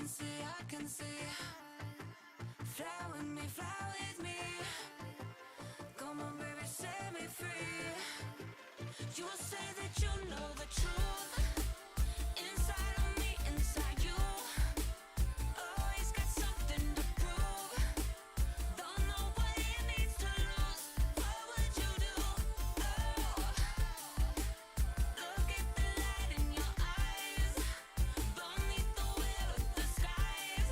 can see. Fly with me, fly with me. Come on, baby, set me free. You say that you know the truth. Inside of me, inside you. Always got something to prove. Don't know what it needs to lose. What would you do? Oh, look at the light in your eyes. Beneath the wheel of the skies.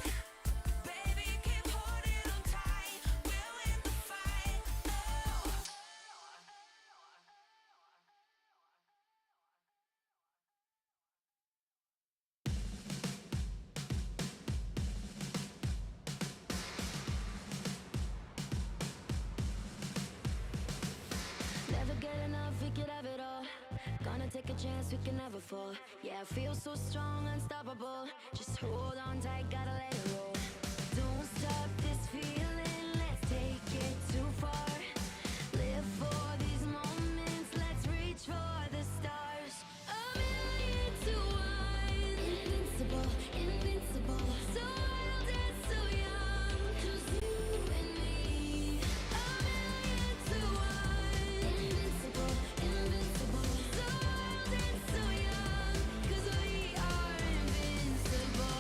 Baby, keep holding on tight. We'll win the fight. Oh. Never get enough, we could have it all. Gonna take a chance, we can never fall. Yeah, I feel so strong, unstoppable. Just hold on tight, gotta let it roll. Don't stop this feeling, let's take it too far. Live for these moments, let's reach for the stars. A million to one. Invincible, invincible. So wild and so young. 'Cause you and me. A million to one. Invincible, invincible. So wild and so young. 'Cause we are invincible.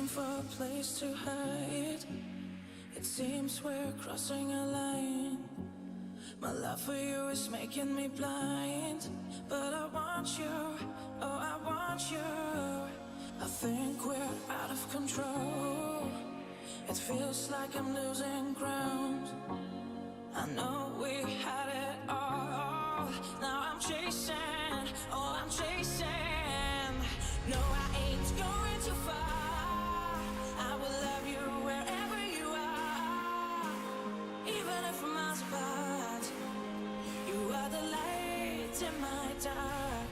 for a place to hide. It seems we're crossing a line. My love for you is making me blind. But I want you, oh I want you. I think we're out of control. It feels like I'm losing ground. I know we had it all. Now I'm chasing, oh I'm chasing. No, I ain't going too far. I will love you wherever you are. Even if we're miles apart. You are the light in my dark.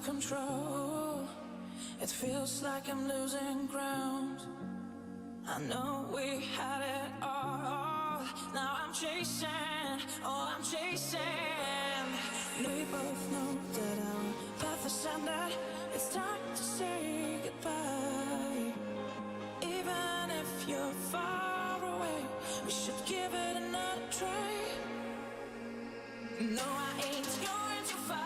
Control. It feels like I'm losing ground. I know we had it all. Now I'm chasing, oh I'm chasing. We both know that our path is ended. It's time to say goodbye. Even if you're far away, we should give it another try. No, I ain't going too far.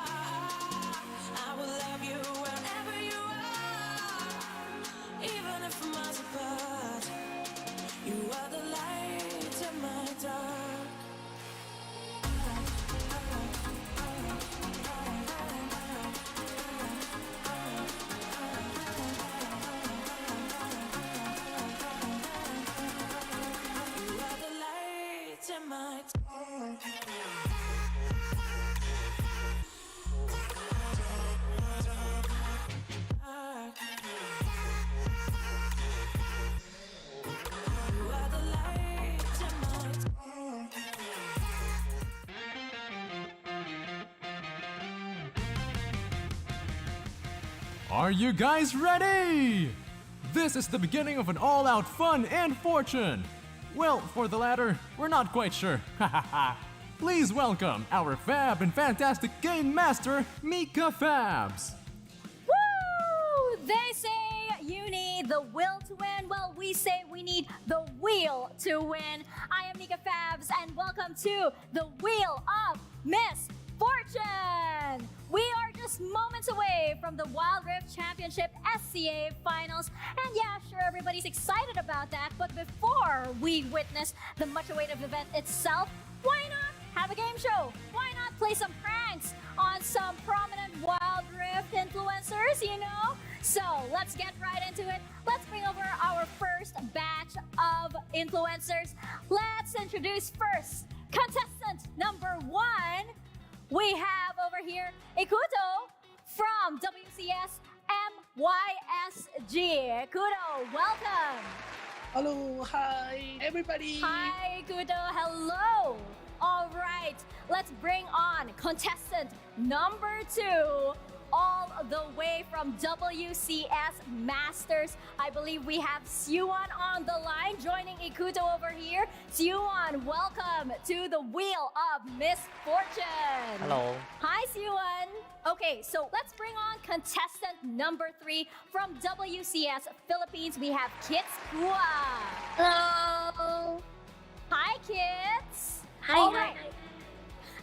I will love you wherever you are. Even if we're miles apart. You are the light in my dark. You are the light in my dark. Are you guys ready? This is the beginning of an all-out fun and fortune. Well, for the latter, we're not quite sure. Please welcome our fab and fantastic game master, Mika Fabs. Woo! They say you need the will to win. Well, we say we need the wheel to win. I am Mika Fabs, and welcome to the Wheel of Miss Fortune. We are just moments away from the Wild Rift Championship SCA Finals. And yeah, sure, everybody's excited about that. But before we witness the much-awaited event itself, why not have a game show? Why not play some pranks on some prominent Wild Rift influencers, you know? So let's get right into it. Let's bring over our first batch of influencers. Let's introduce first contestant number 1. We have over here Ikuto from WCS MYSG. Ikuto, welcome. Hello, hi, everybody. Hi, Ikuto, hello. All right, let's bring on contestant number 2, all the way from WCS Masters. I believe we have Siuan on the line, joining Ikuto over here. Siuan, welcome to the Wheel of Miss Fortune. Hello. Hi, Siuan. Okay, so let's bring on contestant number 3 from WCS Philippines. We have Kits Kua. Hello. Hi, Kits. Hi, All hi. right.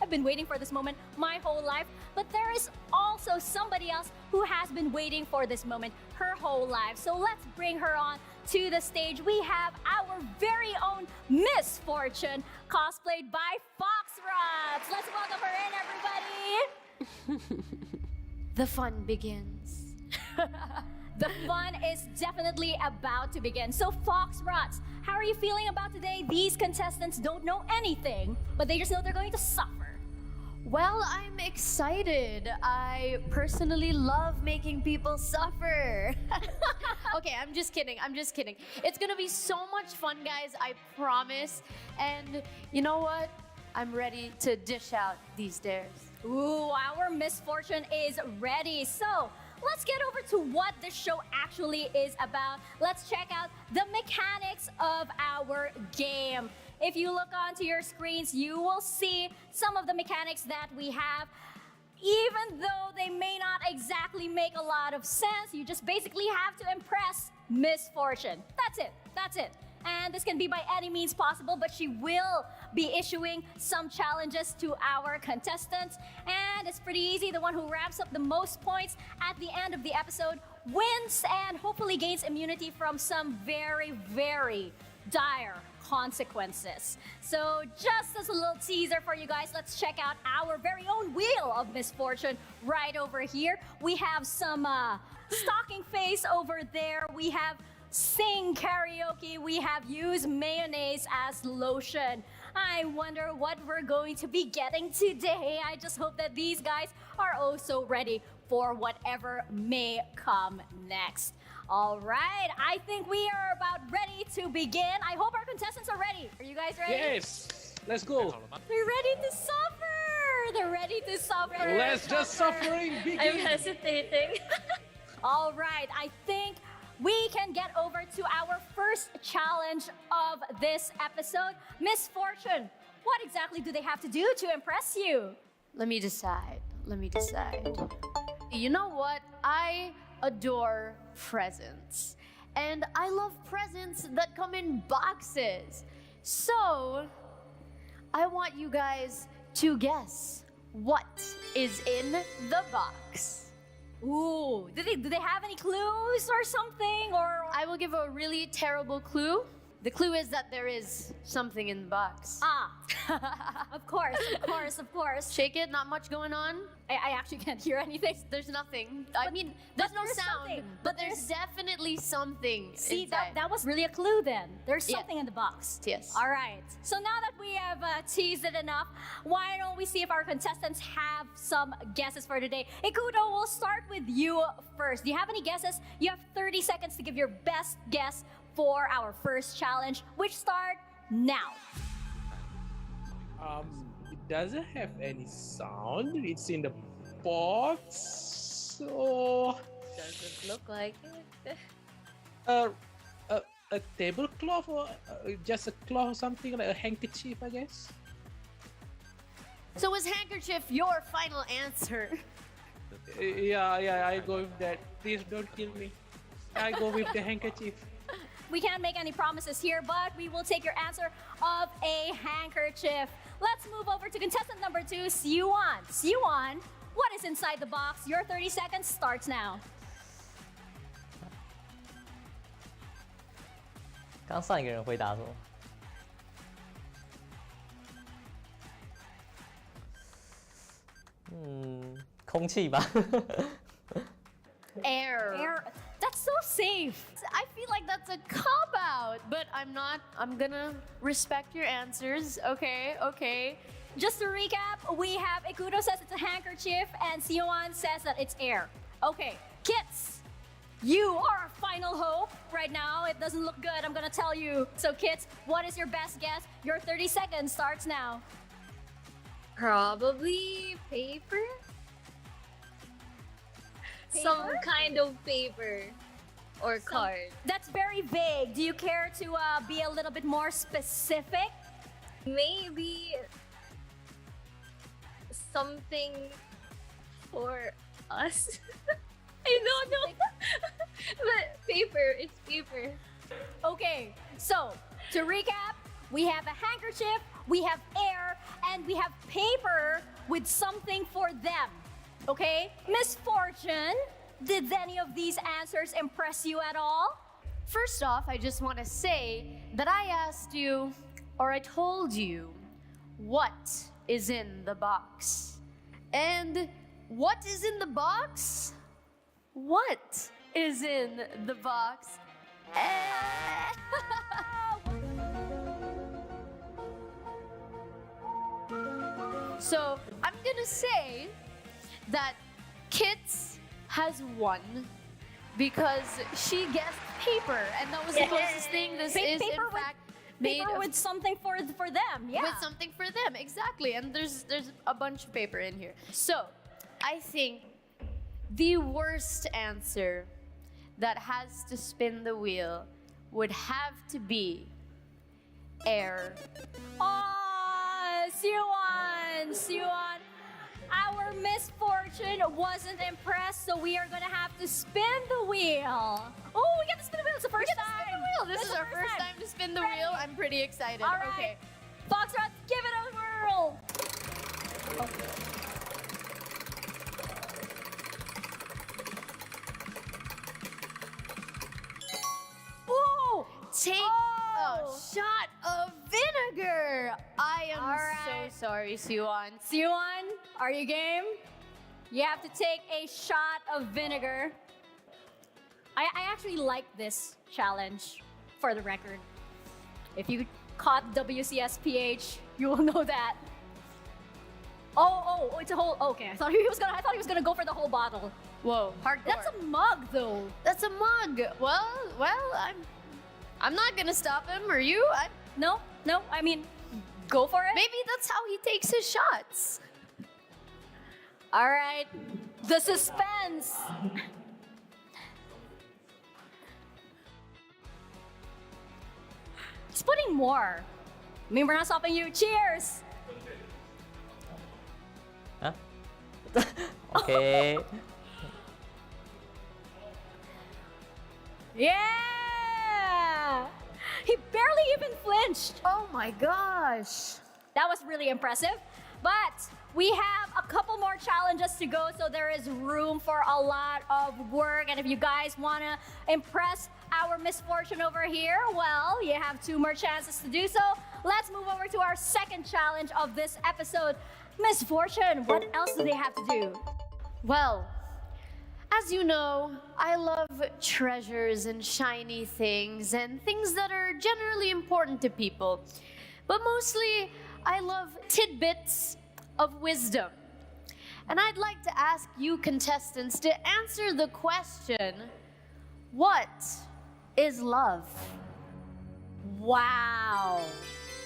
I've been waiting for this moment my whole life, but there is also somebody else who has been waiting for this moment her whole life. So let's bring her on to the stage. We have our very own Miss Fortune, cosplayed by Foxrots. Let's welcome her in, everybody. The fun begins. The fun is definitely about to begin. So Foxrots, how are you feeling about today? These contestants don't know anything, but they just know they're going to suffer. Well, I'm excited. I personally love making people suffer. Okay, I'm just kidding. It's gonna be so much fun, guys, I promise. And you know what? I'm ready to dish out these dares. Ooh, our misfortune is ready. So let's get over to what this show actually is about. Let's check out the mechanics of our game. If you look onto your screens, you will see some of the mechanics that we have. Even though they may not exactly make a lot of sense, you just basically have to impress Misfortune. That's it. And this can be by any means possible, but she will be issuing some challenges to our contestants. And it's pretty easy. The one who wraps up the most points at the end of the episode wins and hopefully gains immunity from some very, very dire consequences. So just as a little teaser for you guys, let's check out our very own Wheel of Misfortune right over here. We have some stocking face over there. We have sing karaoke. We have use mayonnaise as lotion. I wonder what we're going to be getting today. I just hope that these guys are also ready for whatever may come next. All right, I think we are about ready to begin. I hope our contestants are ready. Are you guys ready? Yes, let's go. They're ready to suffer. They're ready to suffer. Let's just suffering begin. I'm hesitating. All right, I think we can get over to our first challenge of this episode. Misfortune, what exactly do they have to do to impress you? Let me decide. You know what? I adore presents. And I love presents that come in boxes. So, I want you guys to guess what is in the box. Ooh, do they have any clues or something? Or I will give a really terrible clue. The clue is that there is something in the box. of course. Shake it, not much going on. I actually can't hear anything. There's nothing. I mean, there's no there's sound, something. but there's definitely something See, inside. that was really a clue then. There's Yeah. something in the box. Yes. All right. So now that we have teased it enough, why don't we see if our contestants have some guesses for today? Ikuto, we'll start with you first. Do you have any guesses? You have 30 seconds to give your best guess for our first challenge, which start now. It doesn't have any sound. It's in the box. So Doesn't look like it. a tablecloth or just a cloth or something like a handkerchief, I guess. So is handkerchief your final answer? Yeah, I go with that. Please don't kill me. I go with the handkerchief. We can't make any promises here, but we will take your answer of a handkerchief. Let's move over to contestant number 2, Siuan. Siuan, what is inside the box? Your 30 seconds starts now. 刚上一个人回答说，空气吧。Air. That's so safe. I feel like that's a cop-out, but I'm not. I'm gonna respect your answers, okay? Just to recap, we have Ikuto says it's a handkerchief and Siuan says that it's air. Okay, Kits, you are our final hope right now. It doesn't look good, I'm gonna tell you. So Kits, what is your best guess? Your 30 seconds starts now. Probably paper? Some kind of paper or card. That's very vague. Do you care to be a little bit more specific? Maybe something for us. I don't know. But paper, it's paper. Okay, so to recap, we have a handkerchief, we have air, and we have paper with something for them. Okay? Misfortune, did any of these answers impress you at all? First off, I just want to say that I asked you, or I told you, what is in the box. And what is in the box? What is in the box? So, I'm gonna say that Kits has won because she guessed paper, and that was the closest thing. This is in fact made Paper of, with something for them. Yeah. with something for them, exactly. And there's a bunch of paper in here. So I think the worst answer that has to spin the wheel would have to be air. Oh, Siwon. Our misfortune wasn't impressed, so we are gonna have to spin the wheel. Oh, we get to spin the wheel. It's the first time. This is our first time to spin the wheel. I'm pretty excited. All right. Okay. Foxtrot, give it a whirl. Ooh, Take Oh. a shot of vinegar. I am All right. so sorry, Siwon. Siwon, are you game? You have to take a shot of vinegar. I actually like this challenge, for the record. If you caught WCS PH, you will know that. Oh, it's a whole. Okay, I thought he was gonna go for the whole bottle. Whoa, hardcore. That's a mug, though. That's a mug. Well, I'm not gonna stop him, or you. No. I mean, go for it. Maybe that's how he takes his shots. All right, the suspense. He's putting more. I mean, we're not stopping you. Cheers. Huh? Okay. Yeah! He barely even flinched. Oh my gosh. That was really impressive. But we have a couple more challenges to go, so there is room for a lot of work. And if you guys want to impress our misfortune over here, well, you have 2 more chances to do so. Let's move over to our second challenge of this episode. Misfortune, what else do they have to do? Well, as you know, I love treasures and shiny things and things that are generally important to people. But mostly, I love tidbits of wisdom. And I'd like to ask you contestants to answer the question, what is love? Wow.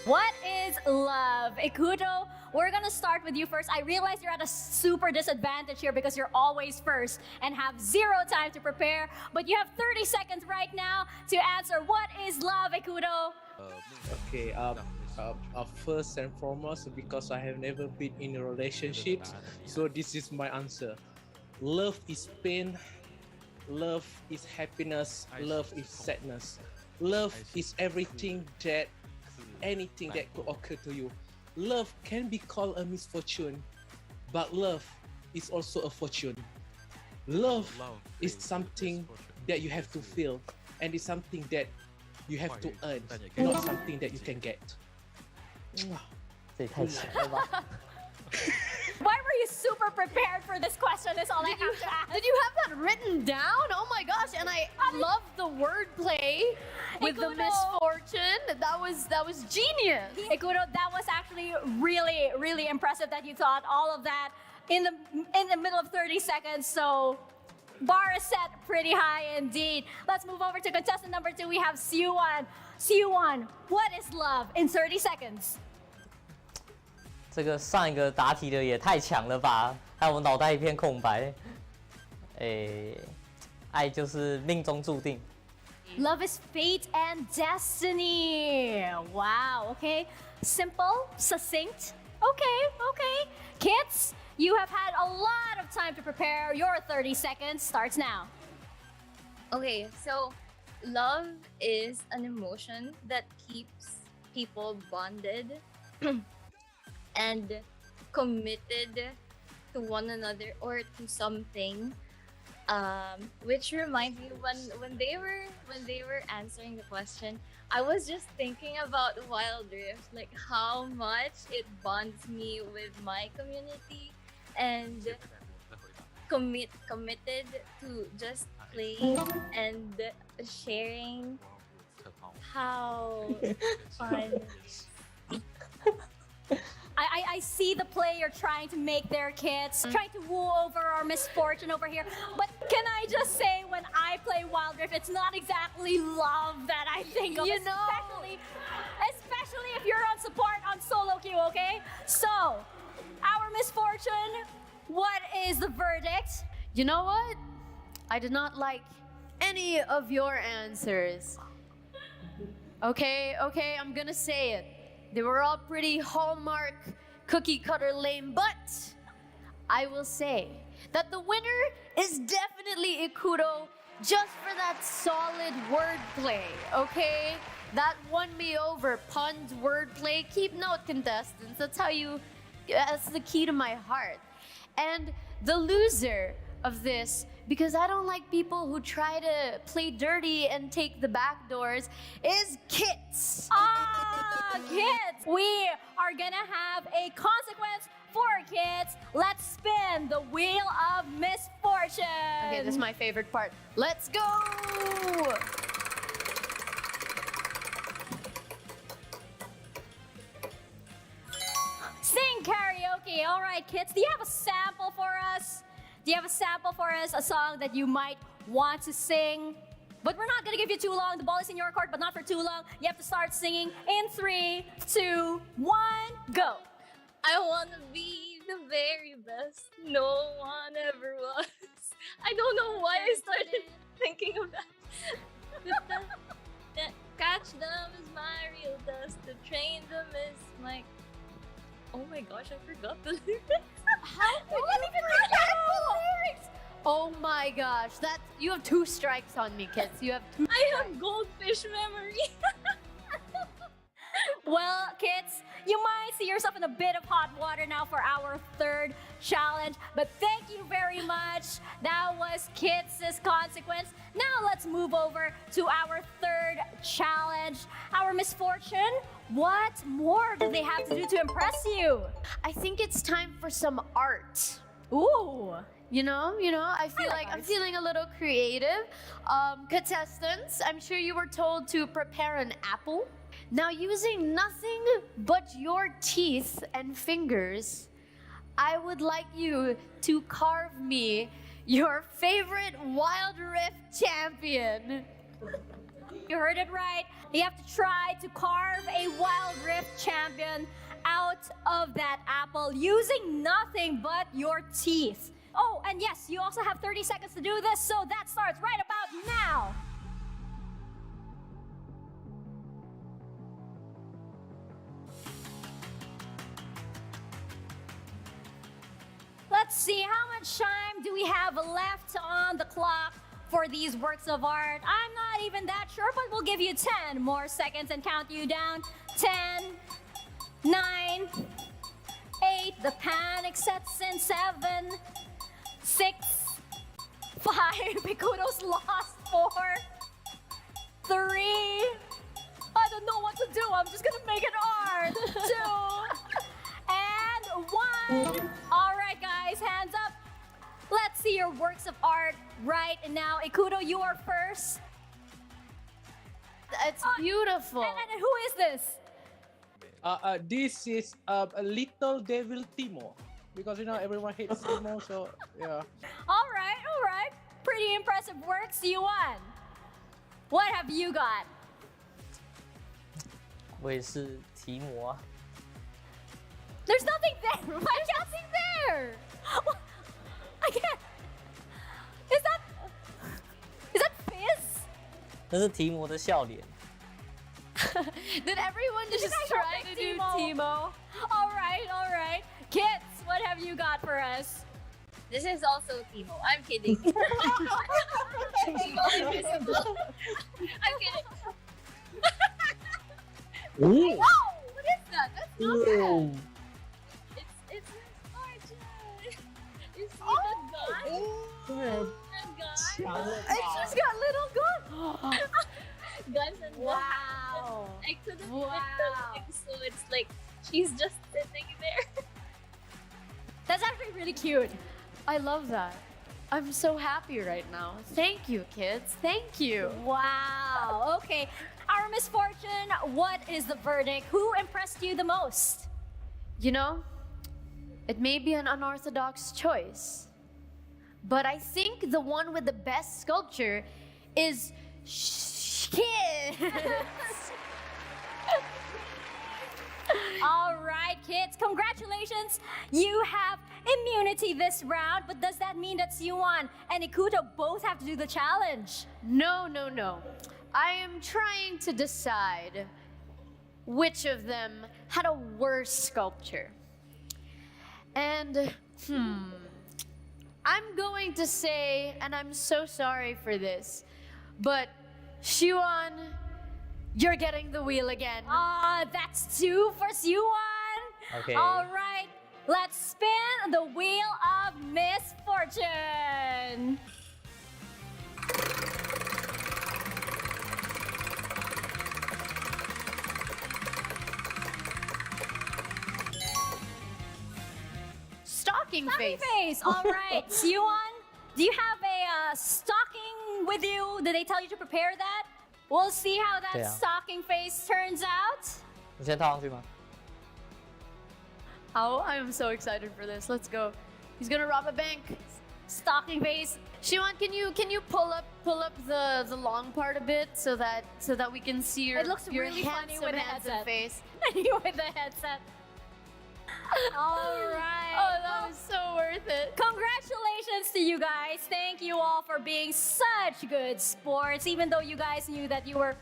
What is love? Ikuto, we're gonna start with you first. I realize you're at a super disadvantage here because you're always first and have 0 time to prepare, but you have 30 seconds right now to answer what is love, Ikuto? Okay, first and foremost, because I have never been in a relationship, so this is my answer. Love is pain, love is happiness, love is sadness. Love is anything that could occur to you. Love can be called a misfortune, but love is also a fortune. Love is something that you have to feel, and it's something that you have to earn, not something that you can get. 这也太强了吧！ Why were you super prepared for this question? Is all I have to ask. Did you have that written down? Oh my gosh, and I love the wordplay with the Ikuto. misfortune. That was genius. Ikuto, that was actually really, really impressive that you thought all of that in the middle of 30 seconds. So bar is set pretty high indeed. Let's move over to contestant number 2. We have Siwon. Siwon, what is love in 30 seconds? 这个上一个答题的也太强了吧！害我脑袋一片空白。爱就是命中注定。 Love is fate and destiny. Wow, okay. Simple, succinct. Okay. Kids, you have had a lot of time to prepare. Your 30 seconds starts now. Okay, so love is an emotion that keeps people bonded and committed to one another or to something. Which reminds me when they were answering the question, I was just thinking about Wild Rift, like how much it bonds me with my community and committed to just playing and sharing how fun. I see see the player trying to make their kits, trying to woo over our misfortune over here. But can I just say, when I play Wild Rift, it's not exactly love that I think of, especially if you're on support on solo queue, okay? So, our misfortune, what is the verdict? You know what? I did not like any of your answers. Okay, I'm gonna say it. They were all pretty hallmark, cookie cutter lame, but I will say that the winner is definitely Ikuto just for that solid wordplay, okay? That won me over. Puns, wordplay, keep note, contestants. That's the key to my heart. And the loser of this, because I don't like people who try to play dirty and take the back doors, is Kits. Kids! We are gonna have a consequence for kids. Let's spin the wheel of misfortune. Okay, this is my favorite part. Let's go! Sing karaoke. All right, kids, do you have a sample for us? Do you have a sample for us? A song that you might want to sing? But we're not gonna give you too long. The ball is in your court, but not for too long. You have to start singing in 3, 2, 1, go. I wanna be the very best no one ever was. I don't know why I started thinking of that. Catch them is my real dust. To train them is my... Oh my gosh, I forgot the lyrics. How did you forget the lyrics? Oh my gosh, you have 2 strikes on me, Kits. You have 2 I have goldfish memory. Well, kids, you might see yourself in a bit of hot water now for our 3rd challenge, but thank you very much. That was Kids' consequence. Now let's move over to our 3rd challenge, our misfortune. What more do they have to do to impress you? I think it's time for some art. Ooh. You know, I feel like like I'm art. feeling a little creative. Contestants, I'm sure you were told to prepare an apple. Now, using nothing but your teeth and fingers, I would like you to carve me your favorite Wild Rift champion. You heard it right. You have to try to carve a Wild Rift champion out of that apple using nothing but your teeth. Oh, and yes, you also have 30 seconds to do this, so that starts right about now. Let's see, how much time do we have left on the clock for these works of art? I'm not even that sure, but we'll give you 10 more seconds and count you down. 10, 9, 8, the panic sets in 7, 6, 5, Ikuto's lost 4, 3, I don't know what to do, I'm just gonna make it art. 2, and 1. All right, guys, hands up. Let's see your works of art right now. Ikuto, you are first. It's beautiful. And who is this? This is a little devil Timo, because everyone hates Timo, so yeah. All right. Pretty impressive works. You won. What have you got? 我也是提摩啊。 There's nothing there. Why nothing there? What? I can't. Is that Fizz? 那是提摩的笑脸。 Did everyone just guys try don't to think do Timo? All right. Kids, what have you got for us? This is also Timo. I'm kidding. Timo invisible. I'm kidding. Ooh. Oh, what is that? That's not bad. It's misfortune. You see the gun? The gun? It's just got little guns. Guns and Wow. I couldn't fit the legs, so it's like she's just sitting there. That's actually really cute. I love that. I'm so happy right now. Thank you, kids. Thank you. Wow. Okay. Our misfortune, what is the verdict? Who impressed you the most? You know, It may be an unorthodox choice, but I think the one with the best sculpture is Kids. All right, kids, congratulations. You have immunity this round, but does that mean that Siwon and Ikuto both have to do the challenge? No. I am trying to decide which of them had a worse sculpture. And, I'm going to say, and I'm so sorry for this, but Siwon, you're getting the wheel again. That's 2 for Siwon. Okay. All right, let's spin the wheel of misfortune. Stocking Stocking face. face. All right, Siwon, do you have a stocking with you? Did they tell you to prepare that? We'll see how that 对啊。 stocking face turns out. 你先套上去吗？ Oh, I'm so excited for this. Let's go. He's gonna rob a bank. Stocking face. Siwon, can you pull up the long part a bit so that we can see your It looks your really funny with the handsome headset. face. You with the headset. All right. Oh, that was so worth it. Congratulations to you guys. Thank you all for being such good sports, even though you guys knew that you were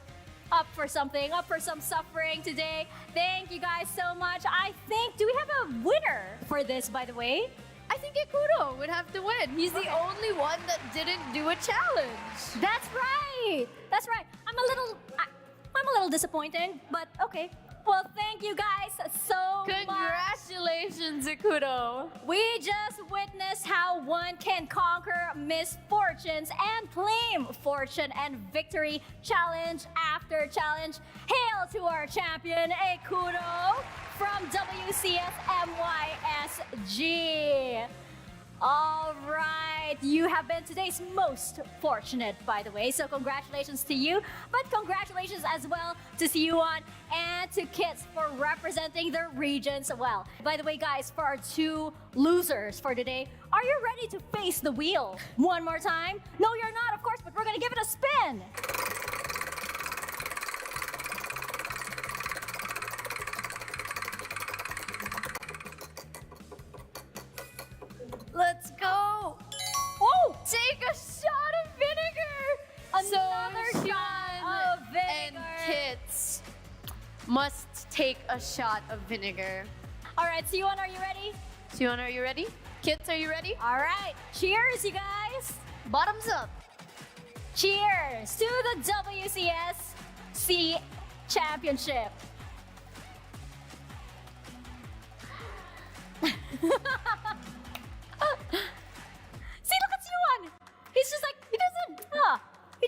up for something, up for some suffering today. Thank you guys so much. I think, do we have a winner for this, by the way? I think Ikuto would have to win. He's the only one that didn't do a challenge. That's right. That's right. I'm a little disappointed, but okay. Well, thank you guys so much. Congratulations, Ikuto. We just witnessed how one can conquer misfortunes and claim fortune and victory challenge after challenge. Hail to our champion, Ikuto from WCS MYSG. All right, you have been today's most fortunate, by the way, so congratulations to you, but congratulations as well to Siwon and to Kits for representing their regions well. By the way, guys, for our 2 losers for today, are you ready to face the wheel one more time? No, you're not, of course, but we're gonna give it a spin. Let's go. Oh, Take a shot of vinegar. Another So shot Siwon of vinegar. and Kits must take a shot of vinegar. all right, Siwon, are you ready? Siwon, are you ready? Kits, are you ready? All right, cheers, you guys. Bottoms up. Cheers to the WCS Championship. See, look at Siwon. He's just like, he doesn't, he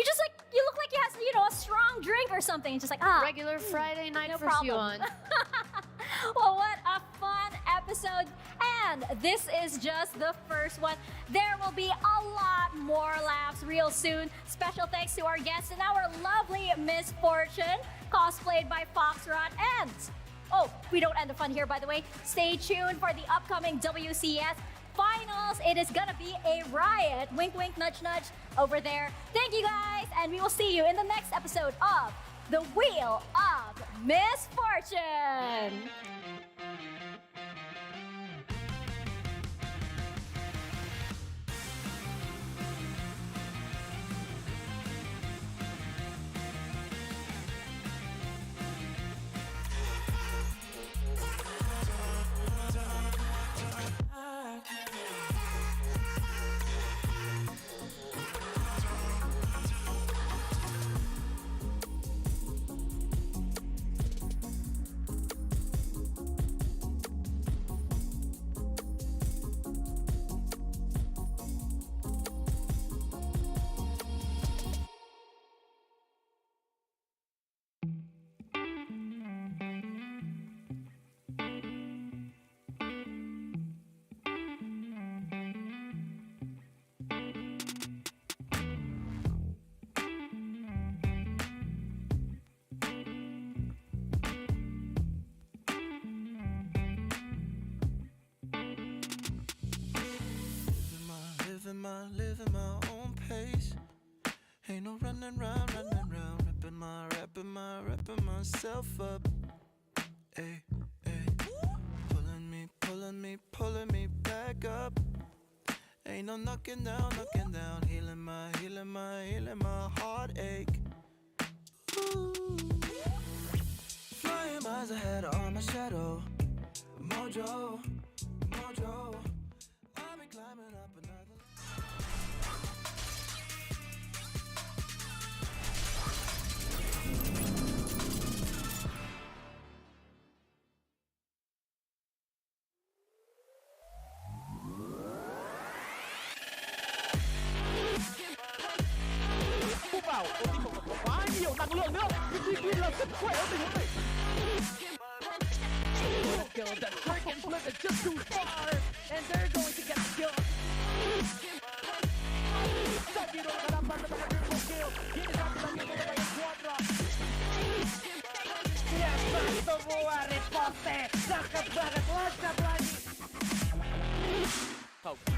just like, you look like he has, a strong drink or something. He's just like, Regular Friday night no for problem. Siwon. Well, what a fun episode. And this is just the first one. There will be a lot more laughs real soon. Special thanks to our guests and our lovely Misfortune, cosplayed by Foxrot. And, oh, we don't end the fun here, by the way. Stay tuned for the upcoming WCS Finals. It is gonna be a riot. Wink, wink, nudge, nudge over there. Thank you guys, and we will see you in the next episode of The Wheel of Misfortune. myself up. Ay, ay. Pulling me back up. Ain't no knocking down, healing my heartache. Ooh. Flying miles ahead on my shadow. Mojo. I'll be climbing up another.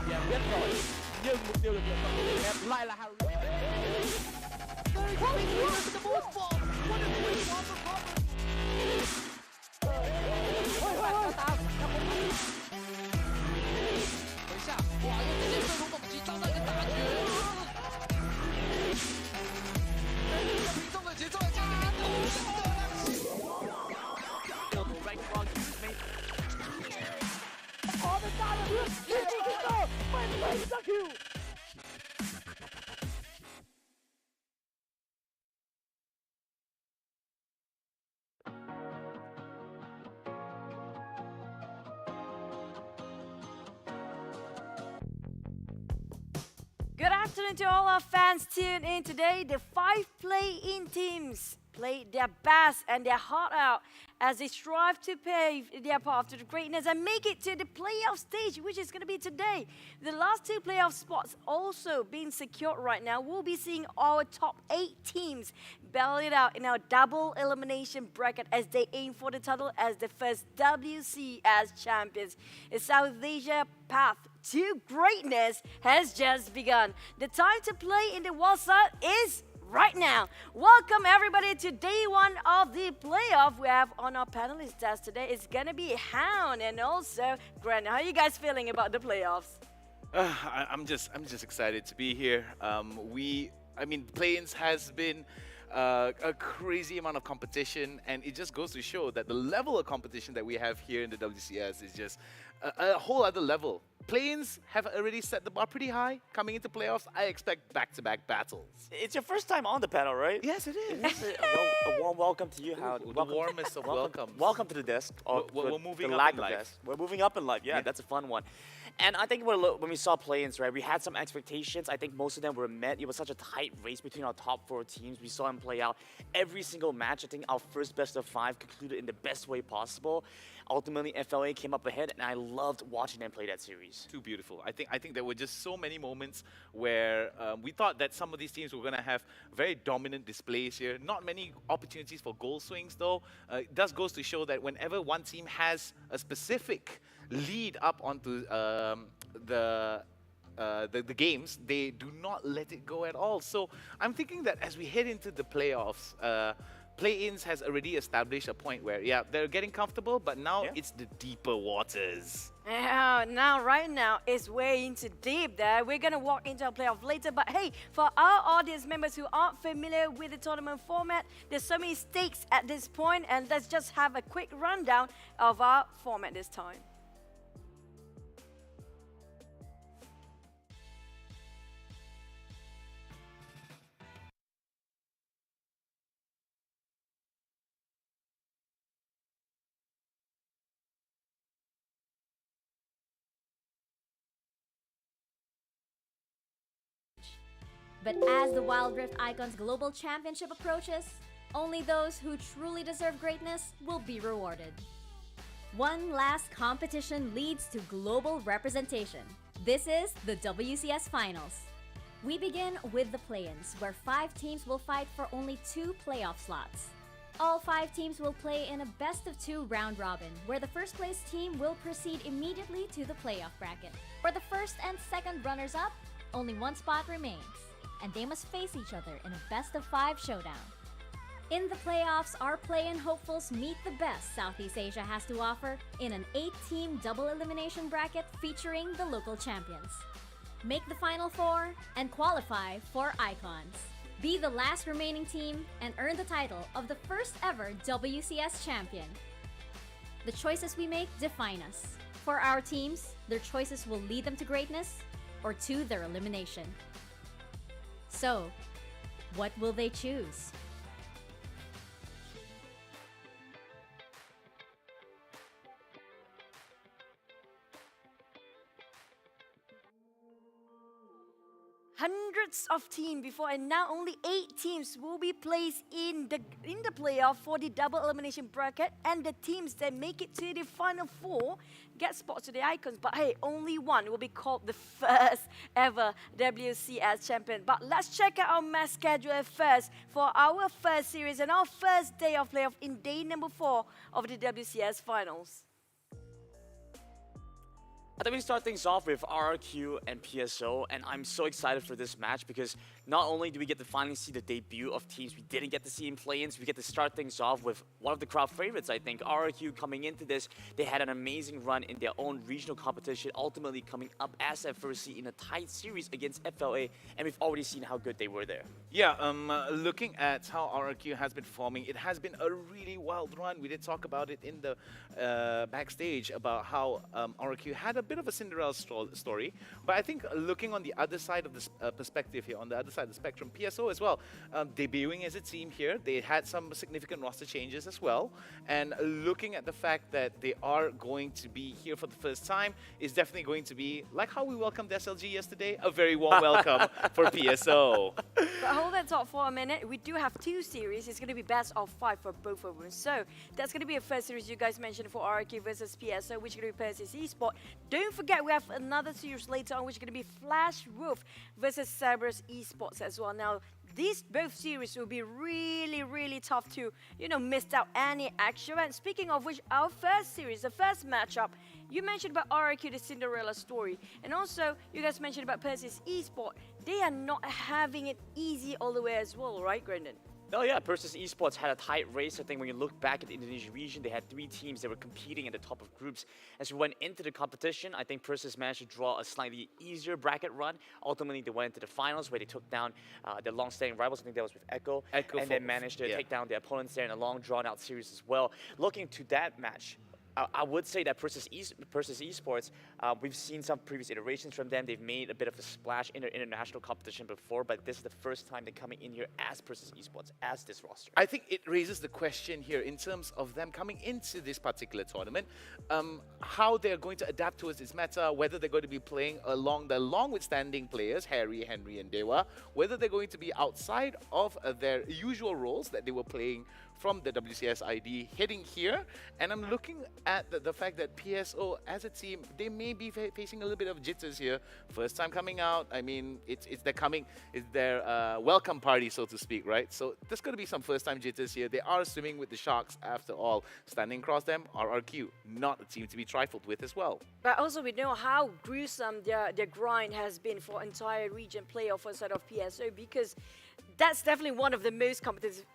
Dạ biết rồi, nhưng mục tiêu lực lượng của đội em lại là Harry. Good afternoon to all our fans tuned in today. The 5 play-in teams played their best and their heart out as they strive to pave their path to the greatness and make it to the playoff stage, which is going to be today. The last 2 playoff spots also being secured right now. We'll be seeing our top 8 teams battle it out in our double elimination bracket as they aim for the title as the first WCS champions. The South Asia path to greatness has just begun. The time to play in the World Side is right now. Welcome everybody to day 1 of the playoff. We have on our panelist desk today, it's gonna be Hound and also Grant. How are you guys feeling about the playoffs? I'm just excited to be here. Play-ins has been a crazy amount of competition, and it just goes to show that the level of competition that we have here in the WCS is just a whole other level. Play-ins have already set the bar pretty high. Coming into playoffs, I expect back-to-back battles. It's your first time on the panel, right? Yes, it is. A warm welcome to you, Howard. The warmest of welcomes. Welcome to the desk. We're moving up in life. Desk. We're moving up in life. Yeah, that's a fun one. And I think when we saw play-ins, right, we had some expectations. I think most of them were met. It was such a tight race between our top 4 teams. We saw them play out every single match. I think our first best of 5 concluded in the best way possible. Ultimately, FLA came up ahead, and I loved watching them play that series. Too beautiful. I think there were just so many moments where we thought that some of these teams were going to have very dominant displays here. Not many opportunities for goal swings, though. It does goes to show that whenever one team has a specific lead up onto the games, they do not let it go at all. So I'm thinking that as we head into the playoffs, play-ins has already established a point where, yeah, they're getting comfortable, but now it's the deeper waters. Right now, it's way into deep there. We're going to walk into our playoff later, but hey, for our audience members who aren't familiar with the tournament format, there's so many stakes at this point, and let's just have a quick rundown of our format this time. But as the Wild Rift Icons Global Championship approaches, only those who truly deserve greatness will be rewarded. One last competition leads to global representation. This is the WCS Finals. We begin with the play-ins, where 5 teams will fight for only 2 playoff slots. All 5 teams will play in a best-of-2 round robin, where the first place team will proceed immediately to the playoff bracket. For the first and second runners-up, only 1 spot remains, and they must face each other in a best-of-5 showdown. In the playoffs, our play-in hopefuls meet the best Southeast Asia has to offer in an 8-team double elimination bracket featuring the local champions. Make the Final Four and qualify for Icons. Be the last remaining team and earn the title of the first ever WCS champion. The choices we make define us. For our teams, their choices will lead them to greatness or to their elimination. So, what will they choose? Hundreds of teams before, and now only 8 teams will be placed in the playoff for the double elimination bracket, and the teams that make it to the final 4 get spots to the Icons. But hey, only one will be called the first ever WCS champion. But let's check out our match schedule first for our first series and our first day of playoff in day number 4 of the WCS finals. I think we start things off with RRQ and PSO, and I'm so excited for this match because not only do we get to finally see the debut of teams we didn't get to see in play-ins, we get to start things off with one of the crowd favorites, I think. RRQ coming into this, they had an amazing run in their own regional competition, ultimately coming up as at first seed in a tight series against FLA, and we've already seen how good they were there. Yeah, looking at how RRQ has been performing, it has been a really wild run. We did talk about it in the backstage about how RRQ had a bit of a Cinderella story, but I think looking on the other side of the perspective here, on the other side of the spectrum, PSO as well, debuting as a team here, they had some significant roster changes as well, and looking at the fact that they are going to be here for the first time is definitely going to be, like how we welcomed SLG yesterday, a very warm welcome for PSO. But hold that thought for a minute. We do have 2 series. It's going to be best of 5 for both of them. So that's going to be a first series you guys mentioned for RRQ versus PSO, which is going to be Persis Esports. Don't forget, we have another series later on, which is going to be Flash Wolf versus CERBERUS Esports as well. Now, these both series will be really tough to, miss out any action. And speaking of which, our first series, the first matchup, you mentioned about RRQ, the Cinderella story. And also, you guys mentioned about Persis Esports. They are not having it easy all the way as well, right, Brendan? Oh yeah, Persis Esports had a tight race. I think when you look back at the Indonesian region, they had 3 teams that were competing at the top of groups. As we went into the competition, I think Persis managed to draw a slightly easier bracket run. Ultimately, they went into the finals where they took down their long-standing rivals. I think that was with Echo and then managed to take down their opponents there in a long, drawn-out series as well. Looking to that match, I would say that Persis Esports, we've seen some previous iterations from them. They've made a bit of a splash in their international competition before, but this is the first time they're coming in here as Persis Esports, as this roster. I think it raises the question here in terms of them coming into this particular tournament, how they're going to adapt towards this meta, whether they're going to be playing along the long-withstanding players, Harry, Henry, and Dewa, whether they're going to be outside of their usual roles that they were playing from the WCS ID heading here. And I'm looking at the fact that PSO as a team, they may be facing a little bit of jitters here. First time coming out, I mean, it's their welcome party, so to speak, right? So there's going to be some first time jitters here. They are swimming with the sharks after all. Standing across them, RRQ, not a team to be trifled with as well. But also we know how gruesome their grind has been for entire region playoff outside of PSO, because that's definitely one of the most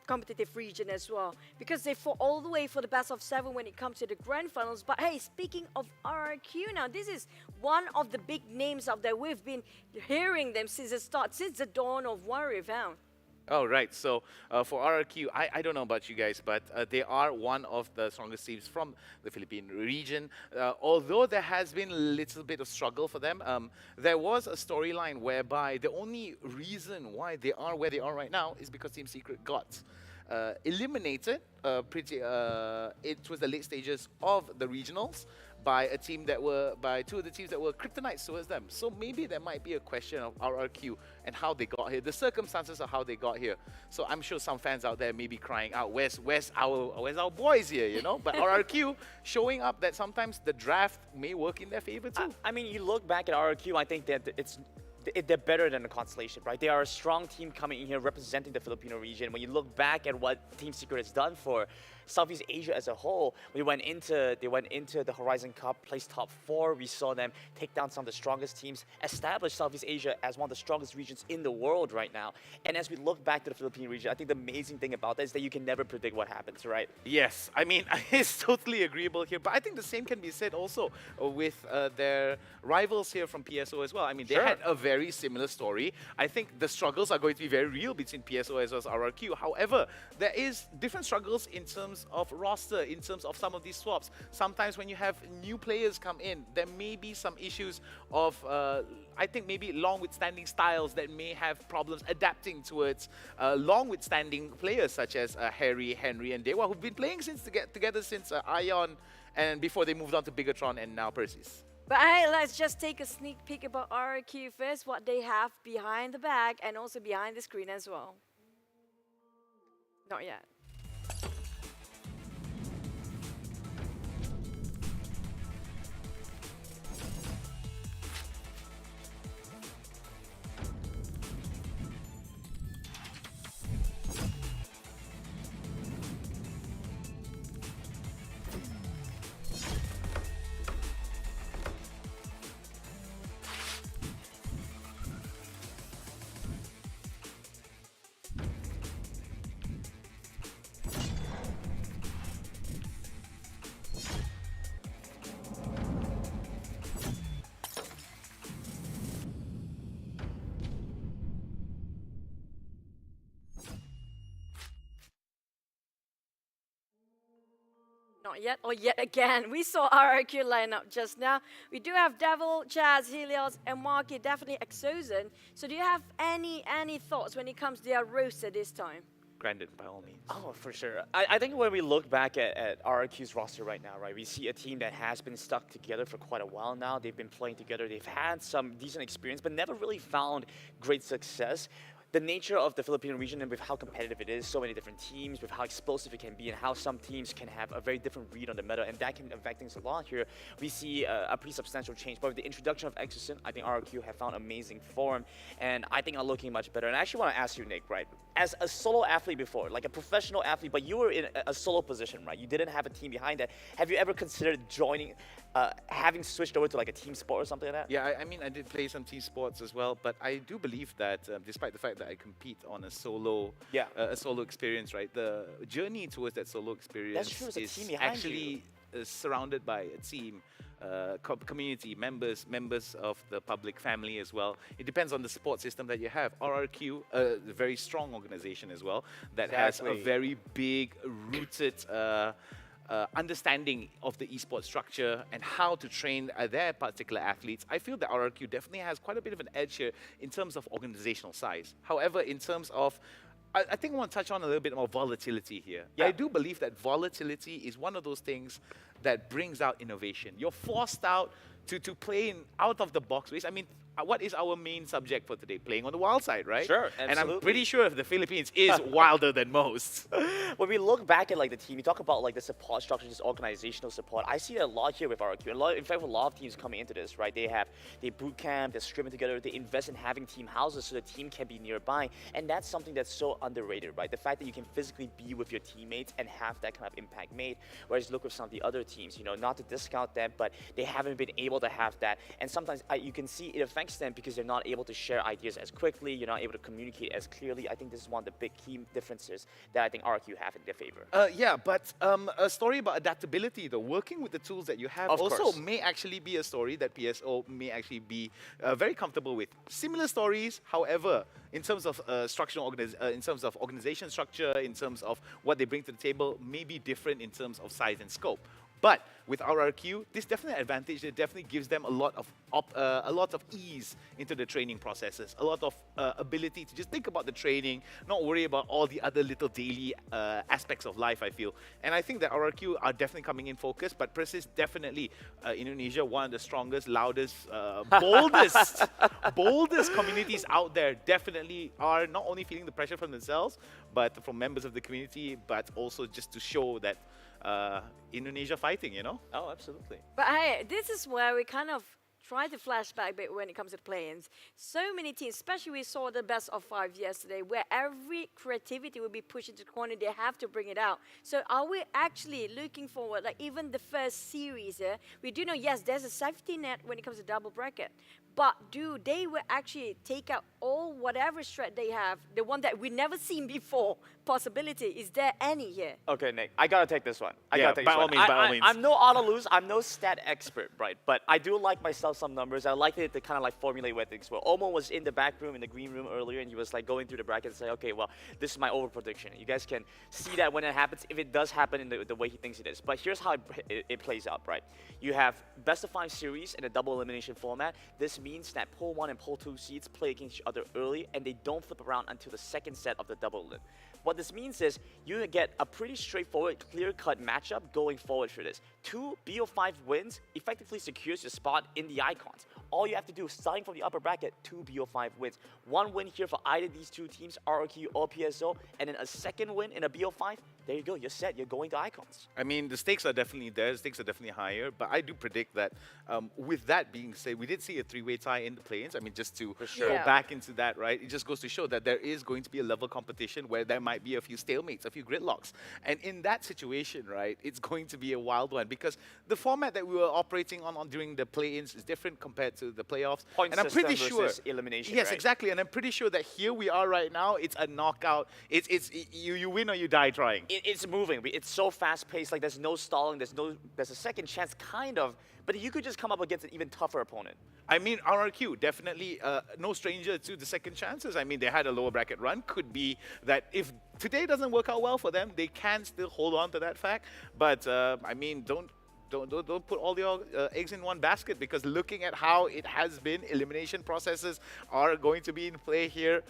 competitive region as well, because they fought all the way for the best of 7 when it comes to the grand finals. But hey, speaking of RRQ now, this is one of the big names out there. We've been hearing them since the start, since the dawn of Warrior Vow. Oh, right. So for RRQ, I don't know about you guys, but they are one of the strongest teams from the Philippine region. Although there has been a little bit of struggle for them, there was a storyline whereby the only reason why they are where they are right now is because Team Secret got eliminated it was the late stages of the regionals by two of the teams that were kryptonites towards them. So maybe there might be a question of RRQ and how they got here, the circumstances of how they got here. So I'm sure some fans out there may be crying out, where's our boys here, you know? But RRQ showing up that sometimes the draft may work in their favor too. I mean, you look back at RRQ, I think that they're better than the Constellation, right? They are a strong team coming in here representing the Filipino region. When you look back at what Team Secret has done for Southeast Asia as a whole, they went into the Horizon Cup, placed top 4. We saw them take down some of the strongest teams, establish Southeast Asia as one of the strongest regions in the world right now. And as we look back to the Philippine region, I think the amazing thing about that is that you can never predict what happens, right? Yes, I mean, it's totally agreeable here, but I think the same can be said also with their rivals here from PSO as well. I mean, they had a very similar story. I think the struggles are going to be very real between PSO as well as RRQ. However, there is different struggles in terms of roster, in terms of some of these swaps. Sometimes when you have new players come in, there may be some issues of, I think, maybe long-withstanding styles that may have problems adapting towards long-withstanding players such as Harry, Henry, and Dewa, who've been playing together since Ion, and before they moved on to Bigatron and now Persis. But hey, let's just take a sneak peek about RRQ first, what they have behind the back and also behind the screen as well. Not yet. Not yet, or yet again. We saw RRQ lineup just now. We do have Devil, Chaz, Helios, and Marky, definitely Exozen. So do you have any thoughts when it comes to their roster this time? Brandon, by all means. Oh, for sure. I think when we look back at RRQ's roster right now, right, we see a team that has been stuck together for quite a while now. They've been playing together. They've had some decent experience, but never really found great success. The nature of the Philippine region and with how competitive it is, so many different teams, with how explosive it can be, and how some teams can have a very different read on the meta, and that can affect things a lot here. We see a pretty substantial change, but with the introduction of Exozen, I think RRQ have found amazing form, and I think are looking much better. And I actually want to ask you, Nick, right, as a solo athlete before, like a professional athlete, but you were in a solo position, right? You didn't have a team behind that. Have you ever considered joining, having switched over to like a team sport or something like that? Yeah, I mean, I did play some team sports as well, but I do believe that despite the fact that I compete on a solo experience, right? The journey towards that solo experience is actually surrounded by a team, community, members of the public family as well. It depends on the support system that you have. RRQ, a very strong organization as well, that has a very big rooted understanding of the esports structure and how to train their particular athletes. I feel that RRQ definitely has quite a bit of an edge here in terms of organizational size. However, in terms of, I think I want to touch on a little bit more volatility here. Yeah. I do believe that volatility is one of those things that brings out innovation. You're forced out to play in out of the box ways. I mean, what is our main subject for today? Playing on the wild side, right? Sure, absolutely. And I'm pretty sure the Philippines is wilder than most. When we look back at like the team, you talk about like the support structure, just organizational support. I see that a lot here with RRQ. In fact, with a lot of teams coming into this, right? They boot camp, they're scrimming together, they invest in having team houses so the team can be nearby, and that's something that's so underrated, right? The fact that you can physically be with your teammates and have that kind of impact made. Whereas look with some of the other teams, you know, not to discount them, but they haven't been able to have that, and sometimes you can see it affects them because they're not able to share ideas as quickly, you're not able to communicate as clearly. I think this is one of the big key differences that I think RRQ have in their favor. Yeah, but a story about adaptability, though, working with the tools that you have may actually be a story that PSO may actually be very comfortable with. Similar stories, however, in terms of in terms of organization structure, in terms of what they bring to the table, may be different in terms of size and scope. But with RRQ, this definitely advantage. It definitely gives them a lot of ease into the training processes, a lot of ability to just think about the training, not worry about all the other little daily aspects of life, I feel. And I think that RRQ are definitely coming in focus, but Persis definitely, Indonesia, one of the strongest, loudest, boldest communities out there, definitely are not only feeling the pressure from themselves, but from members of the community, but also just to show that Indonesia fighting, you know? Oh, absolutely. But hey, this is where we kind of try to flashback a bit when it comes to play-ins. So many teams, especially we saw the best of 5 yesterday, where every creativity will be pushed into the corner. They have to bring it out. So are we actually looking forward, like even the first series here, we do know, yes, there's a safety net when it comes to double bracket. But do they will actually take out all whatever strat they have, the one that we never seen before, possibility? Is there any here? Okay, Nick, I gotta take this one. I Yeah, gotta take by this all one. means, by all means. I'm no auto-lose, I'm no stat expert, right? But I do like myself some numbers. I like it to kind of like formulate where things were. Omo was in the back room, in the green room earlier, and he was like going through the bracket and say, okay, well, this is my over prediction. You guys can see that when it happens, if it does happen in the way he thinks it is. But here's how it plays out, right? You have best of 5 series in a double elimination format. This means that pool 1 and pool 2 seeds play against each other early, and they don't flip around until the second set of the double elim. What this means is you get a pretty straightforward, clear-cut matchup going forward for this. 2 BO5 wins effectively secures your spot in the icons. All you have to do, starting from the upper bracket, 2 BO5 wins. 1 win here for either these 2 teams, RRQ or PSO, and then a second win in a BO5. There you go, you're set, you're going to icons. I mean, the stakes are definitely there, the stakes are definitely higher, but I do predict that with that being said, we did see a 3-way tie in the play-ins. I mean, just to sure. go back into that, right, it just goes to show that there is going to be a level competition where there might be a few stalemates, a few gridlocks. And in that situation, right, it's going to be a wild one because the format that we were operating on during the play-ins is different compared to the playoffs. Point and I'm pretty system sure, versus elimination, yes, right? exactly, and I'm pretty sure that here we are right now, it's a knockout. You win or you die trying. It's moving. It's so fast-paced. Like there's no stalling. There's a second chance, kind of. But you could just come up against an even tougher opponent. I mean, RRQ, definitely no stranger to the second chances. I mean, they had a lower bracket run. Could be that if today doesn't work out well for them, they can still hold on to that fact. But I mean, don't put all your eggs in one basket, because looking at how it has been, elimination processes are going to be in play here.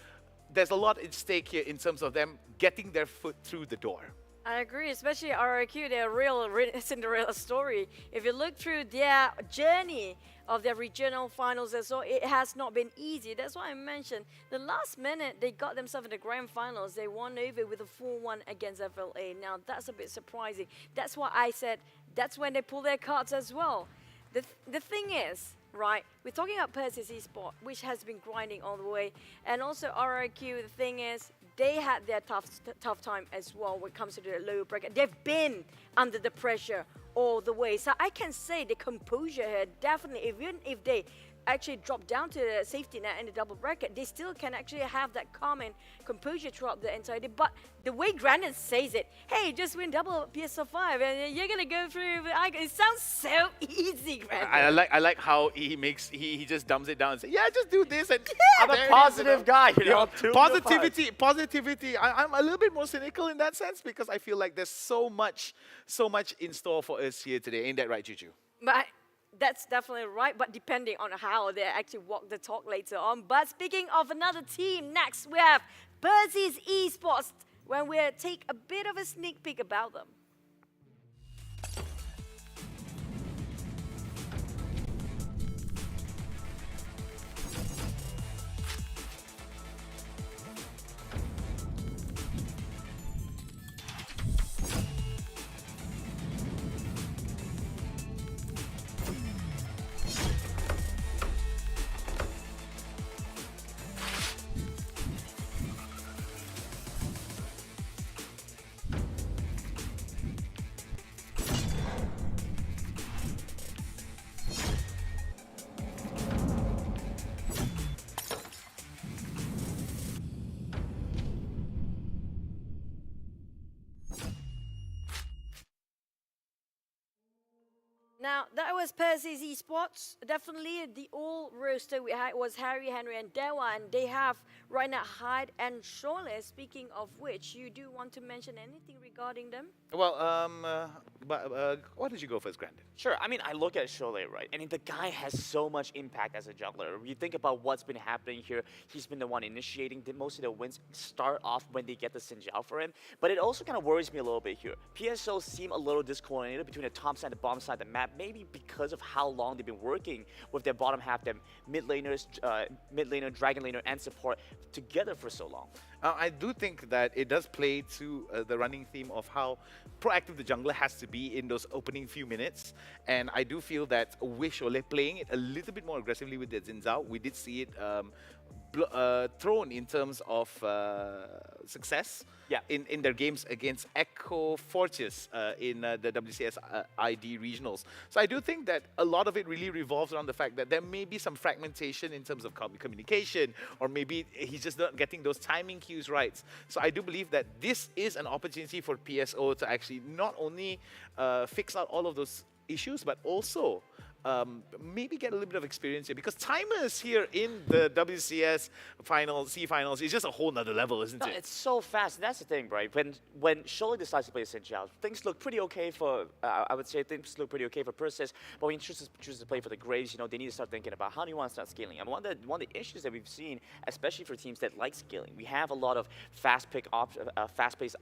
There's a lot at stake here in terms of them getting their foot through the door. I agree, especially RRQ, they're a real Cinderella story. If you look through their journey of their regional finals as well, it has not been easy. That's why I mentioned the last minute they got themselves in the grand finals. They won over with a 4-1 against FLA. Now that's a bit surprising. That's why I said that's when they pull their cards as well. The thing is, right, we're talking about Persis Esports, which has been grinding all the way, and also RRQ. The thing is, they had their tough time as well when it comes to the lower bracket. They've been under the pressure all the way. So I can say the composure here, definitely, even if they actually drop down to the safety net in the double bracket, they still can actually have that calm and composure throughout the entire day. But the way Granite says it, hey, just win double PSO5 and you're gonna go through the icon. It sounds so easy, Granite. I like how he just dumbs it down and says, yeah, just do this. And I'm a positive guy, you know. Positivity. I'm a little bit more cynical in that sense, because I feel like there's so much in store for us here today. Ain't that right, Juju? But that's definitely right, but depending on how they actually walk the talk later on. But speaking of another team, next we have Persis Esports, when we'll take a bit of a sneak peek about them. Now, that was Persis Esports. Definitely the all roster we had was Harry, Henry, and Dewa, and they have right now Hyde and Shole. Speaking of which, you do want to mention anything regarding them? Well, why don't you go first, Grandin? Sure. I mean, I look at Shole, right? And the guy has so much impact as a jungler. You think about what's been happening here. He's been the one initiating. Most of the wins start off when they get the Sinjao for him. But it also kind of worries me a little bit here. PSO seem a little discoordinated between the top side and the bottom side of the map. maybe because of how long they've been working with their bottom half, their mid laners, mid laner, dragon laner, and support together for so long. I do think that it does play to the running theme of how proactive the jungler has to be in those opening few minutes. And I do feel that Wish Ole playing it a little bit more aggressively with the Xin Zhao. We did see it thrown in terms of success in their games against Echo Fortress in the WCS ID regionals. So I do think that a lot of it really revolves around the fact that there may be some fragmentation in terms of communication, or maybe he's just not getting those timing cues right. So I do believe that this is an opportunity for PSO to actually not only fix out all of those issues, but also maybe get a little bit of experience here, because timers here in the WCS finals, finals is just a whole nother level, isn't it? It's so fast. That's the thing, right? When Sholly decides to play Xin Zhao, things look pretty okay for, I would say things look pretty okay for Persis, but when he chooses to play for the Graves, you know, they need to start thinking about how do you want to start scaling. And one of the issues that we've seen, especially for teams that like scaling, we have a lot of fast-paced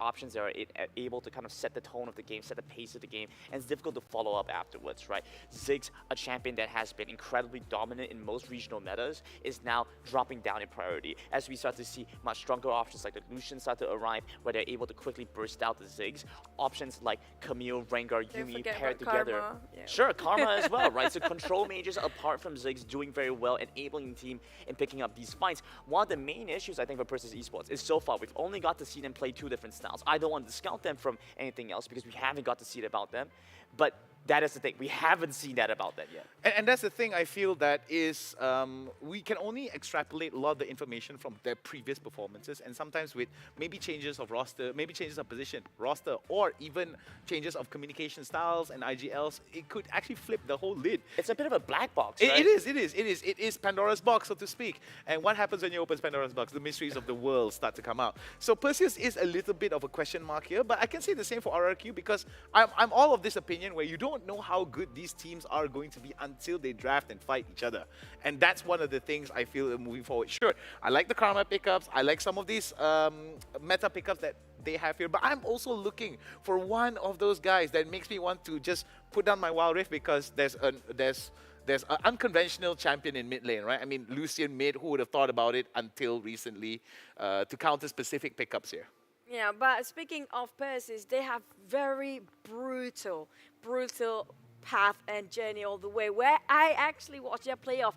options that are able to kind of set the tone of the game, set the pace of the game, and it's difficult to follow up afterwards, right? Ziggs, a champion that has been incredibly dominant in most regional metas, is now dropping down in priority as we start to see much stronger options like the Lucian start to arrive, where they're able to quickly burst out the Ziggs. Options like Camille, Rengar, Yuumi paired together. Karma. Yeah. Sure, Karma as well, right? So control mages, apart from Ziggs, doing very well, enabling the team in picking up these fights. One of the main issues, I think, for Persis Esports is so far we've only got to see them play 2 different styles. I don't want to discount them from anything else because we haven't got to see it about them, but that is the thing. We haven't seen that about them yet. And that's the thing I feel that is, we can only extrapolate a lot of the information from their previous performances, and sometimes with maybe changes of roster, maybe changes of position, roster, or even changes of communication styles and IGLs, it could actually flip the whole lid. It's a bit of a black box, right? It is Pandora's box, so to speak. And what happens when you open Pandora's box? The mysteries of the world start to come out. So Perseus is a little bit of a question mark here, but I can say the same for RRQ, because I'm all of this opinion where you don't know how good these teams are going to be until they draft and fight each other. And that's one of the things I feel moving forward. Sure, I like the Karma pickups, I like some of these meta pickups that they have here, but I'm also looking for one of those guys that makes me want to just put down my Wild Rift, because there's an unconventional champion in mid lane, right? I mean, Lucian mid, who would have thought about it until recently, to counter specific pickups here. Yeah, but speaking of Persis, they have very brutal path and journey all the way, where I actually watch their playoff.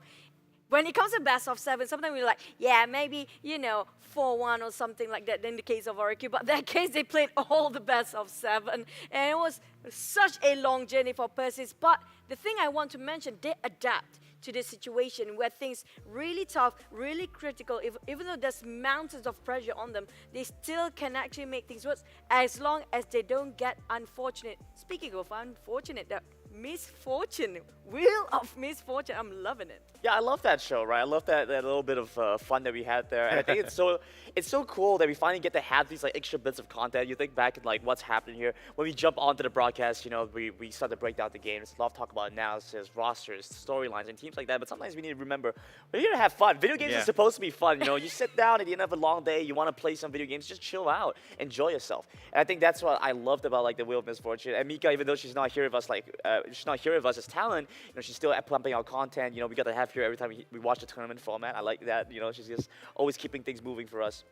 When it comes to best of 7, sometimes we're like, yeah, maybe, you know, 4-1 or something like that in the case of RQ. But in that case, they played all the best of 7. And it was such a long journey for Persis. But the thing I want to mention, they adapt to this situation where things really tough, really critical. Even though there's mountains of pressure on them, they still can actually make things worse as long as they don't get unfortunate. Speaking of unfortunate, the misfortune, Wheel of Misfortune, I'm loving it. Yeah, I love that show, right? I love that little bit of fun that we had there, and I think it's so cool that we finally get to have these like extra bits of content. You think back at like what's happening here when we jump onto the broadcast. You know, we start to break down the game. There's a lot of talk about analysis, rosters, storylines, and teams like that. But sometimes we need to remember we're here to have fun. Video games are supposed to be fun. You know, you sit down at the end of a long day, you want to play some video games, just chill out, enjoy yourself. And I think that's what I loved about like the Wheel of Misfortune. And Mika, even though she's not here with us, like she's not here with us as talent, you know, she's still pumping out content. You know, we got to have her every time we watch the tournament format. I like that. You know, she's just always keeping things moving for us.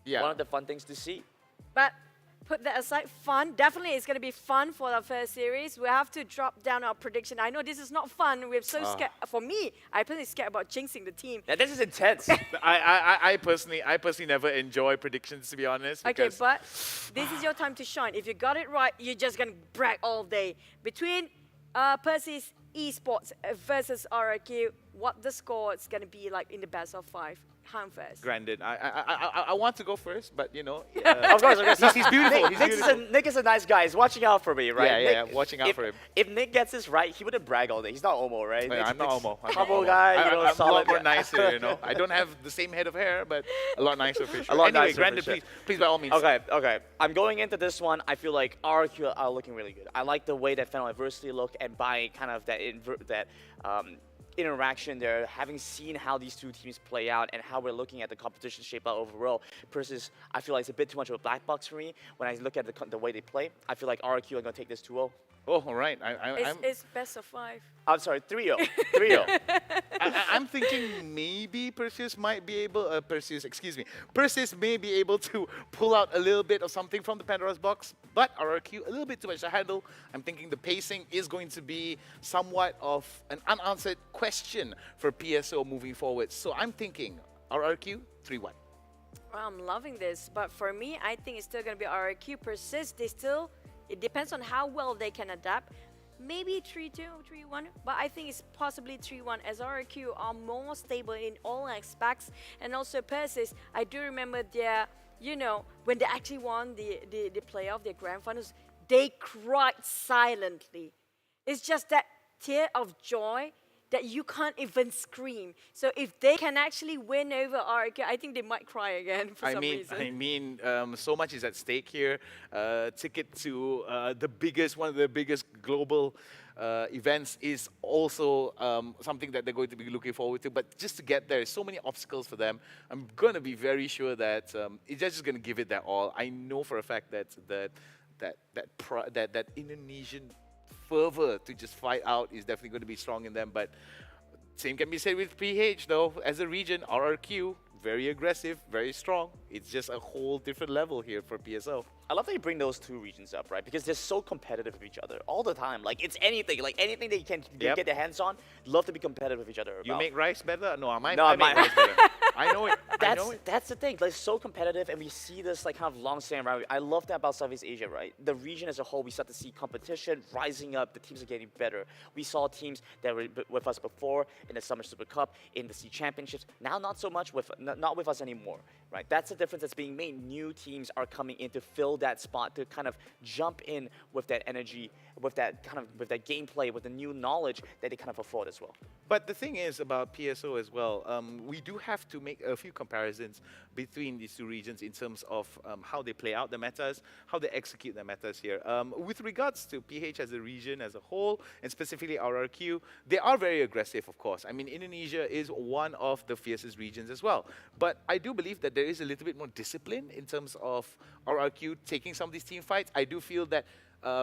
Yeah. One of the fun things to see. But put that aside, fun. Definitely it's going to be fun for the first series. We have to drop down our prediction. I know this is not fun. We're so scared. For me, I'm personally scared about jinxing the team. Yeah, this is intense. I personally never enjoy predictions, to be honest. Okay, but this is your time to shine. If you got it right, you're just going to brag all day. Between Persis Esports versus RRQ, what the score is going to be like in the best of 5. Han first. Granted, I want to go first, but you know, of course. he's beautiful. Nick is a nice guy. He's watching out for me, right? Yeah, watching out for him. If Nick gets this right, he wouldn't brag all day. He's not Omo, right? Yeah, I'm not Omo. Humble guy, you know, I'm a solid lot more guy. nicer, you know. I don't have the same head of hair, but a lot nicer for sure. A lot anyway, nicer Granted, for sure. please, by all means. Okay. I'm going into this one. I feel like RQ are looking really good. I like the way that Final Adversity looked, and by kind of that interaction there, having seen how these two teams play out and how we're looking at the competition shape out overall, Persis, I feel like it's a bit too much of a black box for me. When I look at the way they play, I feel like RQ are going to take this 2-0. Oh, all right. It's best of 5. I'm sorry, 3-0. 3-0. I'm thinking maybe Persis might be able, Persis may be able to pull out a little bit of something from the Pandora's box, but RRQ, a little bit too much to handle. I'm thinking the pacing is going to be somewhat of an unanswered question for PSO moving forward. So I'm thinking RRQ 3-1. Well, I'm loving this, but for me, I think it's still going to be RRQ. Persist, it depends on how well they can adapt. Maybe 3-2, 3-1, but I think it's possibly 3-1 as RRQ are more stable in all aspects. And also Persis, I do remember their, when they actually won the playoff, their grand finals, they cried silently. It's just that tear of joy that you can't even scream. So if they can actually win over RRQ, I think they might cry again for some reason. So much is at stake here. Ticket to one of the biggest global events is also something that they're going to be looking forward to. But just to get there, so many obstacles for them. I'm going to be very sure that it's just going to give it their all. I know for a fact that Indonesian fervor to just fight out is definitely going to be strong in them, but same can be said with PH though. As a region, RRQ, very aggressive, very strong. It's just a whole different level here for PSO. I love that you bring those two regions up, right? Because they're so competitive with each other all the time. Like, it's anything they can get their hands on, love to be competitive with each other about. You make rice better? No, I make my rice better. I know it. That's the thing. Like, so competitive, and we see this like kind of long-standing rivalry. I love that about Southeast Asia, right? The region as a whole, we start to see competition rising up. The teams are getting better. We saw teams that were with us before in the Summer Super Cup, in the Sea Championships. Now, not so much not with us anymore, right? That's the difference that's being made. New teams are coming in to fill that spot, to kind of jump in with that energy, with that gameplay, with the new knowledge that they kind of afford as well. But the thing is about PSO as well, we do have to make a few comparisons between these two regions in terms of how they play out the metas, how they execute the metas here. With regards to PH as a region as a whole, and specifically RRQ, they are very aggressive, of course. I mean, Indonesia is one of the fiercest regions as well. But I do believe that there is a little bit more discipline in terms of RRQ taking some of these team fights. I do feel that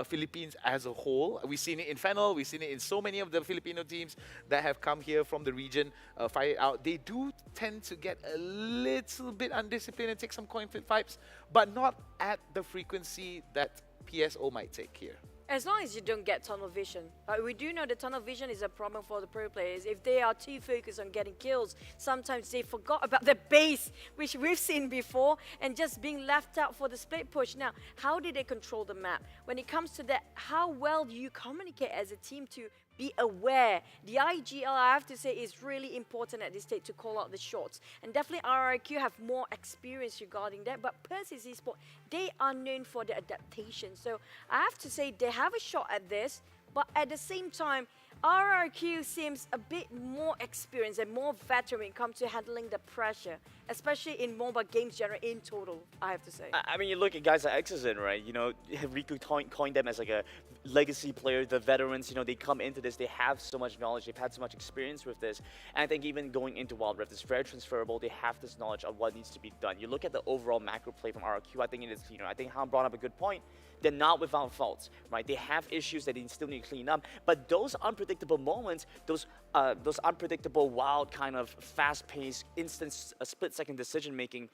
Philippines as a whole, we've seen it in FINAL, we've seen it in so many of the Filipino teams that have come here from the region, fight it out. They do tend to get a little bit undisciplined and take some coin flip fights, but not at the frequency that PSO might take here. As long as you don't get tunnel vision. But we do know that tunnel vision is a problem for the pro players. If they are too focused on getting kills, sometimes they forgot about the base, which we've seen before, and just being left out for the split push. Now, how do they control the map? When it comes to that, how well do you communicate as a team to be aware? The IGL, I have to say, is really important at this stage to call out the shots. And definitely RRQ have more experience regarding that. But Persis Esports, they are known for their adaptation. So I have to say they have a shot at this. But at the same time, RRQ seems a bit more experienced and more veteran when it comes to handling the pressure, especially in mobile games generally in total, I have to say. I mean, you look at guys like Exozen, right? You know, Riku coined them as like a legacy player, the veterans, you know, they come into this, they have so much knowledge, they've had so much experience with this. And I think even going into Wild Rift, it's very transferable. They have this knowledge of what needs to be done. You look at the overall macro play from RRQ, I think it is, you know, I think Han brought up a good point. They're not without faults, right? They have issues that they still need to clean up. But those unpredictable moments, those unpredictable, wild kind of fast-paced, instant, split-second decision-making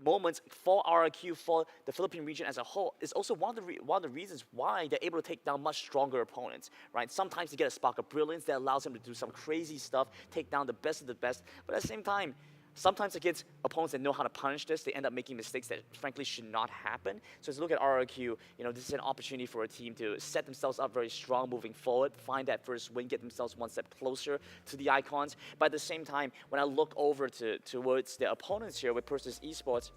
moments for RRQ, for the Philippine region as a whole, is also one of the reasons why they're able to take down much stronger opponents, right? Sometimes they get a spark of brilliance that allows them to do some crazy stuff, take down the best of the best, but at the same time, sometimes against opponents that know how to punish this, they end up making mistakes that frankly should not happen. So as you look at RRQ, you know, this is an opportunity for a team to set themselves up very strong moving forward, find that first win, get themselves one step closer to the icons. But at the same time, when I look over towards the opponents here with Persis Esports,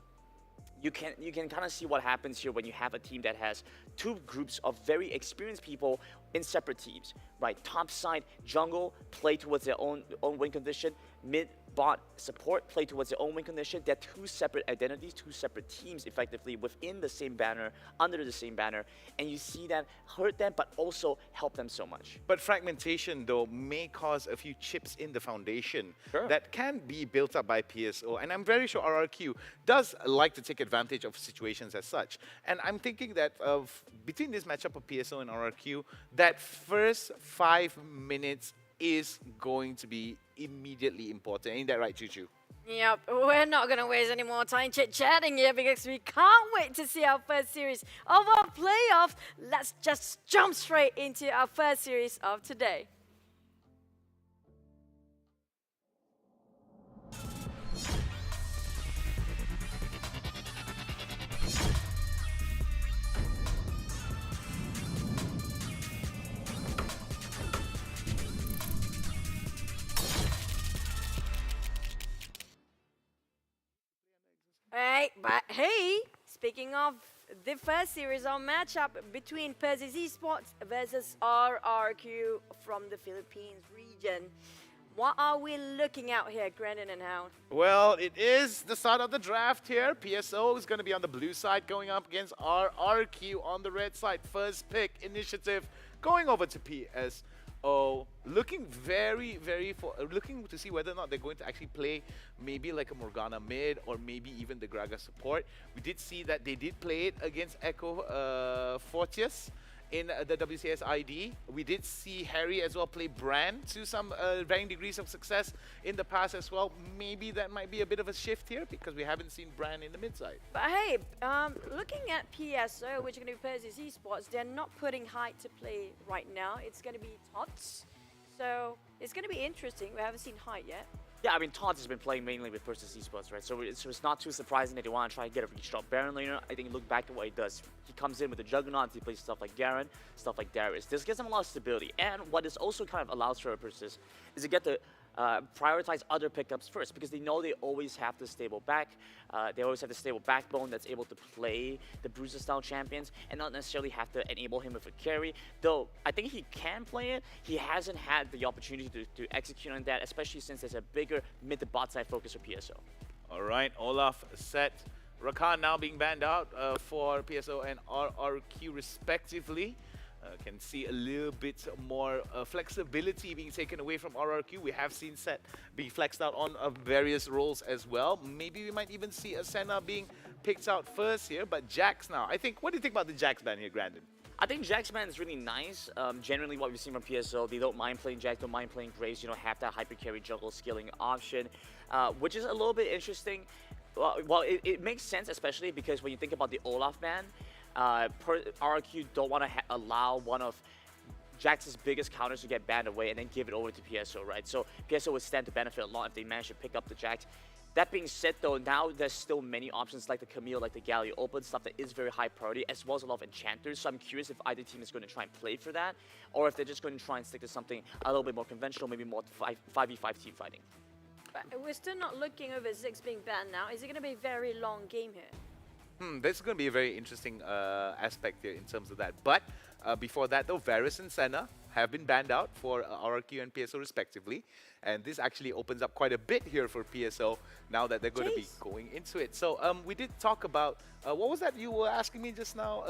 you can kind of see what happens here when you have a team that has two groups of very experienced people in separate teams, right? Top side, jungle, play towards their own win condition. Mid, bot support play towards their own win condition. They're two separate identities, two separate teams effectively within the same banner, under the same banner, and you see that hurt them but also help them so much. But fragmentation, though, may cause a few chips in the foundation that can be built up by PSO. And I'm very sure RRQ does like to take advantage of situations as such. And I'm thinking that between this matchup of PSO and RRQ, that first 5 minutes is going to be immediately important. Ain't that right, Choo-Choo? Yep, we're not going to waste any more time chit-chatting here because we can't wait to see our first series of our playoffs. Let's just jump straight into our first series of today. Alright, but hey, speaking of the first series of matchup between Persis Esports versus RRQ from the Philippines region, what are we looking at here, Grandin and Hound? Well, it is the start of the draft here. PSO is going to be on the blue side going up against RRQ on the red side. First pick initiative going over to PSO. Looking looking to see whether or not they're going to actually play maybe like a Morgana mid or maybe even the Graga support. We did see that they did play it against Echo Fortius in the WCS ID. We did see Harry as well play Brand to some varying degrees of success in the past as well. Maybe that might be a bit of a shift here because we haven't seen Brand in the mid side. But hey, looking at PSO, which are going to be Persis Esports, they're not putting Hyde to play right now. It's going to be Tots. So it's going to be interesting. We haven't seen Hyde yet. Yeah, I mean, Todd has been playing mainly with Persis Esports, right? So it's not too surprising that they want to try and get a really strong Baron laner. I think look back at what he does. He comes in with the Juggernaut, he plays stuff like Garen, stuff like Darius. This gives him a lot of stability. And what this also kind of allows for Persis is to get to prioritize other pickups first because they know they always have the stable back. They always have the stable backbone that's able to play the Bruiser style champions and not necessarily have to enable him with a carry. Though I think he can play it, he hasn't had the opportunity to execute on that, especially since there's a bigger mid to bot side focus for PSO. All right, Olaf set. Rakan now being banned out for PSO and RRQ respectively. Can see a little bit more flexibility being taken away from RRQ. We have seen Set being flexed out on various roles as well. Maybe we might even see a Senna being picked out first here, but Jax now. I think, what do you think about the Jax ban here, Grandin? I think Jax ban is really nice. Generally what we've seen from PSO, they don't mind playing Jax, don't mind playing Graves, you know, have that hyper carry juggle skilling option, which is a little bit interesting. Well, it makes sense, especially because when you think about the Olaf ban, RRQ don't want to allow one of Jax's biggest counters to get banned away and then give it over to PSO, right? So PSO would stand to benefit a lot if they manage to pick up the Jax. That being said, though, now there's still many options like the Camille, like the Galio Open, stuff that is very high priority, as well as a lot of enchanters. So I'm curious if either team is going to try and play for that, or if they're just going to try and stick to something a little bit more conventional, maybe more 5v5 team fighting. But we're still not looking over Ziggs being banned now. Is it going to be a very long game here? This is going to be a very interesting aspect here in terms of that. But before that, though, Varus and Senna have been banned out for RRQ and PSO respectively. And this actually opens up quite a bit here for PSO now that they're going to be going into it. So we did talk about, what was that you were asking me just now,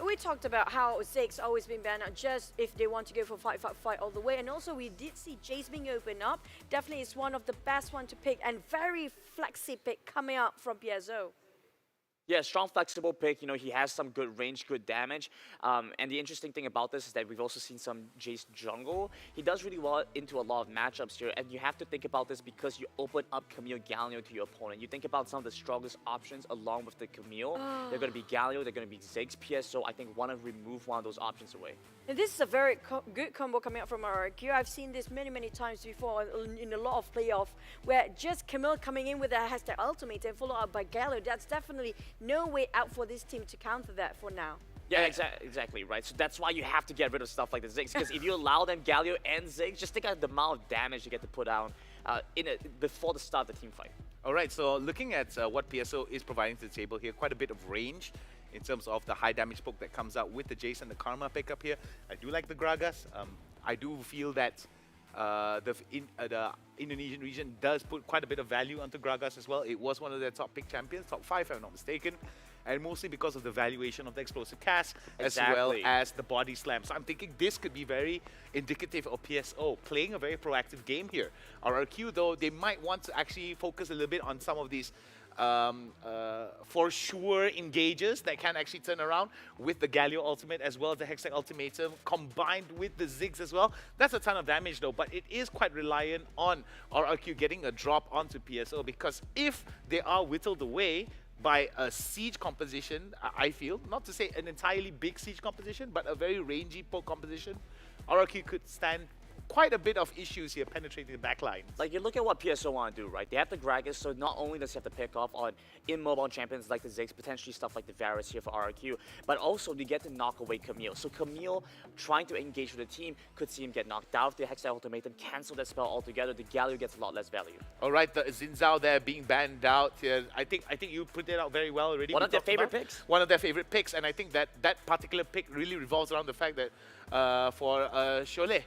we talked about how Ziggs always been banned out just if they want to go for fight all the way. And also we did see Jace being opened up. Definitely is one of the best one to pick and very flexy pick coming up from PSO. Yeah, strong, flexible pick. You know, he has some good range, good damage. And the interesting thing about this is that we've also seen some Jace jungle. He does really well into a lot of matchups here. And you have to think about this because you open up Camille Galio to your opponent. You think about some of the strongest options along with the Camille. They're going to be Galio, they're going to be Ziggs. PSO, I think, want to remove one of those options away. And this is a very good combo coming out from RRQ. I've seen this many times before in a lot of playoffs where just Camille coming in with a hashtag ultimate and followed up by Galio. That's definitely no way out for this team to counter that for now. Yeah, exactly, right? So that's why you have to get rid of stuff like the Ziggs, because if you allow them Galio and Ziggs, just think of the amount of damage you get to put down before the start of the team fight. All right, so looking at what PSO is providing to the table here, quite a bit of range in terms of the high damage poke that comes out with the Jace and the Karma pickup here. I do like the Gragas. I do feel that the Indonesian region does put quite a bit of value onto Gragas as well. It was one of their top pick champions, top 5 if I'm not mistaken. And mostly because of the valuation of the explosive cast as well as the body slam. So I'm thinking this could be very indicative of PSO playing a very proactive game here. RRQ though, they might want to actually focus a little bit on some of these for sure engages that can actually turn around with the Galio ultimate as well as the Hextech ultimatum combined with the Ziggs as well. That's a ton of damage though, but it is quite reliant on RRQ getting a drop onto PSO, because if they are whittled away by a siege composition, I feel, not to say an entirely big siege composition, but a very rangy poke composition, RRQ could stand quite a bit of issues here penetrating the back lines. Like, you look at what PSO want to do, right? They have the Gragas, so not only does he have to pick off on immobile champions like the Ziggs, potentially stuff like the Varus here for RRQ, but also they get to knock away Camille. So Camille, trying to engage with the team, could see him get knocked out. If the Hextech ultimatum cancel that spell altogether, the Galio gets a lot less value. All right, the Xin there being banned out here. I think you put it out very well already. One of their favorite picks. One of their favorite picks, and I think that particular pick really revolves around the fact that for Cholet,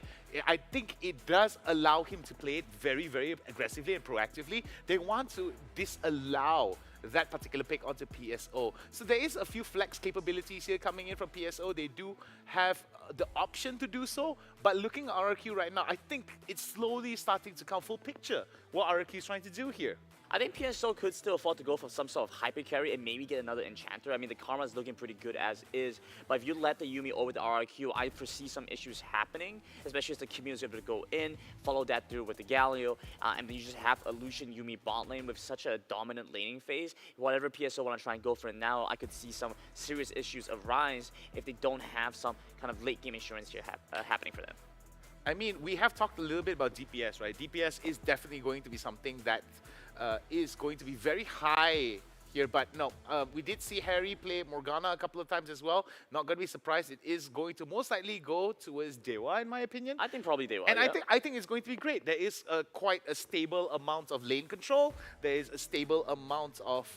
I think it does allow him to play it very, very aggressively and proactively. They want to disallow that particular pick onto PSO. So there is a few flex capabilities here coming in from PSO. They do have the option to do so, but looking at RRQ right now, I think it's slowly starting to come full picture what RRQ is trying to do here. I think PSO could still afford to go for some sort of hyper carry and maybe get another enchanter. I mean, the Karma is looking pretty good as is, but if you let the Yuumi over the RRQ, I foresee some issues happening, especially as the Camille is able to go in, follow that through with the Galio, and then you just have a Lucian Yuumi bot lane with such a dominant laning phase. Whatever PSO want to try and go for it now, I could see some serious issues arise if they don't have some kind of late game insurance here happening for them. I mean, we have talked a little bit about DPS, right? DPS is definitely going to be something that is going to be very high here, but no, we did see Harry play Morgana a couple of times as well. Not going to be surprised. It is going to most likely go towards Dewa, in my opinion. I think probably Dewa, and yeah. I think it's going to be great. There is quite a stable amount of lane control. There is a stable amount of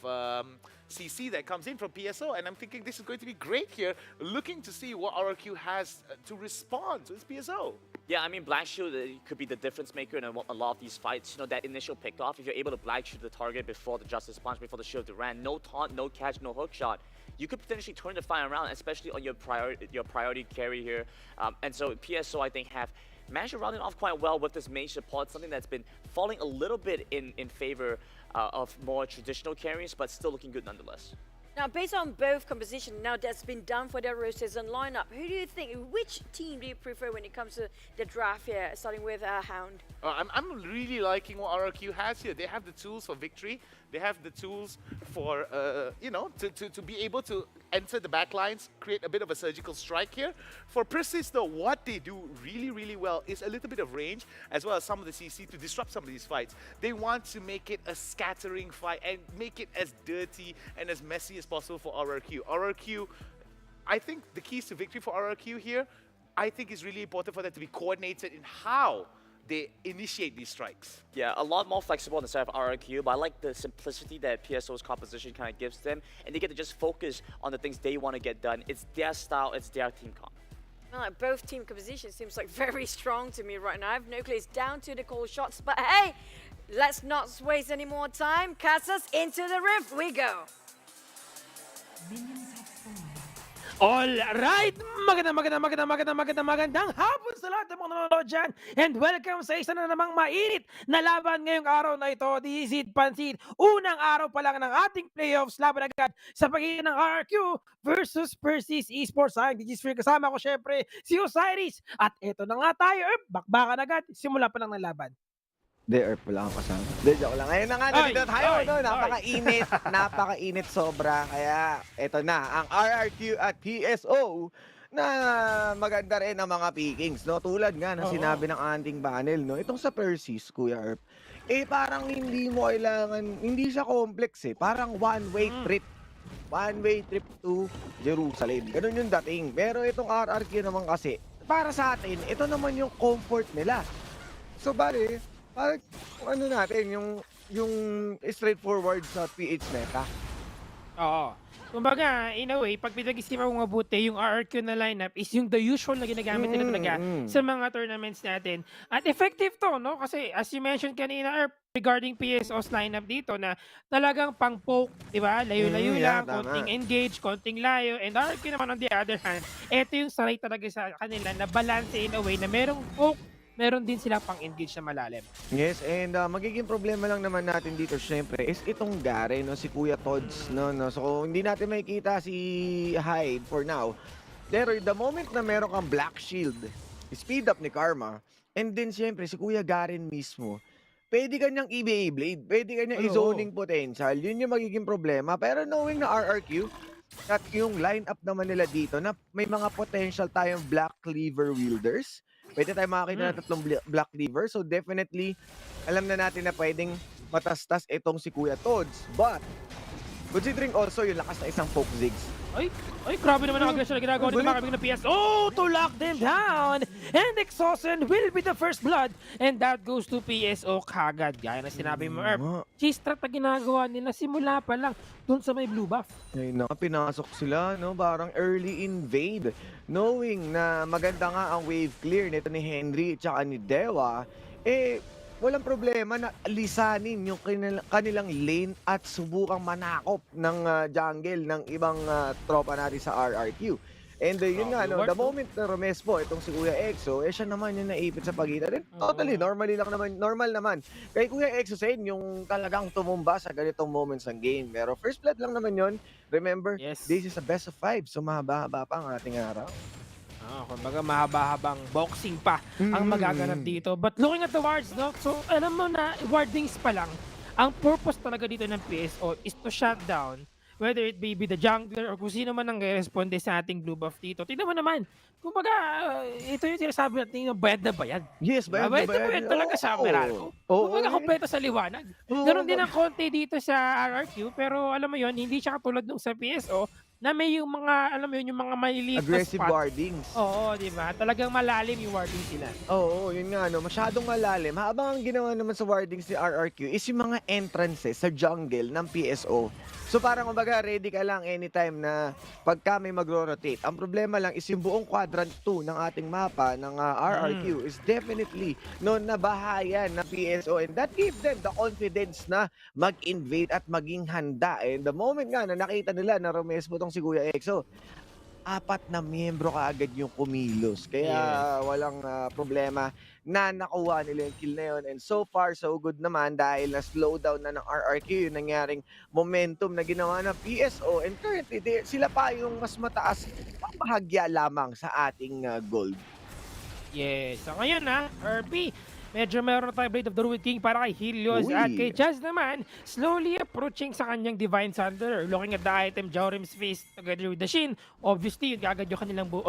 CC that comes in from PSO, and I'm thinking this is going to be great here, looking to see what RRQ has to respond to this PSO. Yeah, I mean, Black Shield could be the difference maker in a lot of these fights. You know, that initial pick off, if you're able to Black Shield the target before the Justice Punch, before the Shield of Duran, no taunt, no catch, no hook shot, you could potentially turn the fight around, especially on your priority carry here. And so PSO, I think, have managed to round it off quite well with this mage support, something that's been falling a little bit in favor of more traditional carries, but still looking good nonetheless. Now, based on both composition now that's been done for their rosters and lineup, who do you think, which team do you prefer when it comes to the draft here, starting with Hound? I'm really liking what RRQ has here. They have the tools for victory. They have the tools for, you know, to be able to enter the backlines, create a bit of a surgical strike here. For Persis, though, what they do really, really well is a little bit of range, as well as some of the CC to disrupt some of these fights. They want to make it a scattering fight and make it as dirty and as messy as possible for RRQ. RRQ, I think the keys to victory for RRQ here, I think is really important for them to be coordinated in how they initiate these strikes. Yeah, a lot more flexible on the side of RRQ, but I like the simplicity that PSO's composition kind of gives them, and they get to just focus on the things they want to get done. It's their style, it's their team comp. Well, like both team compositions seems like very strong to me right now. I have no clue. It's down to the cold shots, but hey, let's not waste any more time. Cast us into the rift we go. Alright! Magandang hapon sa lahat ng mga nanonood dyan. And welcome sa isa na namang mainit na laban ngayong araw na ito. This is Pansit. Unang araw pa lang ng ating playoffs. Laban agad sa pagitan ng RRQ versus Persis Esports. Ang Digisphere, kasama ko syempre si Osiris. At eto na nga tayo. Bakbakan agad. Simula pa lang ng laban. Earth wala kang kasama. Joke lang. Ayun na nga, nandito tayo. Napakainit. Napakainit sobra. Kaya, eto na, ang RRQ at PSO na maganda rin ang mga pickings, no? Tulad nga na sinabi ng ating panel, no? Itong sa Persis, Kuya Earp, parang hindi mo kailangan, hindi siya complex Parang one-way trip. One-way trip to Jerusalem. Ganun yung dating. Pero itong RRQ naman kasi, para sa atin, ito naman yung comfort nila. So, bali, parang ano natin, yung straightforward sa PH meta. Oo. Kumbaga, in a way, pag pinag-isipan mo mabuti, yung RRQ na lineup is yung the usual na ginagamit nila talaga sa mga tournaments natin. At effective to, no? Kasi as you mentioned kanina, regarding PSO's lineup dito na talagang pang-poke, di ba? Layo-layo lang, tama. konting engage, konting layo. And RRQ naman on the other hand, ito yung sanay talaga sa kanila na balance in a way na merong poke, meron din sila pang-engage na malalim. Yes, and magiging problema lang naman natin dito syempre is itong Gare, no, si Kuya Tods, no. So hindi natin makikita si Hyde for now. Pero the moment na meron kang Black Shield, speed up ni Karma, and then syempre si Kuya Garen mismo, pwede kanyang EBA Blade, pwede kanyang i-zoning potential, yun yung magiging problema. Pero knowing na RRQ, at yung lineup naman nila dito na may mga potential tayong Black Cleaver wielders, pwede tayo makakita na tatlong Black Cleaver. So definitely, alam na natin na pwedeng matastas itong si Kuya Tods. But, considering also yung lakas na isang poke zigs. Ay, grabe naman ang aggression na ginagawa nito mga kaibigan ng PS. Oh, to lock them down! And Exhaustion will be the first blood. And that goes to PSO kagad. Gaya na sinabi mo, Erp. Cheese strat na ginagawa nila simula pa lang dun sa may blue buff. Ay na, pinasok sila, no? Parang early invade. Knowing na maganda nga ang wave clear nito ni Henry at saka ni Dewa, walang problema na lisanin yung kanilang lane at subukang manakop ng jungle ng ibang tropa natin sa RRQ. And yun nga, no, the moment na Romespo, itong si Kuya Exo, siya naman yung naipit sa pagitan. Totally, normal naman. Kay Kuya Exo Sen, yung talagang tumumba sa ganitong moments ng game. Pero first blood lang naman yun. Remember, this is a best of 5, so mahaba-haba pa ang ating araw. Kumbaga mahaba-habang boxing pa ang magaganap dito. But looking at the wards, no? So alam mo na, wardings pa lang, ang purpose talaga dito ng PSO is to shut down whether it be the jungler or kung sino man ang responde sa ating blue buff dito. Tignan mo naman, kumbaga, ito yung sinasabi natin yung bayad na bayad. Yes, bayad na bayad. Talaga sa Meralco. Kumbaga, kompleto sa liwanag. Meron din ang konti dito sa RRQ, pero alam mo yon, hindi siya katulad nung sa PSO, na may yung mga, alam mo yun, yung mga maliliit na aggressive spot. wardings. Oo, di ba? Talagang malalim yung wardings sila. Oo, yun nga, no? Masyadong malalim. Habang ang ginawa naman sa wardings ni RRQ is yung mga entrances sa jungle ng PSO. So parang kumbaga ready ka lang anytime na pagka may magro-rotate. Ang problema lang is yung buong quadrant 2 ng ating mapa ng RRQ is definitely nabahayan ng PSO, and that gives them the confidence na mag-invade at maging handa. And the moment nga na nakita nila na Romespo tong si Kuya Exo, 4 na miyembro kaagad yung kumilos. Kaya walang problema na nakuha nila yung kill na yun. And so far, so good naman dahil na-slow down na ng RRQ yung nangyaring momentum na ginawa ng PSO. And currently, sila pa yung mas mataas pamahagya lamang sa ating gold. Yes. So ngayon RP, medyo meron na tayo Blade of the Ruined King para kay Helios. At kay Jazz naman, slowly approaching sa kanyang Divine Thunder. Looking at the item, Jorim's Fist together with the Shin. Obviously, yung agad yung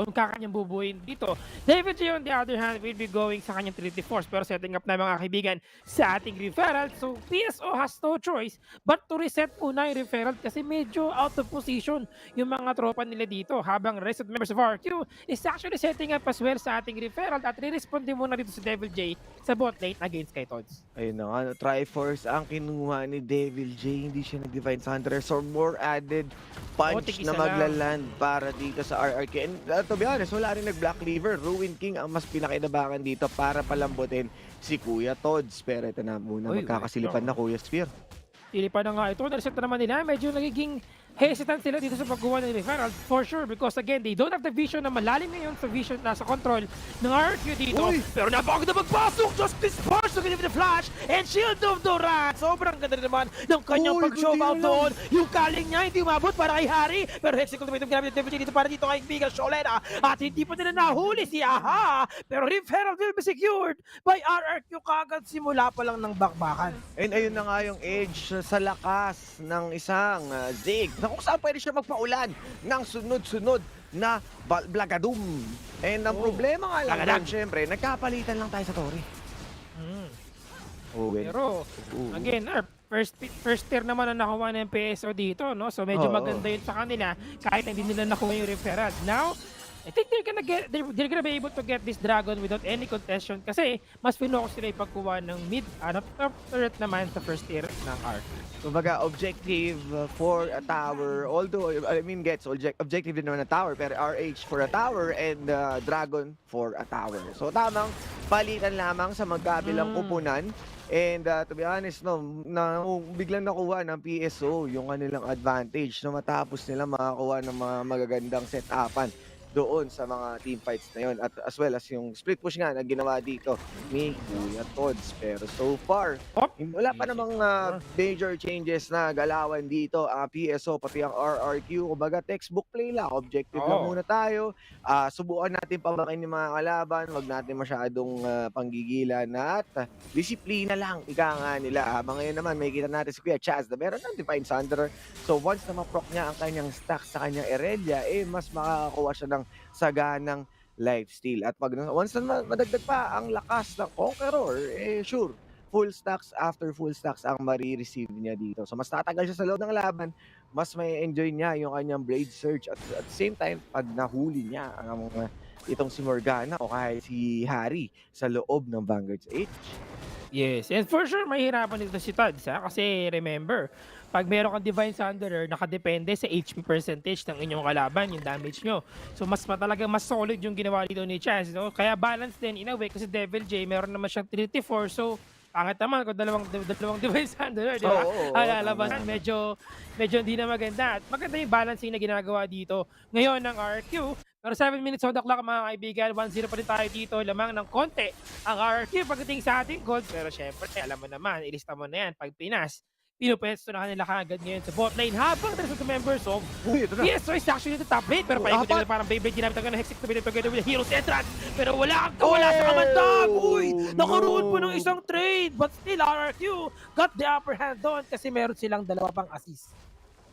kakanyang bubuin dito. David J on the other hand will be going sa kanyang Trinity Force. Pero setting up na mga kaibigan sa ating referral. So PSO has no choice but to reset muna yung referral kasi medyo out of position yung mga tropa nila dito. Habang rest of members of RQ is actually setting up as well sa ating referral at re-responding muna dito si Devil J sa bot lane against kay Tods. Ayun na, Triforce ang kinuha ni Devil J. Hindi siya nag-Divine Thunder. So more added punch na maglaland para dito sa RRQ. And to be honest, wala rin nag-Black Cleaver. Ruined King ang mas pinakinabangan dito para palambutin si Kuya Tods. Pero ito na muna, magkakasilipan na Kuya Spear. Silipan na nga ito. Nareset na naman nila. Medyo nagiging hesitant sila dito sa pagkuha ng referral for sure because again, they don't have the vision na malalim ngayon sa vision na sa control ng RQ dito. Pero napakaganda magpasok! Justice Force to give the flash and Shield of Doran! Sobrang ganda naman ng kanyang pag-show out doon. Yung kaling niya hindi umabot para kay Harry pero Hexical Ultimatum ginamit ng Devil J dito para dito kay Miguel Sholena at hindi pa nila nahuli si Aha pero referral will be secured by RRQ kagad simula pa lang ng bakbakan. And ayun na nga yung edge sa lakas ng isang Zig na kung saan pwede siya magpaulan ng sunod-sunod na Blagadum. And ang problema nga lang syempre, nagkapalitan lang tayo sa Tori. Pero again, first tier naman ang nakuha ng PSO dito, no? So medyo maganda yun sa kanila kahit hindi nila nakuha yung referral. Now, I think they're gonna be able to get this dragon without any contestation kasi mas focus sila ipagkuha ng mid, top turret naman sa first tier ng Arc. Kumbaga, objective for a tower, although, I mean, gets objective din naman na tower, pero RH for a tower and dragon for a tower. So, tamang palitan lamang sa magkabilang kupunan. And to be honest, no, biglang nakuha ng PSO yung kanilang advantage no, matapos nila makakuha ng mga magagandang set-upan doon sa mga team fights na yun. At as well as yung split push nga na ginawa dito ni Kuya Tods. Pero so far, wala pa namang major changes na galawan dito. PSO, pati ang RRQ, kumbaga textbook play lang. Objective lang muna tayo. Subukan natin pamakin yung mga kalaban. Huwag natin masyadong panggigilan at disiplina lang. Ika nga nila. Ngayon naman, may kita natin si Kuya Chaz na meron ng Divine Sunderer. So once na ma-proc niya ang kanyang stack sa kanyang Irelia, mas makakakuha siya ng saganang lifesteal. At once na madagdag pa ang lakas ng Conqueror, sure, full stacks after full stacks ang marireceive niya dito. So mas tatagal siya sa loob ng laban, mas may enjoy niya yung kanyang Blade Surge. At the same time, pag nahuli niya ang itong si Morgana o kahit si Harry sa loob ng Vanguard's H. Yes, and for sure mahirapan dito si Tods kasi remember, pag meron kang Divine Sunderer, nakadepende sa HP percentage ng inyong kalaban, yung damage nyo. So mas talaga mas solid yung ginawa dito ni Chance, no? Kaya balance din in a way kasi Devil J meron naman siyang 34, so pangit naman kung dalawang Divine Sunderer, di ba? Lalabas, medyo hindi na maganda. At maganda yung balancing na ginagawa dito ngayon ng RQ. Pero 7 minutes on the clock mga kaibigan, 1-0 pa rin tayo dito, lamang ng konti ang RQ pagdating sa ating gold. Pero syempre, alam mo naman, ilista mo na yan pag Pinas. Pinupwesto na kanila kagad ngayon sa bot lane habang there's the members of so it's actually the top lane. Pero paikot nila parang Beyblade, ginamit ang Hextech to be together with the Heroes entrance. Pero wala sa kamandag! Uy! Nakaroon po ng isang trade, but still RRQ got the upper hand doon kasi meron silang dalawa pang assist.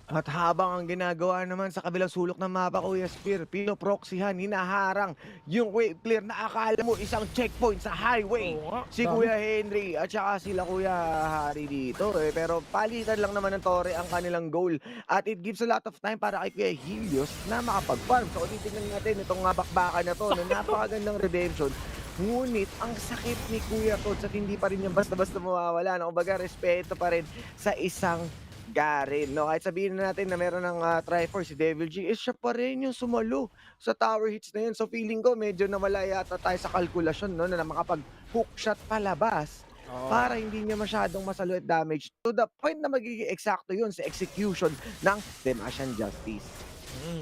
At habang ang ginagawa naman sa kabilang sulok ng mapa, Kuya Spear, pinoproxyhan, hinaharang yung wave clear na akala mo isang checkpoint sa highway. Si Kuya Henry at saka sila Kuya Harry dito. Pero palitan lang naman ng Torre ang kanilang goal. At it gives a lot of time para kay Kuya Helios na makapag-farm. So titignan natin itong bakbakan na to na napakagandang redemption. Ngunit ang sakit ni Kuya Tods at hindi pa rin yung basta-basta mawawala. Kumbaga, respeto pa rin sa isang Garen, no? Kahit sabihin na natin na meron ng Triforce si Devil G, siya pa rin yung sumalo sa tower hits na yun. So feeling ko medyo nawala yata tayo sa kalkulasyon, no? Na makapag-hook shot palabas para hindi niya masyadong masalo at damage. To the point na magiging eksakto yun sa execution ng Demasian Justice.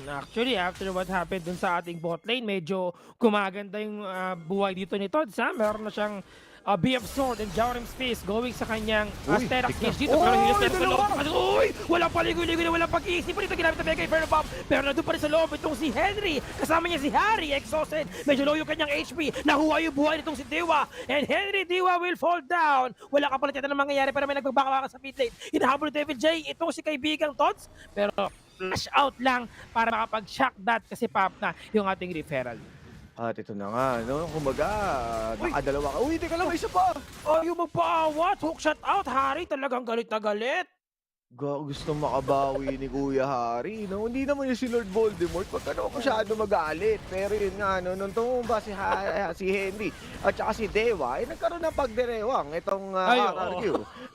Actually, after what happened dun sa ating bot lane, medyo gumaganda yung buhay dito ni Tods. Meron na siyang BF Sword and Jaurim Space going sa kanyang Sterak Cage dito. Pero Helios meron sa loob. Walang paligoy-ligoy na walang pag-iisip. Dito ginamit na Mega Inferno Bomb. Pero nandun pa rin sa loob itong si Henry. Kasama niya si Harry, exhausted. Medyo low yung kanyang HP. Nakuha yung buhay nitong si Dewa. And Henry Dewa will fall down. Wala ka pala na mangyayari pero may nagbabaka sa mid lane. Hinahabol ni Devil J. Itong si kaibigang Tods. Pero flash out lang para makapag-shock that kasi pop na yung ating referral. At ito na nga, no? Kumbaga, nakadalawa ka. Uy, teka lang, may isa pa! Ayaw magpaawat! Hook shot out! Harry talagang galit na galit! Gusto makabawi ni Kuya Harry, no? Hindi naman yung si Lord Voldemort, pagka masyado magalit. Pero yun nga, no? Nung tumumba si Henry at saka si Dewa, nagkaroon ng pagderewang itong RRQ.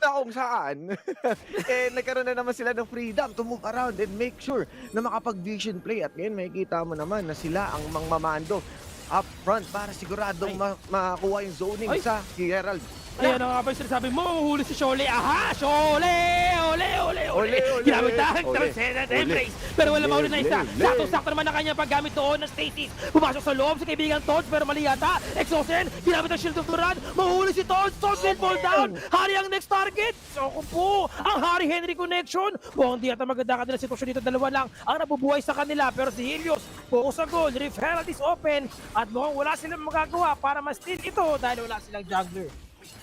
Na kung saan, nagkaroon na naman sila ng freedom to move around and make sure na makapag-vision play. At ngayon, makikita mo naman na sila ang mangmamando up front para siguradong makakuha yung zoning sa Herald. Ayan ang nga ba yung sinasabi mo, huli si Shole. Aha! Shole! Ole! Ginamit na ang transcendent embrace. Pero wala mahuli na isa. Sakto naman na kanya paggamit doon ng Stasis. Pumasok sa loob si kaibigang Tods pero mali yata. Exhausted, ginamit ang Shield of Duran. Mahuli si Tods. Tods will fall down. Harry ang next target. So po, ang Harry-Henry connection. Mukhang di yata maganda kanila sitwasyon dito. Dalawa lang ang nabubuhay sa kanila. Pero si Helios, focus sa goal. Referral is open. At mukhang wala silang magagawa para ma-steal ito dahil wala silang juggler.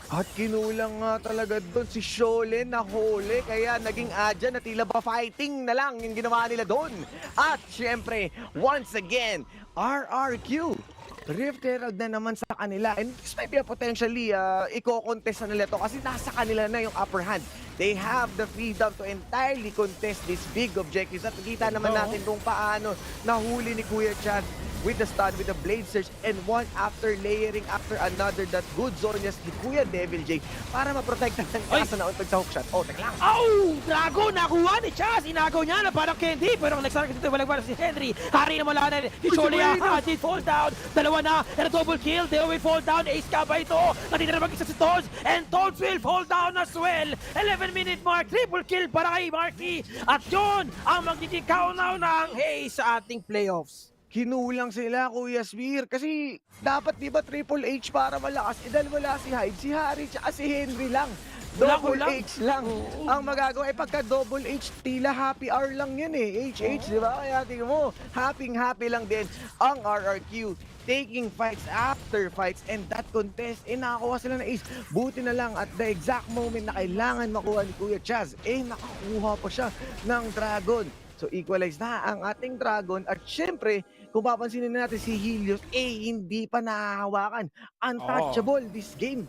At kinulang nga talaga doon si Shole na huli, kaya naging adya na tila ba fighting na lang yung ginawa nila doon. At syempre, once again, RRQ. Rift Herald na naman sa kanila. And this might be a potentially i-contest na nila to kasi nasa kanila na yung upper hand. They have the freedom to entirely contest these big objectives. At nakita naman natin kung paano nahuli ni Kuya Chad with the stun, with the blade surge, and one after layering after another that good Zonias ni Kuya Devil J para maprotektahan ng Chaz na nauntog sa hookshot. Oh, teka lang. Oh! Drago! Nakuha ni Chaz! Inagaw niya na parang candy. Pero ang nagsarang dito walang si Henry. Hari na mula na. Hisholia. They fall down. Dalawa na. And a double kill. They will fall down. Ace ka ba ito? Natitira mag-isa si Toads. And Toads will fall down as well. 11-minute mark. Triple kill para kay Marky. At yun ang magiging countdown ng Haze sa ating playoffs. Kinulang sila, Kuya Smir. Kasi dapat di ba Triple H para malakas? Dahil wala si Hyde, si Harry, at si Henry lang. Double H lang ang magagawa. Pagka double H, tila happy hour lang yun eh. HH, di ba? Kaya tingnan mo, happy lang din ang RRQ. Taking fights after fights, and that contest, nakakuha sila ng ace. Buti na lang at the exact moment na kailangan makuha ni Kuya Chaz, nakakuha pa siya ng Dragon. So equalize na ang ating Dragon at syempre, kung papansinin natin si Helios, hindi pa nahahawakan. Untouchable this game.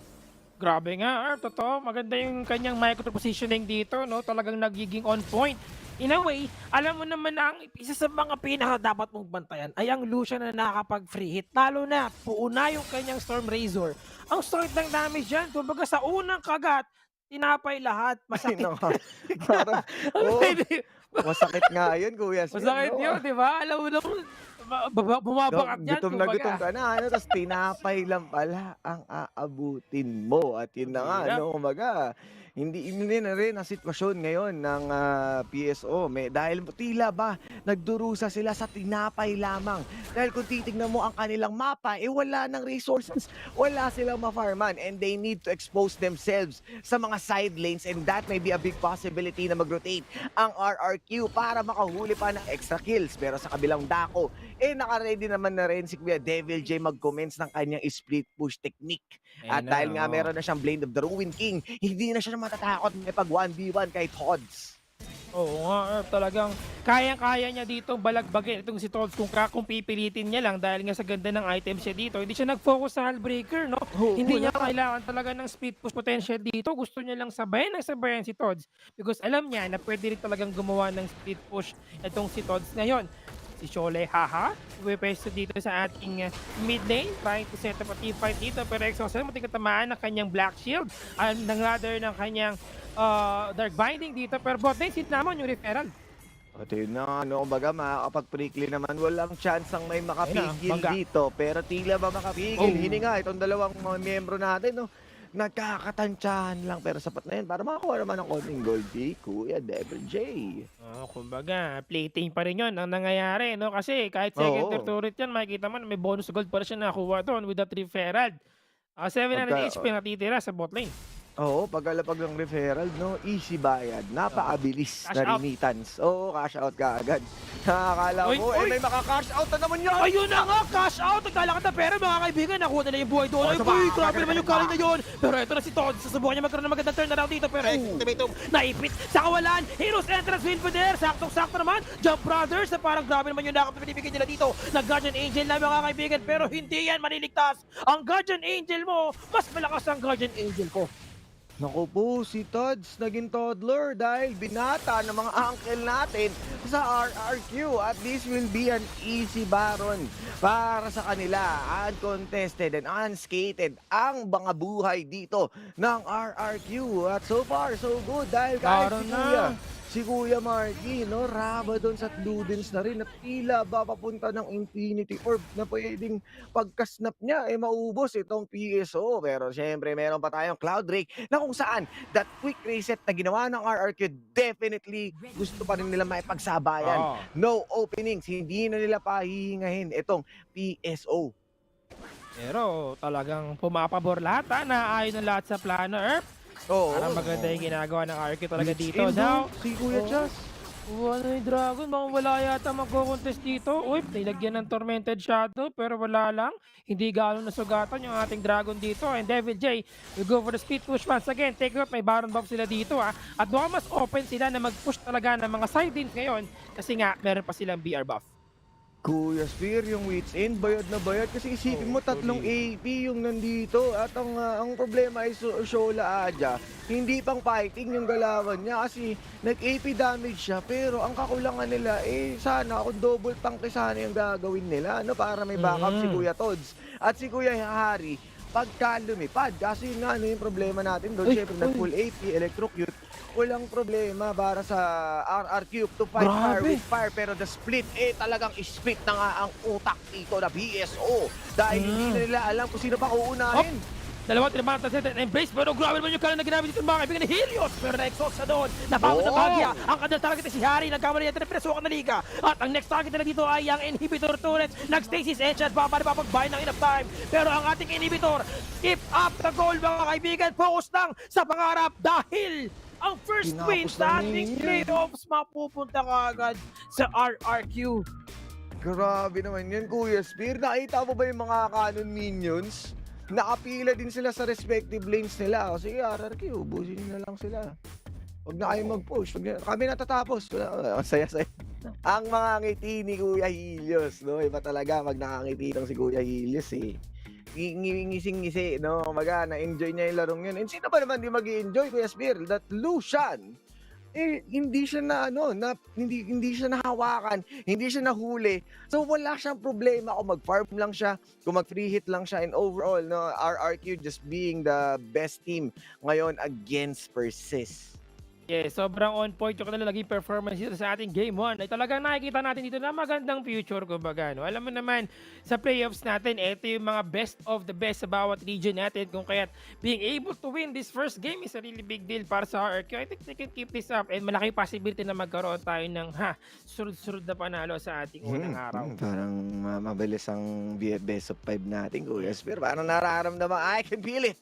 Grabe nga, totoo. Maganda yung kanyang micro-positioning dito, no? Talagang nagiging on point. In a way, alam mo naman na ang isa sa mga pinaka dapat mong bantayan ay ang Lucian na nakakapag-free hit. Lalo na, puuna yung kanyang Storm Razor. Ang start ng damage dyan, kumbaga sa unang kagat, tinapay lahat. Masakit. Parang, masakit nga yun, Kuya Smith. Masakit yun, di ba? Alam mo naman, bumabakat yan. Gutom na gutom ka na, tapos tinapay lang pala ang aabutin mo. At yun na nga, kumbaga, hindi na rin ang sitwasyon ngayon ng PSO. Dahil tila ba nagdurusa sila sa tinapay lamang. Dahil kung titignan mo ang kanilang mapa, wala ng resources. Wala silang ma-farman and they need to expose themselves sa mga side lanes, and that may be a big possibility na mag-rotate ang RRQ para makahuli pa ng extra kills. Pero sa kabilang dako, naka-ready naman na rin si Kuya Devil J mag-commence ng kanyang split push technique. At dahil nga meron na siyang Blade of the Ruin King, hindi na siya matatakot may pag 1v1 kay Toads. Oo nga, talagang kayang-kaya niya dito balagbagin itong si Toads kung pipilitin niya lang dahil nga sa ganda ng items siya dito. Hindi siya nag-focus sa Hullbreaker, no? Hindi niya kailangan talaga ng speed push potential dito. Gusto niya lang sabayan si Toads because alam niya na pwede rin talagang gumawa ng speed push itong si Toads ngayon. Si Shole, pwesto dito sa ating mid lane, trying to set up a team fight dito, pero Exhausted matik tamaan ng kanyang Black Shield, ng rather ng kanyang Dark Binding dito, pero bot lane, naman yung referral. At yun na, kumbaga makakapag-prickly naman, walang chance ang may makapigil dito, pero tila ba makapigil? Hininga, itong dalawang mga miyembro natin, no? Nagkakatansyahan lang, pero sapat na yun para makakuha naman ng konting gold di Kuya Devil J. Kumbaga, plating pa rin yun ang nangyayari, no? Kasi kahit second or turret yan, makikita mo may bonus gold pa rin siya nakuha doon with that referral. 700 HP natitira sa bot lane. Oo, pagkalapag ng referral, no? Easy bayad. Napakabilis na remittance. Oo, cash out ka agad. Nakakala mo, may maka-cash out na naman yun! Ayun na nga, cash out! Naglalakad na pera, mga kaibigan. Nakuha nila yung buhay doon. Ay, grabe naman yung galing na yun. Pero ito na si Todd. Susubukan niya magkaroon ng magandang turnaround dito. Pero ultimatum, naipit sa kawalan. Heroes entrance win for there. Saktong-sakto naman. Jump Brothers, na parang grabe naman yung nakapinibigay nila dito. Nag-Guardian Angel na mga kaibigan. Pero hindi yan maliligtas. Ang Guardian Angel mo, mas malakas ang Guardian Angel ko. Naku po, si Toads naging toddler dahil binata ng mga uncle natin sa RRQ at this will be an easy baron para sa kanila. Uncontested and unscated ang mga buhay dito ng RRQ at so far so good dahil kahit si Kuya Marky, no, Rabadon at Ludens na rin at tila ba papunta ng Infinity Orb na pwedeng pagka-snap niya maubos itong PSO. Pero syempre meron pa tayong Cloud Drake na kung saan that quick reset na ginawa ng RRQ definitely gusto pa rin nila maipagsabayan. No openings, hindi na nila pahihingahin itong PSO. Pero talagang pumapabor lahat na ayon ng lahat sa plano, Para maganda yung ginagawa ng RQ talaga dito. Now, si Kuya Chaz. Ano yung Dragon? Baka wala yata magko-contest dito. Uy, nilagyan ng Tormented Shadow pero wala lang. Hindi gano'n nasugatan yung ating Dragon dito. And Devil J will go for the speed push once again. Take out, may Baron buff sila dito. At baka mas open sila na mag-push talaga ng mga side lanes ngayon kasi nga meron pa silang BR buff. Kuya Spear, yung Wits End, bayad na bayad. Kasi isipin mo, tatlong AP yung nandito. At ang problema ay Shola Aja, hindi pang fighting yung galawan niya kasi nag-AP damage siya. Pero ang kakulangan nila, sana kung double tank sana yung gagawin nila, no? Para may backup si Kuya Tods at si Kuya Hari pagka lumipad. Kasi nga, yung problema natin doon, syempre nag-full AP, electrocute, walang problema para sa RRQ to fight fire with fire, pero the split, talagang split na nga ang utak dito na BSO dahil hindi na nila alam kung sino pa uunahin. Dalawang tinamatan sa embrace, pero grabe naman yung kalan na ginamit dito mga kaibigan ni Helios, pero na-exhaust sa doon, napagod sa bagya, ang kanyang target ay si Hari, nagkamali natin na pinasukan na liga, at ang next target nila dito ay ang inhibitor turret, nag-stasis edge at papapagbayan ng enough time, pero ang ating inhibitor, keep up the goal mga kaibigan, focus lang sa pangarap dahil ang first win sa ating playoffs mapupunta kaagad sa RRQ. Grabe naman yun, Kuya Spear. Nakita mo ba yung mga Canon minions? Nakapila din sila sa respective lanes nila. O sige, RRQ, ubusin nyo na lang sila. Huwag na kayo mag-push. Kami natatapos. Ang saya-saya. Ang mga ngiti ni Kuya Helios, no? Iba talaga pag nakangiti ng si Kuya Helios, ngising-ngisi, no? Na-enjoy niya yung larong yun. And sino ba naman di mag-i-enjoy, Kuya Spear? That Lucian, hindi siya hindi siya nahawakan, hindi siya nahuli. So wala siyang problema kung mag-farm lang siya, kung mag-free hit lang siya, and overall, no, RRQ just being the best team ngayon against Persis. Yes, sobrang on point yung kanilang performance dito sa ating Game 1. Ay talagang nakikita natin dito na magandang future, kumbaga. No? Alam mo naman, sa playoffs natin, ito yung mga best of the best sa bawat region natin. Kung kaya't being able to win this first game is a really big deal para sa RRQ. I think they can keep this up and malaki possibility na magkaroon tayo ng sunod-sunod na panalo sa ating unang araw. Parang mabilis ang best of 5 natin, Kuya Spear. Parang nararamdaman, I can feel it.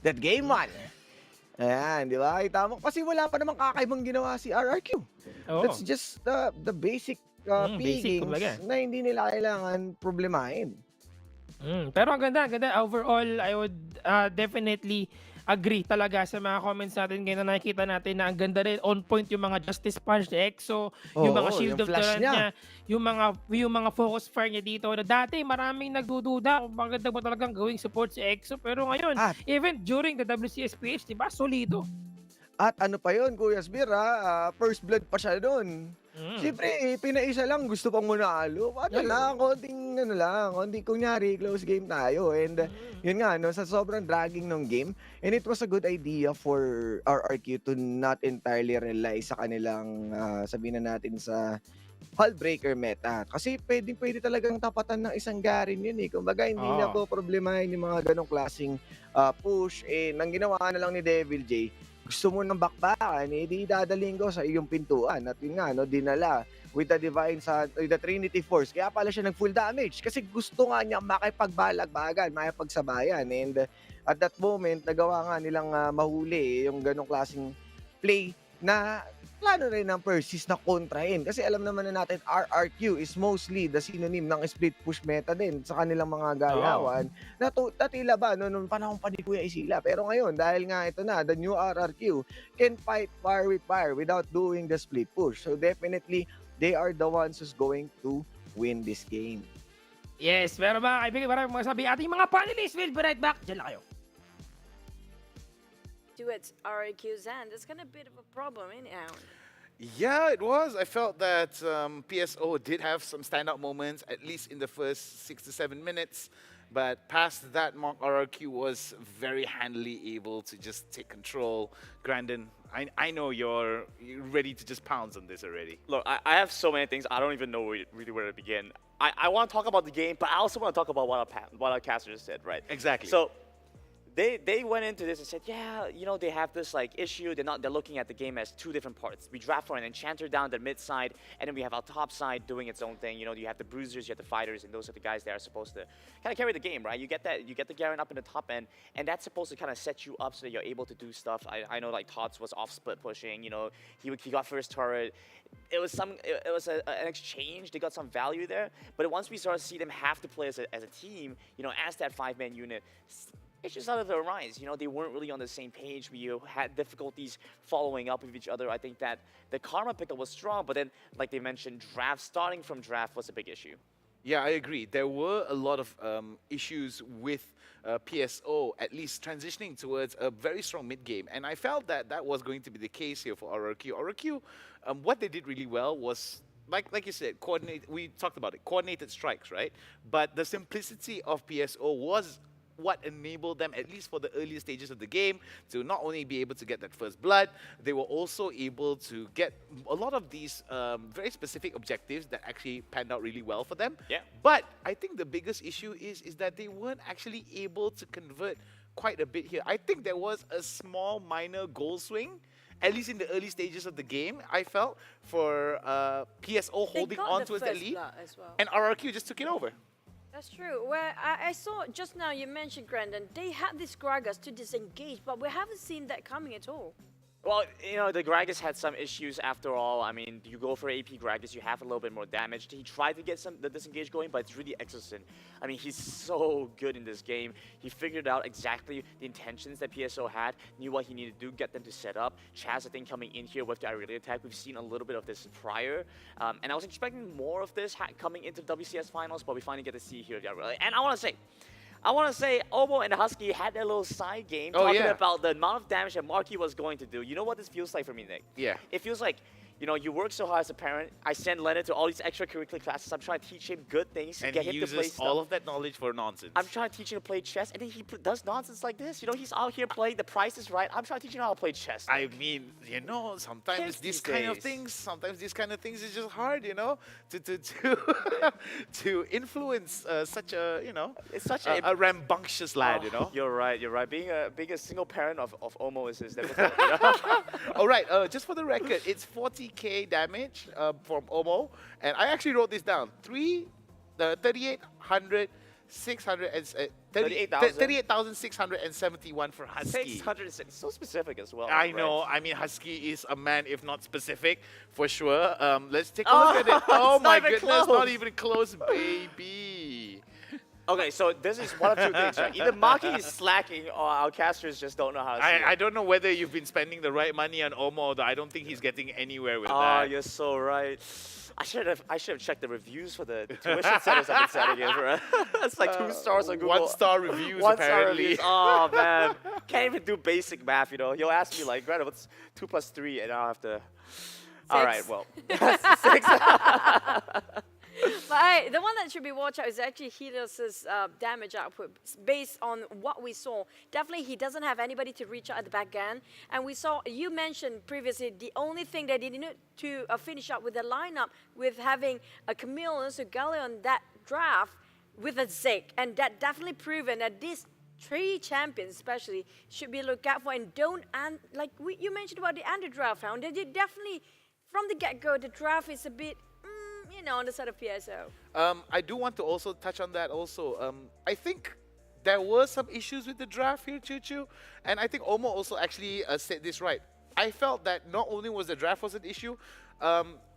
That Game 1. Ayan, di ba? Kita mo. Kasi wala pa namang kakaibang ginawa si RRQ. That's just the basic pickings na hindi nila kailangan problemahin. Pero ang ganda. Overall, I would definitely agree talaga sa mga comments natin ngayon na nakikita natin na ang ganda rin, on point yung mga Justice Punch ni EXO, yung mga Shield of Torrent niya, yung mga focus fire niya dito na dati maraming nagdududa kung maganda mo talagang gawing support si EXO, pero ngayon, even during the WCS PH, diba, solido. At ano pa yun, Kuya Spear, first blood pa siya doon. Siyempre, pinaisa lang, gusto pang manalo. Konting kunyari, close game tayo. And yun nga, no, sa sobrang dragging ng game, and it was a good idea for RRQ to not entirely rely sa kanilang, sabihin na natin sa hull breaker meta. Kasi pwede talagang tapatan ng isang Garen yun eh. Kumbaga, hindi na po problemahin yung mga ganong klaseng push. Nang ginawa na lang ni Devil J, gusto mo ng bakbakan, di dadalhin ko sa iyong pintuan. At yun nga, no, dinala with the the Trinity Force. Kaya pala siya nag-full damage. Kasi gusto nga niya makipagbalagbagan, makipagsabayan. And at that moment, nagawa nga nilang mahuli yung ganong klaseng play na plano rin ng Persis na kontrahin. Kasi alam naman na natin, RRQ is mostly the synonym ng split push meta din sa kanilang mga galawan. Natila ba, noong panahon pa ni Kuya Isila. Pero ngayon, dahil nga ito na, the new RRQ can fight fire with fire without doing the split push. So definitely, they are the ones who's going to win this game. Yes, pero mga kaibigan, maraming mga sabi ating mga panelists. We'll be right back. Diyan lang kayo. To its RRQ's end, it's kind of a bit of a problem anyhow. Yeah, it was. I felt that PSO did have some standout moments, at least in the first 6 to 7 minutes. But past that mark, RRQ was very handily able to just take control. Grandin, I know you're ready to just pounce on this already. Look, I have so many things. I don't even know really where to begin. I want to talk about the game, but I also want to talk about what our caster just said, right? Exactly. So they went into this and said, yeah, you know, they have this like issue. They're looking at the game as two different parts. We draft for an enchanter down the mid side, and then we have our top side doing its own thing. You know, you have the bruisers, you have the fighters, and those are the guys that are supposed to kind of carry the game, right? You get the Garen up in the top end, and that's supposed to kind of set you up so that you're able to do stuff. I know like Tots was off split pushing. You know, he got first turret. It was an exchange. They got some value there, but once we started to see them have to play as a team, you know, as that 5-man unit, issues started to arise. You know, they weren't really on the same page. We had difficulties following up with each other. I think that the Karma pickup was strong, but then, like they mentioned, starting from draft was a big issue. Yeah, I agree. There were a lot of issues with PSO, at least transitioning towards a very strong mid game, and I felt that that was going to be the case here for RRQ. RRQ, what they did really well was, like you said, coordinate. We talked about it, coordinated strikes, right? But the simplicity of PSO was what enabled them, at least for the earlier stages of the game, to not only be able to get that first blood, they were also able to get a lot of these very specific objectives that actually panned out really well for them. Yeah. But I think the biggest issue is that they weren't actually able to convert quite a bit here. I think there was a small minor goal swing, at least in the early stages of the game, I felt, for PSO holding on towards that lead, as well. and RRQ just took it over. That's true. Where I saw just now, you mentioned, Grandon, they had this Gragas to disengage, but we haven't seen that coming at all. Well, you know, the Gragas had some issues after all. I mean, you go for AP Gragas, you have a little bit more damage. He tried to get the disengage going, but it's really Exosin. I mean, he's so good in this game. He figured out exactly the intentions that PSO had, knew what he needed to do, get them to set up. Chaz, I think, coming in here with the aerial attack. We've seen a little bit of this prior. And I was expecting more of this coming into the WCS Finals, but we finally get to see here the aerial. And I want to say, Omo and Husky had their little side game talking about the amount of damage that Marky was going to do. You know what this feels like for me, Nick? Yeah. It feels like, you know, you work so hard as a parent. I send Leonard to all these extracurricular classes. I'm trying to teach him good things, And get he him to play uses stuff. all of that knowledge for nonsense. I'm trying to teach him to play chess, and then he does nonsense like this. You know, he's out here playing The Price is Right. I'm trying to teach him how to play chess. I mean, you know, sometimes Kids these these kind of days. things, is just hard, you know, to influence such a, you know, It's such a rambunctious lad, you know. You're right. Being a single parent of Omo is difficult. You know? All right, just for the record, it's 40k damage from Omo, and I actually wrote this down. 38,671 for Husky. 606. So specific as well. I right? know. I mean, Husky is a man, if not specific, for sure. Let's take a look at it. Oh it's my not even goodness, close. not even close, baby. Okay, so this is one of two things, right? Either Maki is slacking or our casters just don't know how to see it. I don't know whether you've been spending the right money on Omo, though. I don't think he's getting anywhere with Oh, that. you're so right. I should have checked the reviews for the tuition centers I've been setting in for. It's like 2 stars on Google. 1-star reviews, 1-star apparently. reviews. Oh man, can't even do basic math. You know, he'll ask me like, "Greta, what's 2 plus 3?" And I'll have to. All right, well, 6. But hey, the one that should be watched out is actually Helios's damage output. Based on what we saw, definitely he doesn't have anybody to reach out at the back end. And we saw, you mentioned previously, the only thing they did to finish up with the lineup with having a Camille and Sugali on that draft with a Zeke. And that definitely proven that these 3 champions especially should be looked out for, and don't, and like you mentioned about the under draft round, they did definitely, from the get-go, the draft is a bit, you know, on the side of PSO. I do want to also touch on that also. I think there were some issues with the draft here, Choo Choo, and I think Omo also actually said this right. I felt that not only was the draft was an issue,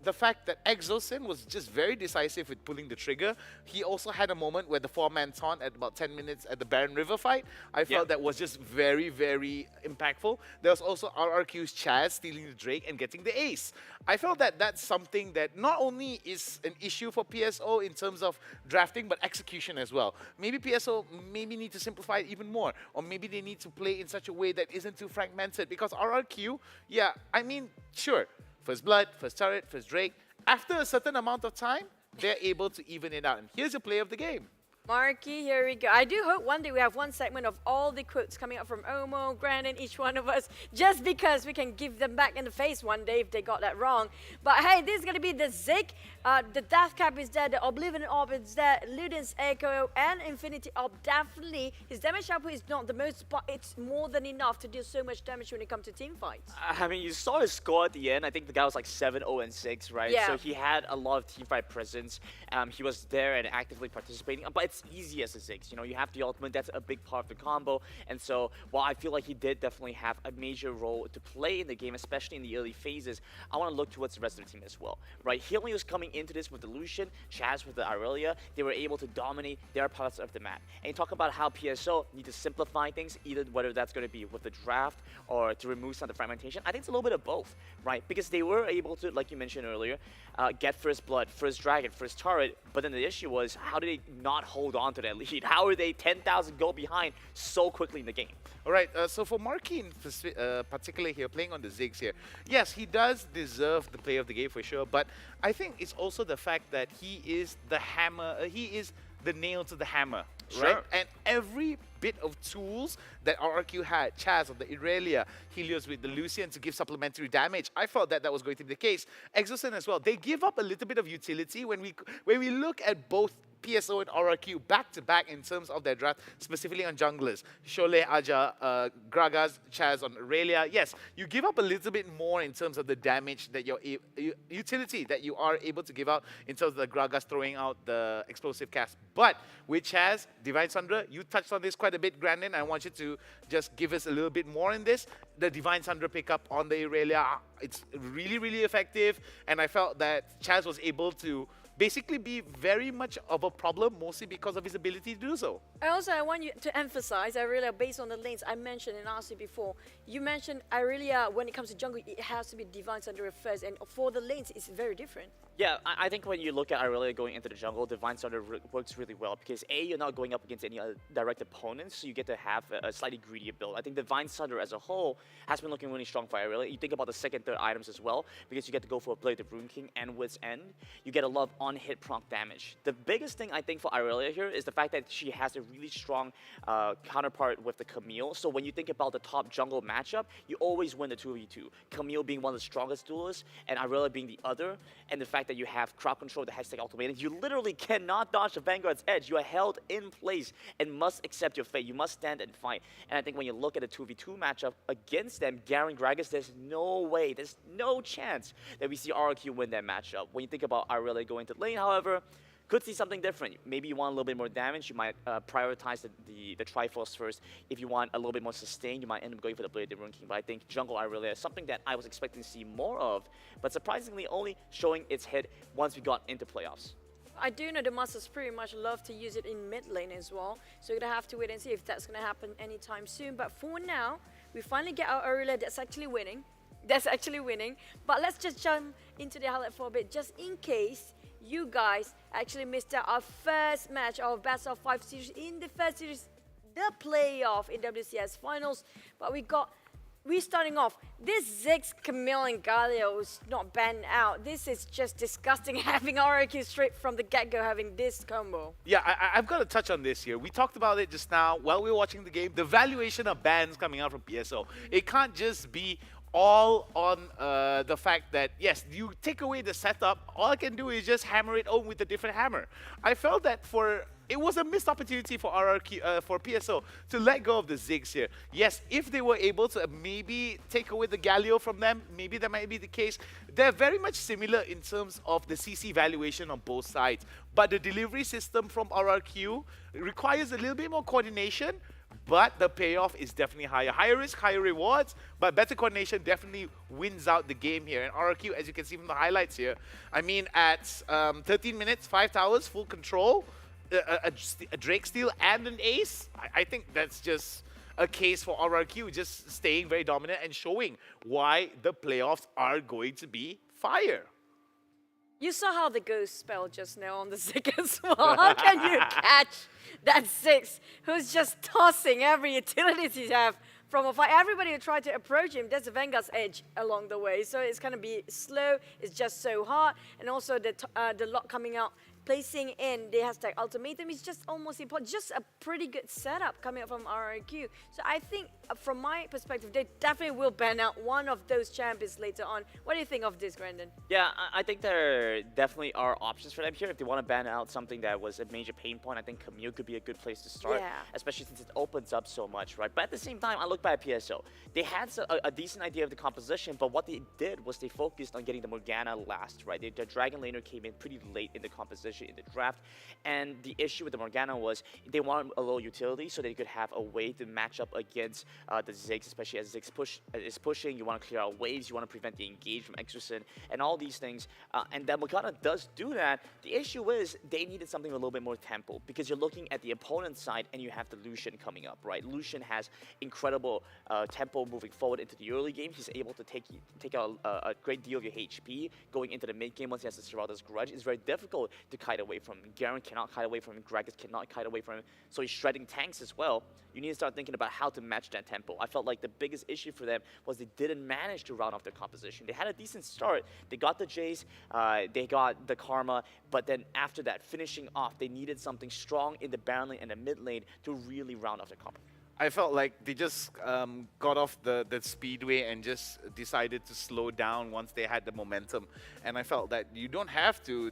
the fact that Exosin was just very decisive with pulling the trigger. He also had a moment where the 4-man taunt at about 10 minutes at the Baron River fight. I felt that was just very, very impactful. There was also RRQ's Chaz stealing the Drake and getting the ace. I felt that that's something that not only is an issue for PSO in terms of drafting, but execution as well. Maybe PSO maybe need to simplify it even more, or maybe they need to play in such a way that isn't too fragmented, because RRQ, yeah, I mean, sure, first blood, first turret, first Drake. After a certain amount of time, they're able to even it out. And here's your play of the game. Marky, here we go. I do hope one day we have one segment of all the quotes coming up from Omo, Grandin, each one of us, just because we can give them back in the face one day if they got that wrong. But hey, this is going to be the Zeke, the Death Cap is there, the Oblivion Orb is there, Luden's Echo, and Infinity Orb. Definitely, his damage output is not the most, but it's more than enough to do so much damage when it comes to team fights. I mean, you saw his score at the end. I think the guy was like 7-0-6, right? Yeah. So he had a lot of team fight presence. He was there and actively participating. But it's as easy as a Ziggs. You know, you have the ultimate, that's a big part of the combo. And so while I feel like he did definitely have a major role to play in the game, especially in the early phases, I want to look towards the rest of the team as well, right? Helios coming into this with the Lucian, Chaz with the Irelia, they were able to dominate their parts of the map. And you talk about how PSO need to simplify things, either whether that's going to be with the draft or to remove some of the fragmentation. I think it's a little bit of both, right? Because they were able to, like you mentioned earlier, get first blood, first dragon, first turret, but then the issue was, how did they not hold on to that lead? How are they 10,000 goal behind so quickly in the game? All right, so for Marky in particular here, playing on the Ziggs here, yes, he does deserve the play of the game for sure, but I think it's also the fact that he is the hammer, he is the nail to the hammer, right? And every bit of tools that RRQ had, Chaz on the Irelia, Helios with the Lucian to give supplementary damage, I felt that that was going to be the case. Exosen as well, they give up a little bit of utility when we look at both PSO and RRQ back-to-back in terms of their draft, specifically on junglers. Sholeh, Aja, Gragas, Chaz on Irelia. Yes, you give up a little bit more in terms of the damage that utility that you are able to give out in terms of the Gragas throwing out the explosive cast. But with Chaz, Divine Sundra, you touched on this quite a bit, Grandin. I want you to just give us a little bit more in this. The Divine Sundra pickup on the Irelia, it's really, really effective. And I felt that Chaz was able to basically be very much of a problem, mostly because of his ability to do so. I want you to emphasize Irelia based on the lanes I mentioned and asked you before. You mentioned Irelia, when it comes to jungle, it has to be Divine Thunder first, and for the lanes, it's very different. Yeah, I think when you look at Irelia going into the jungle, Divine Thunder works really well because A, you're not going up against any other direct opponents, so you get to have a slightly greedier build. I think Divine Thunder as a whole has been looking really strong for Irelia. You think about the second, third items as well, because you get to go for a Blade of Rune King and Wit's End. You get a lot of on-hit proc damage. The biggest thing I think for Irelia here is the fact that she has a really strong counterpart with the Camille. So when you think about the top jungle matchup, you always win the 2v2. Camille being one of the strongest duelists, and Irelia being the other, and the fact that you have crowd control, the hashtag ultimatum, you literally cannot dodge the Vanguard's edge. You are held in place and must accept your fate. You must stand and fight. And I think when you look at a 2v2 matchup against them, Garen Gragas, there's no way, there's no chance that we see RRQ win that matchup. When you think about Irelia going to lane, however, could see something different. Maybe you want a little bit more damage, you might prioritize the Triforce first. If you want a little bit more sustain, you might end up going for the Blade of Rune King. But I think Jungle Irelia is something that I was expecting to see more of, but surprisingly only showing its head once we got into playoffs. I do know the Masters pretty much love to use it in mid lane as well, so you're going to have to wait and see if that's going to happen anytime soon. But for now, we finally get our Irelia that's actually winning. But let's just jump into the highlight for a bit, just in case you guys actually missed out our first match of Best of 5 series in the first series, the playoff in WCS Finals. But we're starting off. This Ziggs, Camille, and Galio is not banned out. This is just disgusting having RRQ straight from the get-go having this combo. Yeah, I've got to touch on this here. We talked about it just now while we were watching the game. The valuation of bans coming out from PSO. It can't just be all on the fact that, yes, you take away the setup, all I can do is just hammer it home with a different hammer. I felt that it was a missed opportunity for RRQ, for PSO to let go of the Ziggs here. Yes, if they were able to maybe take away the Galio from them, maybe that might be the case. They're very much similar in terms of the CC valuation on both sides. But the delivery system from RRQ requires a little bit more coordination, but the payoff is definitely higher. Higher risk, higher rewards, but better coordination definitely wins out the game here. And RRQ, as you can see from the highlights here, I mean, at 13 minutes, 5 towers, full control, a Drake steal and an ace. I think that's just a case for RRQ just staying very dominant and showing why the playoffs are going to be fire. You saw how the ghost spell just now on the Ziggs as well. How can you catch that Ziggs who's just tossing every utility you have from afar? Everybody who tried to approach him, there's a Vanguard's edge along the way. So it's going to be slow, it's just so hard. And also the lock coming out, placing in the hashtag ultimatum is just almost impossible. Just a pretty good setup coming up from RRQ. So I think from my perspective, they definitely will ban out one of those champions later on. What do you think of this, Brandon? Yeah, I think there definitely are options for them here. If they want to ban out something that was a major pain point, I think Camille could be a good place to start, especially since it opens up so much, right? But at the same time, I look back at PSO. They had a decent idea of the composition, but what they did was they focused on getting the Morgana last, right? The Dragon Laner came in pretty late in the composition. position in the draft. And the issue with the Morgana was they wanted a low utility so they could have a way to match up against the Ziggs, especially as Ziggs is pushing. You want to clear out waves, you want to prevent the engage from Exerson, and all these things. And that Morgana does do that. The issue is they needed something a little bit more tempo because you're looking at the opponent's side and you have the Lucian coming up, right? Lucian has incredible tempo moving forward into the early game. He's able to take out a great deal of your HP going into the mid game once he has the Serrato's Grudge. It's very difficult to kite away from him. Garen cannot kite away from him. Gragas cannot kite away from him. So he's shredding tanks as well. You need to start thinking about how to match that tempo. I felt like the biggest issue for them was they didn't manage to round off their composition. They had a decent start. They got the Jace, they got the Karma, but then after that, finishing off, they needed something strong in the Baron lane and the mid lane to really round off their combo. I felt like they just got off the speedway and just decided to slow down once they had the momentum. And I felt that you don't have to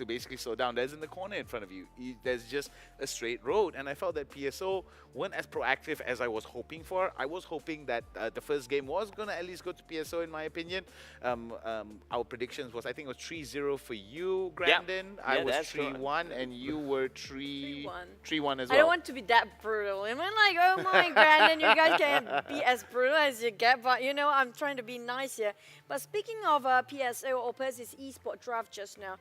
basically slow down. There's in the corner in front of you. There's just a straight road. And I felt that PSO weren't as proactive as I was hoping for. I was hoping that the first game was going to at least go to PSO, in my opinion. Our predictions was, I think it was 3-0 for you, Grandin. Yeah. I Yeah, was that's 3-1, and you were 3-1 as well. I don't want to be that brutal. I mean, like, oh my Brandon, you guys can't be as brutal as you get, but you know, I'm trying to be nice here. But speaking of PSO or Persis Esports draft just now,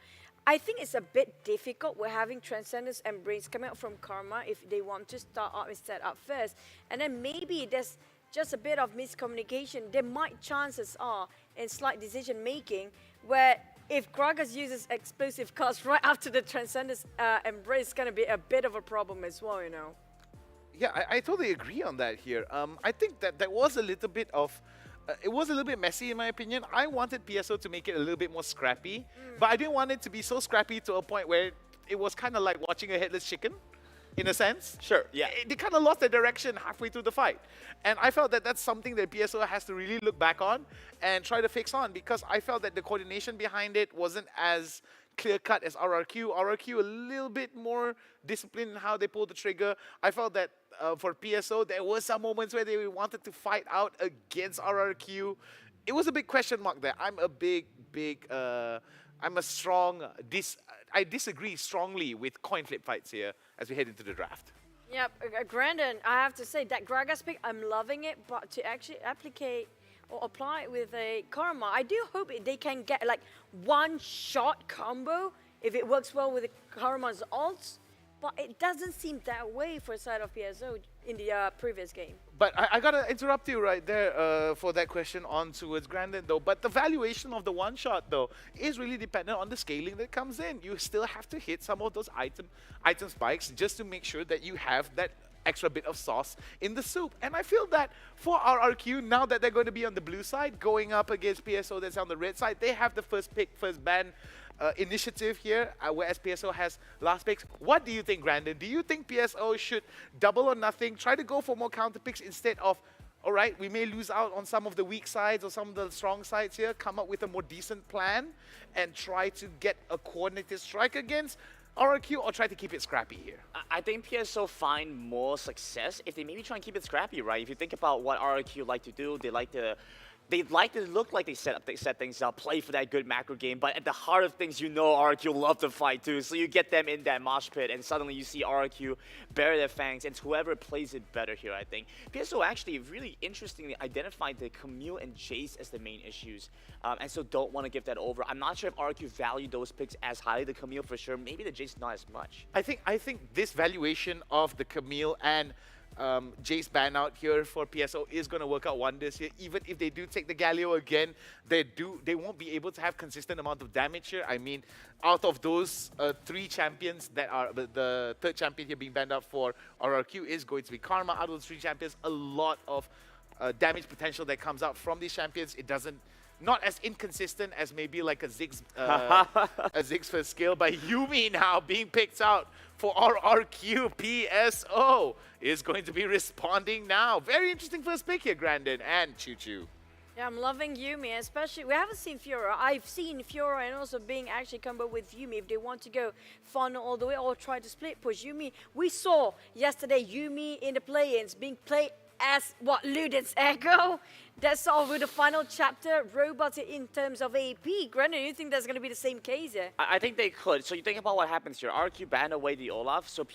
I think it's a bit difficult. We're having Transcendence and Brains coming out from Karma if they want to start up and set up first. And then maybe there's just a bit of miscommunication. There might chances are in slight decision making where if Gragas uses explosive cards right after the Transcendence Embrace, it's going to be a bit of a problem as well, you know. Yeah, I totally agree on that here. I think that was a little bit of... it was a little bit messy in my opinion. I wanted PSO to make it a little bit more scrappy, but I didn't want it to be so scrappy to a point where it was kind of like watching a headless chicken, in a sense. Sure, yeah. They kind of lost their direction halfway through the fight. And I felt that that's something that PSO has to really look back on and try to fix on, because I felt that the coordination behind it wasn't as clear-cut as RRQ. RRQ a little bit more disciplined in how they pulled the trigger. I felt that for PSO, there were some moments where they wanted to fight out against RRQ. It was a big question mark there. I'm a strong... I disagree strongly with coin flip fights here as we head into the draft. Yep, Grandin, I have to say that Gragas pick, I'm loving it, but to actually apply it with a Karma, I do hope they can get like one-shot combo if it works well with the Karma's ults, but it doesn't seem that way for the side of PSO in the previous game. But I gotta interrupt you right there for that question on towards Grandin though. But the valuation of the one shot though is really dependent on the scaling that comes in. You still have to hit some of those item spikes just to make sure that you have that extra bit of sauce in the soup. And I feel that for RRQ, now that they're going to be on the blue side, going up against PSO that's on the red side, they have the first pick, first ban initiative here, whereas PSO has last picks. What do you think, Grandin? Do you think PSO should double or nothing, try to go for more counter picks instead of, all right, we may lose out on some of the weak sides or some of the strong sides here, come up with a more decent plan and try to get a coordinated strike against RRQ, or try to keep it scrappy here? I think PSO find more success if they maybe try and keep it scrappy, right? If you think about what RRQ like to do, they like to look like they set things up, play for that good macro game, but at the heart of things, you know RRQ love to fight too, so you get them in that mosh pit, and suddenly you see RRQ bury their fangs, and it's whoever plays it better here, I think. PSO actually really interestingly identified the Camille and Jace as the main issues, and so don't want to give that over. I'm not sure if RRQ value those picks as highly, the Camille for sure, maybe the Jace not as much. I think this valuation of the Camille and Jace ban out here for PSO is going to work out wonders here. Even if they do take the Galio again, they won't be able to have consistent amount of damage here. I mean, out of those 3 champions that are the third champion here being banned out for RRQ is going to be Karma. Out of those 3 champions, a lot of damage potential that comes out from these champions. It doesn't, not as inconsistent as maybe like a Ziggs first skill, but Yuumi now being picked out for RRQ. PSO is going to be responding now. Very interesting first pick here, Grandin and Choo Choo. Yeah, I'm loving Yuumi, especially, we haven't seen Fiora. I've seen Fiora and also being actually combo with Yuumi if they want to go funnel all the way or try to split push. Yuumi, we saw yesterday Yuumi in the play-ins being played as what, Luden's Echo? That's all with the final chapter. Robots in terms of AP. Granted, you think that's going to be the same case here? I think they could. So you think about what happens here. RQ banned away the Olaf, so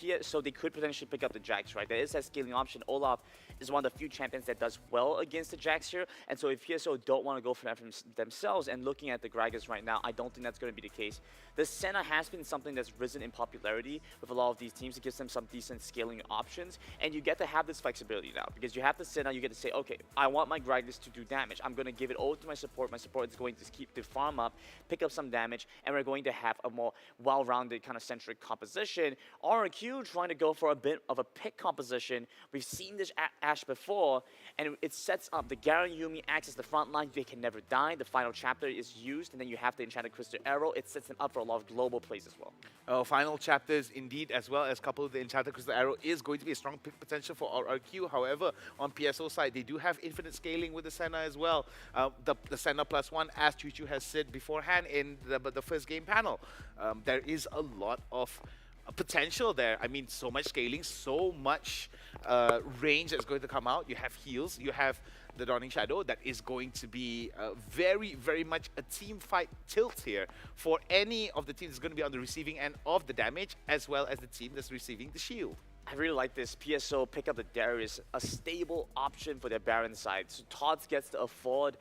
they could potentially pick up the Jax, right? There is that scaling option. Olaf is one of the few champions that does well against the Jax here. And so if PSO don't want to go for that themselves, and looking at the Gragas right now, I don't think that's going to be the case. The Senna has been something that's risen in popularity with a lot of these teams. It gives them some decent scaling options, and you get to have this flexibility now because you have the Senna. You get to say, okay, I want my Gragas to do damage. I'm going to give it all to my support. My support is going to keep the farm up, pick up some damage, and we're going to have a more well-rounded kind of centric composition. RQ trying to go for a bit of a pick composition. We've seen this Ashe before, and it sets up the Garen Yuumi acts as the front line. They can never die. The final chapter is used, and then you have the Enchanted Crystal Arrow. It sets them up for a lot of global plays as well. Final chapters indeed, as well as coupled with the Enchanted Crystal Arrow, is going to be a strong pick potential for RRQ. However, on PSO side, they do have infinite scaling with the Senna as well. The Senna +1, as Chuchu has said beforehand in the first game panel, there is a lot of potential there. I mean, so much scaling, so much range that's going to come out. You have heals, you have the Dawning Shadow. That is going to be very, very much a team fight tilt here for any of the teams that's going to be on the receiving end of the damage, as well as the team that's receiving the shield. I really like this. PSO pick up the Darius, a stable option for their Baron side. So Tots gets to afford,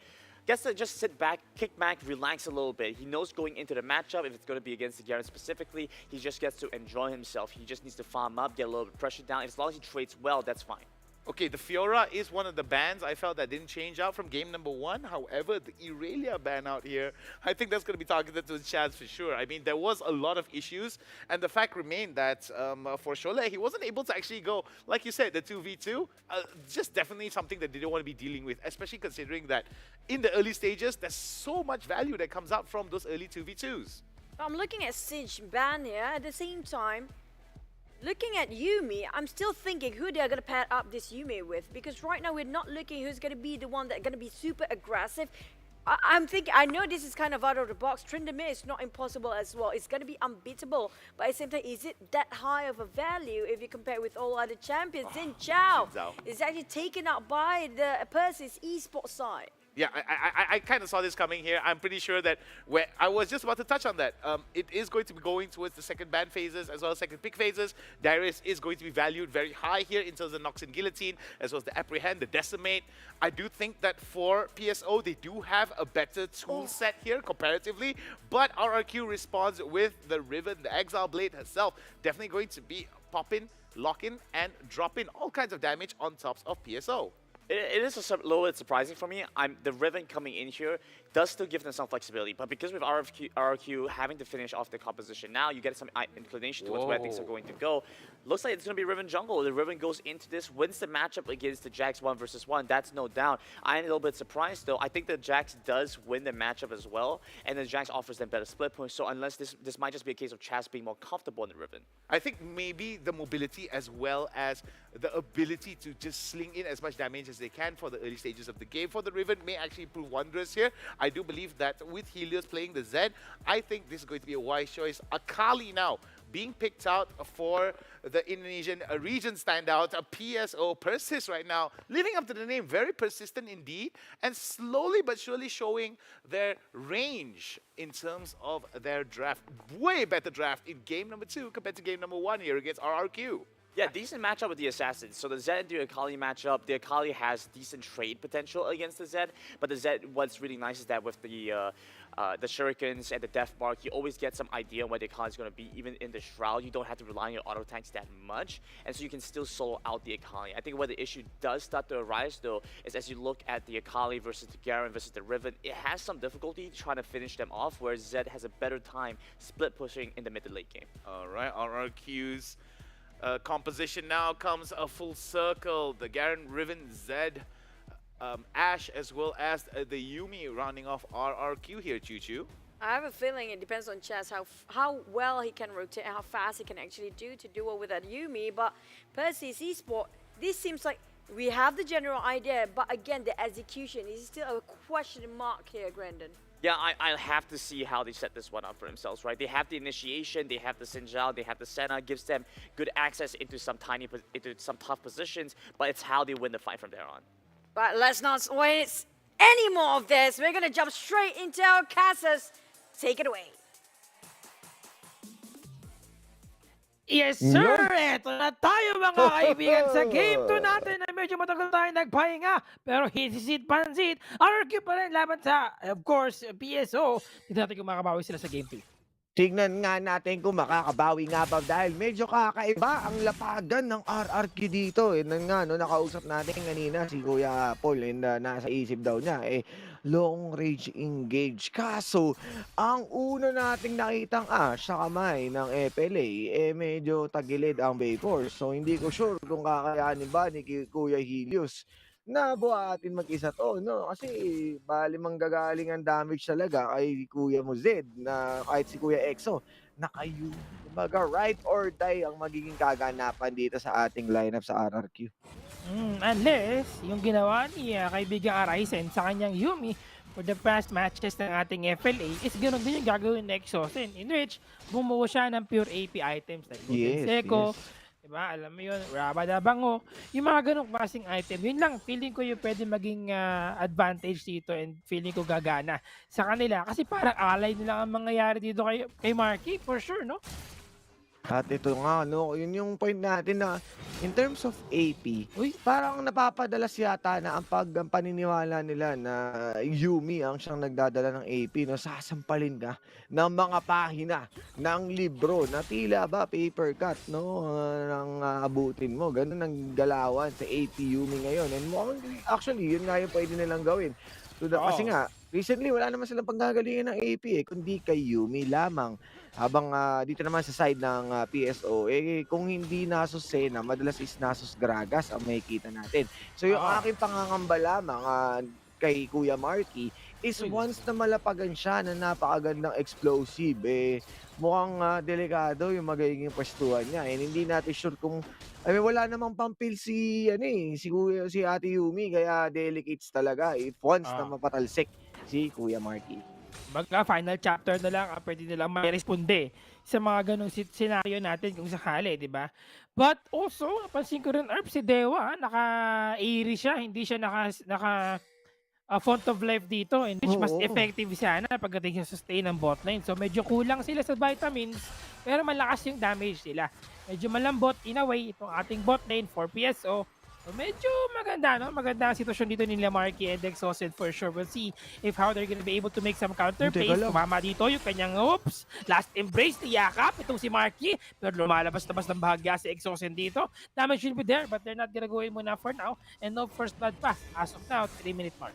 gets to just sit back, kick back, relax a little bit. He knows going into the matchup, if it's going to be against the Garen specifically, he just gets to enjoy himself. He just needs to farm up, get a little bit of pressure down. As long as he trades well, that's fine. Okay, the Fiora is one of the bans I felt that didn't change out from game number 1. However, the Irelia ban out here, I think that's going to be targeted to Chaz for sure. I mean, there was a lot of issues, and the fact remained that for Cholet, he wasn't able to actually go, like you said, the 2v2. Just definitely something that they don't want to be dealing with, especially considering that in the early stages, there's so much value that comes out from those early 2v2s. I'm looking at Siege ban here. At the same time, looking at Yuumi, I'm still thinking who they're going to pair up this Yuumi with, because right now we're not looking who's going to be the one that's going to be super aggressive. I'm thinking, I know this is kind of out of the box. Tryndamere is not impossible as well. It's going to be unbeatable. But at the same time, is it that high of a value if you compare with all other champions? Xin Zhao is actually taken out by the Persis Esports side. Yeah, I kind of saw this coming here. I'm pretty sure that I was just about to touch on that. It is going to be going towards the second ban phases as well as second pick phases. Darius is going to be valued very high here in terms of Nox and Guillotine, as well as the Apprehend, the Decimate. I do think that for PSO, they do have a better tool set here comparatively, but RRQ responds with the Riven, the Exile Blade herself. Definitely going to be pop-in, lock-in, and drop-in all kinds of damage on tops of PSO. It is a little bit surprising for me. The Riven coming in here does still give them some flexibility, but because with RRQ having to finish off the composition now, you get some inclination towards where things are going to go. Looks like it's going to be Riven jungle. The Riven goes into this, wins the matchup against the Jax 1 versus 1. That's no doubt. I'm a little bit surprised though. I think the Jax does win the matchup as well, and the Jax offers them better split points. So unless this might just be a case of Chaz being more comfortable in the Riven. I think maybe the mobility as well as the ability to just sling in as much damage as they can for the early stages of the game for the Riven may actually prove wondrous here. I do believe that with Helios playing the Zed, I think this is going to be a wise choice. Akali now being picked out for the Indonesian region standout, a PSO. Persis right now living up to the name, very persistent indeed, and slowly but surely showing their range in terms of their draft. Way better draft in game number 2 compared to game number 1 here against RRQ. Yeah, decent matchup with the Assassins. So the Zed and the Akali matchup, the Akali has decent trade potential against the Zed, but the Zed, what's really nice is that with the Shurikens and the Death Mark, you always get some idea on where the Akali is going to be. Even in the Shroud, you don't have to rely on your auto tanks that much, and so you can still solo out the Akali. I think where the issue does start to arise, though, is as you look at the Akali versus the Garen versus the Riven, it has some difficulty trying to finish them off, whereas Zed has a better time split pushing in the mid to late game. All right, RRQ's composition now comes a full circle. The Garen, Riven, Zed, Ashe, as well as the Yuumi rounding off RRQ here, Choo-Choo. I have a feeling it depends on Chaz how well he can rotate and how fast he can actually do to duel with that Yuumi. But Persis Esports, this seems like we have the general idea, but again, the execution is still a question mark here, Grandon. Yeah, I'll have to see how they set this one up for themselves, right? They have the initiation, they have the Xin Zhao, they have the Senna, gives them good access into some tough positions, but it's how they win the fight from there on. But let's not wait. any more of this. We're gonna jump straight into our Casas. Take it away. Yes, sir! Eto na tayo mga kaibigan sa Game 2 natin na medyo matagal tayo nagpahinga. Pero hisisit pansit, RRQ pa rin laban sa, of course, PSO. Hindi natin kung makabawi sila sa Game 2. Tignan nga natin kung makakabawi nga ba dahil medyo kakaiba ang lapagan ng RRQ dito. Nga, no, nakausap natin kanina si Kuya Paul and nasa isip daw niya, long range engage. Kaso, ang una nating nakitang sa kamay ng FLA, medyo tagilid ang Vapor. So, hindi ko sure kung kakayanin ba ni Kuya Helios na buhatin mag-isa to, no? Kasi bali manggagaling ang damage talaga kay Kuya mo Zed na kahit si Kuya Exo nakayu. Kumbaga, right or die ang magiging kaganapan dito sa ating lineup sa RRQ. Unless yung ginawa ni kaibigang Arisen sa kanyang Yumi for the past matches ng ating FLA is ganoon din yung gagawin na Exosen, in which bumuo siya ng pure AP items like Seko, diba? Alam mo yun, Rabadabango, yung mga ganong klaseng item, yun lang, feeling ko yung pwede maging advantage dito and feeling ko gagana sa kanila. Kasi parang alay nila ang mangyayari dito kay Marky, for sure, no? At ito nga, no, yun yung point natin na in terms of AP, parang napapadalas yata na ang paniniwala nila na Yumi ang siyang nagdadala ng AP, no, sasampalin ka ng mga pahina ng libro na tila ba paper cut, no, ng abutin mo. Ganun ang galawan sa AP Yumi ngayon. And actually, yun nga yung pwede nilang gawin. Kasi nga, recently, wala naman silang panggagalingan ng AP kundi kay Yumi lamang. Habang dito naman sa side ng PSO, kung hindi Nasus Sena, madalas is Nasus Gragas ang makikita natin. So yung aking pangangamba lamang kay Kuya Marky is once na malapagan siya na napakagandang explosive, mukhang delikado yung magiging pwestuhan niya. And hindi natin sure kung wala namang pampil si Ate Yumi, kaya delicates talaga if once na mapatalsik si Kuya Marky. Baga, final chapter na lang, pwede nilang ma-responde sa mga ganong scenario natin kung sakali, di ba? But also, napansin ko rin, si Dewa, naka-eerie siya, hindi siya naka font of life dito, and which mas effective sana pagdating sa sustain ng bot lane. So medyo kulang sila sa vitamins, pero malakas yung damage nila. Medyo malambot in a way itong ating bot lane for PSO. So medyo maganda, no? Maganda ang sitwasyon dito ni Marky and Exhausted for sure. We'll see if how they're gonna be able to make some counter plays. Tumama dito yung kanyang last embrace, niyakap itong si Marky. Pero lumalabas-labas ng bahagya si Exhausted dito. Damage will be there, but they're not gonna go in muna for now. And no first blood pa. As of now, 3-minute mark.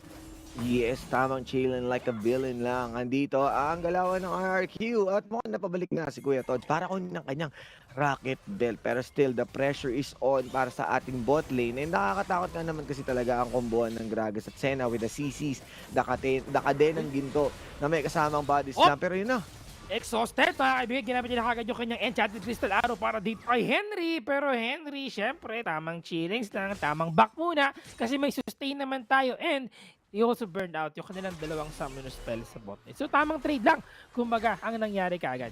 Yes, tamang chillin' like a villain lang. Andito ang galawan ng RRQ at mukhang napabalik na si Kuya Todd para kunin ng kanyang rocket belt. Pero still, the pressure is on para sa ating bot lane. And nakakatakot na naman kasi talaga ang kombohan ng Gragas at Sena with the CCs, Dakade ng ginto na may kasamang body slam. Pero yun na. Exhausted, mga kaibigan, ginamit niya kagad yung kanyang Enchanted Crystal Arrow para dito kay Henry. Pero Henry, syempre, tamang chillings lang, tamang back muna kasi may sustain naman tayo. And he also burned out yung kanilang dalawang summoner spell sa bot lane. So tamang trade lang, kumbaga, ang nangyari kaagad.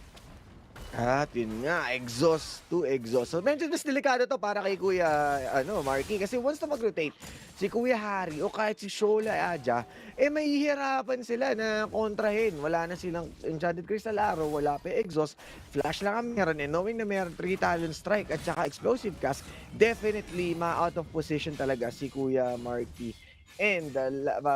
At yun nga, exhaust to exhaust. So medyo mas delikado to para kay Kuya Marky kasi once na mag-rotate si Kuya Harry o kahit si Shola Aja, mahihirapan sila na kontrahin. Wala na silang Enchanted Crystal Arrow, wala pa exhaust, flash lang ang meron. And knowing na meron 3 talent strike at saka explosive cast, definitely ma-out of position talaga si Kuya Marky. And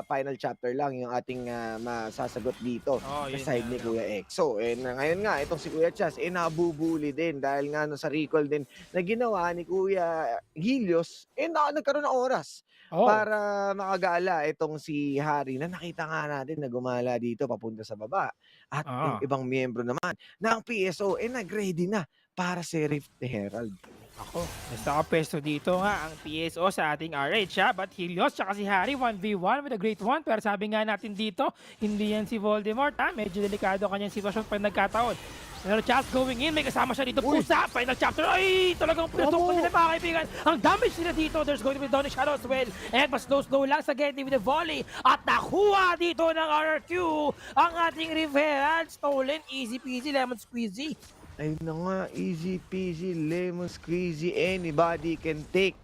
final chapter lang yung ating masasagot dito sa side ni Kuya Exo. And ngayon nga, itong si Kuya Chas, nabubuli din dahil nga sa recall din na ginawa ni Kuya Helios, nagkaroon ng oras para makagala itong si Harry na nakita nga natin na gumala dito papunta sa baba. At yung ibang miyembro naman ng PSO, nag-ready na para si Rift Herald. Ako, basta kapesto dito nga ang PSO sa ating RH, but Helios tsaka si Harry 1v1 with a great one. Pero sabi nga natin dito, hindi yan si Voldemort, medyo delikado kanyang sitwasyon pag nagkataon. Pero Chas going in, may kasama siya dito. Pusa, final chapter. Ay, talagang pinasok pa nila mga kaibigan. Ang damage nila dito. There's going to be Donny Shadow as well. And mas slow lang sa Getty with the volley. At nakuha dito ng RRQ ang ating Riveral. Stolen, easy peasy, lemon squeezy. Ayun na nga, easy peasy, lemon squeezy, anybody can take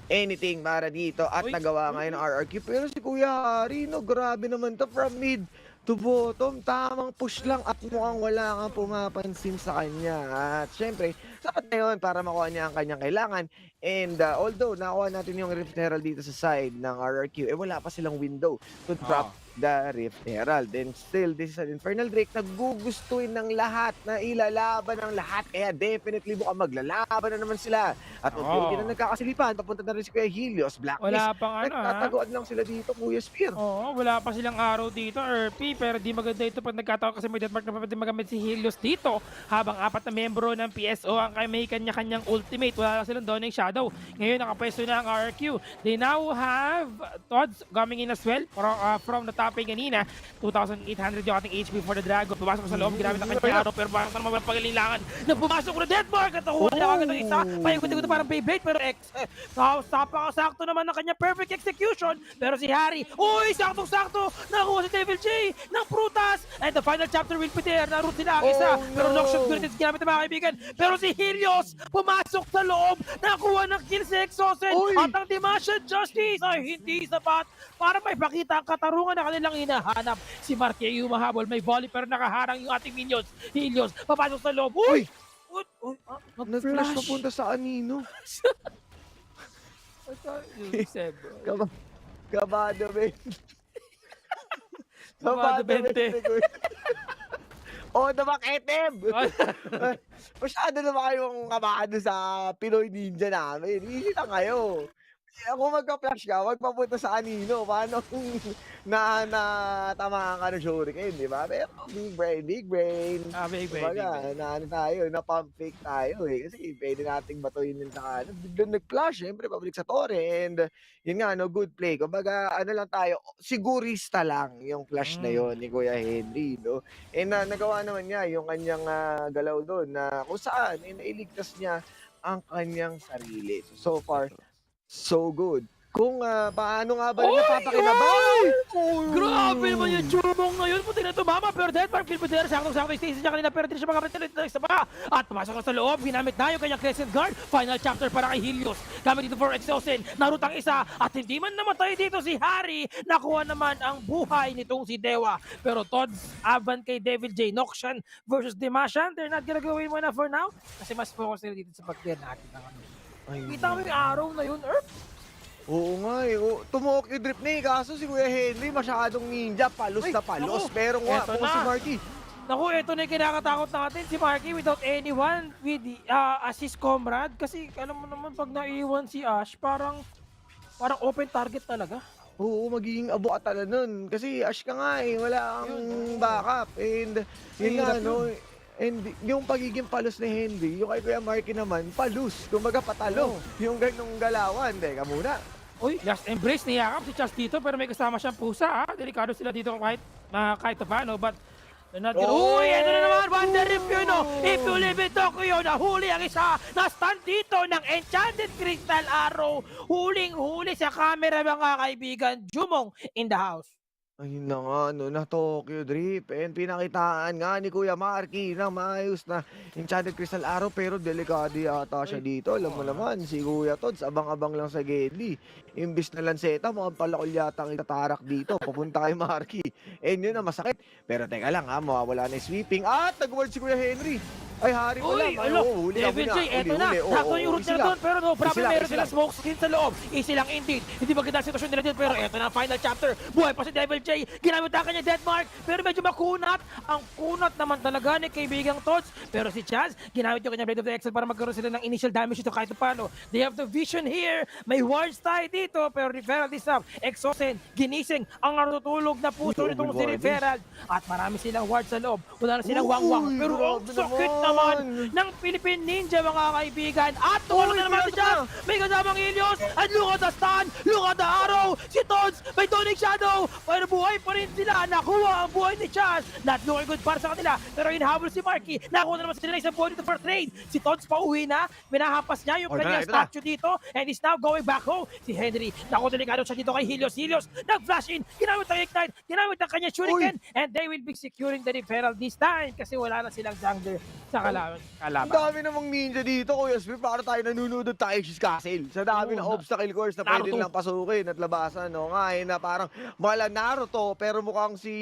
anything para dito at nagawa ngayon ng RRQ. Pero si Kuya Hari, no, grabe naman to from mid to bottom. Tamang push lang at mukhang wala kang pumapansin sa kanya. At syempre, sapat na yun para makuha niya ang kanyang kailangan. And although nakuha natin yung Rift Herald dito sa side ng RRQ, wala pa silang window to drop the Rift Herald. And still, this is an Infernal Drake na gugustuhin ng lahat, na ilalaban ng lahat. Kaya definitely mukhang maglalaban na naman sila. At unti-unti na nagkakasilipan, papunta na rin si Kuya Helios, Blacklist. Wala pang Nagtataguan lang sila dito, Kuya Spear. Oo, wala pa silang araw dito, RP. Pero di maganda ito pag nagkataon kasi may deathmark na pwede magamit si Helios dito. Habang 4 na membro ng PSO ang may kanya-kanyang ultimate. Wala lang silang Dawning Shadow. Ngayon, nakapwesto na ang RRQ. They now have Tods coming in as well from the topping kanina. 2,800 yung ating HP for the Dragon. Pumasok sa loob, ginamit ang kanyang araw, pero parang naman pagalilangan na pumasok ko na Deathmark at nakuha na agad ng isa. Payag-guti-guti parang Beyblade, pero napakasakto naman ng kanyang perfect execution. Pero si Harry, uy, saktong-sakto, nakuha si Devil J ng prutas. And the final chapter will be there. Naroon sila ang isa, pero Noxious Guritis ginamit ng mga kaibigan. Pero si Helios, pumasok sa loob, nakuha ng kill si Exosen. At ang Dimension Justice ay hindi sapat para may pakita ang katarungan na kanilang hinahanap. Si Marquez humahabol, may volley pero nakaharang yung ating minions. Helios, papasok sa loob. Uy! Nag-flash papunta sa Anino. Kabado, Ben. Kabado, Bente. Oh, namaketib! Masyado naman kayong kabado sa Pinoy Ninja namin. Easy lang kayo. Kung magka-flash ka, wag papunta sa Anino. Paano kung natamaan ka ng shuriken, di ba? Pero big brain. Big brain. Kumbaga, na-pump fake tayo eh. Kasi pwede nating batuin yun sa kanan. Biglang nag-flash, syempre, pabalik sa torre. And yun nga, no, good play. Kumbaga, ano lang tayo, sigurista lang yung flash na yun ni Kuya Henry, no? And nagawa naman niya yung kanyang galaw doon na kung saan, nailigtas niya ang kanyang sarili. So far, so good. Kung paano nga ba rin napapakinabangan? Grabe naman yung Jumong ngayon. Puti na tumama, pero Deathmark Filipodera, saktong-sakto yung stasis niya kanina, pero hindi siya makapit na isa pa. At pumasok na sa loob, ginamit na yung kanyang Crescent Guard. Final chapter para kay Helios. Gamit dito for Exosen, narutang isa. At hindi man namatay dito si Harry, nakuha naman ang buhay nitong si Dewa. Pero Tods, Avan kay Devil J. Noxian versus Dimashan, they're not gonna go away muna for now. Kasi mas focus nila dito sa pag-clear natin. Kita mo yung araw na yun, Earth? Oo nga eh. Tumok yung drip na eh. Kaso si Kuya Henry masyadong ninja. Palos na palos. Pero nga, kung si Marky. Naku, ito na yung kinakatakot natin. Si Marky without anyone with assist comrade. Kasi alam mo naman pag naiwan si Ash, parang open target talaga. Oo, magiging abo ka talaga nun. Kasi Ash ka nga eh. Wala kang backup. And yun nga, no. And yung pagiging palos ni Henry, yung kay Kuya Marky naman, palos. Kumbaga patalo. Yung ganong galawan. Teka muna. Uy, last embrace, niyakap si Chas dito pero may kasama siyang pusa ha. Delikado sila dito kahit paano. But they're not gonna... Uy, ito na naman, Wonder If you know. If you live in Tokyo, nahuli ang isa na stand dito ng Enchanted Crystal Arrow. Huling-huli sa camera mga kaibigan. Jumong in the house. Ayun na nga, no, na Tokyo Drip. And pinakitaan nga ni Kuya Marky ng maayos na Enchanted Crystal Arrow. Pero delikado yata siya dito. Alam mo naman, si Kuya Tods, abang-abang lang sa Gedli. Imbis na lanseta, mukhang palakol yata ang itatarak dito. Papunta kay Marky. And yun na, masakit. Pero teka lang ha, mawawala na yung sweeping. At nag-ward si Kuya Henry. Ay, Hari pala. Uy, Devil J, eto na. Sakto yung route nila doon, pero no problem, meron silang smoke screen sa loob. Easy lang indeed. Hindi maganda ang sitwasyon nila dito, pero eto na, final chapter. Buhay pa si Devil J. Ginamit ang kanya Deathmark, pero medyo makunat. Ang kunat naman talaga ni kaibigang Tots. Pero si Chaz, ginamit yung kanya Blade of the Excel para magkaroon sila ng initial damage ito kahit paano. They have the vision here. May wards tayo dito, pero Referral is up. Exosen, ginising ang natutulog na puso nitong si Referral. At marami silang wards sa loob. Wala na silang wang-wang. Pero ang sakit naman ng Philippine Ninja mga kaibigan. At tulog na naman si Chaz. May kasamang Helios. At look at the stun. Look at the arrow. Si Tots, may Dawning Shadow. pero buhay pa rin sila. Nakuha ang buhay ni Chaz. Not looking good para sa kanila. Pero hinahabol si Marky. Nakuha na naman sila isang buhay dito for trade. Si Tons pauwi na. Minahampas niya yung kanyang statue dito. And is now going back home. Si Henry. Naku, delikado siya dito kay Helios. Helios, nag-flash in. Ginamit ang ignite. Ginamit ang kanyang shuriken. And they will be securing the referral this time. Kasi wala na silang jungler sa kalaban. Ang dami namang ninja dito, Kuya Smith. Para tayo nanunod ng Taishi's Castle. Sa dami ng obstacle course na pwede lang pasukin at labasan. No? Nga, na parang mala Naruto. Pero mukhang si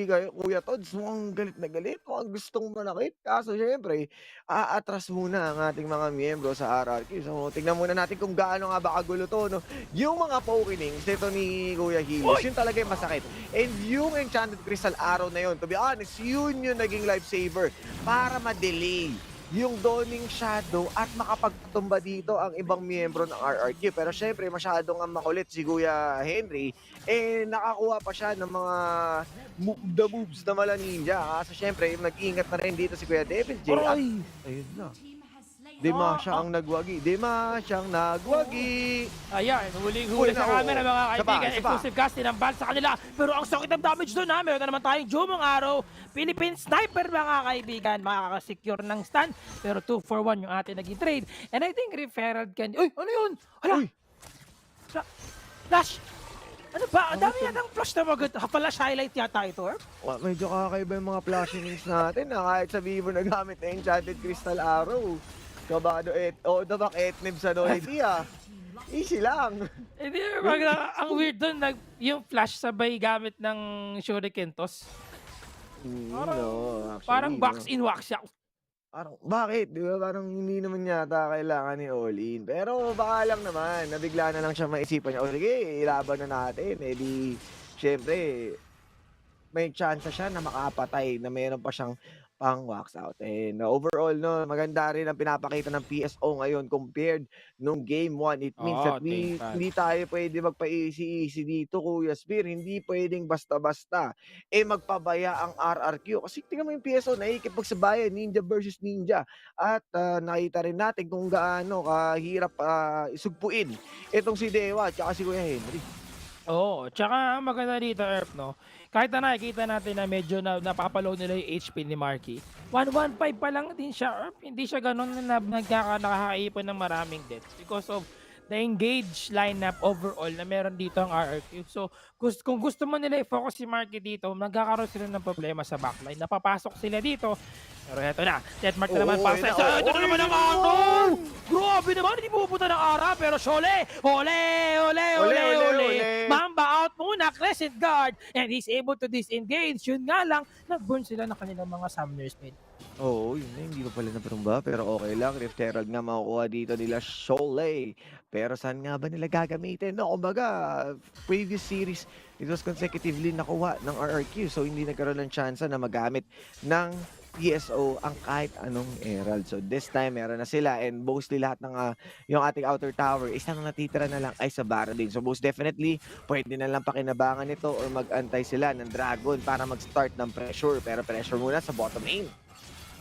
Kuya Tods, mukhang galit na galit. Mukhang gustong manakit. Kaso syempre, aatras muna ang ating mga miyembro sa RRQ. So, tingnan muna natin kung gaano nga ba kagulo to. No? Yung mga pokenings nito ni Kuya Helios, yun talaga yung masakit. And yung Enchanted Crystal Arrow na yun, to be honest, yun yung naging lifesaver para ma-delay yung Dawning Shadow at makapagpatumba dito ang ibang miyembro ng RRQ. Pero syempre, masyadong ang makulit si Kuya Henry, nakakuha pa siya ng mga the moves na mala ninja. Kasi syempre, nag-iingat na rin dito si Kuya Devil J. Ayun na. Dima siyang nagwagi. Dima siyang nagwagi. Ayan, huling-huli sa camera mga kaibigan. Exclusive cast tinambal sa kanila. Pero ang sakit ng damage doon ha. Meron na naman tayong Jumong Araw. Philippine Sniper mga kaibigan. Makakasecure ng stun. Pero 2 for 1 yung ating naging trade. And I think referral can... Uy, ano yun? Hala! Flash! Ano ba? Ang dami yatang flash na magod. Flash highlight yata ito, eh? Medyo kakaiba yung mga flashings natin na kahit sabihin mo na gamit na Enchanted Crystal Arrow. Kabado the back etnib sa Noity easy lang. Hindi, ang weird doon, yung flash sabay gamit ng Shuriken Toss. Parang box in wax out. Parang, bakit? Di ba? Parang hindi naman yata kailangan ni all-in. Pero baka lang naman, nabigla na lang siya maisipan niya. O sige, ilaban na natin. Di, syempre, may chance siya na makapatay na mayroon pa siyang pang wax out. And overall, no, maganda rin ang pinapakita ng PSO ngayon compared nung game 1. It means that hindi tayo pwede magpa-easy-easy dito, Kuya Spear. Hindi pwedeng basta-basta magpabaya ang RRQ. Kasi tingnan mo yung PSO, nakikipagsabayan, ninja versus ninja. At nakita rin natin kung gaano kahirap isugpuin itong si Dewa at si Kuya Henry. Oo, tsaka maganda dito, Erp, no? Kahit na nakikita natin na medyo napapalow nila yung HP ni Marky, 115 pa lang din siya, Erp. Hindi siya ganun na nakakaipon ng maraming deaths because of the engaged lineup overall na meron dito ang RRQ. So, kung gusto mo nila i-focus si Marky dito, nagkakaroon sila ng problema sa backline. Napapasok sila dito. Pero eto na, Deathmark na naman pasa. Ito na naman ang Anon! Grabe naman, hindi pupunta ng Ara, pero Shole! Ole! Mamba out muna, Crescent Guard, and he's able to disengage. Yun nga lang, nag-burn sila ng kanilang mga Summoner Spell. Oo, yun na, hindi pa pala naparumba, pero okay lang. Rift Herald nga makukuha dito nila Shole. Pero saan nga ba nila gagamitin? No, kumbaga, previous series, it was consecutively nakuha ng RRQ, so hindi nagkaroon ng chance na magamit ng PSO ang kahit anong Herald. So this time, meron na sila and mostly lahat ng yung ating outer tower is nang natitira na lang ay sa Baradin. So most definitely, pwede na lang pakinabangan ito or mag-antay sila ng Dragon para mag-start ng pressure. Pero pressure muna sa bottom lane.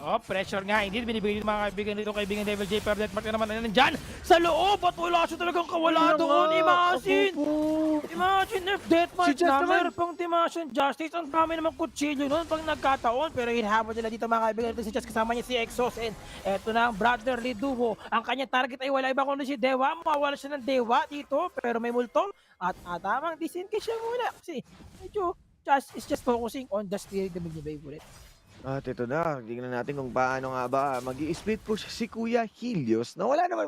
Oh, pressure nga. Hindi, binibigay ng mga kaibigan dito, kaibigan Devil J. Pero Deathmark na naman na nandyan sa loob at wala siya talagang kawala doon. Imagine if Deathmark na meron pang Timasian Justice. Ang dami naman kutsilyo noon pag nagkataon. Pero hinhabol nila dito mga kaibigan dito si Just kasama niya si Exos. And eto na ang brotherly duo. Ang kanyang target ay wala iba kundi si Dewa. Mawawala siya ng Dewa dito. Pero may multong. At tamang disengage siya muna. Kasi medyo Just is just focusing on the steering the Mini Bullet. At ito na, tingnan natin kung paano nga ba mag-i-split push si Kuya Helios na wala naman,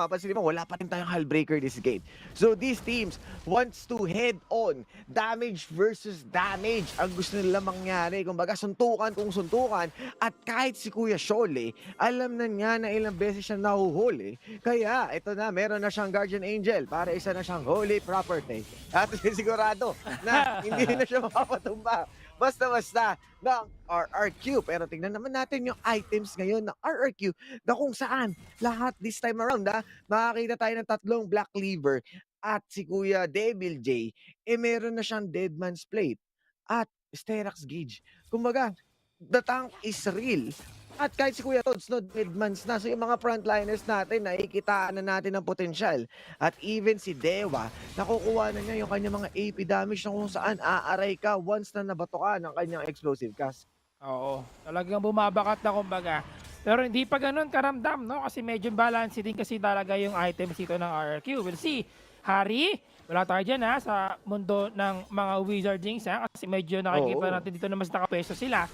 pansinin mo, wala pa rin tayong Hullbreaker this game. So these teams wants to head on damage versus damage. Ang gusto nila mangyari, kumbaga suntukan kung suntukan. At kahit si Kuya Shole, alam na niya na ilang beses siya nahuhuli. Kaya ito na, meron na siyang Guardian Angel para isa na siyang holy property. At sigurado na hindi na siya mapapatumba. Basta-basta ng RRQ. Pero tingnan naman natin yung items ngayon ng RRQ na kung saan lahat this time around makakita tayo ng tatlong Black Cleaver at si Kuya Devil J, meron na siyang Deadman's Plate at Sterax Gauge. Kumbaga, the tank is real At kahit si Kuya Tods, no, mid-months na. So yung mga frontliners natin, nakikitaan na natin ng potensyal. At even si Dewa, nakukuha na niya yung kanyang mga AP damage na kung saan aaray ka once na nabato ka ng kanyang explosive cast. Oo, talagang bumabakat na kumbaga. Pero hindi pa ganun karamdam, no? Kasi medyo balance din kasi talaga yung items dito ng RRQ. We'll see. Hari, wala tayo dyan ha, sa mundo ng mga Wizardings ha. Kasi medyo nakikita natin dito na mas nakapwesto sila.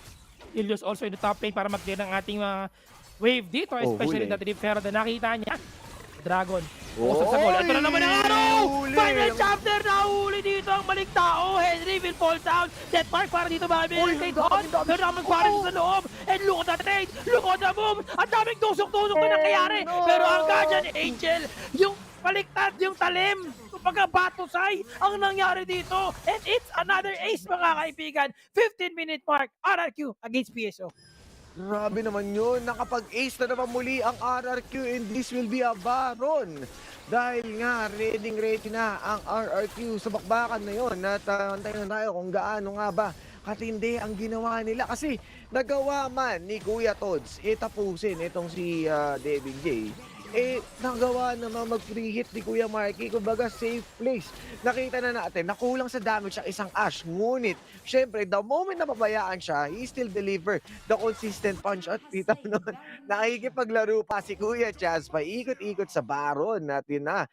Ilios also in the top lane para mag-clear ng ating mga wave dito. Especially that Rifero na nakita niya. Dragon. Usap sa goal. Ito na naman ang araw! Final chapter na huli dito ang maling tao. Henry will fall down. Death mark para dito ba? Meditate on. Pero naman para sa loob. And look at the trade. Look at the move. Ang daming tusok-tusok na nangyayari. Pero ang Guardian Angel, yung baliktad, yung talim. Kumbaga batusay ang nangyari dito. And it's another ace mga kaibigan. 15-minute mark. RRQ against PSO. Grabe naman yun. Nakapag-ace na naman muli ang RRQ and this will be a Baron. Dahil nga, ready na ang RRQ sa bakbakan na yun. At antayin na tayo kung gaano nga ba katindi ang ginawa nila. Kasi nagawa man ni Kuya Tods tapusin itong si David J. Nagawa naman mag-free hit ni Kuya Marky. Kumbaga, safe place. Nakita na natin, nakulang sa damage ang isang Ash. Ngunit, syempre, the moment na pabayaan siya, he still deliver the consistent punch. At kita mo nun, nakikipaglaro pa si Kuya Chaz, paikot-ikot sa Baron. At yun na,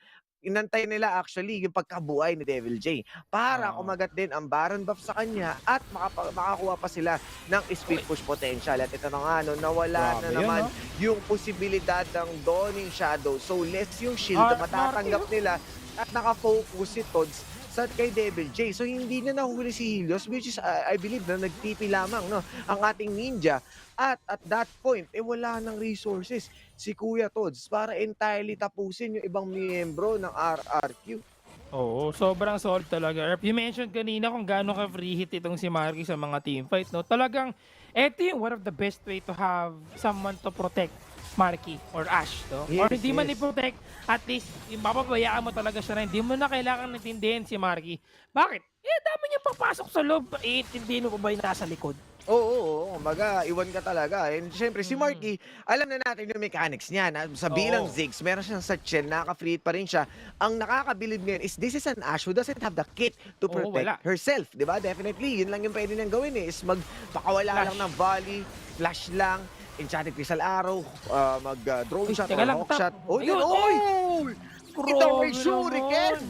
inantay nila actually yung pagkabuhay ni Devil J para kumagat din ang Baron buff sa kanya at makakuha pa sila ng speed push potential. At ito na nga, no, nawala na naman yung posibilidad ng Dawning Shadow. So less yung shield na matatanggap nila at nakafocus si Tods sa kay Devil J. So hindi na nahuli si Helios, which is I believe na nagtipi lamang no ang ating ninja. At that point, wala ng resources si Kuya Tods para entirely tapusin yung ibang miyembro ng RRQ. Oo, sobrang solid talaga. Erp, you mentioned kanina kung gaano ka-free hit itong si Marky sa mga teamfight, no? Talagang, eto yung one of the best way to have someone to protect Marky or Ash, no? Yes, Or hindi man i-protect, at least, yung mapabayaan mo talaga siya na hindi mo na kailangan natindihin si Marky. Bakit? Dami niya papasok sa loob, intindihin mo pa ba yung nasa likod? Oo, kumbaga, iwan ka talaga. And syempre, si Marky, alam na natin yung mechanics niya. Na sa bilang Ziggs, meron siyang Satchel, nakaka-free pa rin siya. Ang nakakabilib ngayon is this is an Ash who doesn't have the kit to protect herself. Diba? Definitely, yun lang yung pwede niyang gawin is magpakawala lang ng volley, flash lang, Enchanted Crystal Arrow, mag-drone shot or hawk shot. Ayun, Ito may shuriken!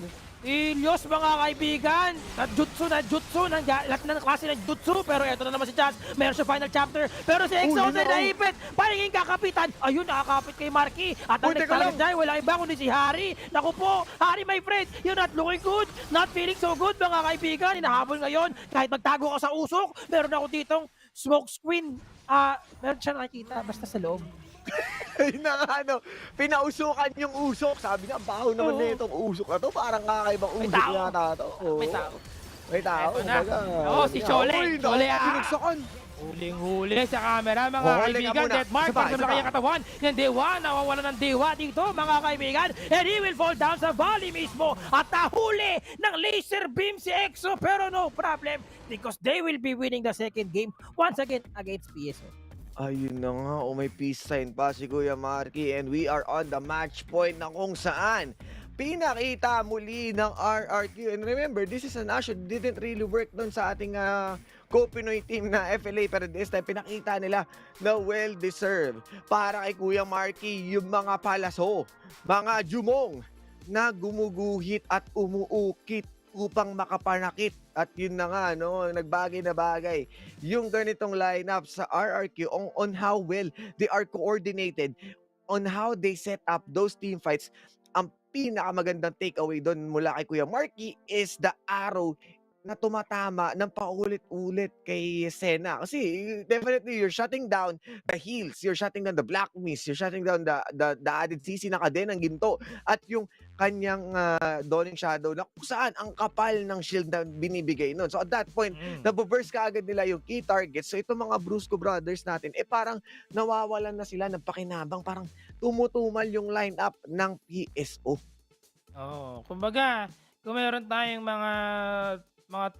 Ilios mga kaibigan, na jutsu, lahat ng klase ng jutsu, pero eto na naman si Chaz, meron siya final chapter, pero si Exhausted naipit, parang kakapitan, ayun, nakakapit kay Marky, at ang next target dyan, wala iba kundi si Hari. Naku po, Hari my friend, you're not looking good, not feeling so good mga kaibigan, hinahabol ngayon, kahit magtago ka sa usok, meron ako ditong smoke screen, meron siya nakikita, basta sa loob. Pinausukan yung usok. Sabi niya, baho naman na itong usok na to. Parang kakaibang usok yata to. May tao. May tao. Si Chole. Pinagsakan. Huling-huli sa camera mga kaibigan. Death mark para sa malaki katawan ng Dewa. Nawawala ng Dewa dito mga kaibigan. And he will fall down sa valley mismo. At nahuli ng laser beam si Exo. Pero no problem because they will be winning the second game once again against PSO. Ayun na nga, may peace sign pa si Kuya Marky and we are on the match point na kung saan pinakita muli ng RRQ. And remember, this is an Ash that didn't really work doon sa ating co-Pinoy team na FLA, pero this time pinakita nila na well-deserved para kay Kuya Marky yung mga palaso, mga jumong na gumuguhit at umuukit upang makapanakit. At yun na nga, no, nagbagay na bagay yung ganitong lineup sa RRQ on how well they are coordinated, on how they set up those team fights. Ang pinakamagandang takeaway doon mula kay Kuya Marky is the arrow na tumatama ng paulit-ulit kay Sena. Kasi definitely you're shutting down the heals, you're shutting down the black mist, you're shutting down the added CC na kadena ng ginto at yung kanyang Dawning Shadow na kung saan ang kapal ng shield na binibigay nun. So at that point, nabuburst ka agad nila yung key targets. So itong mga Brusco brothers natin, parang nawawalan na sila ng pakinabang, parang tumutumal yung lineup ng PSO. Kumbaga, kung meron tayong mga mga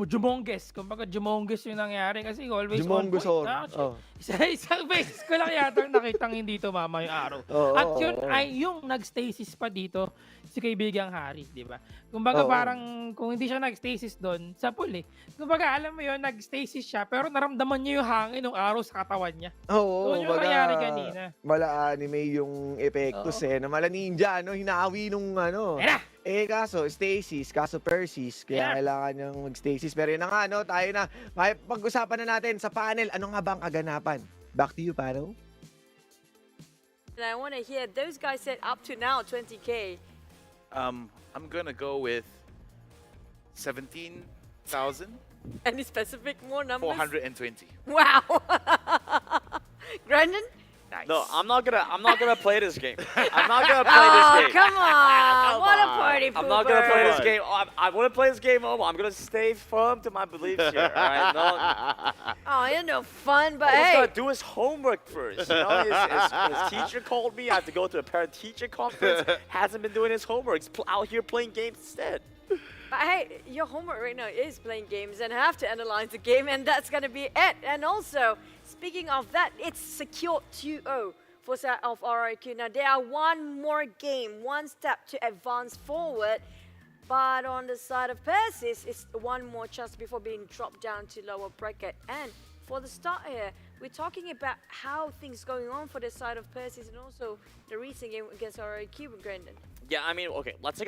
jumongges. Kumbaga jumongges yung nangyari kasi always Jumongous on point. or- Actually, oh. isang beses ko lang yata nakitang hindi tumama yung araw. Oo, At oo, yun oo. ay yung nag-stasis pa dito si kaibigang Harry, di ba? Kumbaga Oo. parang kung hindi siya nag-stasis doon, sa pool eh. Kumbaga alam mo yun, nag-stasis siya pero naramdaman niya yung hangin ng araw sa katawan niya. Oo, Yun yung nangyari kanina. mala anime yung epektos Oo. na mala ninja, hinawi nung Ayan na! kaso stasis, kaso Persis, kaya Yeah. kailangan niyang mag-stasis. Pero yun na nga, tayo na. Pag-usapan na natin sa panel, ano nga ba ang kaganapan? Back to you, Paro. And I want to hear, those guys said up to now 20K. I'm gonna go with 17,420. Any specific more numbers? Wow. Brandon? Nice. No, I'm not gonna play this game. I'm not gonna play this Oh, game. come on. What a party pooper. I'm not gonna play this game. I want to play this game over. I'm gonna stay firm to my beliefs here. All right? No, Oh, you're no fun, but he's hey. gotta do his homework first. You know, his teacher called me. I have to go to a parent-teacher conference. Hasn't been doing his homework. He's out here playing games instead. But hey, your homework right now is playing games and have to analyze the game, and that's gonna be it. And also, speaking of that, it's secured 2-0 for side of RIQ. Now, there are one more game, one step to advance forward. But on the side of Persis, it's one more chance before being dropped down to lower bracket. And for the start here, we're talking about how things going on for the side of Persis and also the recent game against RIQ with Brendan. Yeah, I mean, okay, let's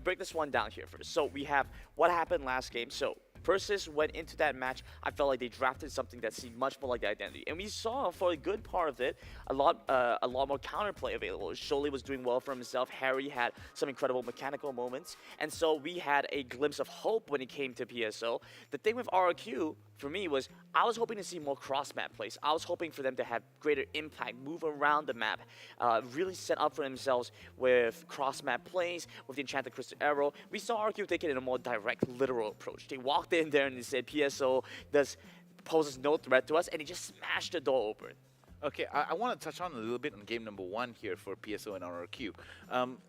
break this one down here first. So we have what happened last game. So Persis went into that match, I felt like they drafted something that seemed much more like the identity. And we saw for a good part of it, a lot more counterplay available. Sholey was doing well for himself. Harry had some incredible mechanical moments. And so we had a glimpse of hope when it came to PSO. The thing with RRQ, for me, was I was hoping to see more cross-map plays. I was hoping for them to have greater impact, move around the map, really set up for themselves with cross-map plays, with the Enchanted Crystal Arrow. We saw RQ take it in a more direct, literal approach. They walked in there and they said PSO poses no threat to us, and he just smashed the door open. Okay, I want to touch on a little bit on game number 1 here for PSO and RRQ.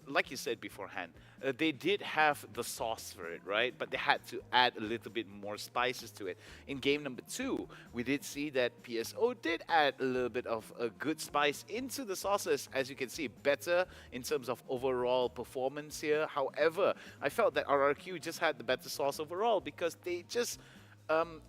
Like you said beforehand, they did have the sauce for it, right? But they had to add a little bit more spices to it. In game number 2, we did see that PSO did add a little bit of a good spice into the sauces. As you can see, better in terms of overall performance here. However, I felt that RRQ just had the better sauce overall because they just...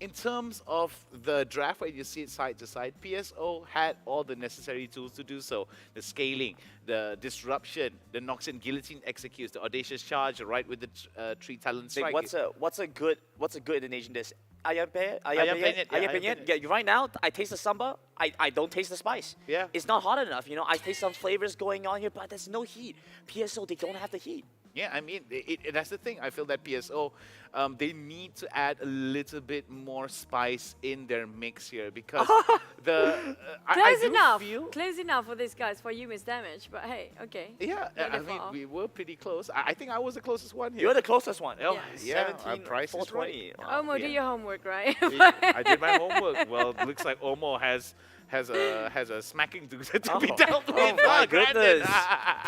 in terms of the draft, where you see it side to side, PSO had all the necessary tools to do so. The scaling, the disruption, the Noxian Guillotine executes, the audacious charge, right with the 3 talent strike. What's a good Indonesian dish? Ayam penyet. penyet. Yeah, right now, I taste the samba. I don't taste the spice. Yeah. It's not hot enough. You know, I taste some flavors going on here, but there's no heat. PSO, they don't have the heat. Yeah, I mean, that's the thing. I feel that PSO, they need to add a little bit more spice in their mix here because Close enough for these guys, for you, Miss Damage. But hey, okay. Yeah, I mean, we were pretty close. I think I was the closest one here. You're the closest one. Oh, yeah, 17, our price is 420. right. Omo, do your homework, right? I did my homework. Well, it looks like Omo has a smacking to be dealt with. Oh my goodness.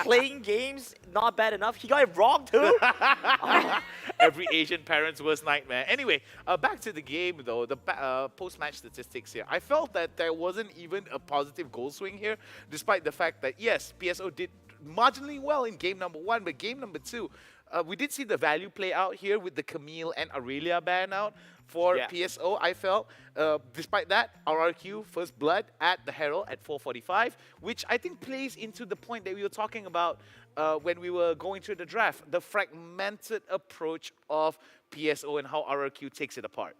Playing games, not bad enough. He got it wrong too. Every Asian parent's worst nightmare. Anyway, back to the game though, the post-match statistics here. I felt that there wasn't even a positive goal swing here, despite the fact that, yes, PSO did marginally well in game number 1, but game number 2, we did see the value play out here with the Camille and Aurelia ban out for PSO, I felt. Despite that, RRQ first blood at the Herald at 4:45, which I think plays into the point that we were talking about when we were going through the draft, the fragmented approach of PSO and how RRQ takes it apart.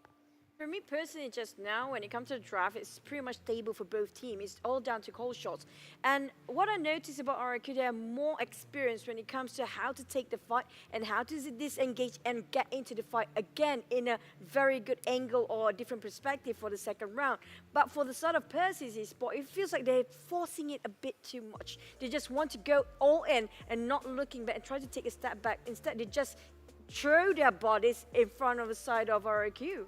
For me personally, just now, when it comes to the draft, it's pretty much stable for both teams. It's all down to call shots. And what I noticed about RRQ, they are more experienced when it comes to how to take the fight and how to disengage and get into the fight again in a very good angle or a different perspective for the second round. But for the side of Persis Esports, it feels like they're forcing it a bit too much. They just want to go all in and not looking back and try to take a step back. Instead, they just throw their bodies in front of the side of RRQ.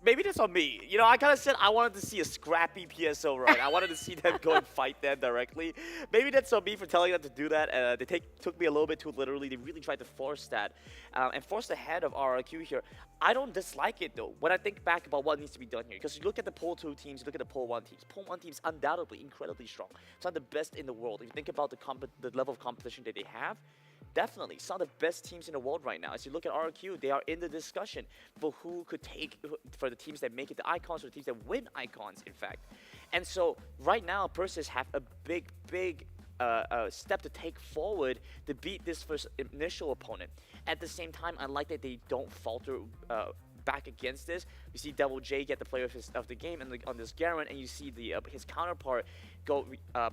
Maybe that's on me. You know, I kind of said I wanted to see a scrappy PSO run. I wanted to see them go and fight them directly. Maybe that's on me for telling them to do that. They took me a little bit too literally. They really tried to force that and force the head of RRQ here. I don't dislike it though. When I think back about what needs to be done here, because you look at the Poll 2 teams, you look at the Poll 1 teams. Poll 1 teams undoubtedly incredibly strong. Some of the best in the world. If you think about the level of competition that they have, definitely some of the best teams in the world right now. As you look at RQ, they are in the discussion for who could take, for the teams that make it the icons, or the teams that win icons, in fact. And so right now, Persis have a big step to take forward to beat this first initial opponent. At the same time, I like that they don't falter back against this. You see Devil J get the player of the game on this Garen, and you see his counterpart go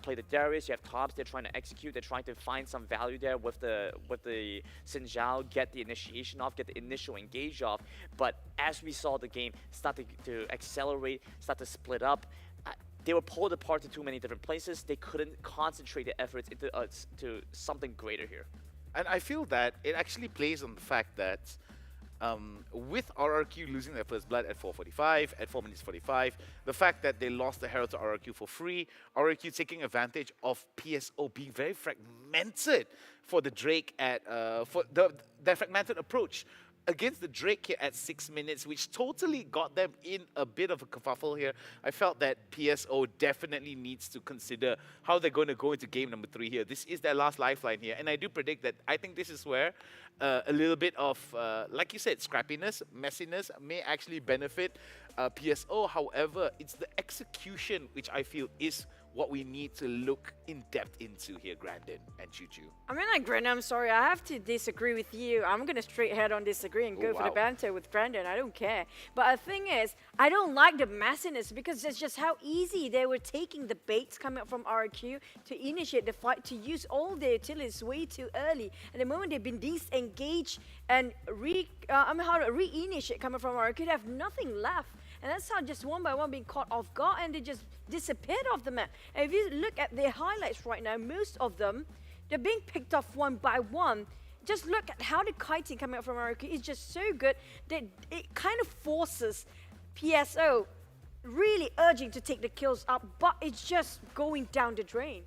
play the Darius. You have Tops, they're trying to execute, they're trying to find some value there with the Xin Zhao, get the initiation off, get the initial engage off. But as we saw the game start to accelerate, start to split up, they were pulled apart to too many different places. They couldn't concentrate their efforts into to something greater here. And I feel that it actually plays on the fact that with RRQ losing their first blood at 4:45, at 4 minutes 45, the fact that they lost the Herald to RRQ for free, RRQ taking advantage of PSO being very fragmented for the Drake at for their fragmented approach against the Drake here at 6 minutes, which totally got them in a bit of a kerfuffle here. I felt that PSO definitely needs to consider how they're going to go into game number 3 here. This is their last lifeline here, and I do predict that I think this is where a little bit of, like you said, scrappiness, messiness may actually benefit PSO. However, it's the execution which I feel is what we need to look in depth into here, Grandin and Choo Choo. I mean, like, Grandin, I'm sorry, I have to disagree with you. I'm going to straight head on disagree and go for the banter with Grandin. I don't care. But the thing is, I don't like the messiness because it's just how easy they were taking the baits coming up from RQ to initiate the fight, to use all their utilities way too early. And the moment they've been disengaged and re-initiate coming from RQ, they have nothing left. And that's how just one by one being caught off guard, and they just disappeared off the map. And if you look at their highlights right now, most of them, they're being picked off one by one. Just look at how the kiting coming up from RQ is just so good that it kind of forces PSO really urging to take the kills up, but it's just going down the drain.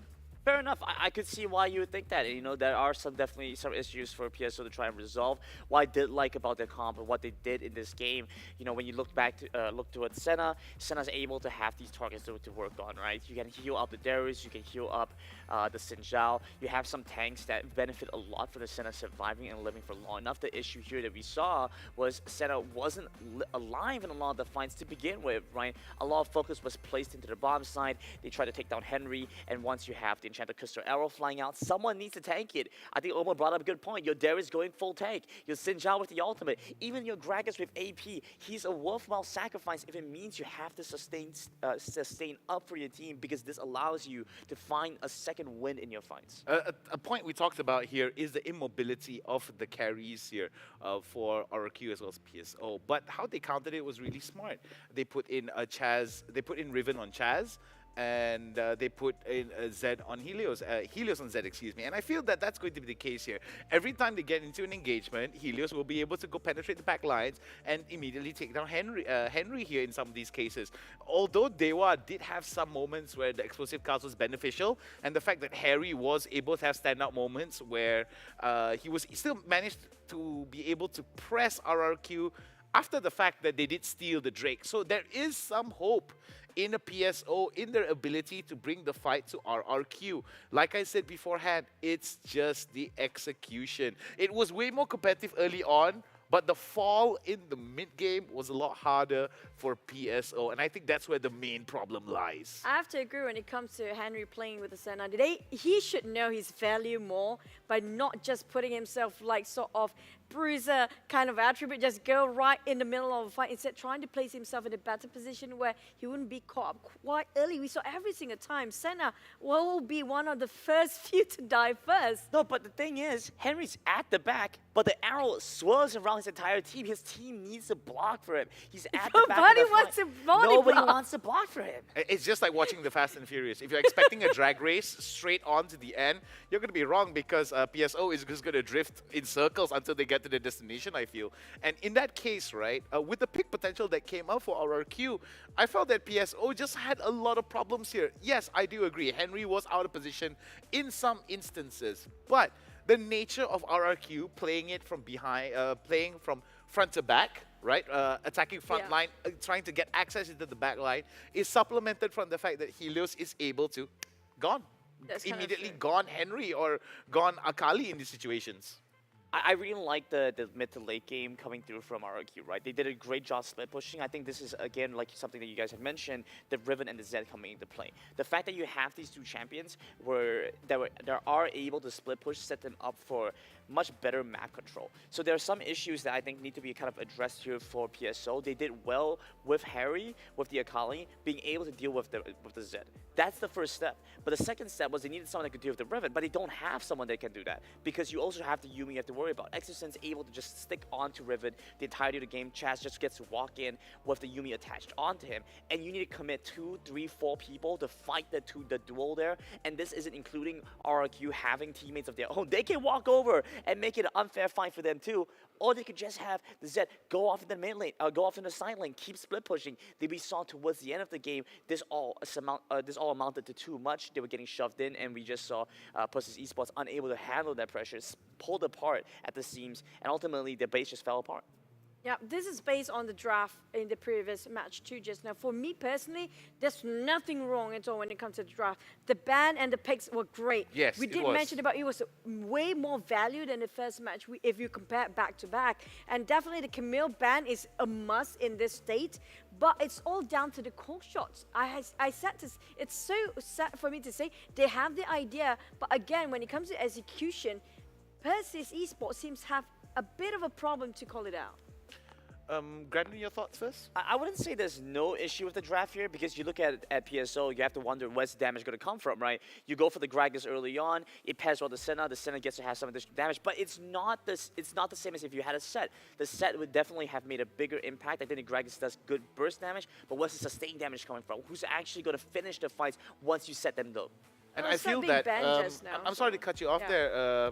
Fair enough. I could see why you would think that. You know, there are definitely some issues for PSO to try and resolve. What I did like about their comp and what they did in this game, you know, when you look back to look towards Senna's able to have these targets to work on, right? You can heal up the Darius, you can heal up the Xin Zhao. You have some tanks that benefit a lot for the Senna surviving and living for long enough. The issue here that we saw was Senna wasn't alive in a lot of the fights to begin with, right? A lot of focus was placed into the bottom side. They tried to take down Henry, and once you have the Enchanted Crystal Arrow flying out, someone needs to tank it. I think Omar brought up a good point. Your Darius going full tank. Your Xin Zhao with the ultimate. Even your Gragas with AP. He's a worthwhile sacrifice if it means you have to sustain up for your team, because this allows you to find a second win in your fights. A point we talked about here is the immobility of the carries here for RQ as well as PSO. But how they countered it was really smart. They put in Chaz, they put in Riven on Chaz, and they put in Zed on Helios, Helios on Zed, excuse me. And I feel that that's going to be the case here. Every time they get into an engagement, Helios will be able to go penetrate the back lines and immediately take down Henry here in some of these cases. Although Dewa did have some moments where the explosive cast was beneficial, and the fact that Harry was able to have standout moments where he still managed to be able to press RRQ after the fact that they did steal the Drake. So there is some hope in a PSO, in their ability to bring the fight to RRQ. Like I said beforehand, it's just the execution. It was way more competitive early on, but the fall in the mid-game was a lot harder for PSO, and I think that's where the main problem lies. I have to agree when it comes to Henry playing with the Senna. He should know his value more by not just putting himself like sort of bruiser kind of attribute, just go right in the middle of a fight, instead trying to place himself in a better position where he wouldn't be caught up quite early. We saw every single time Senna will be one of the first few to die first. No, but the thing is, Henry's at the back, but the arrow swirls around his entire team. His team needs to block for him. He's at the back. Nobody wants to Nobody wants to block for him. It's just like watching the Fast and Furious. If you're expecting a drag race straight on to the end, you're going to be wrong, because PSO is just going to drift in circles until they get get to their destination, I feel. And in that case, right, with the pick potential that came up for RRQ, I felt that PSO just had a lot of problems here. Yes, I do agree. Henry was out of position in some instances, but the nature of RRQ playing it from behind, playing from front to back, right, attacking front line, trying to get access into the back line, is supplemented from the fact that Helios is able to gone. Immediately gone Henry or gone Akali in these situations. I really like the mid to late game coming through from RRQ, right? They did a great job split pushing. I think this is, again, like something that you guys have mentioned, the Riven and the Zed coming into play. The fact that you have these two champions that are able to split push, set them up for much better map control. So there are some issues that I think need to be kind of addressed here for PSO. They did well with Harry, with the Akali, being able to deal with the Zed. That's the first step. But the second step was they needed someone that could deal with the Riven, but they don't have someone that can do that because you also have the Yuumi you have to worry about. Exorsen's able to just stick onto Riven the entirety of the game. Chaz just gets to walk in with the Yuumi attached onto him, and you need to commit 2, 3, 4 people to fight the duel there. And this isn't including RRQ having teammates of their own. They can walk over and make it an unfair fight for them too, or they could just have the Zed go off in the main lane, go off in the side lane, keep split pushing. We saw towards the end of the game, this all amounted to too much. They were getting shoved in, and we just saw Persis Esports unable to handle that pressure, pulled apart at the seams, and ultimately the base just fell apart. Yeah, this is based on the draft in the previous match too just now. For me personally, there's nothing wrong at all when it comes to the draft. The ban and the picks were great. Yes, we did mention about it was way more value than the first match if you compare back to back. And definitely the Camille ban is a must in this state. But it's all down to the call shots. I said this, it's so sad for me to say, they have the idea, but again, when it comes to execution, Persis Esports seems to have a bit of a problem to call it out. Grandin, your thoughts first? I wouldn't say there's no issue with the draft here because you look at PSO, you have to wonder where's the damage going to come from, right? You go for the Gragas early on, it pairs well the Senna gets to have some additional damage, but it's not the same as if you had a set. The set would definitely have made a bigger impact. I think the Gragas does good burst damage, but where's the sustained damage coming from? Who's actually going to finish the fights once you set them though? And I feel that, I'm sorry to cut you off there,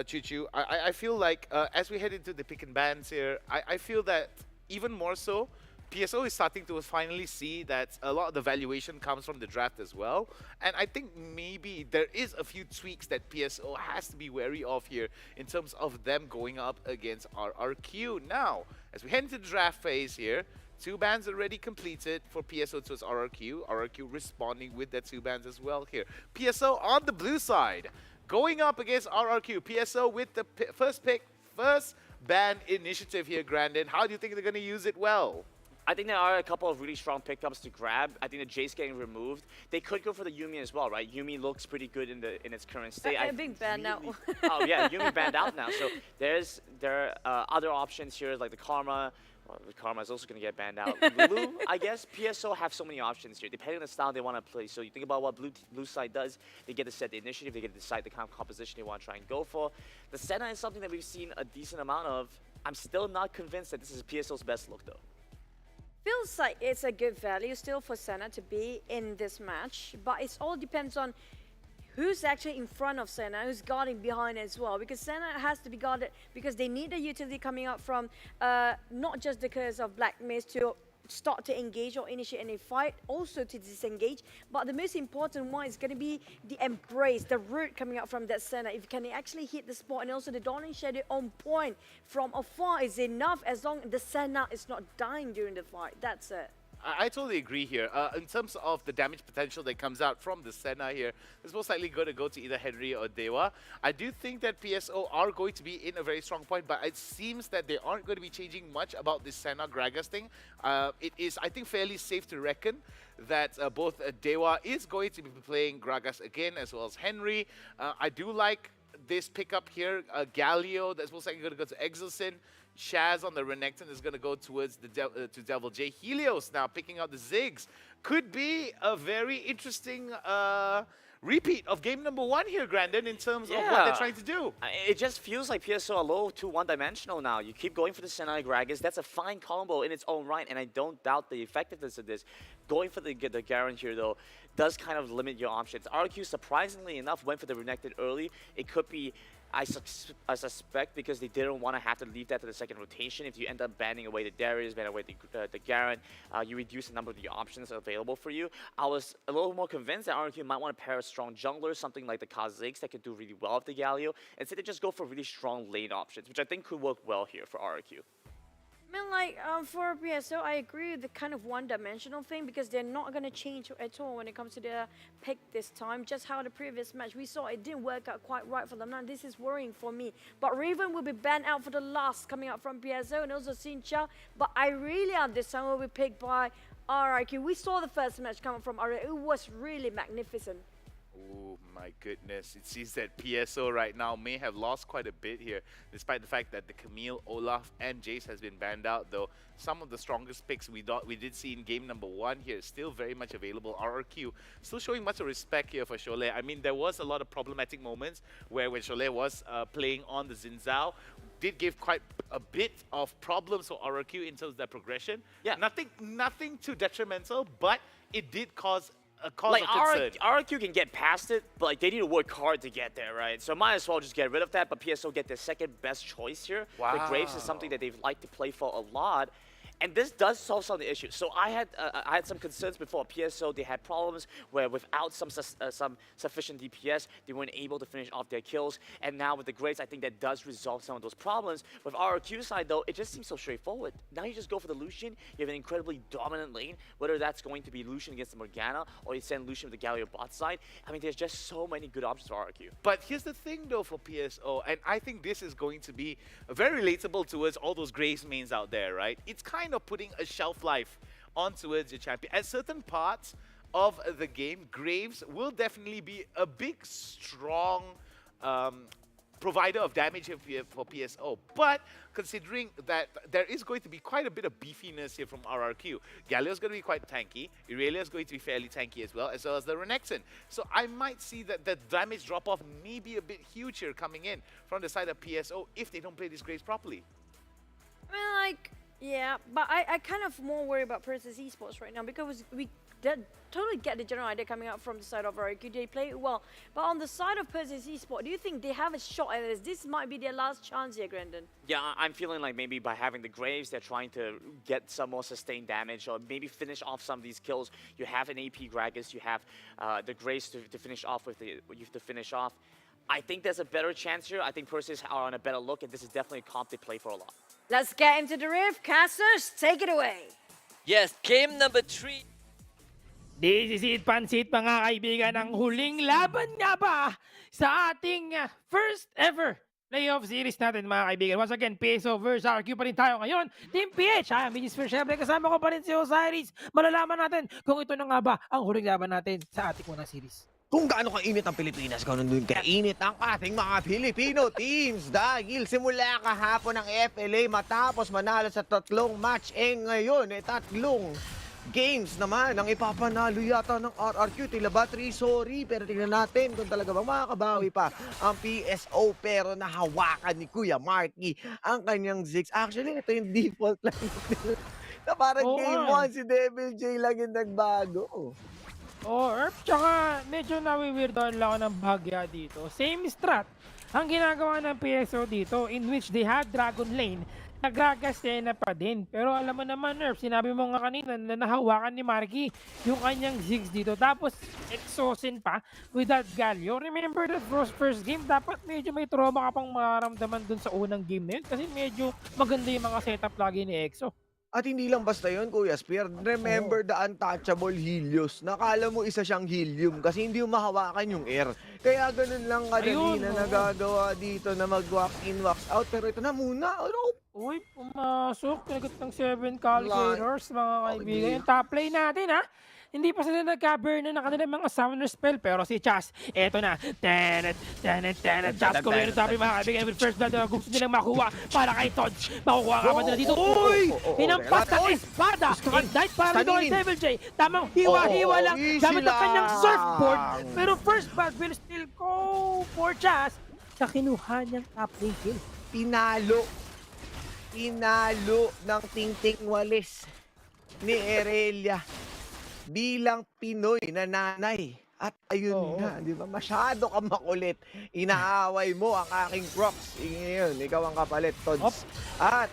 Choo-Choo. I feel like as we head into the pick and bans here, I feel that even more so, PSO is starting to finally see that a lot of the valuation comes from the draft as well. And I think maybe there is a few tweaks that PSO has to be wary of here in terms of them going up against RRQ. Now, as we head into the draft phase here, 2 bans already completed for PSO towards RRQ. RRQ responding with their 2 bans as well here. PSO on the blue side, going up against RRQ. PSO with the first pick, first ban initiative here, Grandin. How do you think they're going to use it well? I think there are a couple of really strong pickups to grab. I think the Jace getting removed. They could go for the Yuumi as well, right? Yuumi looks pretty good in its current state. I'm being banned now. Oh yeah, Yuumi banned out now. So there are other options here like the Karma. Well, the Karma is also going to get banned out. Lulu, I guess, PSO have so many options here, depending on the style they want to play. So you think about what blue side does, they get to set the initiative, they get to decide the kind of composition they want to try and go for. The Senna is something that we've seen a decent amount of. I'm still not convinced that this is PSO's best look, though. Feels like it's a good value still for Senna to be in this match, but it all depends on who's actually in front of Senna, who's guarding behind as well. Because Senna has to be guarded because they need a utility coming out from not just the curse of Black Mist to start to engage or initiate any fight, also to disengage. But the most important one is going to be the embrace, the root coming out from that Senna. If you can actually hit the spot, and also the Dawning Shadow on point from afar is enough as long as the Senna is not dying during the fight. That's it. I totally agree here. In terms of the damage potential that comes out from the Senna here, it's most likely going to go to either Henry or Dewa. I do think that PSO are going to be in a very strong point, but it seems that they aren't going to be changing much about this Senna Gragas thing. It is, I think, fairly safe to reckon that both Dewa is going to be playing Gragas again, as well as Henry. I do like this pickup here, Galio, that's most likely going to go to Exilson. Shaz on the Renekton is going to go towards the to Devil J. Helios now picking out the Ziggs. Could be a very interesting repeat of game number 1 here, Grandin, in terms of what they're trying to do. It just feels like PSO are low to one-dimensional now. You keep going for the Senna Gragas. That's a fine combo in its own right, and I don't doubt the effectiveness of this. Going for the Garen here, though, does kind of limit your options. RQ, surprisingly enough, went for the Renekton early. It could be I suspect because they didn't want to have to leave that to the second rotation. If you end up banning away the Darius, banning away the Garen, you reduce the number of the options available for you. I was a little more convinced that RRQ might want to pair a strong jungler, something like the Kha'Zix that could do really well with the Galio, instead they just go for really strong lane options, which I think could work well here for RRQ. I mean, like, for PSO, I agree with the kind of one-dimensional thing because they're not going to change at all when it comes to their pick this time. Just how the previous match we saw, it didn't work out quite right for them. Now, this is worrying for me. But Raven will be banned out for the last coming out from PSO and also Xinqiao. But I really understand will be picked by RRQ. We saw the first match coming from RRQ. It was really magnificent. Oh my goodness, it seems that PSO right now may have lost quite a bit here, despite the fact that the Camille, Olaf and Jace has been banned out, though some of the strongest picks we did see in game number 1 here is still very much available. RRQ still showing much of respect here for Cholet. I mean, there was a lot of problematic moments where when Cholet was playing on the Xin Zhao, did give quite a bit of problems for RRQ in terms of their progression. Yeah. Nothing too detrimental, but it did cause a cause like of concern. RRQ can get past it, but like they need to work hard to get there, right? So might as well just get rid of that, but PSO get their second best choice here. Wow. The Graves is something that they've liked to play for a lot. And this does solve some of the issues. So I had some concerns before PSO. They had problems where without some sufficient DPS, they weren't able to finish off their kills. And now with the Graves, I think that does resolve some of those problems. With RRQ side though, it just seems so straightforward. Now you just go for the Lucian. You have an incredibly dominant lane, whether that's going to be Lucian against the Morgana or you send Lucian with the Galio bot side. I mean, there's just so many good options for RRQ. But here's the thing though for PSO, and I think this is going to be very relatable towards all those Graves mains out there, right? It's kind of putting a shelf life on towards your champion. At certain parts of the game, Graves will definitely be a big, strong provider of damage here for PSO. But considering that there is going to be quite a bit of beefiness here from RRQ, Galio's going to be quite tanky, Irelia is going to be fairly tanky as well as the Renekton. So I might see that the damage drop-off may be a bit huge here coming in from the side of PSO if they don't play these Graves properly. I mean, like, yeah, but I kind of more worry about Persis Esports right now because we totally get the general idea coming out from the side of RRQ. They play it well. But on the side of Persis Esports, do you think they have a shot at this? This might be their last chance here, Grandin. Yeah, I'm feeling like maybe by having the Graves, they're trying to get some more sustained damage or maybe finish off some of these kills. You have an AP Gragas, you have the Graves to finish off with you have to finish off. I think there's a better chance here. I think Persis are on a better look, and this is definitely a comp they play for a lot. Let's get into the riff. Casters, take it away. Yes, game number 3. This is it, Pansit, mga kaibigan. Ang huling laban nga ba sa ating first ever playoff series natin, mga kaibigan. Once again, PSO versus RQ pa rin tayo ngayon. Team PH, I am Vinicius. Siyempre, kasama ko pa rin si Osiris. Malalaman natin kung ito na nga ba ang huling laban natin sa ating unang series. Kung gaano kainit ang Pilipinas, ganoon din kainit ang ating mga Filipino teams dahil simula kahapon ang FLA matapos manalo sa 3 match, ngayon 3 games naman ang ipapanalo yata ng RRQ. Tila ba 3 sorry, pero tingnan natin kung talaga bang makakabawi pa ang PSO, pero nahawakan ni Kuya Marky ang kanyang Ziggs. Actually, ito yung default lang na parang game 1 si Devil J lang yung nagbago. Or, tsaka medyo nawiwirdoan lang ako ng bahagya dito. Same strat ang ginagawa ng PSO dito, in which they have Dragon Lane, nagragasena pa din. Pero alam mo naman, Nerf, sinabi mo nga kanina na nahawakan ni Marky yung kanyang Ziggs dito. Tapos, exosin pa with that Galio. Remember that first game, dapat medyo may trauma ka pang mararamdaman dun sa unang game na yun. Kasi medyo maganda yung mga setup lagi ni Exo. At hindi lang basta yun, Kuya Spear. Remember the untouchable Helios. Nakala mo isa siyang helium kasi hindi yung mahawakan yung air. Kaya ganun lang kadali na nagagawa dito na mag-walk in, walk out. Pero ito na muna. Uy, pumasok. Pinagot ng 7 calculators, mga kaibigan. Yung top lane natin, ha? Hindi pa sila nagka-burn na kanilang mga summoner spell. Pero si Chas, eto na. Tenet. Chas, kumino tabi mga kaibigan. With first blood, gusto nilang makuha para kay Todge. Makukuha ka ba nila dito? Uy! Hinampas ng espada. Ignite para dito kay Devil J. Tamang hiwa-hiwa lang. Gamit ang kanyang surfboard. Pero first blood will still go for Chas sa kinuha niyang top lane kill. Pinalo ng Tingting Walis ni Irelia bilang Pinoy na nanay At ayun nga, di ba? Masyado kang makulit. Inaaway mo ang aking props. Ngayon, ikaw ang kapalit, Tods.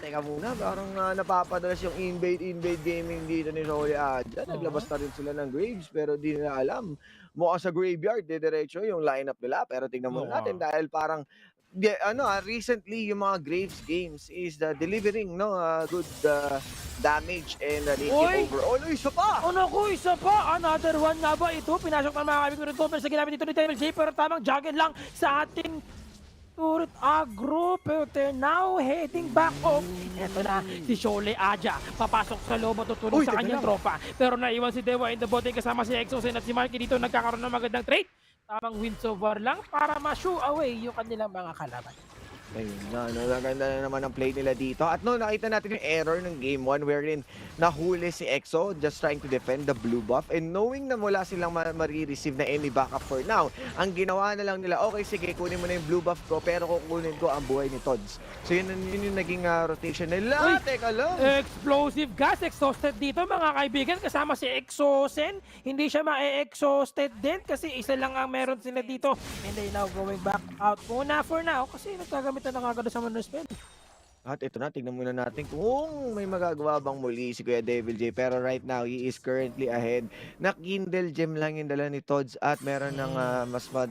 Teka muna, parang napapadalas yung invade gaming dito ni Rolly Adja. Naglabas na rin sila ng Graves, pero di nila alam. Mukhang sa graveyard, diretso yung lineup nila. Pero tingnan muna natin dahil parang recently yung mga Graves games is delivering good damage and taking overall. Isa pa! Isa pa! Another one nga ba ito? Pinasok ng mga kaibigan recover sa ginamit dito ni Devil J, pero tamang juggle lang sa ating turret aggro, pero they're now heading back off. Eto na, si Shole Aja, papasok sa loob at tutulong sa kanyang tropa. Pero naiwan si Dewa in the bottom kasama si Exosen at si Marky dito nagkakaroon ng magandang trade. Tamang win so far lang para ma-shoo away yung kanilang mga kalaban. Ayun na, naganda na naman ang play nila dito. At nakita natin yung error ng game 1 wherein nahuli si Exo just trying to defend the blue buff. And knowing na wala silang marireceive na any backup for now, ang ginawa na lang nila, okay sige, kunin mo na yung blue buff ko, pero kukunin ko ang buhay ni Tods. So yun yung naging rotation nila. Teka lang! Explosive gas, exhausted dito mga kaibigan, kasama si Exosen. Hindi siya ma-exhausted din kasi isa lang ang meron sila dito. And they now going back out muna for now kasi nagkagamit na nakagano sa Manus Spell. At ito na, tignan muna natin kung may magagawa bang muli si Kuya Devil J. Pero right now, he is currently ahead. Na-Kindle Gem lang yung dala ni Tods at meron ng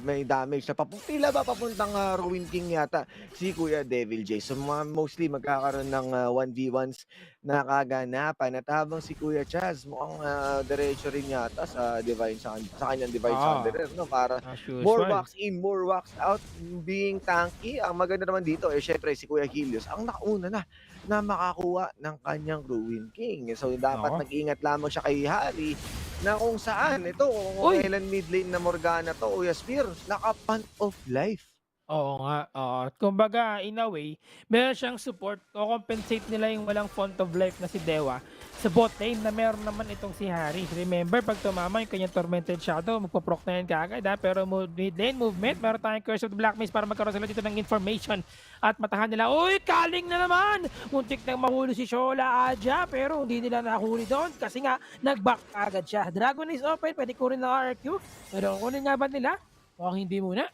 may damage na tila ba papuntang Ruin King yata si Kuya Devil J. So mostly magkakaroon ng 1v1s na kaganapan. At habang si Kuya Chaz mukhang diretso rin yata sa kanyang Divine Wanderer, no? Para more wax in, more wax out, being tanky. Ang maganda naman dito, syempre si Kuya Helios, ang una na makakuha ng kanyang Ruin King. So dapat nag-ingat lamang siya kay Harry na kung saan ito, kung kailan mid lane na Morgana to o Yaspir, naka-punt of life. Oo nga. Kumbaga, in a way, meron siyang support o compensate nila yung walang font of life na si Dewa sa bot lane na meron naman itong si Harry. Remember, pag tumama yung kanyang Tormented Shadow, magpaproc na yan kaagad. Pero mid lane movement, meron tayong Curse of the Black Mist para magkaroon sila dito ng information at matahan nila. Uy, kaling na naman! Muntik nang mahuli si Shola Aja, pero hindi nila nahuli doon kasi nga, nag-back agad siya. Dragon is open, pwede kunin ng RQ. Pero kunin nga ba nila? Mukhang hindi muna.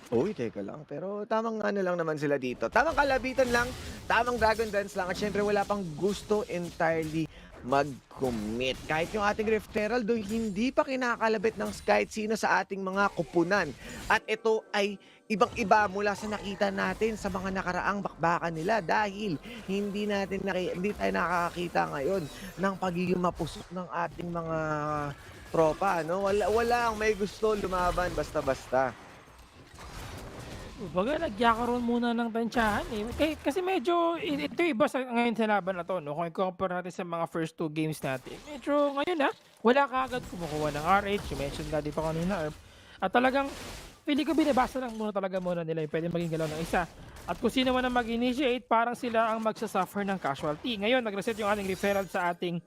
Uy, teka lang. Pero tamang lang naman sila dito. Tamang kalabitan lang, tamang Dragon Dance lang. At syempre wala pang gusto entirely mag-commit. Kahit yung ating Rift Herald doon, hindi pa kinakalabit ng kahit sino sa ating mga kupunan. At ito ay ibang-iba mula sa nakita natin sa mga nakaraang bakbakan nila dahil hindi tayo nakakakita ngayon ng pagiging mapusok ng ating mga tropa. No? Wala ang may gusto lumaban basta-basta. Baga, nagyakaroon muna ng tansyahan kasi medyo ito iba ngayon sa laban na to, no? Kung i-compare natin sa mga first 2 games natin, medyo ngayon wala kaagad kumukuha ng RH, you mentioned nga dito kanina, at talagang pili ko binabasa lang muna nila yung pwede maging galaw ng isa. At kung sino man ang mag-initiate, parang sila ang magsasuffer ng casualty. Ngayon, nag-reset yung ating referral sa ating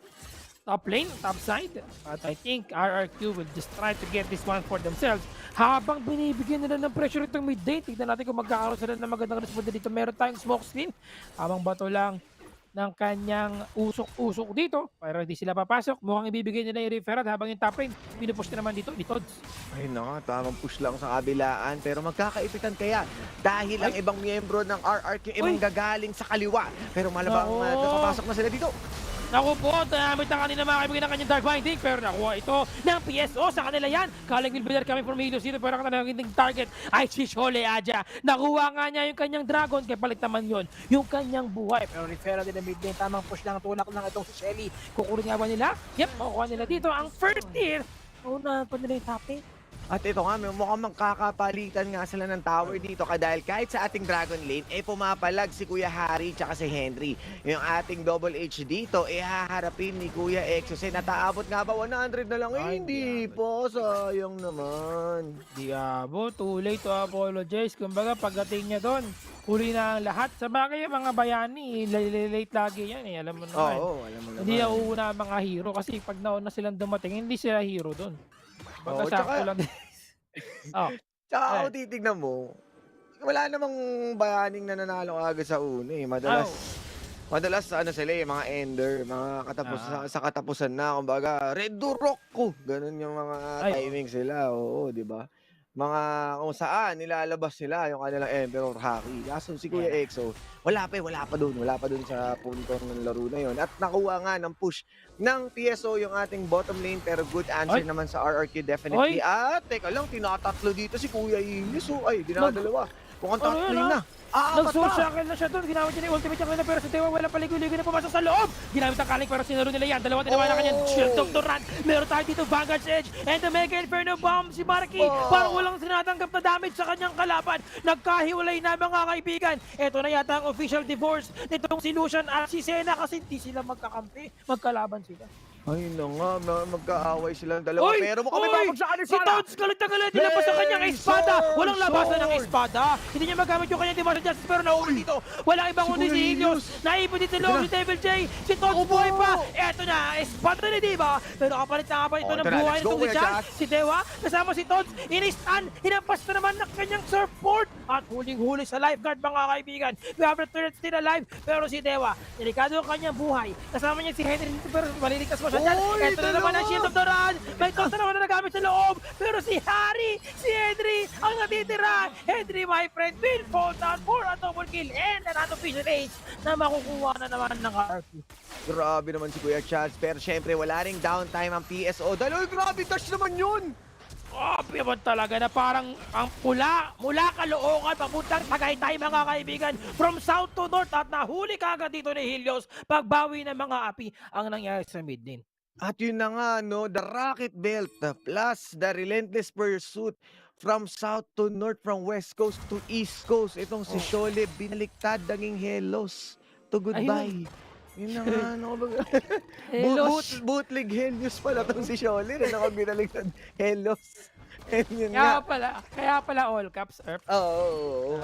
top lane, top side. But I think RRQ will just try to get this one for themselves. Habang binibigyan nila ng pressure itong mid lane, tignan natin kung magkakaroon sila ng magandang responde dito. Meron tayong smoke screen. Habang bato lang ng kanyang usok-usok dito. Pero hindi sila papasok. Mukhang ibibigay nila yung referral habang yung top lane, pinupush na naman dito ni Tods. Ayun na nga, tamang push lang sa kabilaan. Pero magkakaipitan kaya dahil ang ibang miyembro ng RRQ ay manggagaling sa kaliwa. Pero malabang napapasok na sila dito. Naku po, damit na kanina mga kaibigan ng kanyang Dark Binding, pero nakuha ito ng PSO sa kanila yan. Kaling Wilbeder coming from Helios dito, pero kanilang target ay si Shole Aja. Nakuha nga niya yung kanyang Dragon, kaya palit naman yun yung kanyang buhay. Pero referral din na mid lane, tamang push lang, tulak lang itong si Shelly. Kukunin nga ba nila? Yep, makukuha nila dito ang first tier. Una pa nila yung top lane. At ito nga, mukhang magkakapalitan nga sila ng tower dito dahil kahit sa ating Dragon Lane, pumapalag si Kuya Harry tsaka si Henry. Yung ating Double H dito, haharapin ni Kuya Exosen. Nataabot nga ba? 100 na lang. Hindi po, sayang naman. Diabo, too late to apologize. Kumbaga, pagdating niya doon, huli na ang lahat. Sa bagay, mga bayani, late lagi yan. Alam mo naman. Oo, alam mo naman. Hindi nauna mga hero kasi pag nauna silang dumating, hindi sila hero doon. Baga sakto lang. Tsaka ako titignan mo, wala namang bayaning nananalo agad sa una. Madalas Madalas ano sila eh, mga ender, mga sa katapusan na, kumbaga, Reduroko, ganun yung mga timing sila, oo, di ba? Mga kung saan nilalabas nila yung kanilang Emperor Haki. Kaso si Kuya EXO, wala pa dun sa puntong ng laro na yun. At nakuha nga ng push ng PSO yung ating bottom lane, pero good answer naman sa RRQ definitely. At teka lang, tinatatlo dito si Kuya Inis, ay, dinadalawa. Kung ang top lane na. Nag-social na siya doon, ginamit niya yung ultimate niya kanina, pero si Dewa wala paligoy-ligoy na pumasok sa loob. Ginamit ang kaling pero sinaro nila yan. Dalawa tinawa na kanyang shield of Duran. Meron tayo dito Vanguard's Edge and the Mega Inferno Bomb si Marky. Parang walang sinatanggap na damage sa kanyang kalaban. Nagkahiwalay na mga kaibigan. Ito na yata ang official divorce nitong si Lucian at si Sena kasi hindi sila magkakampi. Magkalaban sila. Ay na nga, magkaaway silang dalawa. Pero mukhang may babagsakan ni Si Toads galit na galit. Dinabas ang kanyang espada. Walang labasan ng espada. Hindi niya magamit yung kanyang Division Justice pero nauuli dito. Walang ibang undi si Helios. Naipon dito low si Devil J. Si Toads buhay pa. Eto na, espada ni Diva. Pero kapalit na kapalit ito ng buhay nitong si Chance. Si Dewa, kasama si Toads. In-stun. Hinampas na naman ng kanyang surfboard. At huling-huli sa lifeguard mga kaibigan. We have returned still alive. Pero si Dewa, delikado ang kanyang buhay. Kasama niya si Henry dito pero maliligtas mo siya dyan. Ito na naman ang shield of Duran. May toss na naman na nagamit sa loob. Pero si Harry, si Henry, ang natitira. Henry, my friend, will fall down for a double kill and an unofficial ace na makukuha na naman ng RP. Grabe naman si Kuya Chance. Pero syempre, wala ring downtime ang PSO. Dahil grabe, touch naman yun. Grabe naman talaga na parang ang mula Caloocan papuntang Tagaytay mga kaibigan from south to north at nahuli kagad dito ni Helios pagbawi ng mga api ang nangyari sa mid lane. At yun na nga, no, the Rocket Belt plus the Relentless Pursuit from south to north, from west coast to east coast. Itong si Shole, binaliktad naging Helos to goodbye. Yun na nga, no. Bootleg Helios pala itong si Shole. Ano ka binaliktad? Helos. Kaya pala all caps, Erp. Oo,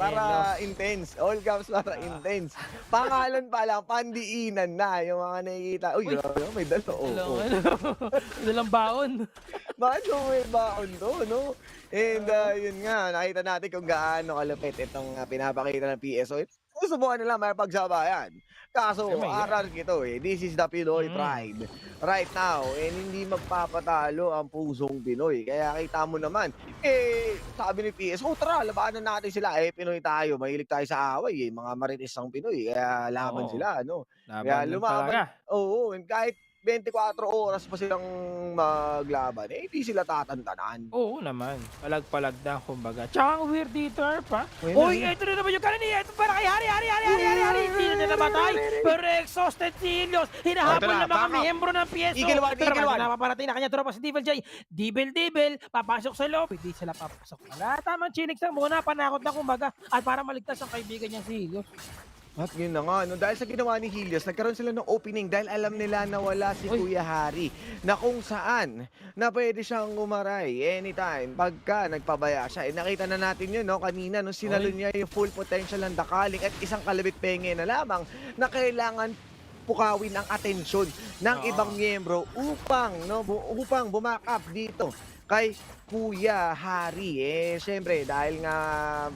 para intense. All caps para intense. Pangalan pa lang, pandiinan na yung mga nakikita. Uy, may dalo. Dalang baon. Bakit may baon to, no? And yun nga, nakita natin kung gaano kalupit itong pinapakita ng PSO. Susubukan nila may pagsabayan. Kaso, RRQ ito eh. This is the Pinoy pride. Right now, hindi magpapatalo ang pusong Pinoy. Kaya kita mo naman, sabi ni PS, tara, labanan natin sila. Pinoy tayo, mahilig tayo sa away. Mga marites ang Pinoy, kaya laban sila, no? Kaya lumaban. Oo, kahit 24 oras pa silang maglaban, hindi sila tatantanan. Oo naman. Palag-palag na, kumbaga. Tsaka ang weird dito, pa. Uy, ito na naman yung kanina. Ito para kay Hari. Hindi na namatay. Pero exhausted si Helios. Hinahabol na mga miyembro ng PSO. Pero napaparating na kanya tropa si Devil J. Devil, papasok sa loob. Hindi sila papasok. Wala, tamang chinig sa muna. Panakot na, kumbaga. At para maligtas ang kaibigan niya si Helios. At yun na nga, no? Dahil sa ginawa ni Helios, nagkaroon sila ng opening dahil alam nila na wala si Kuya Hari na kung saan na pwede siyang umaray anytime pagka nagpabaya siya. Nakita na natin yun, no? Kanina, no? Sinalo niya yung full potential ng Dakaling at isang kalabit penge na lamang na kailangan pukawin ang atensyon ng ibang miyembro upang bumakap dito kay Kuya Hari. Siyempre, dahil nga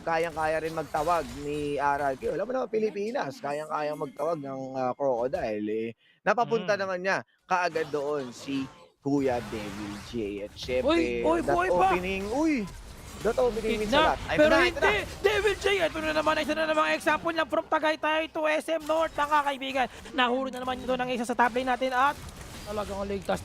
kayang-kaya rin magtawag ni RRQ. Alam mo naman, Pilipinas, kayang-kayang magtawag ng crocodile. Napapunta naman niya kaagad doon si Kuya Devil J. At siyempre, that opening means a lot. Pero hindi, Devil J, ito na naman, isa na naman example lang from Tagaytay to SM North, mga kaibigan. Nahuro na naman ito ng isa sa top lane natin at talagang ligtas.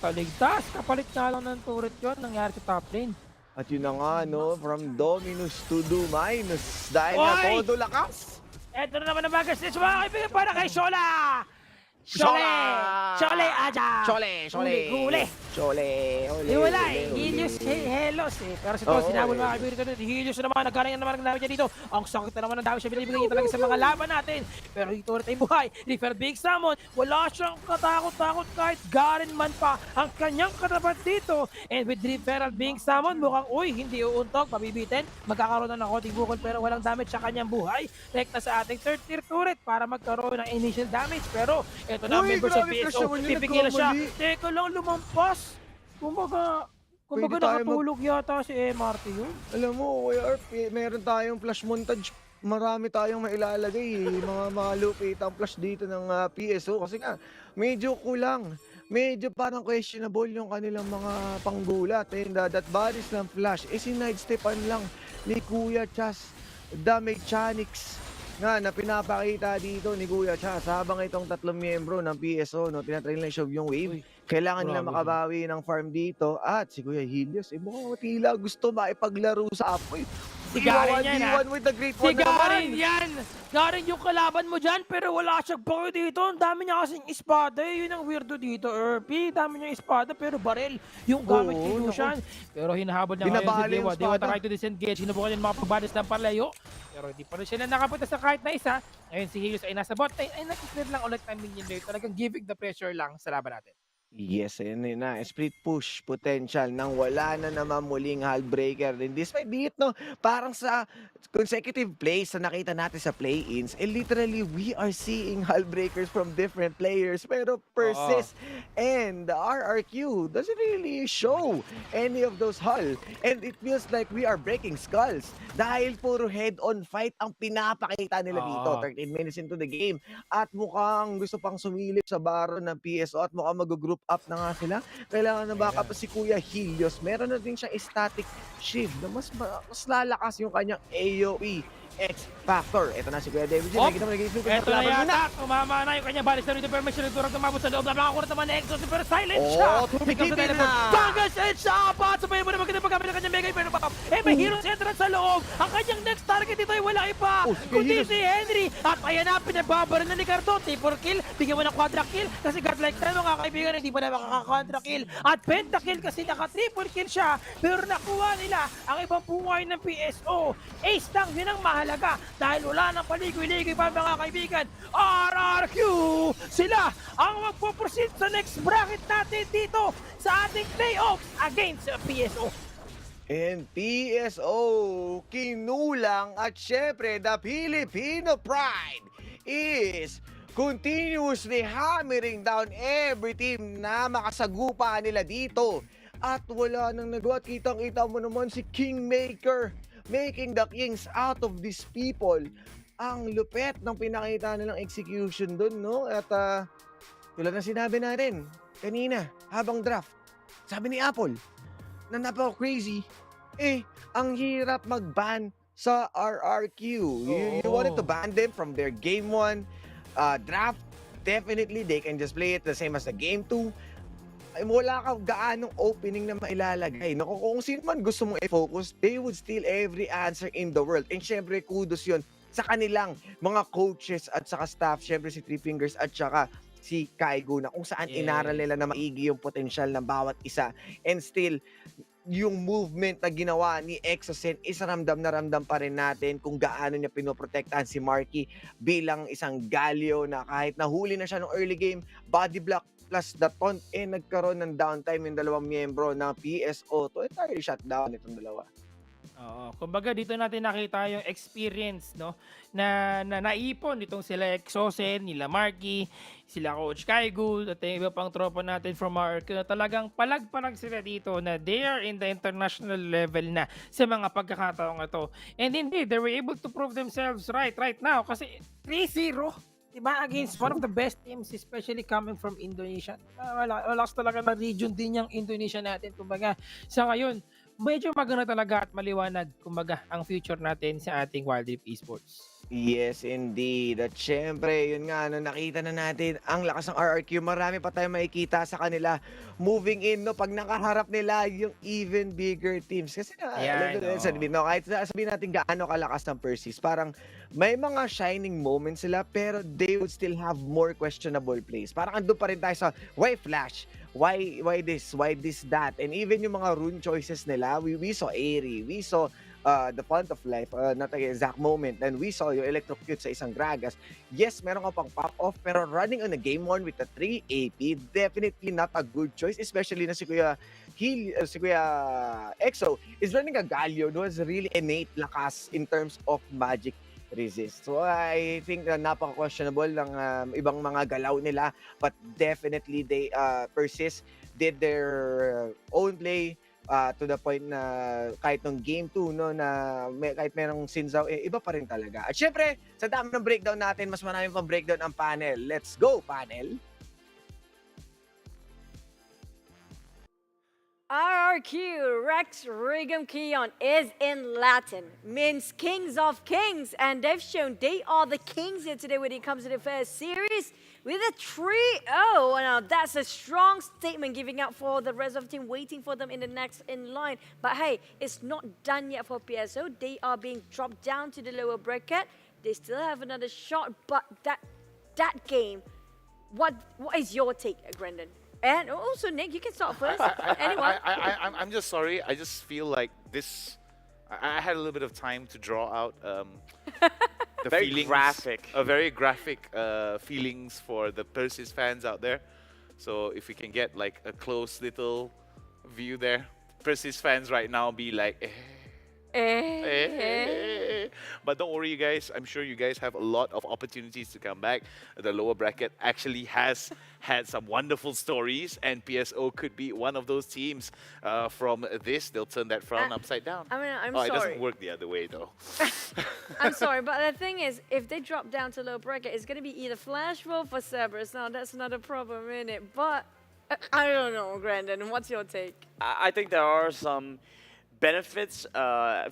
Kapalit na lang ng turret yun, nangyari sa top lane. At yun na nga, no, from Dominus to Dominus. Dahil na todo lakas. Ito na naman ang bagas nito, mga kaibigan, para kay Shola! Shole aja! Huli! Hiwalay! Helios, Helos eh. Pero si Todd, sinabol mga kaibigan dito. Helios naman, nagkaroon naman ng namin niya dito. Ang sakit na naman ang dami siya binibigay niya talaga sa mga laban natin. Pero dito ulit ay buhay. Refer Big Salmon, wala siyang katakot-takot kahit Garen man pa ang kanyang katapat dito. And with Referral Big Salmon, mukhang hindi uuntog, pabibitin. Magkakaroon na ng konting bukol pero walang damage sa kanyang buhay. Rekta sa ating third tier turret para magkaroon ng initial damage. Pero ito na, members of PSO, pipigil na siya. Teka lang, lumampas. Kumbaga nakatulog yata si MRT yun. Alam mo, Kuya Arp, meron tayong flash montage marami tayong mailalagay mga malupitang flash dito ng PSO kasi nga medyo kulang. Medyo parang questionable yung kanilang mga panggulat and that baris ng flash sinidestepan lang ni Kuya Chas the Mechanics nga na pinapakita dito ni Kuya Chas habang itong tatlong miyembro ng PSO no tinatry nila i-shove yung wave. Kailangan nila makabawi ng farm dito at si Kuya Helios mukhang tila gusto makipaglaro sa apoy. Si Garen yan, with the great si one na Garen naman. yan! Garen yung kalaban mo dyan, pero wala siyang power dito. Ang dami niya kasing espada. Yun ang weirdo dito, Erpy. Dami niya espada, pero barel yung gamit ni Lucian. Pero hinahabol niya ngayon si Dewa. Dewa try to disengage. Sinubukan niya makapagbalis ng parleyo. Pero hindi pa rin sila nakapunta sa kahit na isa. Ngayon si Helios ay nasa bot. Ay nag-clear lang ulit ng minion rate. Talagang giving the pressure lang sa laban natin. Yes, ayun na. Split push potential nang wala na naman muling Hullbreaker. And despite be it, no, parang sa consecutive plays na nakita natin sa play-ins, literally we are seeing Hullbreakers from different players. Pero Persis and the RRQ doesn't really show any of those Hull. And it feels like we are breaking skulls. Dahil puro head-on fight ang pinapakita nila dito. 13 minutes into the game. At mukhang gusto pang sumilip sa baron ng PSO at mukhang mag-group up na nga sila. Kailangan na baka pa si Kuya Helios. Meron na din siyang static shield na mas lalakas yung kanyang AoE X-Factor. Ito na si Kuya David. Nakikita mo nag-i-snoop. Ito na yata. Tumama na yung kanyang balis na rito. Pero may sinagturang tumabot sa loob. Nakakurat naman na Exos. Pero silent siya. Tumigipin na. Bagas and siya. Sabayin mo na maganda paggamit ng kanyang mega pero may heroes entrance sa loob. Ang kanyang next target dito ay wala iba. Kundi si Henry. At ayan na, pinababaran na ni Cardo. Triple kill. Bigyan mo ng quadra kill. Kasi godlike tayo mga kaibigan. Hindi pa na makaka-quadra kill. At pentakill kasi naka-triple kill siya. Pero nakuha nila ang ibang buhay ng PSO. Ace lang, yun ang mahalaga. Dahil wala nang paligoy-ligoy pa mga kaibigan. RRQ! Sila ang magpo-proceed sa next bracket natin dito sa ating playoffs against PSO. And PSO, kinulang at syempre the Filipino pride is continuously hammering down every team na makasagupa nila dito. At wala nang nagawa. Kitang-kita mo naman si Kingmaker making the kings out of these people. Ang lupet ng pinakita nilang execution dun, no? At tulad ng sinabi natin kanina, habang draft, sabi ni Apple, na napaka-crazy, ang hirap mag-ban sa RRQ. You wanted to ban them from their Game 1 draft. Definitely, they can just play it the same as the Game 2. Ay, wala ka gaanong opening na mailalagay. No? Kung sino man gusto mong i-focus, they would steal every answer in the world. And syempre, kudos yun sa kanilang mga coaches at saka staff. Syempre si Three Fingers at saka si Kaigo na kung saan inaral nila na maigi yung potensyal ng bawat isa. And still, yung movement na ginawa ni Exosen is ramdam na ramdam pa rin natin kung gaano niya pinoprotektahan si Marky bilang isang Galio na kahit nahuli na siya ng early game, body block plus the taunt, nagkaroon ng downtime yung dalawang miyembro ng PSO to entirely shutdown itong dalawa. Kumbaga dito natin nakita yung experience, no, na naipon itong sila Exosen, nila Marky, sila Coach Kaigo, at yung iba pang tropa natin from our na talagang palag-palag sila dito na they are in the international level na sa mga pagkakataong ito. And indeed, they were able to prove themselves right now kasi 3-0. Diba? Against one of the best teams, especially coming from Indonesia. Wala talaga na region din yung Indonesia natin. Kumbaga, sa ngayon, medyo maganda talaga at maliwanag, kumbaga, ang future natin sa ating Wild Rift Esports. Yes, indeed. At syempre, yun nga, no, nakita na natin ang lakas ng RRQ. Marami pa tayong makikita sa kanila moving in, no, pag nakaharap nila yung even bigger teams. Kasi kahit sabihin natin gaano kalakas ng Persis, parang may mga shining moments sila, pero they would still have more questionable plays. Parang andun pa rin tayo sa, why Flash? Why this? Why this, that? And even yung mga rune choices nila, we saw Airy, we saw the Font of Life, not the exact moment, and we saw yung Electrocute sa isang Gragas. Yes, meron ka pang pop-off, pero running on a Game 1 with a 3 AP, definitely not a good choice, especially na si Kuya Exo is running a Galio who has really innate lakas in terms of magic resist. So I think napaka-questionable ng ibang mga galaw nila, but definitely they Persis did their own play, to the point na kahit nung game 2 no na kahit merong Sinzaw iba pa rin talaga. At syempre, sa dami ng breakdown natin, mas marami pang breakdown ang panel. Let's go, panel! RRQ, Rex Regum Kion, is in Latin, means Kings of Kings, and they've shown they are the kings here today when it comes to the first series with a 3-0. Now, that's a strong statement giving out for the rest of the team, waiting for them in the next in line. But hey, it's not done yet for PSO. They are being dropped down to the lower bracket. They still have another shot, but that game, what is your take, Brendan? And also, Nick, you can start first. Anyone? I'm just sorry. I just feel like this. I had a little bit of time to draw out the Very feelings. graphic. Very graphic feelings for the Persis fans out there. So if we can get like a close little view there, Persis fans right now be like, But don't worry, you guys. I'm sure you guys have a lot of opportunities to come back. The lower bracket actually has had some wonderful stories, and PSO could be one of those teams. From this, they'll turn that frown upside down. I mean, I'm It sorry. doesn't work the other way, though. I'm sorry, but the thing is, if they drop down to low bracket, it's going to be either Flash Wolf or Cerberus. Now, that's not a problem, in it. But I don't know, Brandon. What's your take? I think there are some benefits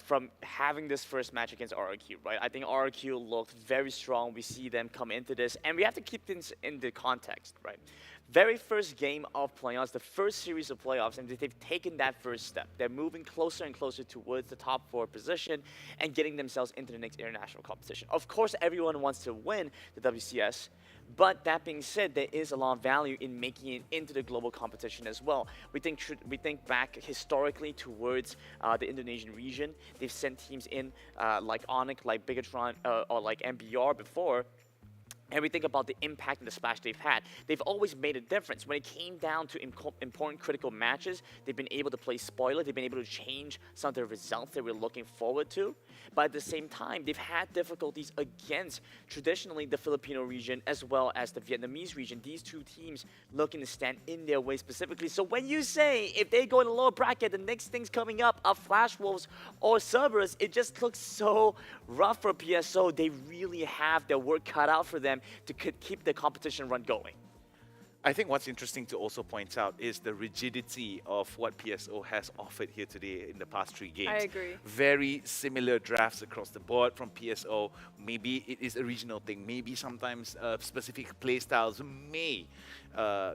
from having this first match against RRQ, right? I think RRQ looked very strong. We see them come into this, and we have to keep things in the context, right? Very first game of playoffs, the first series of playoffs, and they've taken that first step. They're moving closer and closer towards the top 4 position and getting themselves into the next international competition. Of course, everyone wants to win the WCS, but that being said, there is a lot of value in making it into the global competition as well. We think back historically towards the Indonesian region. They've sent teams in like Onyx, like Bigatron, or like MBR before. And we think about the impact and the splash they've had. They've always made a difference. When it came down to important critical matches, they've been able to play spoiler. They've been able to change some of the results that we're looking forward to. But at the same time, they've had difficulties against traditionally the Filipino region as well as the Vietnamese region. These two teams looking to stand in their way specifically. So when you say if they go in the lower bracket, the next things coming up are Flash Wolves or Cerberus, it just looks so rough for PSO. They really have their work cut out for them to keep the competition run going. I think what's interesting to also point out is the rigidity of what PSO has offered here today in the past 3 games. I agree. Very similar drafts across the board from PSO. Maybe it is a regional thing. Maybe sometimes specific playstyles may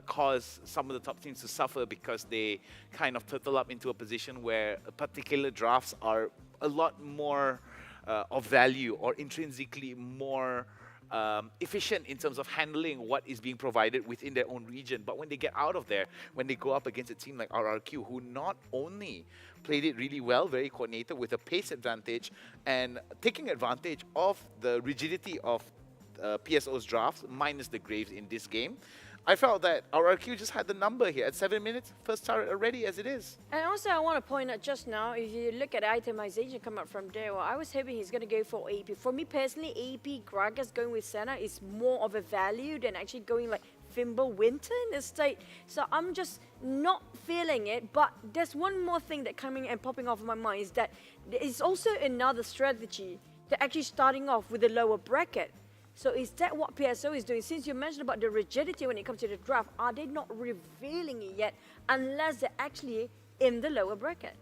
cause some of the top teams to suffer because they kind of turtle up into a position where particular drafts are a lot more of value or intrinsically more efficient in terms of handling what is being provided within their own region. But when they get out of there, when they go up against a team like RRQ, who not only played it really well, very coordinated with a pace advantage, and taking advantage of the rigidity of PSO's drafts, minus the Graves in this game, I felt that RRQ just had the number here at 7 minutes, first turret already as it is. And also, I want to point out just now, if you look at itemization come up from there, I was hoping he's going to go for AP. For me personally, AP Gragas going with Senna is more of a value than actually going like Fimble Winter in the state. So I'm just not feeling it. But there's one more thing that coming and popping off in my mind is that there is also another strategy to actually starting off with the lower bracket. So is that what PSO is doing? Since you mentioned about the rigidity when it comes to the draft, are they not revealing it yet unless they're actually in the lower bracket?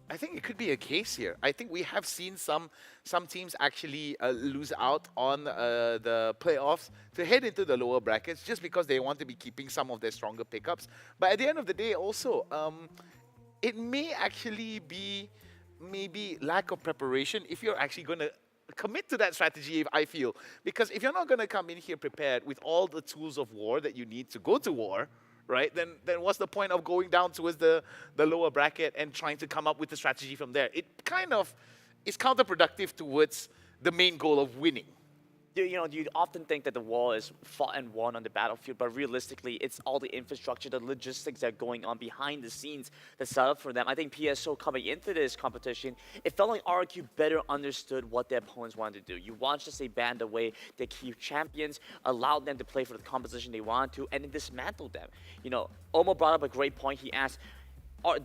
I think it could be a case here. I think we have seen some teams actually lose out on the playoffs to head into the lower brackets just because they want to be keeping some of their stronger pickups. But at the end of the day also, it may actually be maybe lack of preparation if you're actually going to commit to that strategy, I feel. Because if you're not going to come in here prepared with all the tools of war that you need to go to war, right, then what's the point of going down towards the lower bracket and trying to come up with a strategy from there? It kind of is counterproductive towards the main goal of winning. You know, you often think that the war is fought and won on the battlefield, but realistically, it's all the infrastructure, the logistics that are going on behind the scenes that set up for them. I think PSO coming into this competition, it felt like RQ better understood what their opponents wanted to do. You watched as they banned away their key champions, allowed them to play for the composition they wanted to, and it dismantled them. You know, Omo brought up a great point. He asked,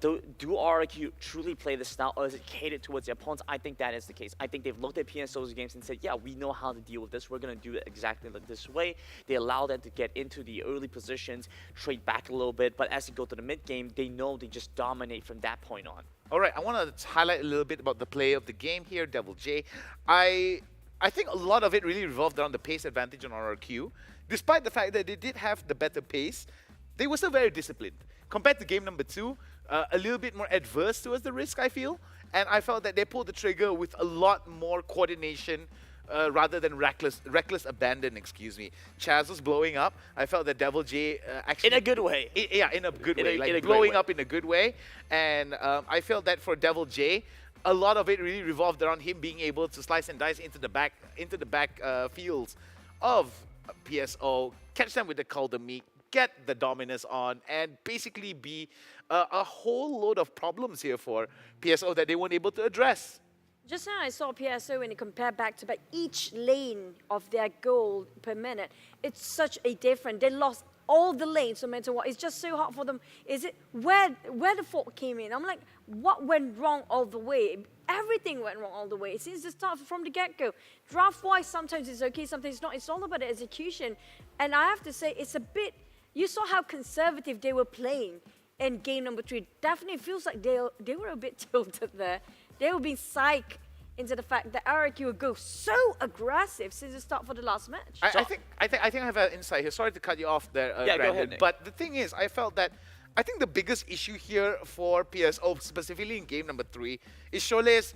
do RRQ truly play this style, or is it catered towards the opponents? I think that is the case. I think they've looked at PSO's games and said, yeah, we know how to deal with this. We're going to do it exactly like this way. They allow them to get into the early positions, trade back a little bit, but as they go to the mid game, they know they just dominate from that point on. All right, I want to highlight a little bit about the play of the game here, Devil J. I think a lot of it really revolved around the pace advantage on RRQ. Despite the fact that they did have the better pace, they were still very disciplined. Compared to game number 2, a little bit more adverse towards the risk, I feel. And I felt that they pulled the trigger with a lot more coordination rather than reckless abandon, excuse me. Chaz was blowing up. I felt that Devil J actually... In a good way. Yeah, in a good way. Like blowing up in a good way. And I felt that for Devil J, a lot of it really revolved around him being able to slice and dice into the back fields of PSO, catch them with the Calder Meek, get the Dominus on, and basically be a whole load of problems here for PSO that they weren't able to address. Just now I saw PSO when you compare back to back each lane of their goal per minute. It's such a different. They lost all the lanes no matter what. It's just so hard for them. Is it where the fault came in? I'm like, what went wrong all the way? Everything went wrong all the way since the start from the get-go. Draft-wise, sometimes it's okay, sometimes it's not. It's all about the execution. And I have to say, it's a bit... You saw how conservative they were playing in game number 3. Definitely feels like they were a bit tilted there. They were being psyched into the fact that RRQ would go so aggressive since the start for the last match. I think I have an insight here. Sorry to cut you off there, yeah, Brandon, go ahead, Nick. But the thing is, I felt that I think the biggest issue here for PSO, specifically in game number 3, is Shole's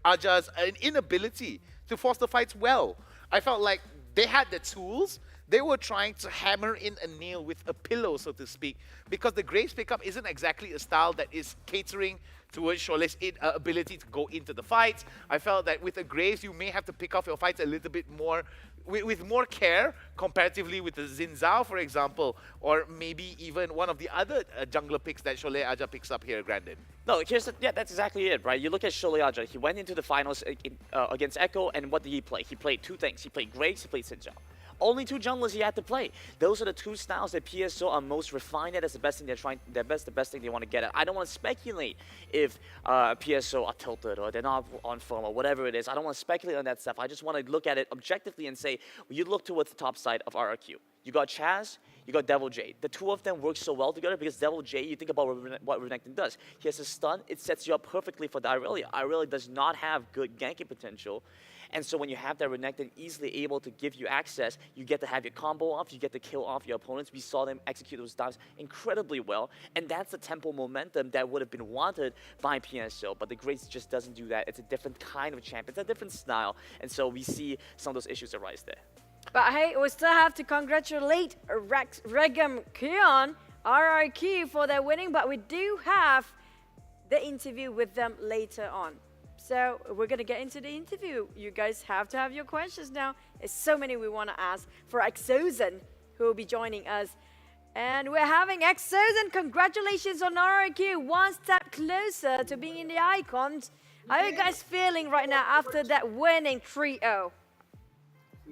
Aja's an inability to force the fights well. I felt like they had the tools. They were trying to hammer in a nail with a pillow, so to speak, because the Graves pickup isn't exactly a style that is catering towards Shole's ability to go into the fights. I felt that with a Graves, you may have to pick off your fights a little bit more, with more care, comparatively with the Xin Zhao, for example, or maybe even one of the other jungler picks that Shole Aja picks up here, Grandin. No, yeah, that's exactly it, right? You look at Shole Aja, he went into the finals against Echo, and what did he play? He played 2 things. He played Graves, he played Xin Zhao. Only 2 junglers he had to play. Those are the 2 styles that PSO are most refined at. That's the best thing they're trying. The best thing they want to get at. I don't want to speculate if PSO are tilted or they're not on form or whatever it is. I don't want to speculate on that stuff. I just want to look at it objectively and say, well, you look towards the top side of RRQ. You got Chaz, you got Devil J. The 2 of them work so well together because Devil J, you think about what Renekton does. He has a stun. It sets you up perfectly for the Irelia. Irelia does not have good ganking potential. And so when you have that Renekton easily able to give you access, you get to have your combo off, you get to kill off your opponents. We saw them execute those dives incredibly well, and that's the tempo momentum that would have been wanted by PSO, but the Grace just doesn't do that. It's a different kind of champion, it's a different style, and so we see some of those issues arise there. But hey, we still have to congratulate Regum Kion, RRQ, for their winning, but we do have the interview with them later on. So we're going to get into the interview. You guys have to have your questions now. There's so many we want to ask for Exozen, who will be joining us. And we're having Exozen. Congratulations on RRQ. One step closer to being in the icons. How are you guys feeling right now after that winning 3-0?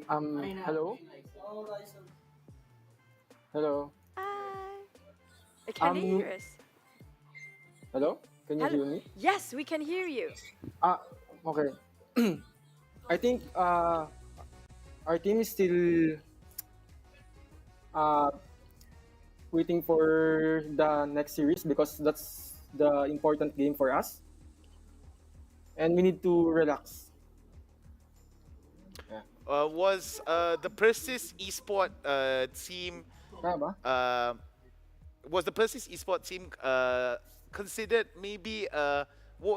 Hello? Hello? Hi. Can you hear us? Hello? Can you hear me? Yes, we can hear you. Okay. I think our team is still waiting for the next series because that's the important game for us. And we need to relax. Yeah. Was the Persis Esports team... was the Persis Esports team considered maybe a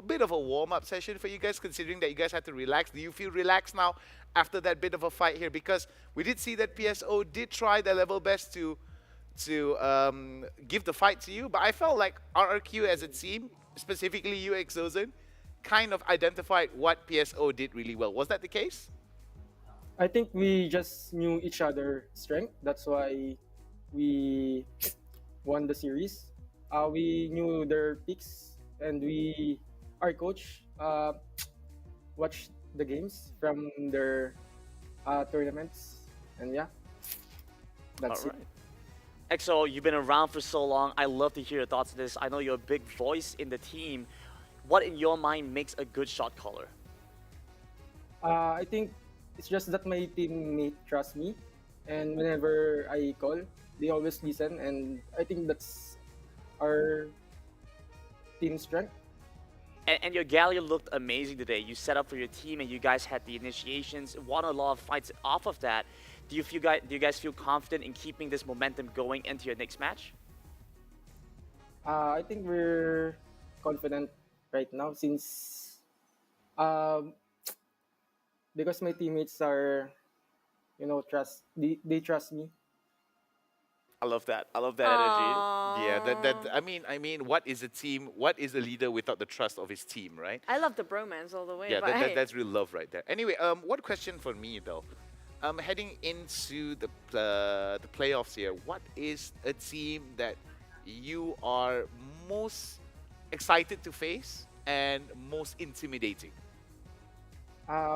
bit of a warm-up session for you guys, considering that you guys had to relax? Do you feel relaxed now after that bit of a fight here? Because we did see that PSO did try their level best to give the fight to you, but I felt like RRQ as a team, specifically you, Exozen, kind of identified what PSO did really well. Was that the case? I think we just knew each other's strength. That's why we won the series. We knew their picks, and our coach watched the games from their tournaments, and yeah, that's it. EXO, you've been around for so long. I love to hear your thoughts on this. I know you're a big voice in the team. What in your mind makes a good shot caller? I think it's just that my teammate trust me, and whenever I call, they always listen, and I think that's our team strength. And your Galleon looked amazing today. You set up for your team, and you guys had the initiations, won a lot of fights off of that. Do you guys feel confident in keeping this momentum going into your next match? I think we're confident right now since um, because my teammates are, they trust me. I love that. I love that energy. Yeah, I mean, what is a team? What is a leader without the trust of his team, right? I love the bromance all the way. Yeah, but hey. that's real love right there. Anyway, one question for me though. Heading into the playoffs here, what is a team that you are most excited to face and most intimidating?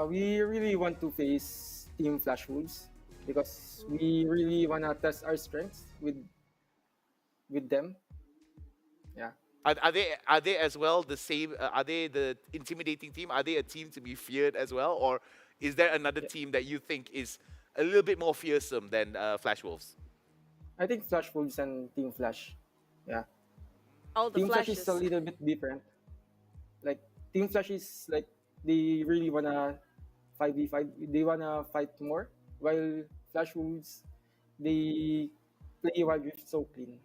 We really want to face Team Flash Wolves because we really want to test our strengths with them. Yeah. Are they as well the same? Are they the intimidating team? Are they a team to be feared as well, or is there another team that you think is a little bit more fearsome than Flash Wolves? I think Flash Wolves and Team Flash. Yeah. All the Team Flash flashes. is a little bit different. Like Team Flash is like they really wanna 5v5. They wanna fight more. While Flash Wolves, they play Wild Rift so clean.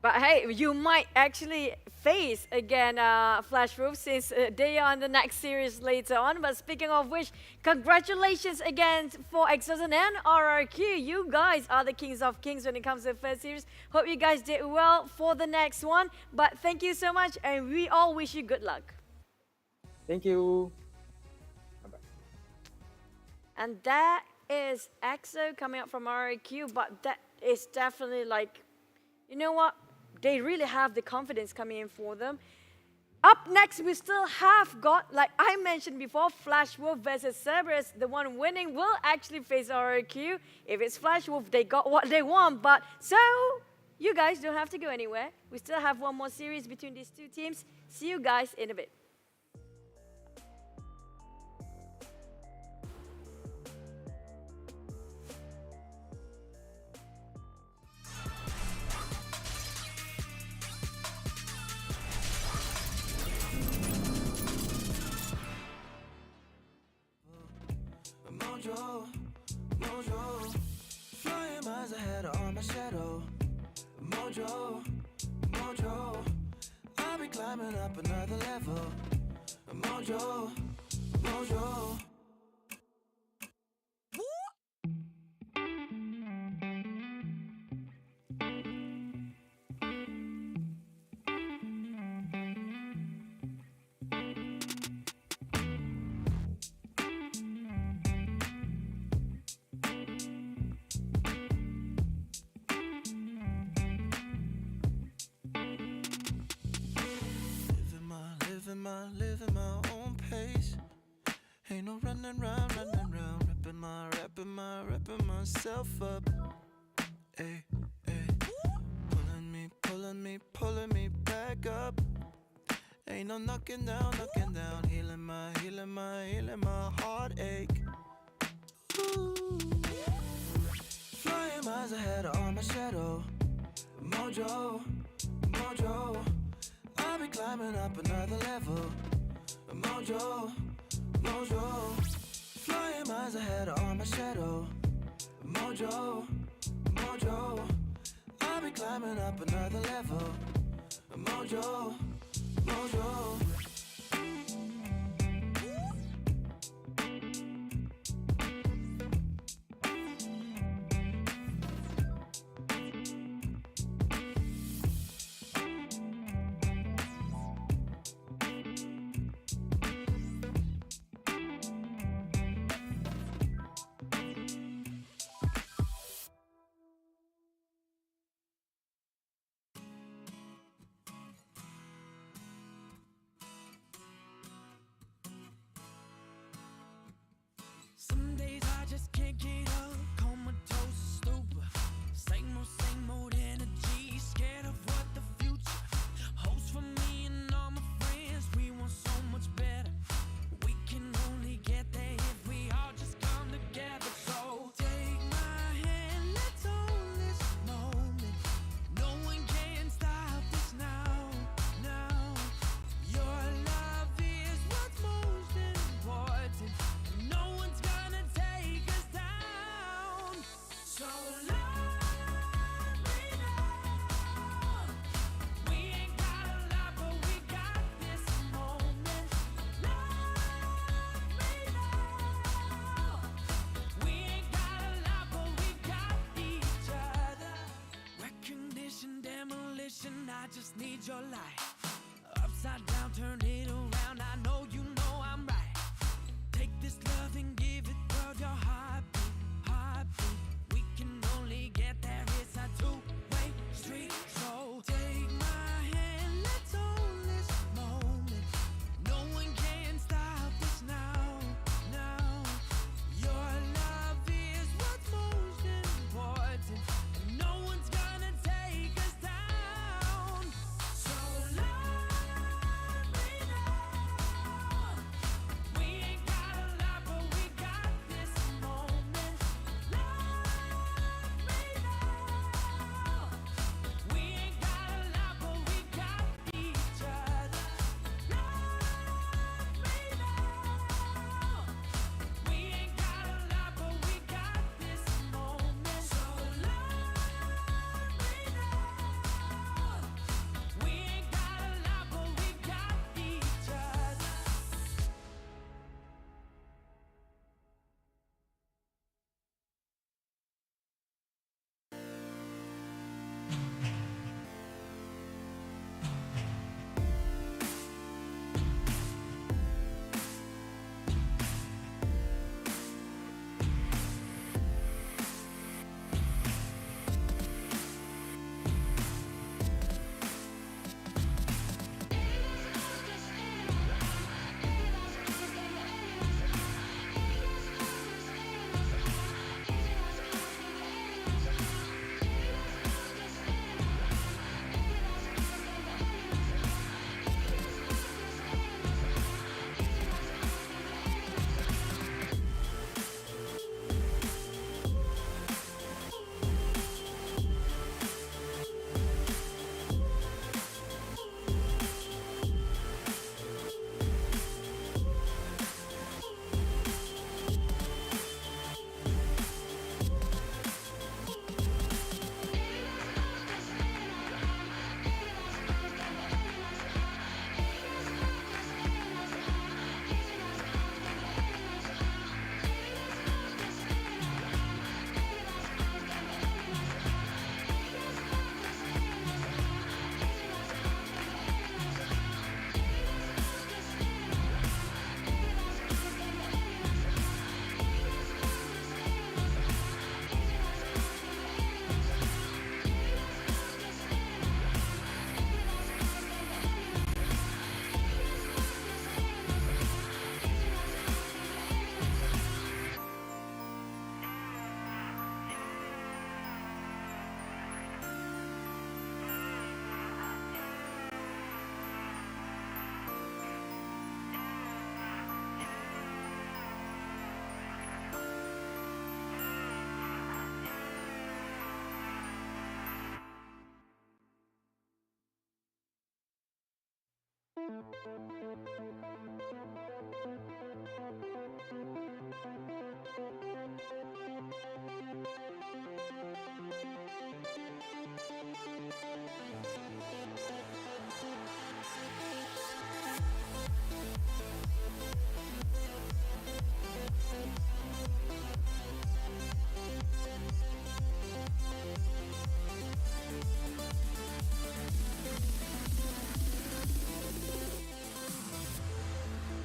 But hey, you might actually face again Flash Wolves since they are in the next series later on. But speaking of which, congratulations again for EXO and RRQ. You guys are the kings of kings when it comes to the first series. Hope you guys did well for the next one. But thank you so much, and we all wish you good luck. Thank you. Bye-bye. And that is EXO coming up from RRQ, but that is definitely like, you know what? They really have the confidence coming in for them. Up next, we still have got, like I mentioned before, Flash Wolf versus CERBERUS. The one winning will actually face RRQ. If it's Flash Wolf, they got what they want. But so, you guys don't have to go anywhere. We still have one more series between these two teams. See you guys in a bit. Mojo, Mojo, flying miles ahead on my shadow. Mojo, Mojo, I'll be climbing up another level. Mojo, Mojo. Living my own pace. Ain't no running round, wrapping myself up. Ay, ay. Pulling me back up. Ain't no knocking down, healing my heartache. Ooh. Flying miles ahead on my shadow. Mojo, Mojo, I'll be climbing up another level. Mojo, Mojo, flying miles ahead on my shadow. Mojo, Mojo, I'll be climbing up another level. Mojo, Mojo. in demolition, I just need your light. Upside down, turn it around, I know you know I'm right. Take this love and give it, girl, your heartbeat, heartbeat. We can only get there, it's a two-way street. So take my hand, let's own this moment. No one can stop us now, now. Your love is what's most important, and no one's gonna take us down. So love me now. We ain't got a lot, but we got this moment. Love me now. We ain't got a lot, but we got each other. Love me now. We ain't got a lot, but we got this moment. So love me now. We ain't got a lot, but we got each other.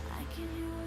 I can hear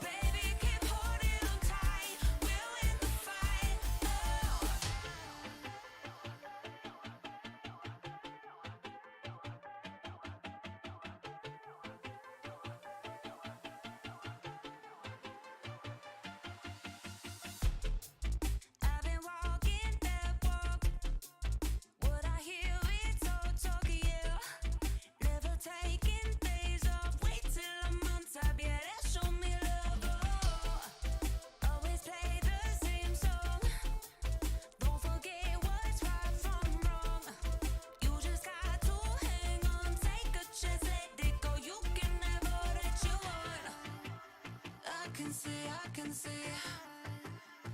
Baby, can see.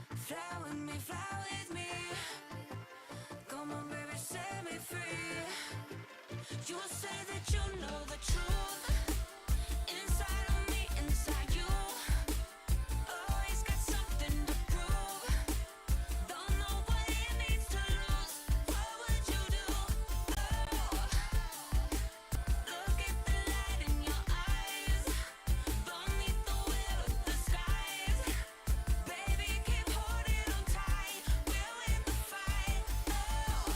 Fly with me. Come on, baby, set me free. You say that you know the truth. Inside of me, inside you. Always got something to prove. Don't know what it means to lose. What would you do? Oh, look at the light in your eyes. Beneath the will of the skies. Baby, keep holding on tight. We'll win the fight. Oh.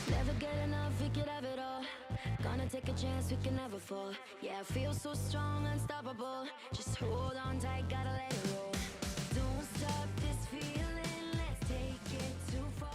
Never get enough, we could have it all. Gonna take a chance, we can never fall. Yeah, I feel so strong, unstoppable. Just hold on tight, gotta let it roll. Don't stop this feeling, let's take it too far.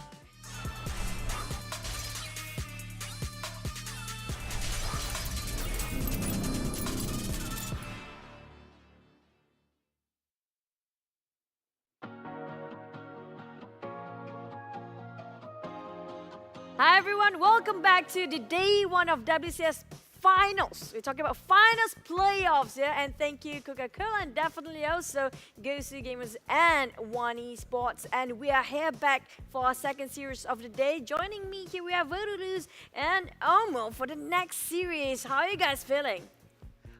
Hi everyone, welcome back to the day one of WCS Finals. We're talking about finals playoffs, yeah? And thank you Coca-Cola and definitely also GoSu Gamers and One Esports. And we are here back for our second series of the day. Joining me here we have Verus and Omo for the next series. How are you guys feeling?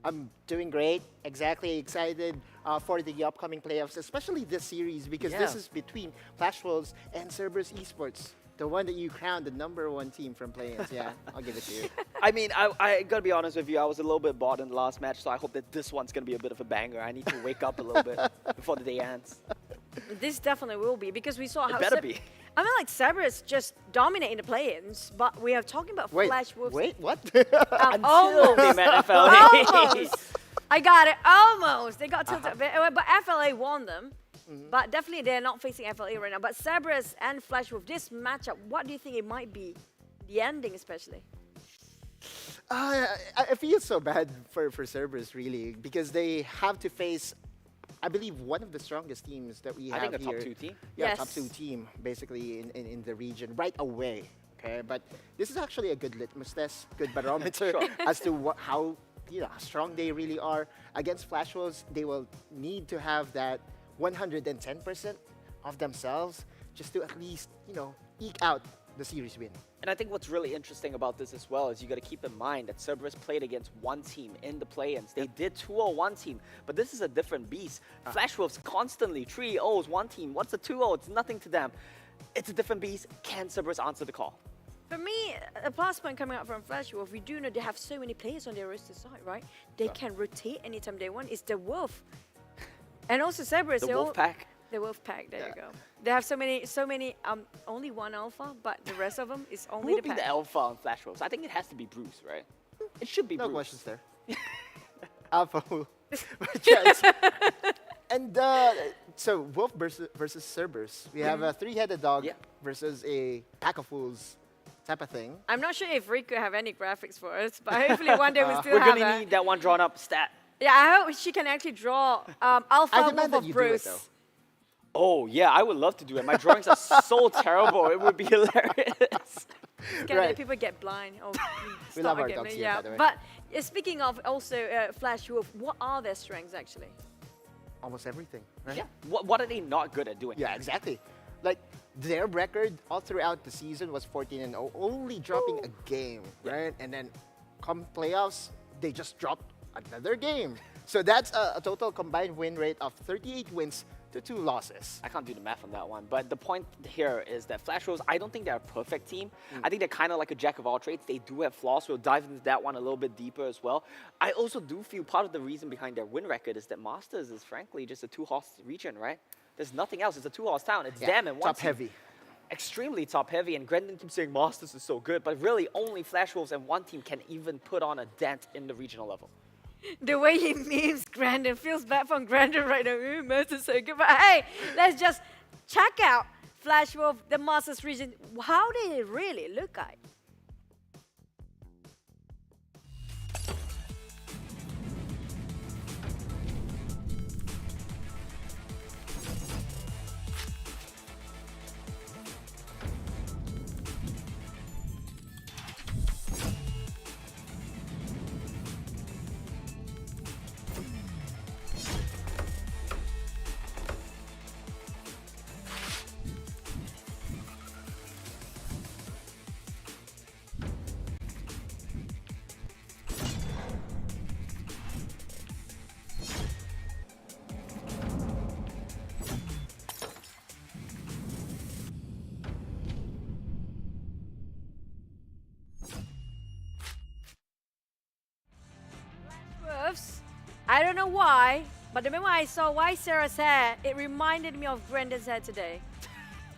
I'm doing great. Exactly excited for the upcoming playoffs, especially this series because this is between Flash Wolves and CERBERUS Esports. The one that you crowned the #1 team from play-ins. Yeah, I'll give it to you. I mean, I gotta be honest with you, I was a little bit bored in the last match, so I hope that this one's gonna be a bit of a banger. I need to wake up a little bit before the day ends. This definitely will be because we saw how It better be. I mean, like CERBERUS just dominating the play-ins, but we are talking about Flash Wolves. Wait, what? Almost. they met FLA. Almost. I got it. Almost. They got tilted a bit, but FLA won them. But definitely they're not facing FLA right now. But CERBERUS and Flash Wolf, this matchup, what do you think it might be? The ending especially. I feel so bad for CERBERUS really because they have to face, I believe, one of the strongest teams that we have I think a here. top 2 team. Yeah, Yes. top 2 team basically in the region right away. Okay, but this is actually a good litmus test, good barometer as to how strong they really are against Flash Wolves. They will need to have that 110% of themselves just to at least eke out the series win. And I think what's really interesting about this as well is you got to keep in mind that CERBERUS played against one team in the play-ins. They did 2-0 one team, but this is a different beast. Flash Wolves constantly 3-0s one team. What's a 2-0? It's nothing to them. It's a different beast. Can CERBERUS answer the call? For me, a plus point coming out from Flash Wolf, we do know they have so many players on their roster side, right? They can rotate anytime they want. It's the Wolf. And also CERBERUS. The Wolf Pack. The Wolf Pack, there you go. They have so many, only one alpha, but the rest of them is only Who the would be pack. the alpha on Flash Wolves? I think it has to be Bruce, right? It should be No Bruce. questions there. Alpha will chance. And so Wolf versus CERBERUS. We have a 3-headed dog versus a pack of wolves type of thing. I'm not sure if Rico have any graphics for us, but hopefully one day we still We're have gonna need that one drawn up stat. Yeah, I hope she can actually draw Alpha I demand Wolf that of you do it, Bruce. though. Oh yeah, I would love to do it. My drawings are so terrible. It would be hilarious. Can people get blind? Oh, We love our again. dogs here, Yeah, by the way. but speaking of also Flash Wolf, what are their strengths actually? Almost everything, right? Yeah. What are they not good at doing? Yeah, exactly. Like their record all throughout the season was 14-0, only dropping a game, right? And then come playoffs, they just dropped another game. So that's a total combined win rate of 38 wins to 2 losses. I can't do the math on that one, but the point here is that Flash Wolves, I don't think they're a perfect team. I think they're kind of like a jack of all trades. They do have flaws. We'll dive into that one a little bit deeper as well. I also do feel part of the reason behind their win record is that Masters is frankly just a 2-horse region, right? There's nothing else. It's a 2-horse town. It's them and one top team. heavy. Extremely top heavy, and Grendon keeps saying Masters is so good, but really only Flash Wolves and one team can even put on a dent in the regional level. The way he memes Grandin feels bad from Grandin right now. Ooh, Masters so good. But hey, let's just check out Flash Wolf, the Masters region. How did it really look like? I don't know why, but the moment I saw White Sarah's hair, it reminded me of Brendan's hair today.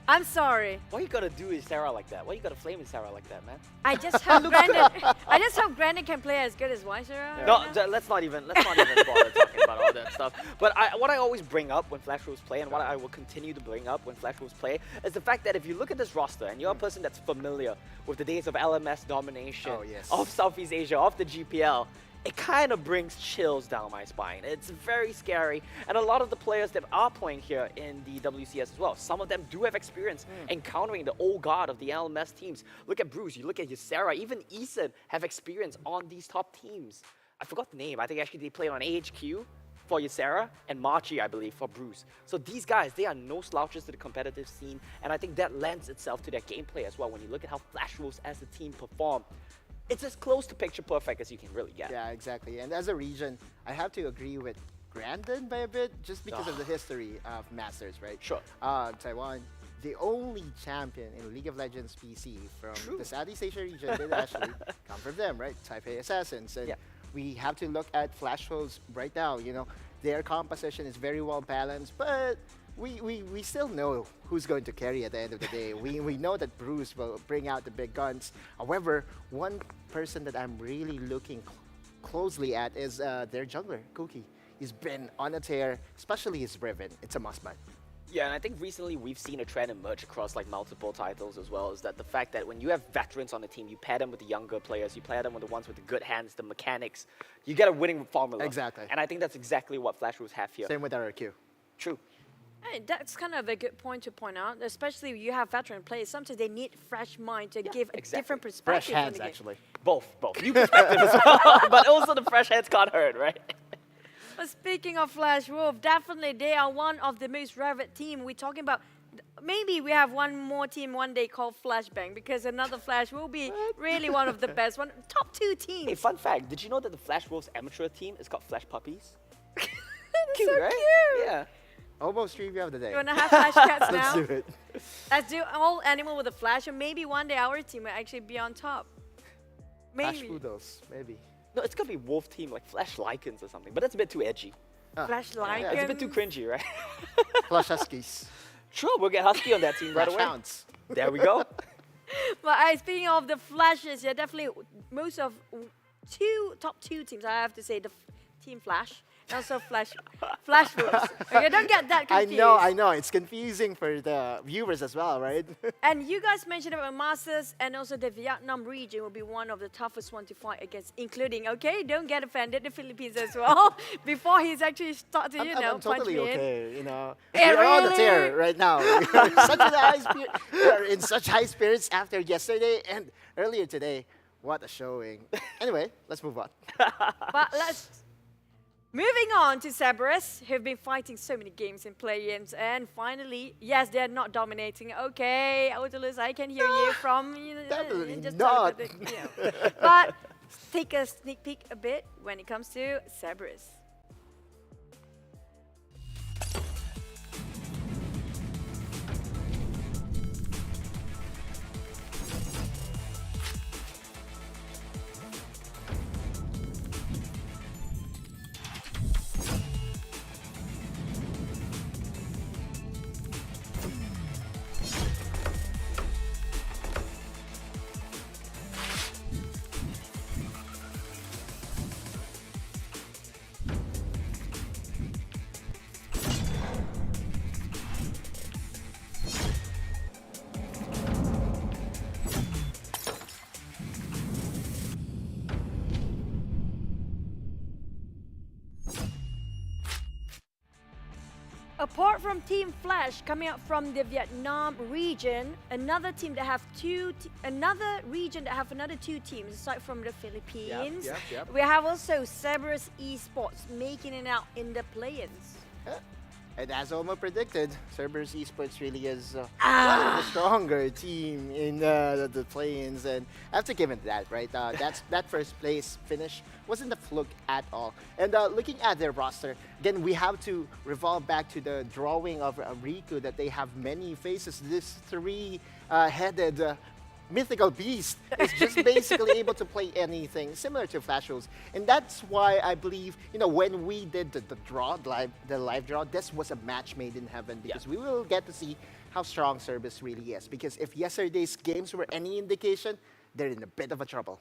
I'm sorry. Why you gotta do Sarah like that? Why you gotta flame Sarah like that, man? I just hope Brandon. I just hope Brandon can play as good as White Sarah. No, right now. let's not even bother talking about all that stuff. But what I always bring up when Flash Wolves play, and what I will continue to bring up when Flash Wolves play, is the fact that if you look at this roster and you're a person that's familiar with the days of LMS domination, of Southeast Asia, of the GPL, it kind of brings chills down my spine. It's very scary, and a lot of the players that are playing here in the WCS as well, some of them do have experience encountering the old god of the LMS teams. Look at Bruce, you look at Ysera, even Eason have experience on these top teams. I forgot the name, I think actually they played on AHQ for Ysera, and Machi, I believe, for Bruce. So these guys, they are no slouches to the competitive scene, and I think that lends itself to their gameplay as well. When you look at how Flash Wolves as a team perform, it's as close to picture perfect as you can really get. Yeah, exactly. And as a region, I have to agree with Brandon by a bit, just because of the history of Masters, right? Sure. Taiwan, the only champion in League of Legends PC from the Southeast Asia region did actually come from them, right? Taipei Assassins. And we have to look at Flash Wolves right now. You know, their composition is very well balanced, but we still know who's going to carry at the end of the day. We know that Bruce will bring out the big guns. However, one person that I'm really looking closely at is their jungler, Cookie. He's been on a tear, especially his Riven. It's a must-buy. Yeah, and I think recently we've seen a trend emerge across like multiple titles as well, is that the fact that when you have veterans on the team, you pair them with the younger players, you pair them with the ones with the good hands, the mechanics, you get a winning formula. Exactly. And I think that's exactly what Flash Wolves have here. Same with RRQ. True. Hey, that's kind of a good point to point out, especially if you have veteran players. Sometimes they need fresh mind to give a different perspective. Fresh hands, on the game. actually. Both. New perspective as well, but also the fresh heads can't hurt, right? But speaking of Flash Wolf, definitely they are one of the most revered team. We're talking about, maybe we have one more team one day called Flashbang, because another Flash will be really one of the best, top 2 teams. Hey, fun fact, did you know that the Flash Wolves amateur team is called Flash Puppies? Cute, so right? cute. Yeah. Almost trivia of the day. You want to have Flash Cats now? Let's do it. Let's do all animal with a Flash, and maybe one day our team will actually be on top. Flash Maybe. Poodles, maybe. No, it's gonna be Wolf Team, like Flash Lycans or something, but that's a bit too edgy. Flash Lycans. Yeah, it's a bit too cringy, right? Flash Huskies. Sure, we'll get Husky on that team right Flash away. Hounds. There we go. But speaking of the Flashes, yeah, definitely most of top two teams, I have to say, the Team Flash. And also Flash Wolves. Okay, don't get that confused. I know. It's confusing for the viewers as well, right? And you guys mentioned about Masters, and also the Vietnam region will be one of the toughest one to fight against, including, okay, don't get offended, the Philippines as well, before he's actually start to, I'm punch totally me okay, in. you know. Yeah, We're on the really? tear right now. We are in such high spirits after yesterday and earlier today. What a showing. Anyway, let's move on. But moving on to CERBERUS, who've been fighting so many games in play-ins, and finally, yes, they're not dominating. Okay, Autolus, I can hear you from... Definitely just not. But take a sneak peek a bit when it comes to CERBERUS. Apart from Team Flash coming out from the Vietnam region, another team that have another region that have another 2 teams aside from the Philippines. Yep. We have also Persis Esports making it out in the play-ins. And as Oma predicted, Cerberus Esports really is one of the stronger team in the play-ins, and I have to give it that, right? That first place finish wasn't a fluke at all. And looking at their roster, again, we have to revolve back to the drawing of Riku, that they have many faces. This 3-headed mythical beast is just basically able to play anything similar to Flash Wolves. And that's why I believe, when we did the draw, the live draw, this was a match made in heaven because we will get to see how strong Cerberus really is. Because if yesterday's games were any indication, they're in a bit of a trouble.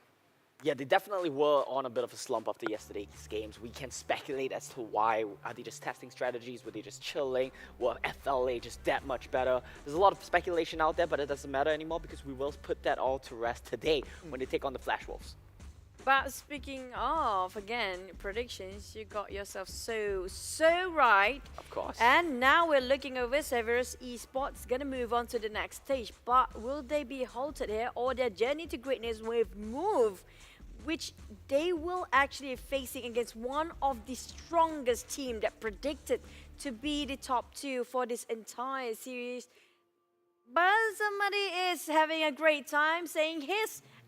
Yeah, they definitely were on a bit of a slump after yesterday's games. We can speculate as to why. Are they just testing strategies? Were they just chilling? Were FLA just that much better? There's a lot of speculation out there, but it doesn't matter anymore because we will put that all to rest today when they take on the Flash Wolves. But speaking of, again, predictions, you got yourself so right. Of course. And now we're looking over Cerberus Esports, gonna move on to the next stage. But will they be halted here, or their journey to greatness will move, which they will actually facing against one of the strongest team that predicted to be the top 2 for this entire series. But somebody is having a great time saying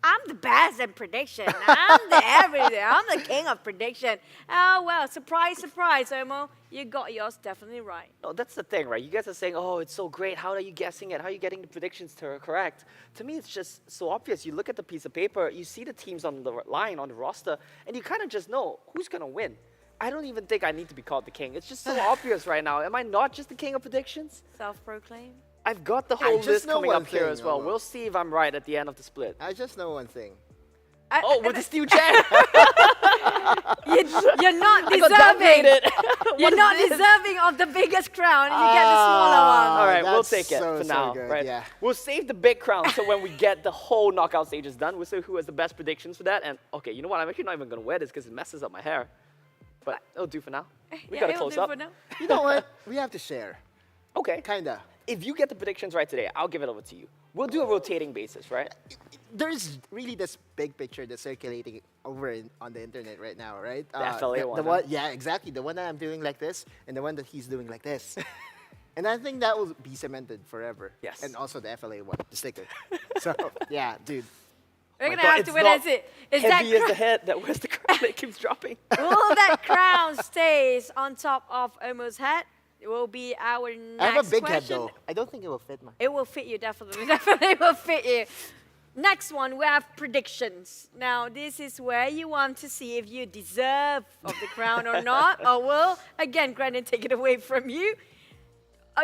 I'm the best at prediction. I'm the everything. I'm the king of prediction. Oh, well, surprise, surprise, Omo. You got yours definitely right. No, that's the thing, right? You guys are saying, oh, it's so great. How are you guessing it? How are you getting the predictions correct? To me, it's just so obvious. You look at the piece of paper, you see the teams on the line, on the roster, and you kind of just know who's going to win. I don't even think I need to be called the king. It's just so obvious right now. Am I not just the king of predictions? Self-proclaimed. I've got the whole list coming up here as well. We'll see if I'm right at the end of the split. I just know one thing. With the steel chair. You're not deserving. You're not deserving of the biggest crown. You get the smaller one. All right, we'll take it for now. Good, right? Yeah. We'll save the big crown so when we get the whole knockout stages done, we'll see who has the best predictions for that. And okay, you know what? I'm actually not even going to wear this because it messes up my hair. But it'll do for now. We got to close up. You know what? We have to share. Okay. Kinda. If you get the predictions right today, I'll give it over to you. We'll do a rotating basis, right? There's really this big picture that's circulating over on the internet right now, right? The FLA one. one. Yeah, exactly. The one that I'm doing like this and the one that he's doing like this. And I think that will be cemented forever. Yes. And also the FLA one, the sticker. So, yeah, dude. We're going to have to wait and see. Is heavy that as the head that wears the crown that keeps dropping. will that crown stays on top of Omo's head? It will be our next I have a big question. head though. I don't think it will fit It will fit you, definitely. Definitely will fit you. Next one, we have predictions. Now, this is where you want to see if you deserve of the crown or not, or will, again, Brandon, take it away from you.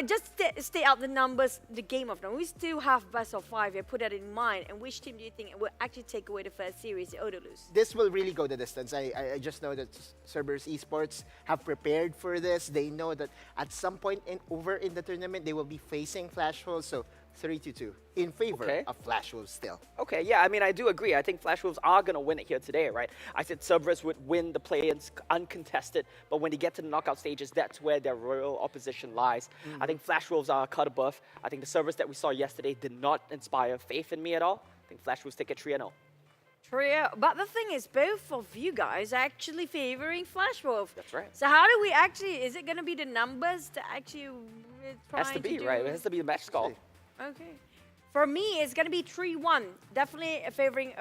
Just state out the numbers, the game of them. We still have best of 5 here, put that in mind. And which team do you think will actually take away the first series, the Odolus? This will really go the distance. I just know that Cerberus Esports have prepared for this. They know that at some point over in the tournament, they will be facing Flash Wolves. So 3-2 in favor of Flash Wolves still. Okay, yeah, I mean, I do agree. I think Flash Wolves are going to win it here today, right? I said Cerberus would win the play-ins uncontested, but when they get to the knockout stages, that's where their real opposition lies. I think Flash Wolves are a cut above. I think the Cerberus that we saw yesterday did not inspire faith in me at all. I think Flash Wolves take it 3-0. Trio. But the thing is, both of you guys are actually favoring Flash Wolf. That's right. So how do we actually, is it going to be the numbers that actually trying Has to be, do? right? It has to be the match score. Okay. For me, it's going to be 3-1. Definitely favoring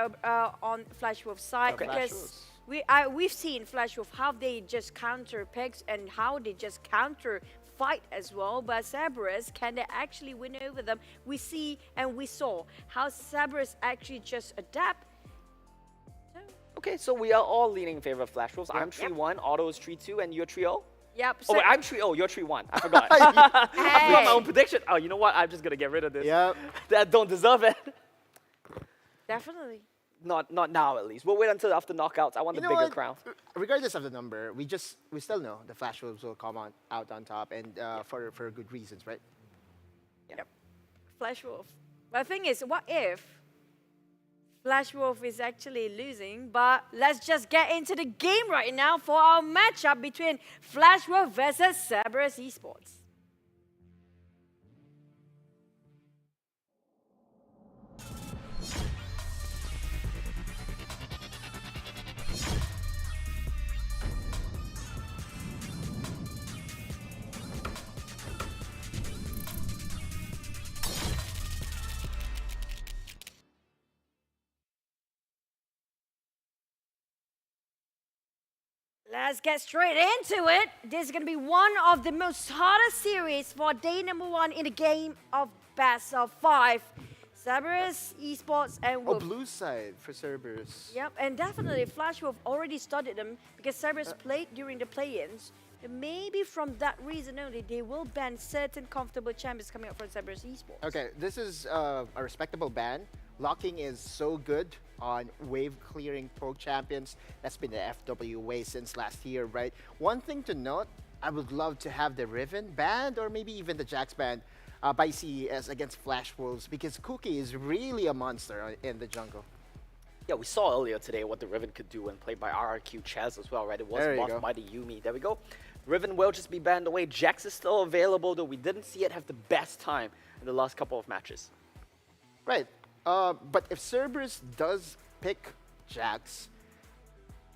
on Flash Wolf's side because we've seen Flash Wolf, how they just counter pegs and how they just counter fight as well. But Cerberus, can they actually win over them? We see and we saw how Cerberus actually just adapt. Okay, so we are all leaning in favor of Flash Wolves. I'm 3-1, Otto is 3-2, and you're 3-0? Yep. Oh, wait, I'm 3-0, you're 3-1. I forgot. I forgot my own prediction. Oh, you know what? I'm just going to get rid of this. Yep. That don't deserve it. Definitely. Not now, at least. We'll wait until after knockouts. I want the bigger crown. Regardless of the number, we still know the Flash Wolves will come out on top, and for good reasons, right? Yep. Flash Wolf. But the thing is, what if Flash Wolf is actually losing? But let's just get into the game right now for our matchup between Flash Wolf versus Cerberus Esports. Let's get straight into it. This is going to be one of the most hardest series for day number 1 in the game of best of 5. Cerberus Esports and Oh, Wolf. blue side for Cerberus. Yep, and definitely Flash Wolf already studied them because Cerberus played during the play-ins. And maybe from that reason only, they will ban certain comfortable champions coming up from Cerberus Esports. Okay, this is a respectable ban. Locking is so good on wave clearing poke champions. That's been the FW way since last year, right? One thing to note, I would love to have the Riven banned or maybe even the Jax banned by CES against Flash Wolves because Cookie is really a monster in the jungle. Yeah, we saw earlier today what the Riven could do when played by RRQ Chaz as well, right? It was buffed by the Yuumi. There we go. Riven will just be banned away. Jax is still available, though we didn't see it have the best time in the last couple of matches. Right. But if Cerberus does pick Jax,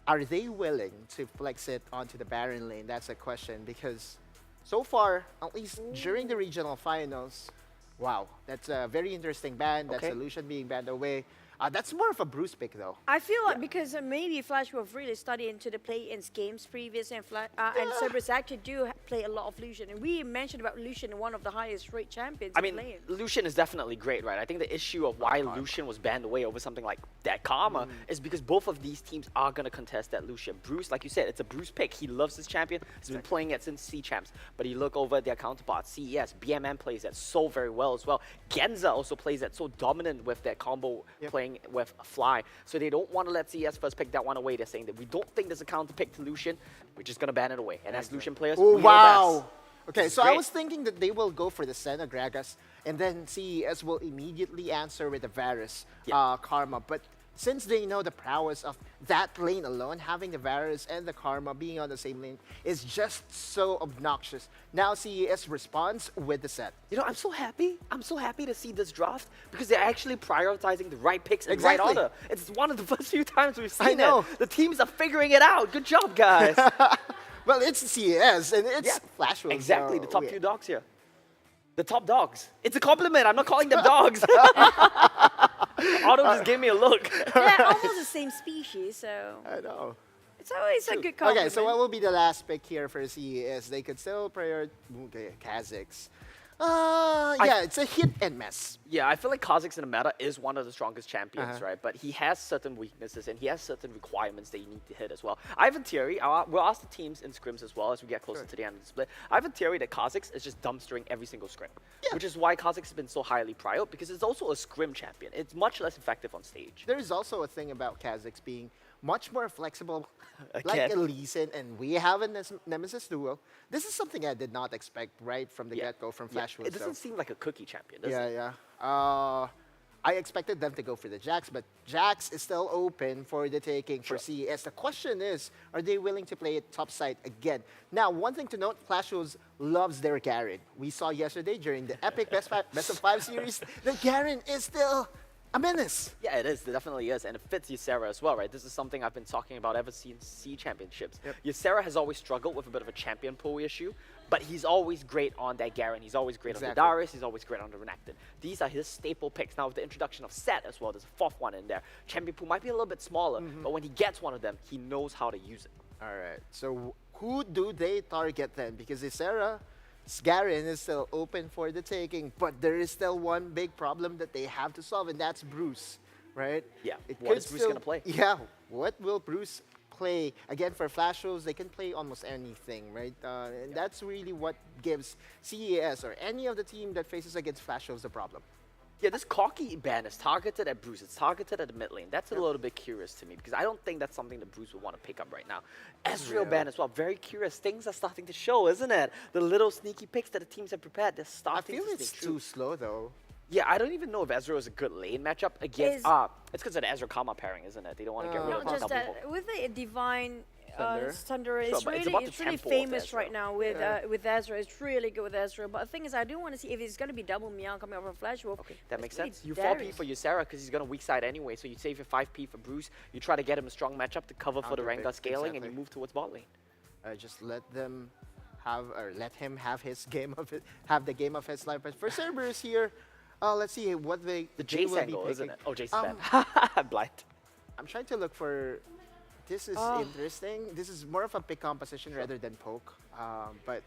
are they willing to flex it onto the Baron lane? That's a question because so far, at least during the regional finals, wow, that's a very interesting ban. That solution being banned away. That's more of a Bruce pick, though. I feel like because maybe Flash Wolf really studied into the play-ins games previously, and Cerberus actually do play a lot of Lucian. And we mentioned about Lucian, one of the highest rate champions I in mean, play-ins. Lucian is definitely great, right? I think the issue of why Lucian was banned away over something like that Karma is because both of these teams are going to contest that Lucian. Bruce, like you said, it's a Bruce pick. He loves his champion. He's been playing it since C-Champs. But you look over at their counterparts, CES, BMM plays that so very well as well. Genza also plays that so dominant with that combo playing with Fly. So they don't want to let CES first pick that one away. They're saying that we don't think there's a counter pick to Lucian. We're just going to ban it away. And as Lucian players, Oh, we know wow. best. Okay, It's so I great. was thinking that they will go for the Senna Gragas, and then CES will immediately answer with the Varus Karma. But since they know the prowess of that lane alone, having the Varus and the Karma being on the same lane is just so obnoxious. Now CES responds with the set. You know, I'm so happy. I'm so happy to see this draft because they're actually prioritizing the right picks in Exactly. right order. It's one of the first few times we've seen know. it. The teams are figuring it out. Good job, guys. Well, it's CES and it's Flash Wolves. Exactly, so the top we- few dogs here. The top dogs. It's a compliment. I'm not calling them dogs. Otto just gave me a look. They're almost the same species, so I know. it's always a good compliment. Okay, so what will be the last pick here for CES? They could still prioritize Kazakhs. Yeah, it's a hit and miss. Yeah, I feel like Kazakhs in the meta is one of the strongest champions, right? But he has certain weaknesses and he has certain requirements that you need to hit as well. I have a theory. We'll ask the teams in scrims as well as we get closer to the end of the split. I have a theory that Kazakhs is just dumpstering every single scrim, which is why Kazakhs has been so highly prioritized because it's also a scrim champion. It's much less effective on stage. There is also a thing about Kazakhs being much more flexible, like Again. Elysian, and we have a Nemesis duo. This is something I did not expect right from the get-go from Flash Wolves. It doesn't seem like a cookie champion, does Yeah, it? yeah. I expected them to go for the Jax, but Jax is still open for the taking for CES. The question is, are they willing to play it topside again? Now, one thing to note, Flash Wolves loves their Garen. We saw yesterday during the epic Best of 5 series that Garen is still a menace. Yeah, it is. It definitely is. And it fits Ysera as well, right? This is something I've been talking about ever since C Championships. Ysera has always struggled with a bit of a champion pool issue, but he's always great on that Garen. He's always great on the Darius. He's always great on the Renekton. These are his staple picks. Now, with the introduction of Set as well, there's a fourth one in there. Champion pool might be a little bit smaller, but when he gets one of them, he knows how to use it. All right. So who do they target then? Because Ysera, Garen is still open for the taking, but there is still one big problem that they have to solve, and that's Bruce, right? Yeah. It What could is Bruce still- gonna play? Yeah. What will Bruce play? Again, for Flash Wolves, they can play almost anything, right? And that's really what gives CES or any of the team that faces against Flash Wolves the problem. Yeah, this cocky ban is targeted at Bruce. It's targeted at the mid lane. That's a little bit curious to me because I don't think that's something that Bruce would want to pick up right now. Ezreal ban as well. Very curious. Things are starting to show, isn't it? The little sneaky picks that the teams have prepared, they're I starting feel to it's sneak through. too slow, though. Yeah, I don't even know if Ezreal is a good lane matchup against... it's because of the Ezreal Karma pairing, isn't it? They don't want to get rid Not of the just double that, poke. with the Divine Thunder. Thunder, Sure, it's but it's really, about the it's really tempo of famous Ezreal. right now with Ezra. It's really good with Ezra. But the thing is, I do want to see if it's going to be double Meow coming over from Flash Wolf. Okay, That makes sense. You 4P for Ysera because he's going to weak side anyway, so you save your 5P for Bruce. You try to get him a strong matchup to cover for the Counter Rengar pick, scaling, and you exactly. move towards bot lane. Just let them have, or let him have his game of it, have the game of his life. But for Cerberus here, let's see what they The they Jace will be angle, isn't picking. it? Oh, Jace bad. Blind. I'm trying to look for. This is interesting. This is more of a pick composition rather than poke. But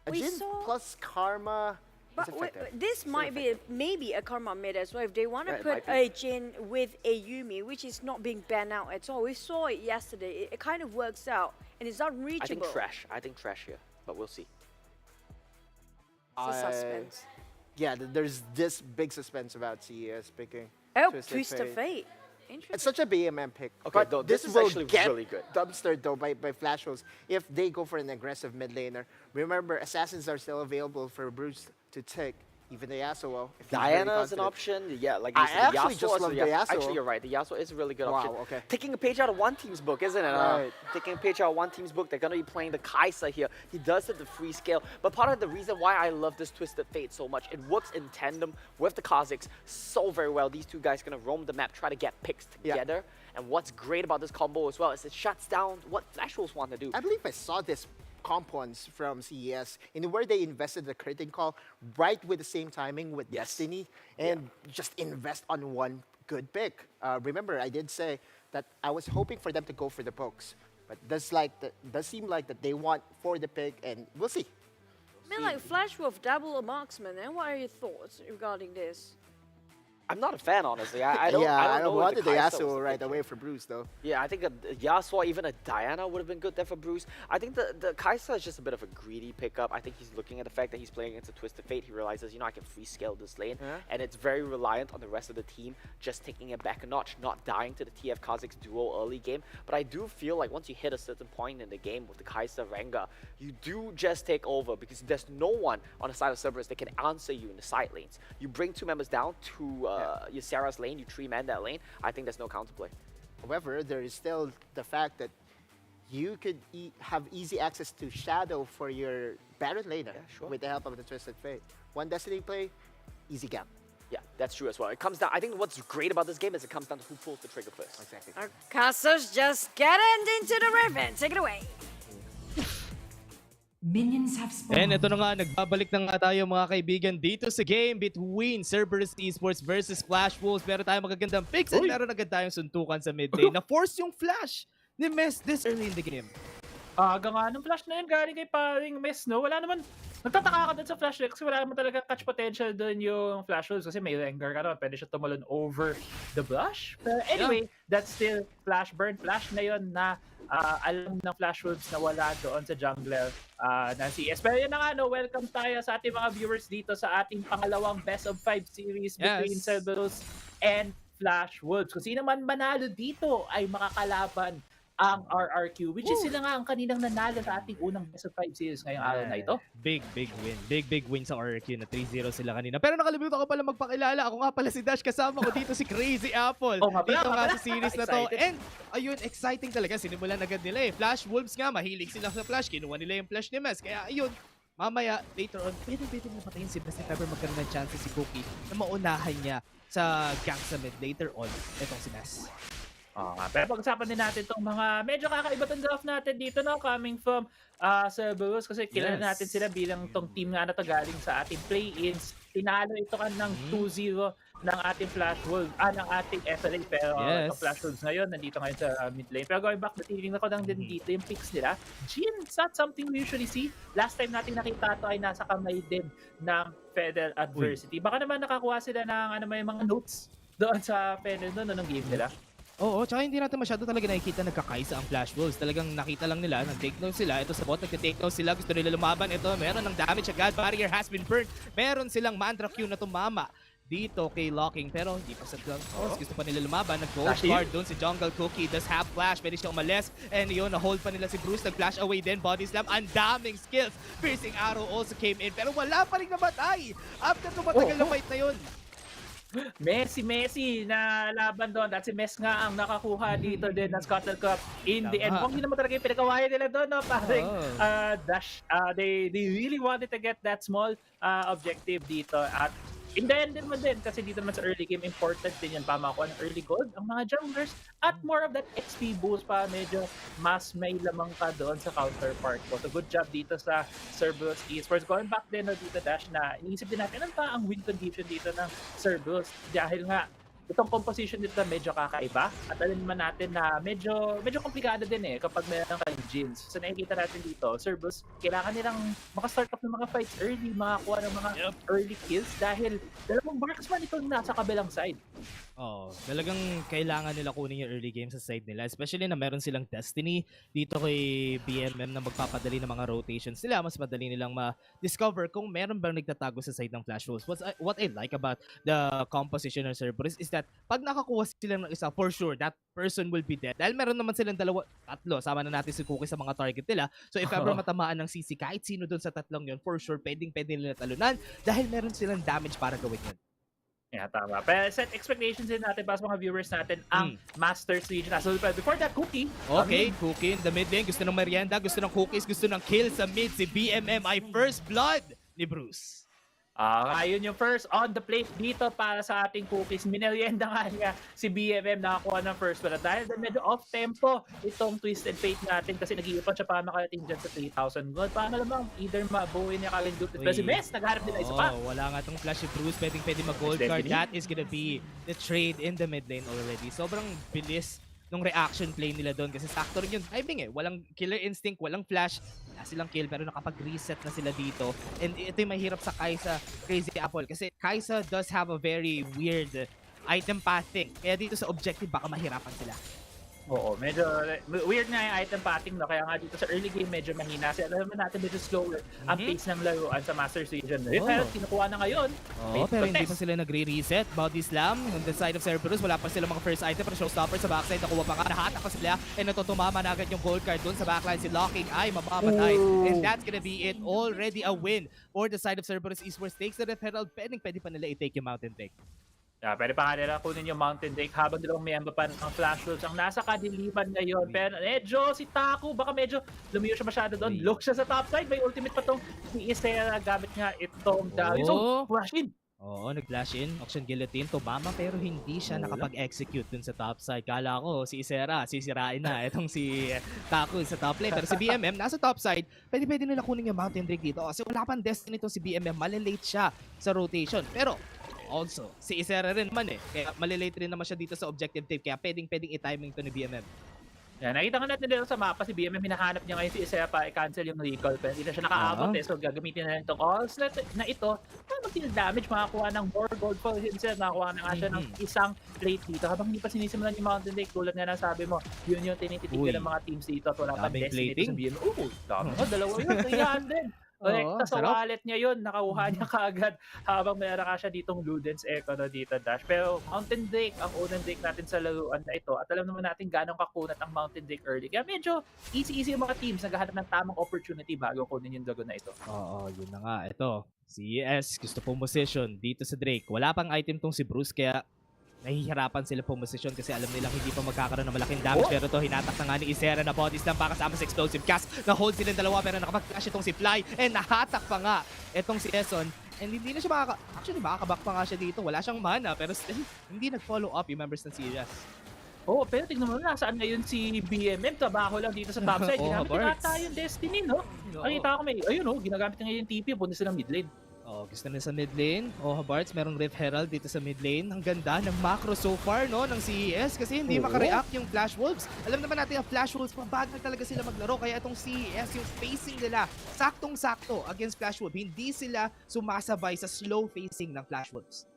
a We Jhin saw- plus Karma. But this might be maybe a karma mid as well. If they want to Yeah, it put might a Jin with a Yumi, which is not being banned out at all. We saw it yesterday. It kind of works out, and it's not reachable. I think trash here, but we'll see. It's a suspense. Yeah, there's this big suspense about CES picking. Oh, Twist of Fate. It's such a BMM pick. Okay, but this is will actually get really good. dumpstered though by Flash Wolves if they go for an aggressive mid laner. Remember, assassins are still available for Bruce to take. Even the Yasuo. If he's very Diana is an confident. option. Yeah, like I you said, actually Yasuo just is love a- the Yasuo. Actually, you're right. The Yasuo is a really good option. Wow, okay. Taking a page out of one team's book, isn't it? Right. Taking a page out of one team's book. They're going to be playing the Kai'Sa here. He does have the free scale. But part of the reason why I love this Twisted Fate so much, it works in tandem with the Kazakhs so very well. These two guys going to roam the map, try to get picks together. And what's great about this combo as well is it shuts down what Flash Wolves want to do. I believe I saw this comp once from CES in where they invested the curtain call right with the same timing with Destiny and just invest on one good pick. Remember, I did say that I was hoping for them to go for the pokes, but does seem like that they want for the pick, and we'll see. I mean, like Flash Wolf double a marksman. And what are your thoughts regarding this? I'm not a fan, honestly. I don't know if wanted the Kai'Sa was Yasuo the right pick. away for Bruce, though. Yeah, I think a Yasuo, even a Diana would have been good there for Bruce. I think the Kai'Sa is just a bit of a greedy pickup. I think he's looking at the fact that he's playing against a Twisted Fate. He realizes, I can free scale this lane. And it's very reliant on the rest of the team just taking it back a notch, not dying to the TF Kazakhs duo early game. But I do feel like once you hit a certain point in the game with the Kai'Sa Rengar, you do just take over because there's no one on the side of Cerberus that can answer you in the side lanes. You bring two members down to your Sarah's lane, you three-man that lane, I think there's no counterplay. However, there is still the fact that you could have easy access to Shadow for your Baron laner with the help of the Twisted Fate. One Destiny play, easy gap. Yeah, that's true as well. It comes down, I think what's great about this game is it comes down to who pulls the trigger first. Exactly. Our casters just getting into the ribbon. Take it away. Minions have spawned. And ito na nga, nagbabalik na nga tayo mga kaibigan dito sa game between Cerberus Esports versus Flash Wolves. Meron tayong magagandang picks and meron agad tayong suntukan sa mid lane. Na-force yung flash ni Mess this early in the game. Aga nga ng flash na yun, galing kay paring Mess, no? Wala naman, nagtataka ka dun sa flash kasi wala naman talaga catch potential dun yung Flash Wolves kasi may Rengar ka naman, pwede siya tumalon over the blush. But anyway, that's still flash burn. Flash na yun na alam ng Flash Wolves na wala doon sa jungler na CS. Pero yun na nga, no, welcome tayo sa ating mga viewers dito sa ating pangalawang Best of 5 series between Cerberus and Flash Wolves. Kung sino man manalo dito ay makakalaban ang RRQ, which is sila nga ang kaninang nanalo sa ating unang Best of 5 series ngayong araw na ito. Big win. Big win sa RRQ na 3-0 sila kanina. Pero nakalimutan ko pala magpakilala. Ako nga pala si Dash, kasama ko dito si Crazy Apple. Dito nga sa series na to. And ayun, exciting talaga. Sinimulan agad nila eh. Flash Wolves nga, mahilig sila sa flash. Kinuha nila yung flash ni Mess. Kaya ayun, mamaya, later on, pwede na patayin si Mess if ever magkaroon ng chance si Cookie na maunahan niya sa gang sa mid later on. Itong si Mess. Pero pag-usapan din natin itong mga medyo kakaiba tong draft natin dito, no? Coming from Cerberus kasi kilala natin sila bilang tong team nga na to galing sa ating play-ins. Tinalo ito kan ng 2-0 ng ating Flash Wolves, ng ating FLA. Pero itong Flash Wolves ngayon, nandito ngayon sa mid lane. Pero going back, natitingnan ko lang din dito yung picks nila. Jhin, it's not something we usually see. Last time natin nakita ito ay nasa kamay din ng Federal Adversity. Baka naman nakakuha sila ng may mga notes doon sa Federal doon ng game nila. Oo, tsaka hindi natin masyado talaga nakikita nagkakaisa ang Flash Wolves. Talagang nakita lang nila, nag-take down sila. Ito sa bot, nag-take down sila. Gusto nila lumaban. Ito, meron ng damage agad. Barrier has been burned. Meron silang mantra Q na tumama dito kay Locking. Pero hindi pa sa gusto pa nila lumaban. Nag-gold card doon si Jungle Cookie. Does have flash. Pwede siya umalis. And yun, na-hold pa nila si Bruce. Nag-flash away din. Body slam. Ang daming skills. Piercing arrow also came in. Pero wala pa rin namatay. After tumatagal na fight na yun. Messi na laban doon. At si Mess nga ang nakakuha dito din ng Scuttle Cup in the end. Kung hindi naman talaga yung pinakawayan nila doon, no? Parang Dash, they really wanted to get that small objective dito. At in the end naman din, kasi dito naman sa early game, important din yan pamakuha ng early gold ang mga junglers at more of that XP boost pa, medyo mas may lamang ka doon sa counterpart ko. So good job dito sa Cerberus Esports. Going back din dito, Dash, na iniisip din natin ano pa ang win condition dito ng Cerberus dahil nga itong composition nito medyo kakaiba at alam naman natin na medyo komplikado din kapag meron kayong Jins. So nakikita natin dito, CERBERUS, kailangan nilang maka-start off ng mga fights early, makakuha ng mga early kills dahil dalawang marksman itong nasa kabilang side. Talagang kailangan nila kunin yung early game sa side nila, especially na meron silang Destiny dito kay BMM na magpapadali ng mga rotations nila. Mas madali nilang ma-discover kung meron bang nagtatago sa side ng Flash Wolves. What I like about the composition ng CERBERUS is that pag nakakuha sila ng isa, for sure, that person will be dead. Dahil meron naman silang tatlo, sama na natin si Cookie sa mga target nila. So if ever matamaan ng CC, kahit sino dun sa tatlong yun, for sure, pwede nila talunan dahil meron silang damage para gawin yun. Yeah, tama. Pero set expectations din natin para sa mga viewers natin ang Masters region. So before that, Cookie. Okay, Cookie in the mid lane. Gusto ng merienda, gusto ng cookies, gusto ng kill sa mid. Si BMM ay first blood ni Bruce. Ayun yung first on the plate dito para sa ating Cookies. Minerienda nga niya si BMM nakakuha ng first blood. Dahil medyo off-tempo itong Twisted Fate natin kasi nag-iipon siya para makarating dyan sa 3,000 gold. Para malamang either mabuhin niya kagad duplicate. Pero si Mes, nagharap nila isa pa. Wala nga itong flash si Bruce. Pwede mag-gold card. That is gonna be the trade in the mid lane already. Sobrang bilis nung reaction play nila doon kasi sakto rin yung timing Walang killer instinct, walang flash. Wala silang kill pero nakapag-reset na sila dito. And ito yung mahirap sa Kai'Sa Crazy Apple kasi Kai'Sa does have a very weird item pathing. Kaya dito sa objective baka mahirapan sila. Oo, medyo weird nga yung item pathing, no? Kaya nga dito sa early game medyo mahina. Kasi alam natin medyo slower ang pace ng laruan sa Masters region. Pero kinukuha na ngayon. Pero hindi pa sila nagre-reset. Body slam on the side of CERBERUS. Wala pa sila mga first item pero showstopper sa backside. Nakuha pa nga. Nahatak pa sila. And natutumama na agad yung gold card dun sa backline. Si Locking ay mamamatay. And that's gonna be it. Already a win for the side of CERBERUS Esports. Takes the Red Herald. Pwede pa nila i-take yung Mountain Take. Yeah, pwede pa nga nila kunin yung Mountain Drake habang dalawang miyembro pa ng Flash Wolves ang nasa kadiliman ngayon. Pero medyo si Taku, baka medyo lumiyo siya masyado doon. Look siya sa top side. May ultimate pa tong si Isera gamit nga itong Darius. So, flash in. Nag-flash in. Auction Guillotine. Tumama pero hindi siya nakapag-execute dun sa top side. Kala ko si Isera, sisirain na. Itong si Taku sa top lane. Pero si BMM nasa top side. Pwede nila kunin yung Mountain Drake dito. Kasi wala pang Destiny itong si BMM. Malilate siya sa rotation. Pero also, si Isera rin naman Kaya malilate rin naman siya dito sa objective tape. Kaya pwedeng i-timing to ni BMM. Yan, nakita nga natin dito sa mapa, si BMM hinahanap niya ngayon si Isera para i-cancel yung recall. Pero hindi na siya nakaabot So gagamitin na rin itong all slot na ito. Mag-deal damage, makakuha ng more gold for himself. Nakakuha na nga siya ng isang plate dito. Habang hindi pa sinisimulan yung Mountain Lake, tulad nga ng sabi mo, yun yung tinititigan ng mga teams dito. At wala pang Destiny sa BMM. Dalawa yun, 300. Sa wallet niya yun, nakuha niya kaagad habang mayroon ka siya ditong Ludens Echo dito Dash. Pero Mountain Drake, ang unang Drake natin sa laruan na ito at alam naman natin gano'ng kakunat ang Mountain Drake early. Kaya medyo easy yung mga teams naghahanap ng tamang opportunity bago kunin yung dragon na ito. Yun na nga. Ito, CES gusto pong position dito sa Drake. Wala pang item tong si Bruce kaya nahihirapan sila position kasi alam nilang hindi pa magkakaroon ng malaking damage. Pero to hinatak na nga ni Isera na body slam para kasama sa explosive cast. Na-hold silang dalawa pero nakapag-flash itong si Fly and nahatak pa nga itong si Eson. And hindi na siya makakaback pa nga siya dito. Wala siyang mana pero still hindi nag-follow up yung members ng CES. Pero tignan mo na, saan ngayon si BMM? Trabaho lang dito sa top side. Ginamit na tayo yung Destiny, no? Nakita ko ginagamit na ngayon yung TP, punta sila mid lane. Gusto na sa mid lane. Barts, merong Rift Herald dito sa mid lane. Ang ganda ng macro so far, no, ng CES kasi hindi makareact yung Flash Wolves. Alam naman natin ang Flash Wolves, mabagal talaga sila maglaro. Kaya itong CES, yung spacing nila, saktong-sakto against Flash Wolves. Hindi sila sumasabay sa slow facing ng Flash Wolves.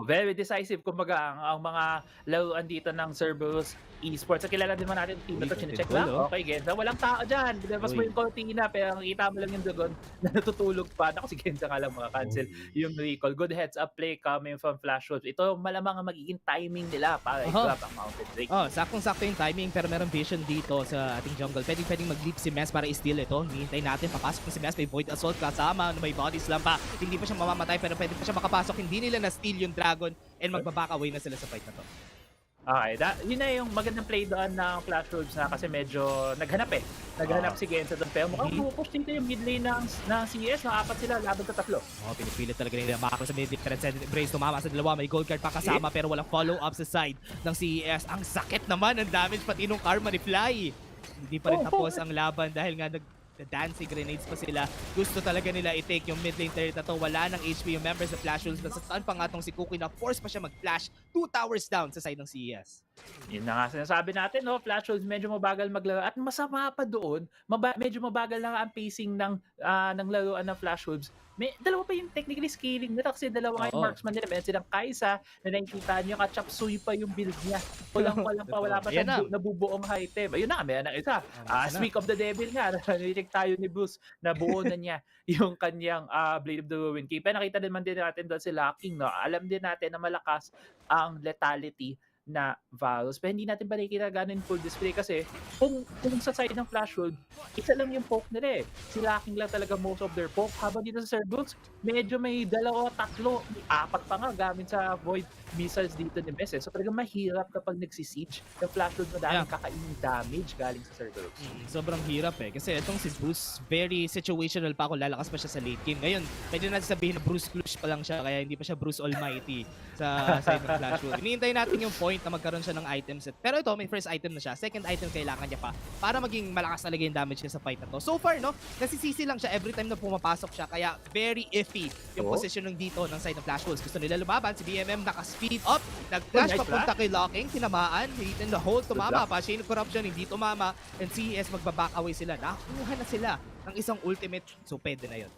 Very decisive. Kumbaga, ang mga laruan dito ng CERBERUS Esports. Kilala din naman natin yung team na ito. Chinecheck lang. Okay, Genza. Walang tao dyan. Binabas mo yung cortina pero nakita mo lang yung dragon na natutulog pa. Ako si Genza nga lang maka-cancel yung recall. Good heads up play coming from Flash Wolves. Ito malamang ang magiging timing nila para i-grab ang Mountain Drake. Saktong-sakto yung timing pero meron vision dito sa ating jungle. Pwedeng mag-leap si Mes para i-steal ito. Hihintay natin. Papasok na si Mes. May Void Assault kasama. May body slam pa. Hindi pa siya mamamatay pero pwede pa siya makapasok. Hindi nila na-steal yung dragon and magbaback away na sila sa fight na to. Okay, yun na yung magandang play doon ng Flash Wolves na kasi medyo naghanap Naghanap si Genza doon. Pero mukhang pupush dito yung mid lane ng CS. Nakapat sila laban sa tatlo. Pinipilit talaga nila macro sa mid lane. Transcendent Embrace, tumama sa dalawa. May gold card pa kasama pero walang follow-up sa side ng CES. Ang sakit naman ng damage pati nung karma ni Fly. Hindi pa rin tapos ang laban dahil nga dancing grenades pa sila. Gusto talaga nila i-take yung mid lane turret na to. Wala ng HP yung members of Flash Wolves. Nasastaan pa nga tong si Cookie na force pa siya mag-flash 2 towers down sa side ng CES. Yun na nga sinasabi natin, no? Flash Wolves medyo mabagal maglaro. At masama pa doon, medyo mabagal na nga ang pacing ng laruan ng Flash Wolves. Dalawa pa yung technically scaling nila kasi dalawa nga yung marksman nila. Meron silang Kaisa na nakikita nyo, Kachapsuy pa yung build niya. Walang pa, wala pa siyang nabubuong item. Ayun na, meron na isa. Speak of the Devil nga, narinig tayo ni Bruce na buo na niya yung kanyang Blade of the Ruin Keep. Nakita naman din natin doon si Locking, no? Alam din natin na malakas ang lethality na Varus. Pero hindi natin pa nakikita gano'n full display kasi kung sa side ng Flash World, isa lang yung poke nila eh. Si Lacking lang talaga most of their poke. Habang dito sa CERBERUS, medyo may 2, 3, 4 pa nga gamit sa Void missiles dito ni Messi. So talagang mahirap kapag nagsisiege yung Flash World, madaming kakainin damage galing sa CERBERUS. Sobrang hirap eh. Kasi itong si Bruce, very situational pa kung lalakas pa siya sa late game. Ngayon, pwede natin sabihin na Bruce Clutch pa lang siya, kaya hindi pa siya Bruce Almighty sa side ng Flash World. Hinihintay natin yung point na magkaroon siya ng item set. Pero ito, may first item na siya. Second item kailangan niya pa para maging malakas talaga yung damage niya sa fight na to. So far, no, nasisisi lang siya every time na pumapasok siya. Kaya very iffy yung positioning dito ng side ng Flash Wolves. Gusto nila lumaban. Si BMM naka-speed up. Nag-flash papunta kay Locking. Tinamaan. Hit in the hole. Tumama pa. Chain of Corruption. Hindi tumama. And CES magbaback away sila. Nakakuha na sila ng isang ultimate. So pwede na yun.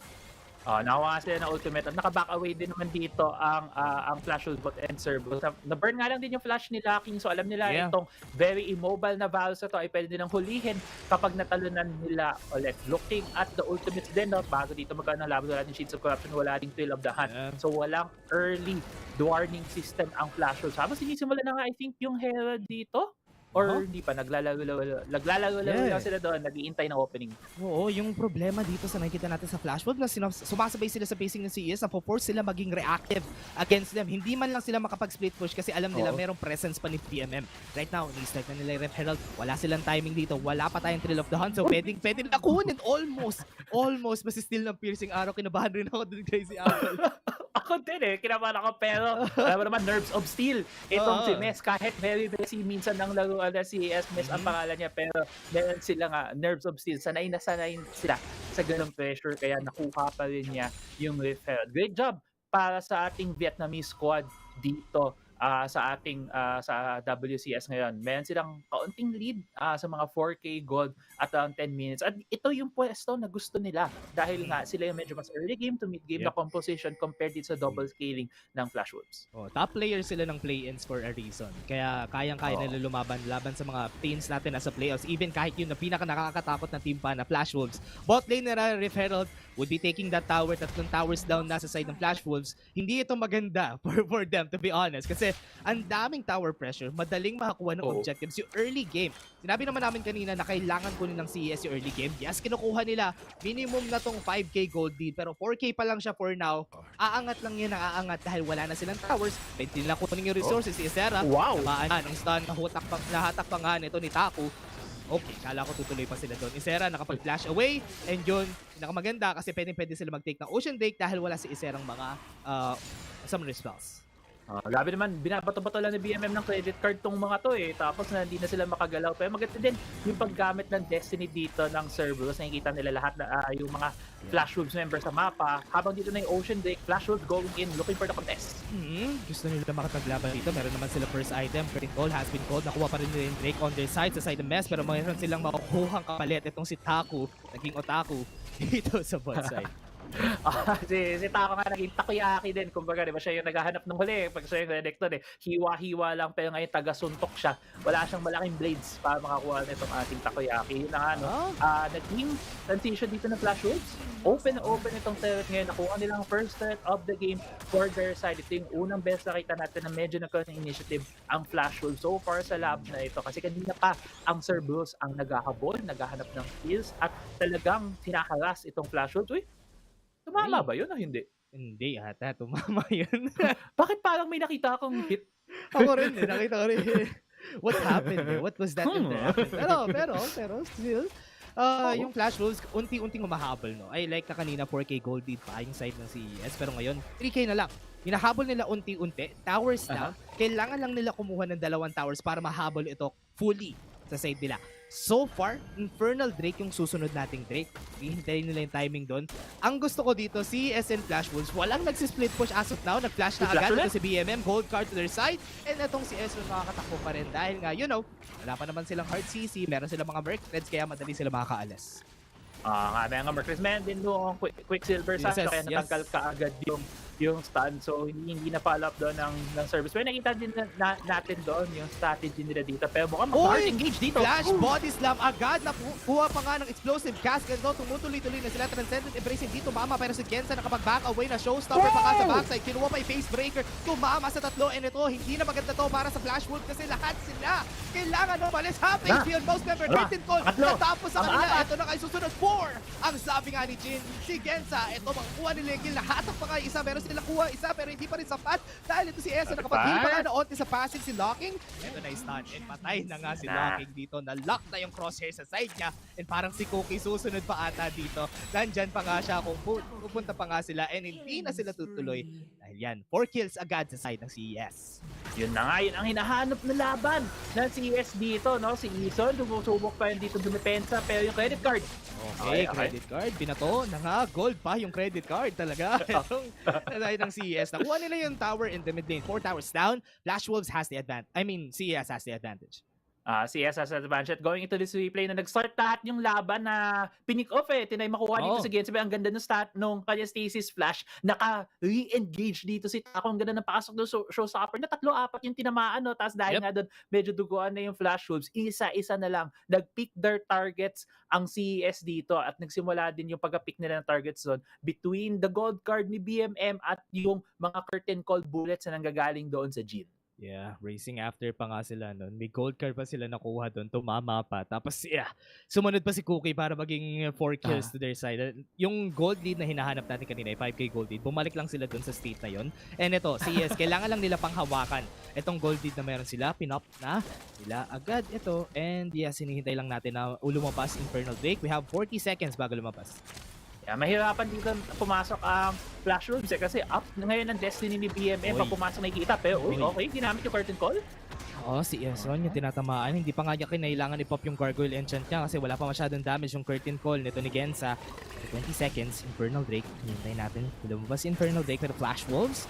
Nakuha sila ng ultimate at naka-back away din naman dito ang Flash Wolves bot and CERBERUS. Na-burn nga lang din yung flash ni Locking, so alam nila itong very immobile na Varus na to ay pwede nilang hulihin kapag natalunan nila ulit. Looking at the ultimates din, no? Bago dito magkaroon ng laban, wala din Shades of Corruption, wala din Thrill of the Hunt. So walang early warning system ang Flash Wolves. Habang sinisimula na nga I think yung Herald dito. Or hindi pa, naglalaro lang sila doon, nag-iintay ng opening. Oo, yung problema dito sa nakikita natin sa Flash Wolves, sumasabay sila sa pacing ng CES, na-force sila maging reactive against them. Hindi man lang sila makapag-split push kasi alam nila merong presence pa ni PMM. Right now, ni-start na nila yung Ref Herald, wala silang timing dito, wala pa tayong Thrill of the Hunt, so pwedeng na kunin, almost, masistil ng piercing arrow, kinabahan rin ako dun kay si Apple. Ako din kinabahan ako, pero alam mo naman, Nerves of Steel. Itong si Mes, kahit very busy minsan ng laruan na CES, Mes ang pangalan niya, pero meron sila nga, Nerves of Steel. Sanay sila sa ganung pressure, kaya nakuha pa rin niya yung referral. Great job para sa ating Vietnamese squad dito sa ating sa WCS ngayon. Meron silang kaunting lead sa mga 4K gold at around 10 minutes. At ito yung pwesto na gusto nila dahil nga sila yung medyo mas early game to mid game na composition compared dito sa double scaling ng Flash Wolves. Top players sila ng play-ins for a reason. Kaya kayang-kaya nila laban sa mga teams natin sa playoffs. Even kahit yun na pinaka nakakatakot na team pa na Flash Wolves. Bot lane nila, Ref Herald would be taking that tower, 3 towers down na sa side ng Flash Wolves. Hindi ito maganda for them, to be honest. Kasi ang daming tower pressure, madaling makakuha ng objectives. Yung early game, sinabi naman namin kanina na kailangan kunin ng CES yung early game. Yes, kinukuha nila minimum na tong 5K gold lead, pero 4K pa lang siya for now. Aangat lang yun, aangat dahil wala na silang towers. Pwede nila kunin yung resources. Si Ezera, namaan na ng stun, nahatak pa nga nito ni Taku. Okay, kala ko tutuloy pa sila doon. Isera nakapag-flash away, and yun, pinakamaganda kasi pwede sila mag-take ng Ocean Drake dahil wala si Iserang mga summoner spells. Grabe naman, binabato-bato lang ni BMM ng credit card tong mga to tapos hindi na sila makagalaw. Pero maganda din yung paggamit ng Destiny dito ng CERBERUS. Nakikita nila lahat na yung mga Flash Wolves members sa mapa. Habang dito na yung Ocean Drake, Flash Wolves going in, looking for the contest. Gusto nila makapaglaban dito. Meron naman sila first item. Curtain call has been called. Nakuha pa rin nila yung Drake on their side, sa side ng Mess. Pero mayroon silang makukuhang kapalit. Itong si Taku, naging Otaku dito sa bot side. Si Taco nga naging takoyaki din. Kumbaga, di ba siya yung naghahanap ng huli pag siya yung redector hiwa-hiwa lang, pero ngayon taga-suntok siya. Wala siyang malaking blades para makakuha na itong ating takoyaki. Yun na nga, naging transition dito ng Flash Wolves. Open itong turret ngayon. Nakuha nilang first turret of the game for their side. Ito yung unang best nakita natin na medyo nagkaroon ng initiative ang Flash Wolves so far sa lab na ito. Kasi kanina pa ang CERBERUS ang naghahabol, naghahanap ng kills at talagang sinakaras itong Flash Wolves. Tumama ba yun o hindi? Hindi ata, tumama yun. Bakit parang may nakita akong hit? Ako rin nakita ko rin. What happened? What was that in there? Pero still, yung Flash Wolves, unti-unting humahabol, no? I like na kanina 4K gold lead pa yung side ng CES, pero ngayon 3K na lang. Hinahabol nila unti-unti, towers na, kailangan lang nila kumuha ng 2 towers para mahabol ito fully sa side nila. So far, Infernal Drake yung susunod nating Drake. Hihintayin nila yung timing doon. Ang gusto ko dito, CES and Flash Wolves, walang nagsisplit push as of now. Nag-flash na agad ito si BMM, gold card to their side. And itong si Ezreal makakatakbo pa rin dahil nga, wala pa naman silang hard CC, meron silang mga Merc Threads, kaya madali sila makakaalas. May mga Merc Threads, din doon Quicksilver sa kaya natanggal ka agad yung stun. So hindi na follow up doon ng service. Pero nakita din natin doon yung strategy nila dito. Pero mukhang mag-hard engage dito. Flash body slam agad. Nakuha pa nga ng explosive cascade doon. Tumutuloy-tuloy na sila. Transcendent Embrace hindi tumama. Pero si Gensa nakapag-back away na showstopper pa nga sa backside. Kinuha pa yung face breaker. Tumama sa tatlo. And ito, hindi na maganda to para sa Flash Wolf kasi lahat sila kailangan umalis. Half HP on most member. Curtain call. Natapos sa kanila. Ito na kayo susunod. 4. Ang sabi nga ni Jin. Si Gensa. Ito, makuha nila yung kill. Nahatak pa nga isa. Meron sila kuha isa pero hindi pa rin sapat dahil ito si Esa nakapag-heal pa nga na onti sa passive si Locking. Ito na stun and patay na nga si Locking dito. Na-lock na yung crosshair sa side niya and parang si Cookie susunod pa ata dito. Nandyan pa nga siya kung pupunta pa nga sila and hindi na sila tutuloy. Dahil yan, 4 kills agad sa side ng CES. Yun na nga, yun ang hinahanap na laban ng CES dito, no? Si Ison, sumusubok pa yun dito dumepensa pero yung credit card. Okay, credit card. Binato na nga. Gold pa yung credit card talaga. Itong dahil ng CES. Nakuha nila yung tower in the mid lane. 4 towers down. Flash Wolves has the advantage. I mean, CES has the advantage. CS has advantage going into this replay na nag-start lahat yung laban na pinick off Tinay makuha dito si Gensa. Ang ganda ng stat nung kanya Stasis Flash. Naka-re-engage dito si Taco. Ang ganda ng pasok doon showstopper na 3-4 yung tinamaan. No? Tapos dahil nga doon medyo duguan na yung Flash Wolves. Isa-isa na lang. Nag-pick their targets ang CES dito at nagsimula din yung pag-pick nila ng targets doon between the gold card ni BMM at yung mga curtain call bullets na nanggagaling doon sa Jin. Yeah, racing after pa nga sila nun. May gold card pa sila nakuha doon, tumama pa. Tapos sumunod pa si Cookie para maging 4 kills to their side. Yung gold lead na hinahanap natin kanina, 5k gold lead, bumalik lang sila doon sa state na yon. And ito, CES, kailangan lang nila panghawakan. Itong gold lead na meron sila, pinop na sila agad ito. And sinihintay lang natin na lumabas Infernal Drake. We have 40 seconds bago lumabas. Mahirapan dito pumasok ang Flash Wolves kasi up ngayon ang destiny ni BMM pag pumasok nakikita pero okay, ginamit yung curtain call. Si Ezron yung tinatamaan, hindi pa nga niya kinailangan i-pop yung gargoyle enchant niya kasi wala pa masyadong damage yung curtain call nito ni Gensa. 20 seconds, Infernal Drake, hintayin natin lumabas Infernal Drake pero Flash Wolves.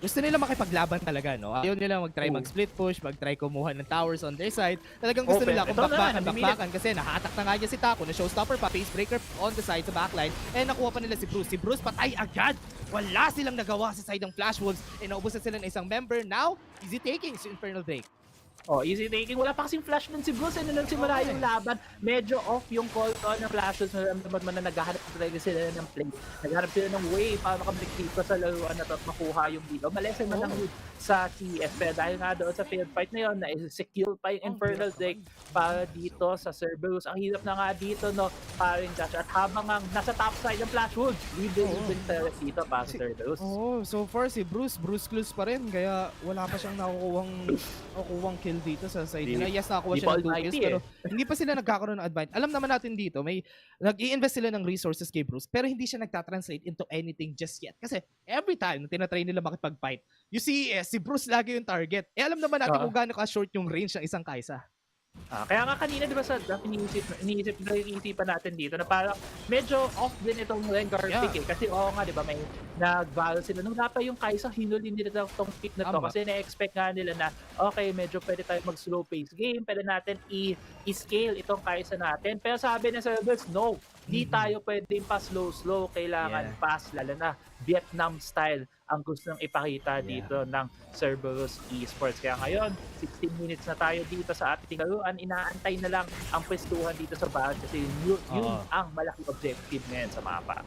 Gusto nila makipaglaban talaga, no? Ayaw nila mag-try mag-split push, mag-try kumuha ng towers on their side. Talagang gusto nila kung bakbakan kasi nahatak na nga niya si Taco na showstopper pa, face breaker on the side sa backline. And nakuha pa nila si Bruce. Si Bruce patay agad! Wala silang nagawa sa side ng Flash Wolves. E naubusan sila ng isang member. Now, easy taking si Infernal Drake. Easy taking. Wala pa kasing flash nun si Bruce. Nung simula yung laban, medyo off yung call ng flashes. Naramdaman man na naghahanap talaga sila ng play. Naghahanap sila ng way para makabalik dito sa laruan na to at makuha yung dito. Malesen man lang sa CES. Pero dahil nga doon sa field fight na yun, na-secure pa yung Infernal Drake para dito sa CERBERUS. Ang hirap na nga dito, no, paring Josh. At habang ang nasa top side ng Flash Wolves, leading dito para sa CERBERUS. So far si Bruce clues pa rin. Kaya wala pa siyang nakukuhang kill dito sa side nila. Yes, nakakuha siya ng 2 kills pero hindi pa sila nagkakaroon ng advantage. Alam naman natin dito, may nag-i-invest sila ng resources kay Bruce pero hindi siya nagtatranslate into anything just yet. Kasi every time na tinatry nila makipag-fight, you see, si Bruce lagi yung target. Alam naman natin kung gaano ka-short yung range ng isang Kai'Sa. Kaya nga kanina, di ba, sa iniisipan natin dito na parang medyo off din itong Rengar pick Kasi nga, di ba, may nag-value sila. Nung dapat yung Kai'Sa, hinuli nila itong pick na to. Kasi na-expect nga nila na, okay, medyo pwede tayo mag-slow pace game. Pwede natin i-scale itong Kai'Sa natin. Pero sabi ng servers, no. Di tayo pwedeng pa slow. Kailangan fast, lalo na Vietnam style ang gusto nang ipakita dito ng CERBERUS Esports. Kaya ngayon, 16 minutes na tayo dito sa ating laruan. Inaantay na lang ang pwestuhan dito sa bahan kasi yun ang malaking objective ngayon sa mapa.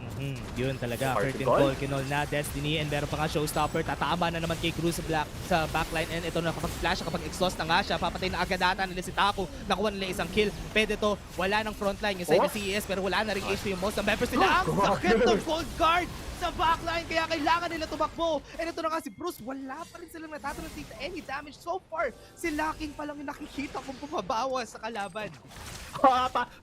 Yun talaga. Curtain call, kinol na Destiny and meron pa nga showstopper. Tatama na naman kay Cruz sa backline and ito na kapag flash, kapag exhaust na nga siya, papatay na agad ata nila si Taco. Nakuha nila isang kill. Pwede to, wala ng frontline yung side ng CES pero wala na rin HP yung most ng members nila. Ang sakit ng gold card sa backline kaya kailangan nila tumakbo. And ito na nga si Bruce, wala pa rin silang natatranslate na any damage so far. Si Locking pa lang yung nakikita kung bumabawas sa kalaban.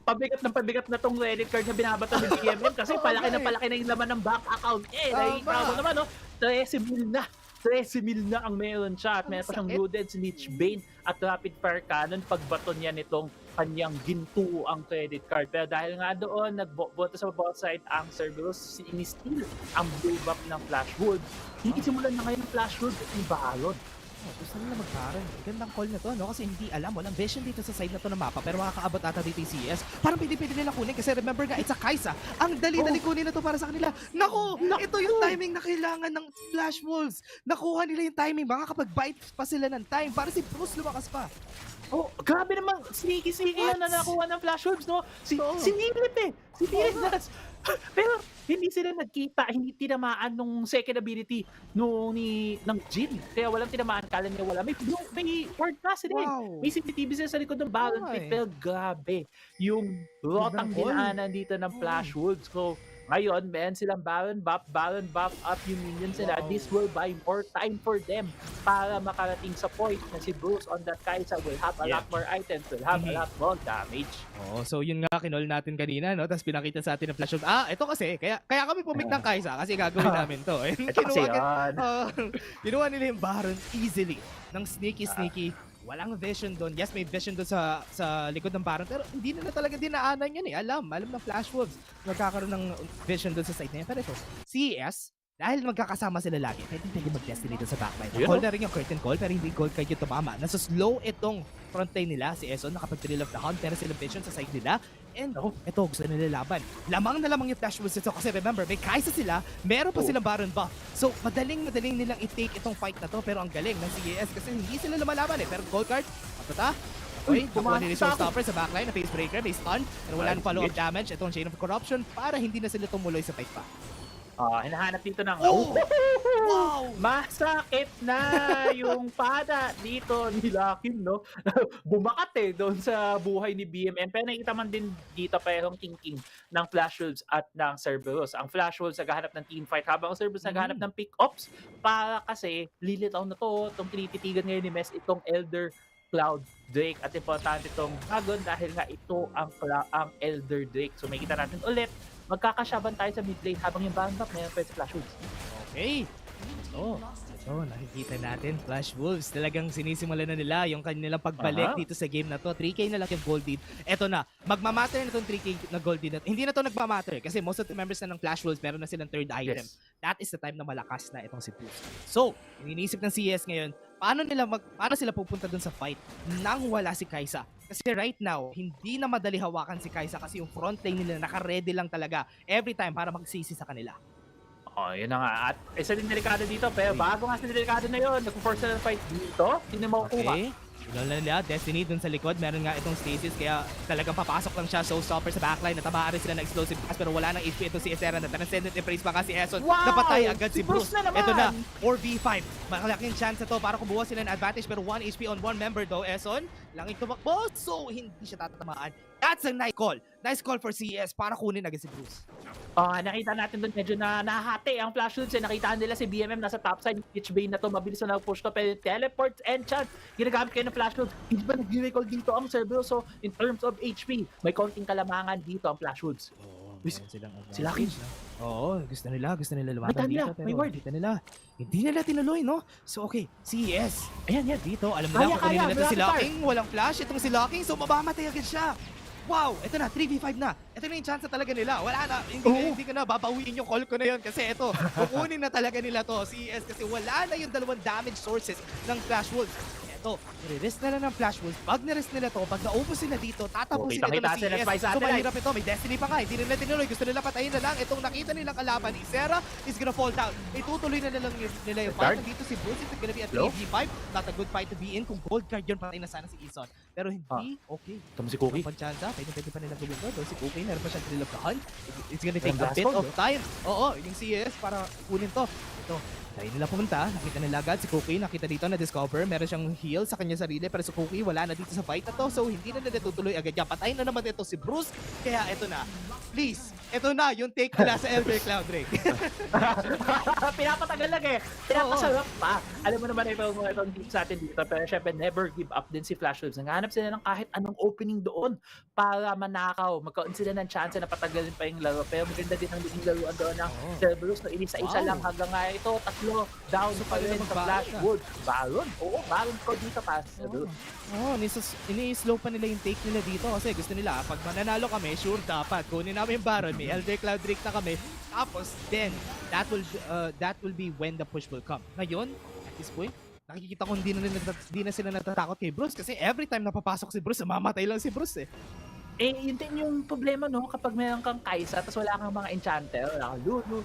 Pabigat na tong credit card na binabato ni BMM kasi palaki na yung laman ng bank account. Nakikita mo naman, no? 13,000 na ang meron siya at meron pa siyang loaded Lich Bane at rapid fire cannon pagbato niya nitong kanyang ginto ang credit card. Pero dahil nga doon, nagboto sa ball side ang CERBERUS, ini-steal ang blue buff ng Flash Wolves. Sinisimulan na ngayon ng Flash Wolves at yung Baron. Gusto nila mag-Baron. Gandang call na to, no? Kasi hindi alam, walang vision dito sa side na to ng mapa, pero makakaabot ata dito yung CS. Parang pwede nila kunin kasi remember nga, it's a Kai'Sa. Ang dali-dali kunin na to para sa kanila. Naku! Ito yung timing na kailangan ng Flash Wolves. Nakuha nila yung timing. Makakapag-bite pa sila ng time para si Bruce lumakas pa. Oh, grabe naman. Sneaky yan na nakuha ng Flash Wolves, no? Sinilip eh. Sinilip. Pero hindi sila nagkita, hindi tinamaan nung second ability ng Jin. Kaya walang tinamaan, kala niya wala. May ward pass din. May CCTV sila sa likod ng Baron Pit. Pero grabe, yung rotang dinaanan dito ng Flash Wolves. So, ngayon, meron silang Baron buff up yung minions nila. This will buy more time for them para makarating sa point na si Bruce on that Kai'Sa will have a lot more items, will have a lot more damage. So yun nga, kinol natin kanina, no? Tapos pinakita sa atin ng Flash Wolves. Ito kasi, kaya kami pumick ng Kai'Sa kasi gagawin namin to. Ito kasi yan. Kinuha nila yung Baron easily ng sneaky. Walang vision doon. Yes, may vision doon sa likod ng Baron, pero hindi nila talaga dinaanan yan eh. Alam ng Flash Wolves magkakaroon ng vision doon sa side na yan. Pero ito, CES, dahil magkakasama sila lagi, pwede mag-destiny doon sa backline. Call na rin yung curtain call, pero hindi gold card yung tumama. Nasa slow itong front lane nila. Si Eson nakapag-drill of the hunt, pero silang vision sa side nila. And ito, gusto nila laban. Lamang na lamang yung Flash Wolves ito kasi remember, may Kai'Sa sila, meron pa silang Baron buff. So, madaling nilang i-take itong fight na to, pero ang galing ng CES kasi hindi sila lumalaban eh. Pero gold card, patata. Okay, nakuha nila yung stopper sa backline na face breaker, may stun, pero wala nang follow-up damage. Itong Chain of Corruption para hindi na sila tumuloy sa fight pa. Hinahanap dito ng masakit na yung pada dito ni Lakin, no? Bumakat doon sa buhay ni BMN. Pero nakita man din dito parehong thinking ng Flash Wolves at ng CERBERUS. Ang Flash Wolves naghahanap ng teamfight habang ang CERBERUS naghahanap ng pick-ups para kasi lilitaw na to. Itong tinititigan ngayon ni Mes, itong Elder Cloud Drake at importante itong Dragon dahil nga ito ang Elder Drake. So makikita natin ulit magkakasyaban tayo sa mid lane habang yung Baron buff mayroon pa sa Flash Wolves. Okay. Nakikita natin, Flash Wolves, talagang sinisimula na nila yung kanilang pagbalik dito sa game na to. 3K na lang yung gold lead. Eto na, magmamatter na itong 3K na gold lead. Hindi na to nagmamatter kasi most of the members na ng Flash Wolves meron na silang third item. That is the time na malakas na itong si Bruce. So, iniisip ng CS ngayon, paano sila pupunta dun sa fight nang wala si Kai'Sa? Kasi right now, hindi na madali hawakan si Kai'Sa kasi yung front lane nila naka-ready lang talaga every time para magsisi sa kanila. Yun na nga. At isa din delikado dito, pero bago nga sa delikado na yun, nag-force na fight dito, hindi na makukuha. Signal na nila, Destiny dun sa likod, meron nga itong stasis, kaya talagang papasok lang siya, showstopper sa backline, natamaan rin sila ng explosive pass, pero wala nang HP itong si Ezera, na transcendent embrace pa kasi Eson, napatay agad si Bruce. Ito na, 4v5, malaking chance ito para kumuha sila ng advantage, pero 1 HP on 1 member though, Eson, langit tumakbo, so hindi siya tatamaan. That's a nice call. Nice call for CES para kunin agad si Bruce. Nakita natin doon medyo na nahati ang Flash Wolves. Nakita nila si BMM nasa top side. Pitch Bane na to, mabilis na nag-push to. Pero teleports and chance, ginagamit kayo ng Flash Wolves. Hindi ba nag-recall dito ang CERBERUS? So in terms of HP, may konting kalamangan dito ang Flash Wolves. Si Lakin. Gusto nila lumaban dito. Pero hindi nila tinuloy, no? So okay, CES. Ayan, dito. Alam mo na kung kanina natin si Lakin. Walang flash. Itong si Lakin. So mabamatay agad siya. Wow! Ito na, 3v5 na. Ito na yung chance talaga nila. Wala na, hindi ko na babawiin yung call ko na yun kasi ito, kukunin na talaga nila to, CES, kasi wala na yung dalawang damage sources ng Flash Wolves. Ito, i-rest na lang ng Flash Wolves. Pag na-rest nila to, pag na-ubos sila dito, tatapusin ito ng CES. So mahirap ito, may Destiny pa nga, hindi nila tinuloy. Gusto nila patayin na lang. Itong nakita nilang kalaban ni Zera is gonna fall down. Itutuloy na lang nila yung fight. Dito si Bruce, it's gonna be a 3v5. Not a good fight to be in. Kung gold card yun, patay na sana si Eson. Pero hindi, okay. Tama si Cookie. Pagchansa, pwede pa nila gawin to. Si Cookie, meron pa siyang drill of the hunt. It's gonna take a bit of time. Yung CES para kunin to. Ito, tayo nila pumunta. Nakita nila agad si Cookie. Nakita dito na discover. Meron siyang heal sa kanya sarili. Pero si Cookie wala na dito sa fight na to. So hindi na nila tutuloy agad yan. Patayin na naman ito si Bruce. Kaya ito na. Please, ito na, yung take nila sa Elder Cloud Drake. Pinapatagal lang eh. Pinapasarap pa. Alam mo naman itong team sa atin dito. Pero syempre, never give up din si Flash Wolves. Naghahanap sila ng kahit anong opening doon para manakaw. Magkaroon sila ng chance na patagalin pa yung laro. Pero maganda din ang naging laruan doon ng Cerberus. No, isa-isa lang hanggang nga ito. Tatlo down pa rin sa Flash Wolves. Baron. Oo, Baron ko dito pa sa Cerberus. Ini-slow pa nila yung take nila dito kasi gusto nila, pag mananalo kami, sure dapat. Kunin namin yung Baron, may Elder Cloud Drake na kami. Tapos, then, that will be when the push will come. Ngayon, at this point, nakikita ko hindi na sila natatakot kay Bruce kasi every time napapasok si Bruce, mamamatay lang si Bruce eh. Yun din yung problema, no? Kapag meron kang Kai'Sa, tapos wala kang mga enchanter, wala kang Lulu,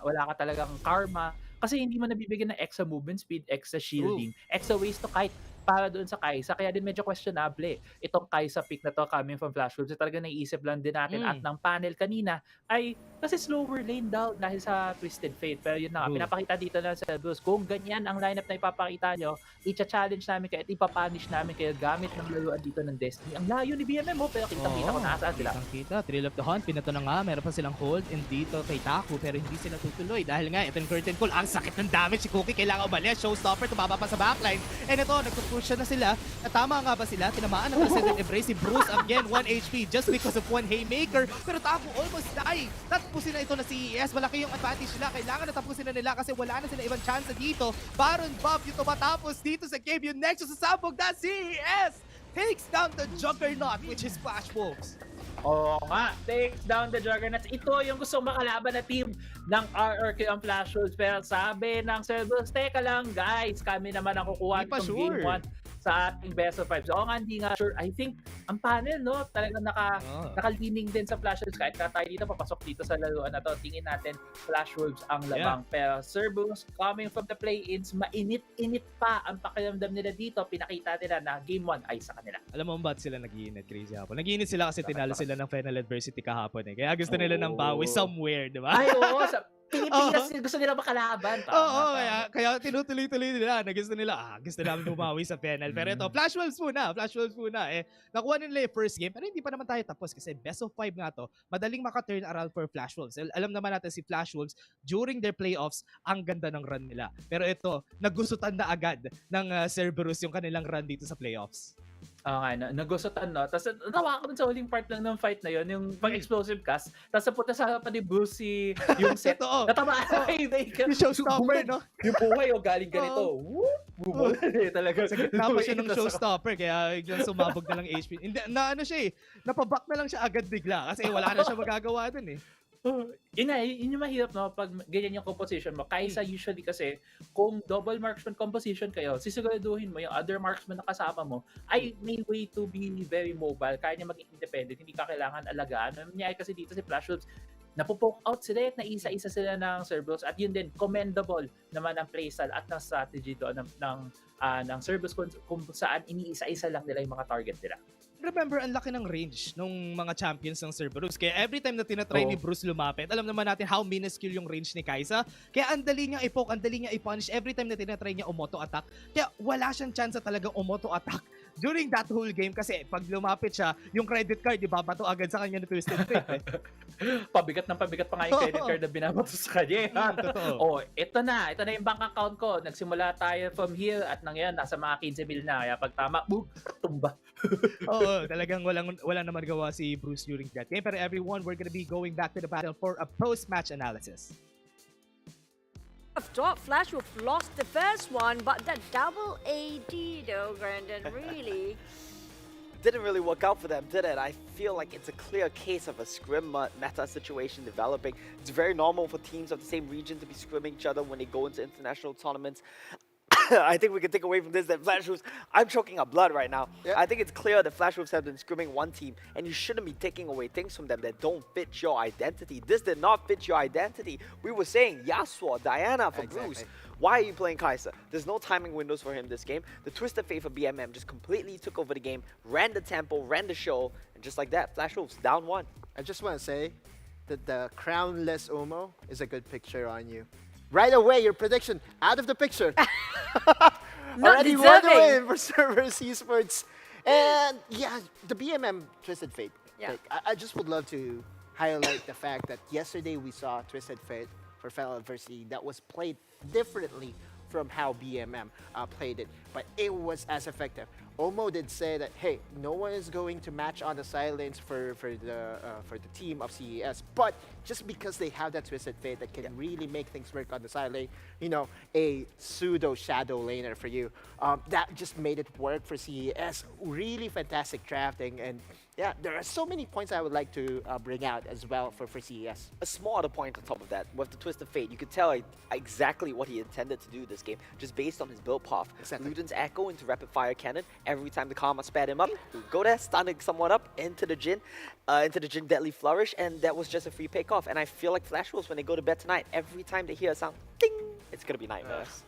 wala ka talagang Karma, kasi hindi mo nabibigyan ng extra movement speed, extra shielding, extra ways to kite para doon sa Kai'Sa. Kaya din medyo questionable itong Kai'Sa pick na to coming from Flash Wolves. Talaga naiisip lang din natin at ng panel kanina ay kasi slower lane daw dahil sa Twisted Fate. Pero yun na nga, pinapakita dito na sa Cerberus. Kung ganyan ang lineup na ipapakita nyo, i-challenge namin kayo at ipapunish namin kayo gamit ng laruan dito ng Destiny. Ang layo ni BMM pero kitang-kita ko nasaan sila. Kitang-kita, Thrill of the Hunt, pinato na nga, meron pa silang hold and dito kay Taku pero hindi sila tutuloy dahil nga itong curtain call, ang sakit ng damage si Cookie, kailangan umalis, showstopper, tumaba pa sa backline. And ito, nagpupush na sila. At tama nga ba sila? Tinamaan ng Ascendant Embrace si Bruce again, 1 HP just because of one haymaker. Pero Taku almost die. Tapusin na ito na CES. Malaki yung advantage nila. Kailangan na tapusin na nila kasi wala na sila ibang chance dito. Baron Bob yung tumatapos dito sa game. Yung Nexus sa sabog na CES takes down the Juggernaut, which is Flash Wolves. Oo nga, takes down the Juggernauts. Ito yung gusto makalaban na team ng RRQ ang Flash Wolves. Pero sabi ng Cerberus, teka lang guys, kami naman ang kukuha itong Game 1 sa ating best of 5. So, hindi nga sure. I think ang panel, no, talagang nakalining din sa Flash Wolves. Kahit tayo dito, papasok dito sa laruan na to, tingin natin Flash Wolves ang labang. Pero Cerberus, coming from the play-ins, mainit-init pa ang pakiramdam nila dito. Pinakita nila na Game 1 ay sa kanila. Alam mo ba't sila nag-iinit, Crazy Hapon? Nag-iinit sila kasi tinalo sila ng Final Adversity kahapon eh. Kaya gusto nila ng bawi somewhere, di ba? Ay, oo. Pilipinas, gusto nila makalaban. Oo, kaya tinutuloy-tuloy nila na gusto nila, gusto namin bumawi sa final. Pero ito, Flash Wolves muna. Nakuha nila yung first game, pero hindi pa naman tayo tapos kasi best of 5 nga to, madaling maka-turn around for Flash Wolves. Alam naman natin si Flash Wolves, during their playoffs, ang ganda ng run nila. Pero ito, nagustutan na agad ng Cerberus yung kanilang run dito sa playoffs. Nagustutan, no? Tapos natawa ko dun sa huling part lang ng fight na yun, yung pang-explosive cast. Tapos napunta sa harapan ni Bruce yung set. Natama. Yung showstopper, no? Yung buhay, galing ganito. Talaga. Sa gitna pa siya ng showstopper, kaya biglang sumabog na lang HP. Napaback na lang siya agad bigla kasi wala na siya magagawa dun eh. Yun yung mahirap, no, pag ganyan yung composition mo. Kaysa usually kasi kung double marksman composition kayo, sisiguraduhin mo yung other marksman na kasama mo ay may way to be very mobile, kaya niya maging independent, hindi ka kailangan alagaan. Nangyayari kasi dito si Flash Wolves, napopoke out sila at naisa-isa sila ng Cerberus at yun din, commendable naman ang playstyle at ng strategy doon ng Cerberus kung saan iniisa-isa lang nila yung mga target nila. Remember, ang laki ng range ng mga champions ng Cerberus. Kaya every time na tinatry ni Bruce lumapit, alam naman natin how minuscule yung range ni Kai'Sa. Kaya ang dali niya i-poke, ang dali niya i-punish every time na tinatry niya umoto-attack. Kaya wala siyang chance talagang umoto-attack during that whole game kasi pag lumapit siya, yung credit card, ibabato agad sa kanya na Twisted Fate. Pabigat pa nga yung credit card na binabato sa kanya. Totoo. Ito na yung bank account ko. Nagsimula tayo from here at nangyayari, nasa mga 15 mil na. Kaya pag tama, boom, tumba. Talagang wala naman gawa si Bruce during that game. Pero everyone, we're gonna be going back to the battle for a post-match analysis. Top Flash Wolf lost the first one, but the double AD though, Brandon, really didn't really work out for them, did it? I feel like it's a clear case of a scrim meta situation developing. It's very normal for teams of the same region to be scrimming each other when they go into international tournaments. I think we can take away from this that Flash Wolves, I'm choking up blood right now. I think it's clear that Flash Wolves have been scrimming one team and you shouldn't be taking away things from them that don't fit your identity. This did not fit your identity. We were saying Yasuo, Diana for Bruce. Why are you playing Kai'Sa? There's no timing windows for him this game. The Twisted Fate for BMM just completely took over the game, ran the tempo, ran the show, and just like that, Flash Wolves down 1. I just want to say that the crownless Omo is a good picture on you. Right away, your prediction out of the picture. Already won the win for Cerberus Esports. And yeah, the BMM Twisted Fate. Yeah. I just would love to highlight the fact that yesterday we saw Twisted Fate for FIL Adversity that was played differently from how BMM played it, but it was as effective. Omo did say that, hey, no one is going to match on the side lanes for the team of CES, but just because they have that Twisted Fate that can really make things work on the side lane, you know, a pseudo shadow laner for you, that just made it work for CES. Really fantastic drafting, and yeah, there are so many points I would like to bring out as well for CES. A small other point on top of that, with the Twist of Fate, you could tell exactly what he intended to do this game, just based on his build path. Exactly. Luden's Echo into Rapid Fire Cannon. Every time the Karma sped him up, he would go there, stunning someone up into the Jin Deadly Flourish, and that was just a free pick off. And I feel like Flash Wolves, when they go to bed tonight, every time they hear a sound, ding, it's gonna be nightmares.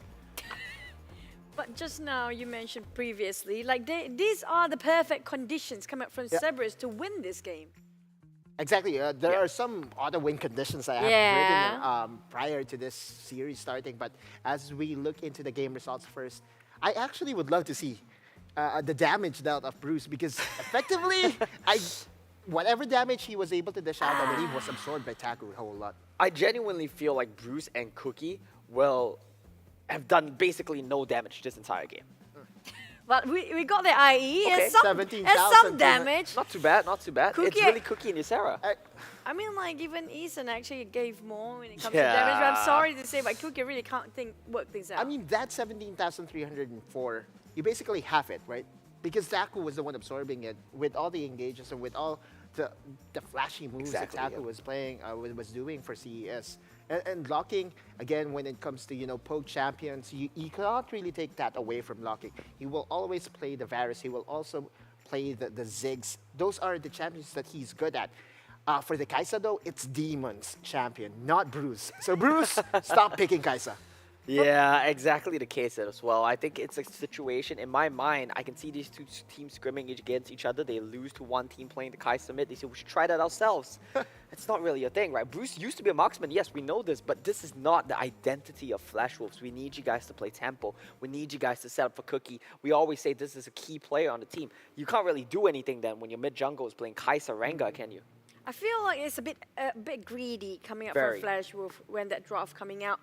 But just now, you mentioned previously, like these are the perfect conditions coming up from CERBERUS to win this game. Exactly. There are some other win conditions I have written prior to this series starting, but as we look into the game results first, I actually would love to see the damage dealt of Bruce, because effectively, whatever damage he was able to dish out, I believe, was absorbed by Taku a whole lot. I genuinely feel like Bruce and Cookie will have done basically no damage this entire game. But we got the IE. Okay, and some damage. Not too bad, not too bad. Cookie, it's really Cookie and Ysera. I mean, like, even Eason actually gave more when it comes to damage. But I'm sorry to say, but Cookie really can't work things out. I mean, that 17,304, you basically have it, right? Because Taku was the one absorbing it with all the engages and with all the flashy moves that Taku was playing, was doing for CES. And locking, again, when it comes to, you know, poke champions, you cannot really take that away from locking. He will always play the Varus. He will also play the Ziggs. Those are the champions that he's good at. For the Kai'Sa, though, it's Demon's champion, not Bruce. So Bruce, stop picking Kai'Sa. Yeah, exactly the case as well. I think it's a situation, in my mind, I can see these two teams scrimming against each other. They lose to one team playing the Kai'Sa mid. They say, we should try that ourselves. It's not really a thing, right? Bruce used to be a marksman. Yes, we know this, but this is not the identity of Flash Wolves. We need you guys to play tempo. We need you guys to set up for Cookie. We always say this is a key player on the team. You can't really do anything then when your mid jungle is playing Kai'Sa Rengar, can you? I feel like it's a bit greedy coming up from Flash Wolf when that draft coming out.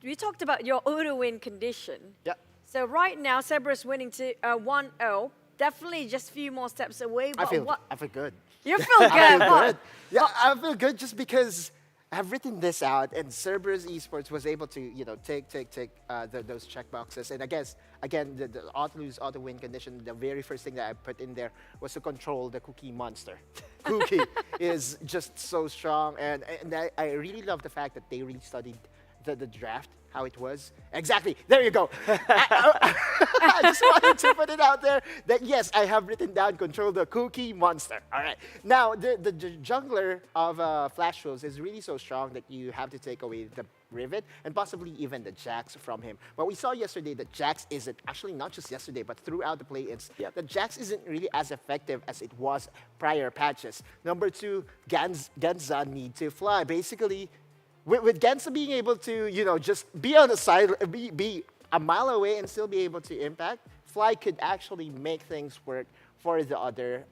We talked about your auto-win condition. Yeah. So right now, CERBERUS winning to 1-0. Definitely just a few more steps away. But I feel good. You feel good? I feel good. Yeah, I feel good just because I've written this out, and Persis Esports was able to, you know, take those checkboxes. And I guess, again, the auto-lose, auto-win condition, the very first thing that I put in there was to control the Cookie monster. Cookie is just so strong, and I really love the fact that they really studied the draft, how it was. Exactly, there you go. I just wanted to put it out there that yes, I have written down control the Cookie monster. All right. Now, the jungler of Flash Wolves is really so strong that you have to take away the Rivet and possibly even the Jax from him. But we saw yesterday that Jax isn't, actually not just yesterday, but throughout the play-ins, the Jax isn't really as effective as it was prior patches. Number two, Ganza need to fly. Basically, with Ganza being able to, you know, just be on the side, be a mile away and still be able to impact, Fly could actually make things work for the other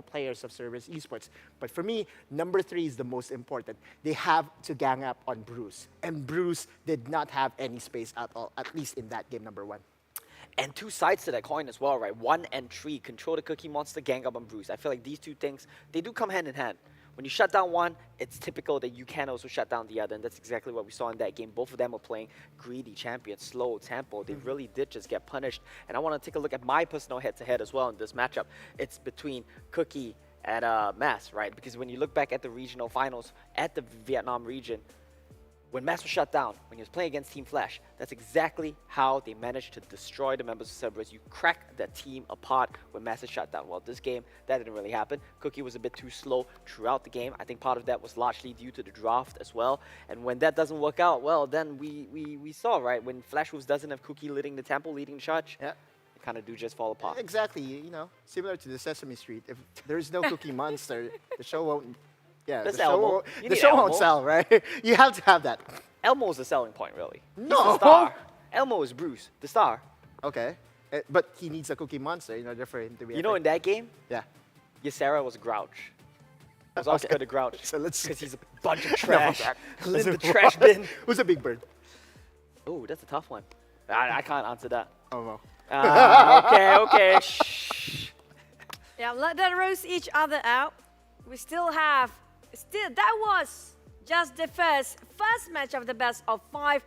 players of Persis Esports. But for me, number 3 is the most important. They have to gang up on Bruce, and Bruce did not have any space at all, at least in that game number 1. And two sides to that coin as well, right? 1 and 3, control the Cookie Monster, gang up on Bruce. I feel like these two things, they do come hand in hand. When you shut down one, it's typical that you can also shut down the other, and that's exactly what we saw in that game. Both of them were playing greedy champions, slow tempo. They really did just get punished. And I want to take a look at my personal head-to-head as well in this matchup. It's between Cookie and Mass, right? Because when you look back at the regional finals at the Vietnam region, when Mass was shut down, when he was playing against Team Flash, that's exactly how they managed to destroy the members of CERBERUS. You crack that team apart when Mass is shut down. Well, this game, that didn't really happen. Cookie was a bit too slow throughout the game. I think part of that was largely due to the draft as well. And when that doesn't work out, well, then we saw, right? When Flash Wolves doesn't have Cookie leading the temple, leading the charge, they kind of do just fall apart. Exactly, you know, similar to the Sesame Street. If there's no Cookie Monster, the show won't... Yeah, That's the show, Elmo. Won't sell, right? You have to have that. Elmo is the selling point, really. No. He's the star. Elmo is Bruce, the star. Okay. But he needs a Cookie Monster in order for him to be... You know, in that game, yeah, Ysera was Grouch. was Oscar Okay. the Grouch. So let's. Because he's a bunch of Enough of trash. that. In the trash bin. Who's a Big Bird? Oh, that's a tough one. I can't answer that. Oh no. Okay. Shh. Yeah, let them roast each other out. We still have, that was just the first match of the best of 5.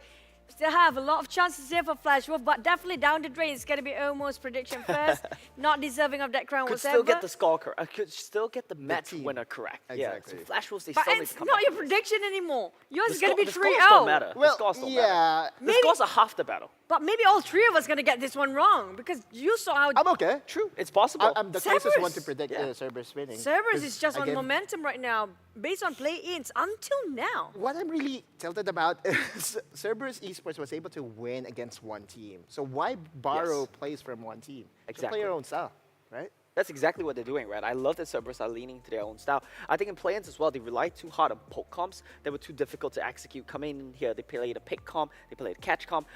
Still have a lot of chances here for Flash Wolf, but definitely down the drain. It's going to be almost prediction first. Not deserving of that crown Could whatsoever. still get the score correct. I could still get the match winner correct. Exactly. Yeah, so Flash Wolves, they But still need it's to come not back. your prediction anymore. Yours The is going to be score- the scores don't 3-0. matter. Well, the scores don't yeah. matter. The scores are half the battle. But maybe all 3 of us going to get this one wrong because you saw how... I'm okay. True, it's possible. I'm the closest one to Cerberus. predict Cerberus winning. Cerberus is just on again, momentum right now based on play-ins until now. What I'm really tilted about is Cerberus Esports was able to win against one team. So why borrow plays from one team? Just play your own style, right? That's exactly what they're doing, right? I love that Cerberus are leaning to their own style. I think in play-ins as well, they relied too hard on poke comps that were too difficult to execute. Coming in here, they played a pick comp, they played a catch comp.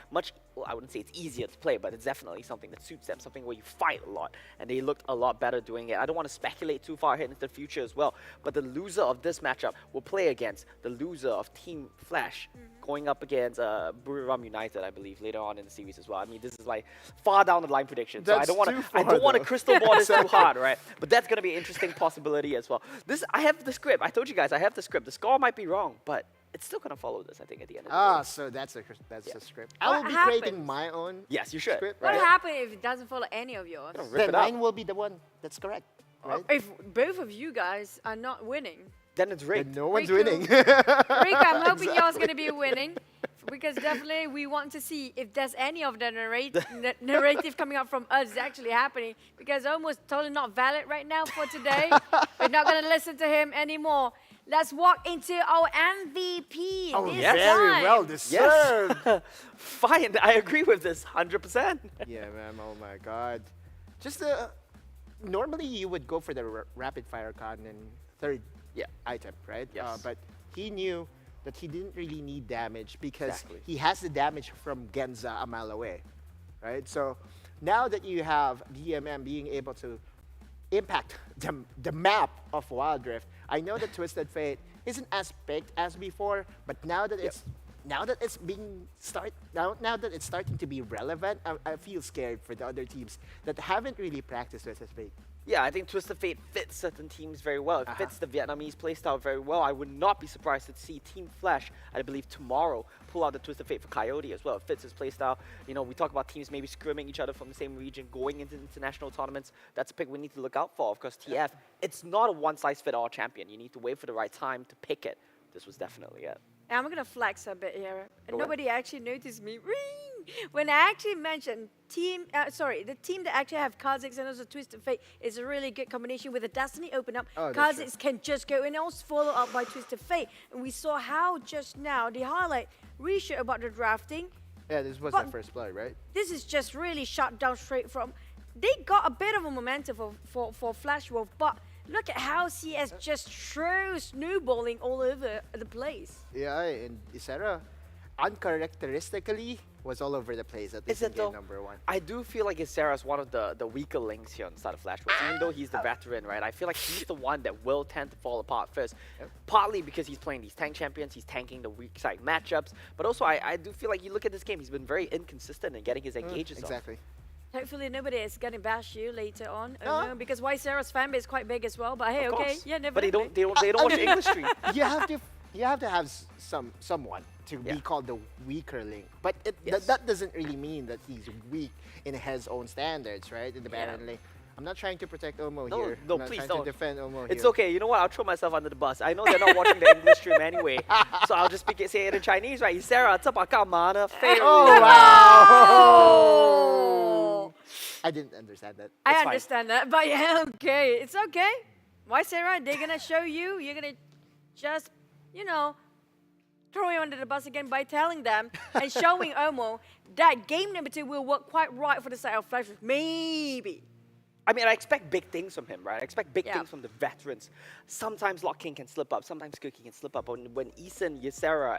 Well, I wouldn't say it's easier to play, but it's definitely something that suits them, something where you fight a lot. And they looked a lot better doing it. I don't want to speculate too far ahead into the future as well, but the loser of this matchup will play against the loser of Team Flash, going up against Buriram United, I believe, later on in the series as well. I mean, this is like far down the line prediction, so I That's don't want too to. far, I don't want to though. crystal ball this too hard, right? But that's going to be an interesting possibility as well. I have the script. I told you guys I have the script. The score might be wrong, but it's still going to follow this, I think, at the end of the day. So that's the script. What I will be happens? creating my own Yes, you should. script. What right? happens if it doesn't follow any of yours? Then mine will be the one that's correct, right? If both of you guys are not winning, then it's rigged. Then no one's Riku. winning. Rika, I'm hoping yours going to be winning because definitely we want to see if there's any of the narrative coming up from us is actually happening because almost totally not valid right now for today. We're not going to listen to him anymore. Let's walk into our MVP. Oh, this very time. well deserved. Fine, I agree with this 100%. Yeah, man. Oh my God. Just normally you would go for the rapid fire cannon third item, right? Yes. But he knew that he didn't really need damage because Exactly. he has the damage from Genza a mile away, right? So now that you have DMM being able to impact the map of Wild Rift, I know that Twisted Fate isn't as big as before, but now that it's now that it's starting to be relevant, I feel scared for the other teams that haven't really practiced Twisted Fate. Yeah, I think Twisted Fate fits certain teams very well. It fits the Vietnamese playstyle very well. I would not be surprised to see Team Flash, I believe tomorrow, pull out the Twisted Fate for Coyote as well. It fits his playstyle. You know, we talk about teams maybe scrimming each other from the same region, going into international tournaments. That's a pick we need to look out for. Of course, TF, it's not a one-size-fits-all champion. You need to wait for the right time to pick it. This was definitely it. I'm going to flex a bit here. Go Nobody actually noticed me. Ring! When I actually mentioned the team that actually have Kha'Zix and also Twisted Fate is a really good combination with the Destiny open up. Oh, that's Kha'Zix can just go and also follow up by Twisted Fate. And we saw how just now the highlight reshoot about the drafting. Yeah, this was But- the first blood, right? This is just really shut down straight from. They got a bit of a momentum for Flash Wolf, but look at how CS just throws snowballing all over the place. Yeah, and Isera, uncharacteristically, was all over the place at least Is in it though? game number 1. I do feel like Isera's one of the weaker links here on the side of Flash Wolves, even though he's the veteran, right? I feel like he's the one that will tend to fall apart first. Partly because he's playing these tank champions, he's tanking the weak side matchups, but also I do feel like you look at this game, he's been very inconsistent in getting his engages off. Exactly. Hopefully nobody is gonna bash you later on. No. Oh, no, because Ysera's fan base is quite big as well. But hey, Of okay, course. yeah, never. But they know. don't watch English stream. You have to have someone to be called the weaker link, but that doesn't really mean that he's weak in his own standards, right? In the Baron lane. I'm not trying to protect Omo No, here. no, I'm not please trying don't. to defend Omo It's here. okay. You know what? I'll throw myself under the bus. I know they're not watching the English stream anyway, so I'll just say it in Chinese, right? Sarah, Oh wow! I didn't understand that. I It's fine. understand that, but yeah, okay, it's okay. Ysera, they're gonna show you. You're gonna just, throw you under the bus again by telling them and showing Omo that game number 2 will work quite right for the side of Flash. Maybe. I mean, I expect big things from him, right? I expect big Yeah. things from the veterans. Sometimes Lock King can slip up. Sometimes Cookie can slip up. When Eason, Ysera,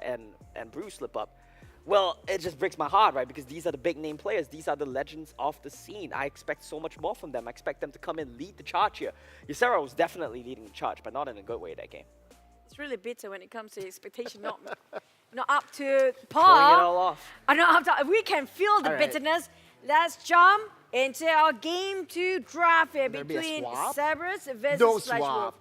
and Bruce slip up, Well, it just breaks my heart, right? Because these are the big name players. These are the legends of the scene. I expect so much more from them. I expect them to come and lead the charge here. Ysera was definitely leading the charge, but not in a good way that game. It's really bitter when it comes to expectation, not up to par. Pulling it all off. Not up to, we can feel the All right. bitterness. Let's jump into our game 2 draft here There'll be a between swap? Cerberus versus No Flash swap. Wolf.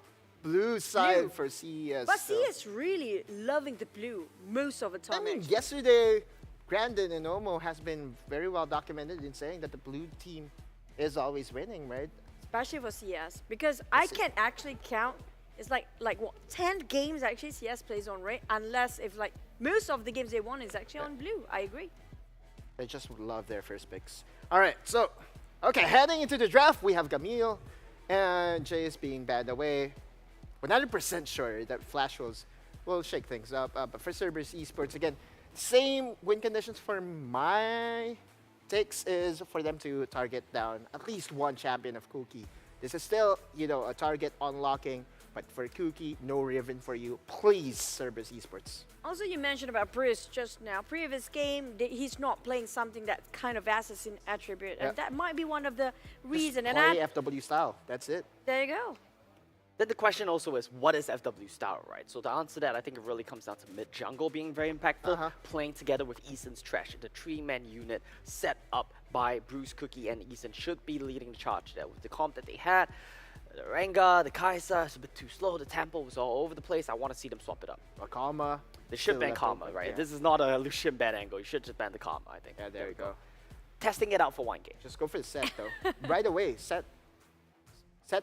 Blue side Blue. for CES. But so. CS really loving the blue most of the time. I mean, actually. yesterday, Grandin and Omo has been very well documented in saying that the blue team is always winning, right? Especially for CS, because I can actually count. It's like what 10 games actually CS plays on red, unless if like most of the games they won is actually on blue. I agree. I just would love their first picks. All right, so, okay, heading into the draft, we have Gamil and Jace being banned away. 100% sure that Flash will shake things up. But for Cerberus Esports, again, same win conditions for my takes is for them to target down at least one champion of Cookie. This is still, you know, a target unlocking, but for Cookie, no Riven for you. Please, Cerberus Esports. Also, you mentioned about Bruce just now. Previous game, he's not playing something that kind of assassin attribute, and that might be one of the reasons. And Play FW style. That's it. there you go. Then the question also is, what is FW style, right? So to answer that, I think it really comes down to mid-jungle being very impactful, playing together with Eason's Trash. The 3-man unit set up by Bruce, Cookie, and Eason should be leading the charge there. With the comp that they had, the Rengar, the Kai'Sa, it's a bit too slow. The tempo was all over the place. I want to see them swap it up. Karma. They should still ban left Karma, open, right? yeah. This is not a Lucian ban angle. You should just ban the Karma, I think. Yeah, there you go. Testing it out for one game. Just go for the set, though. Right away, set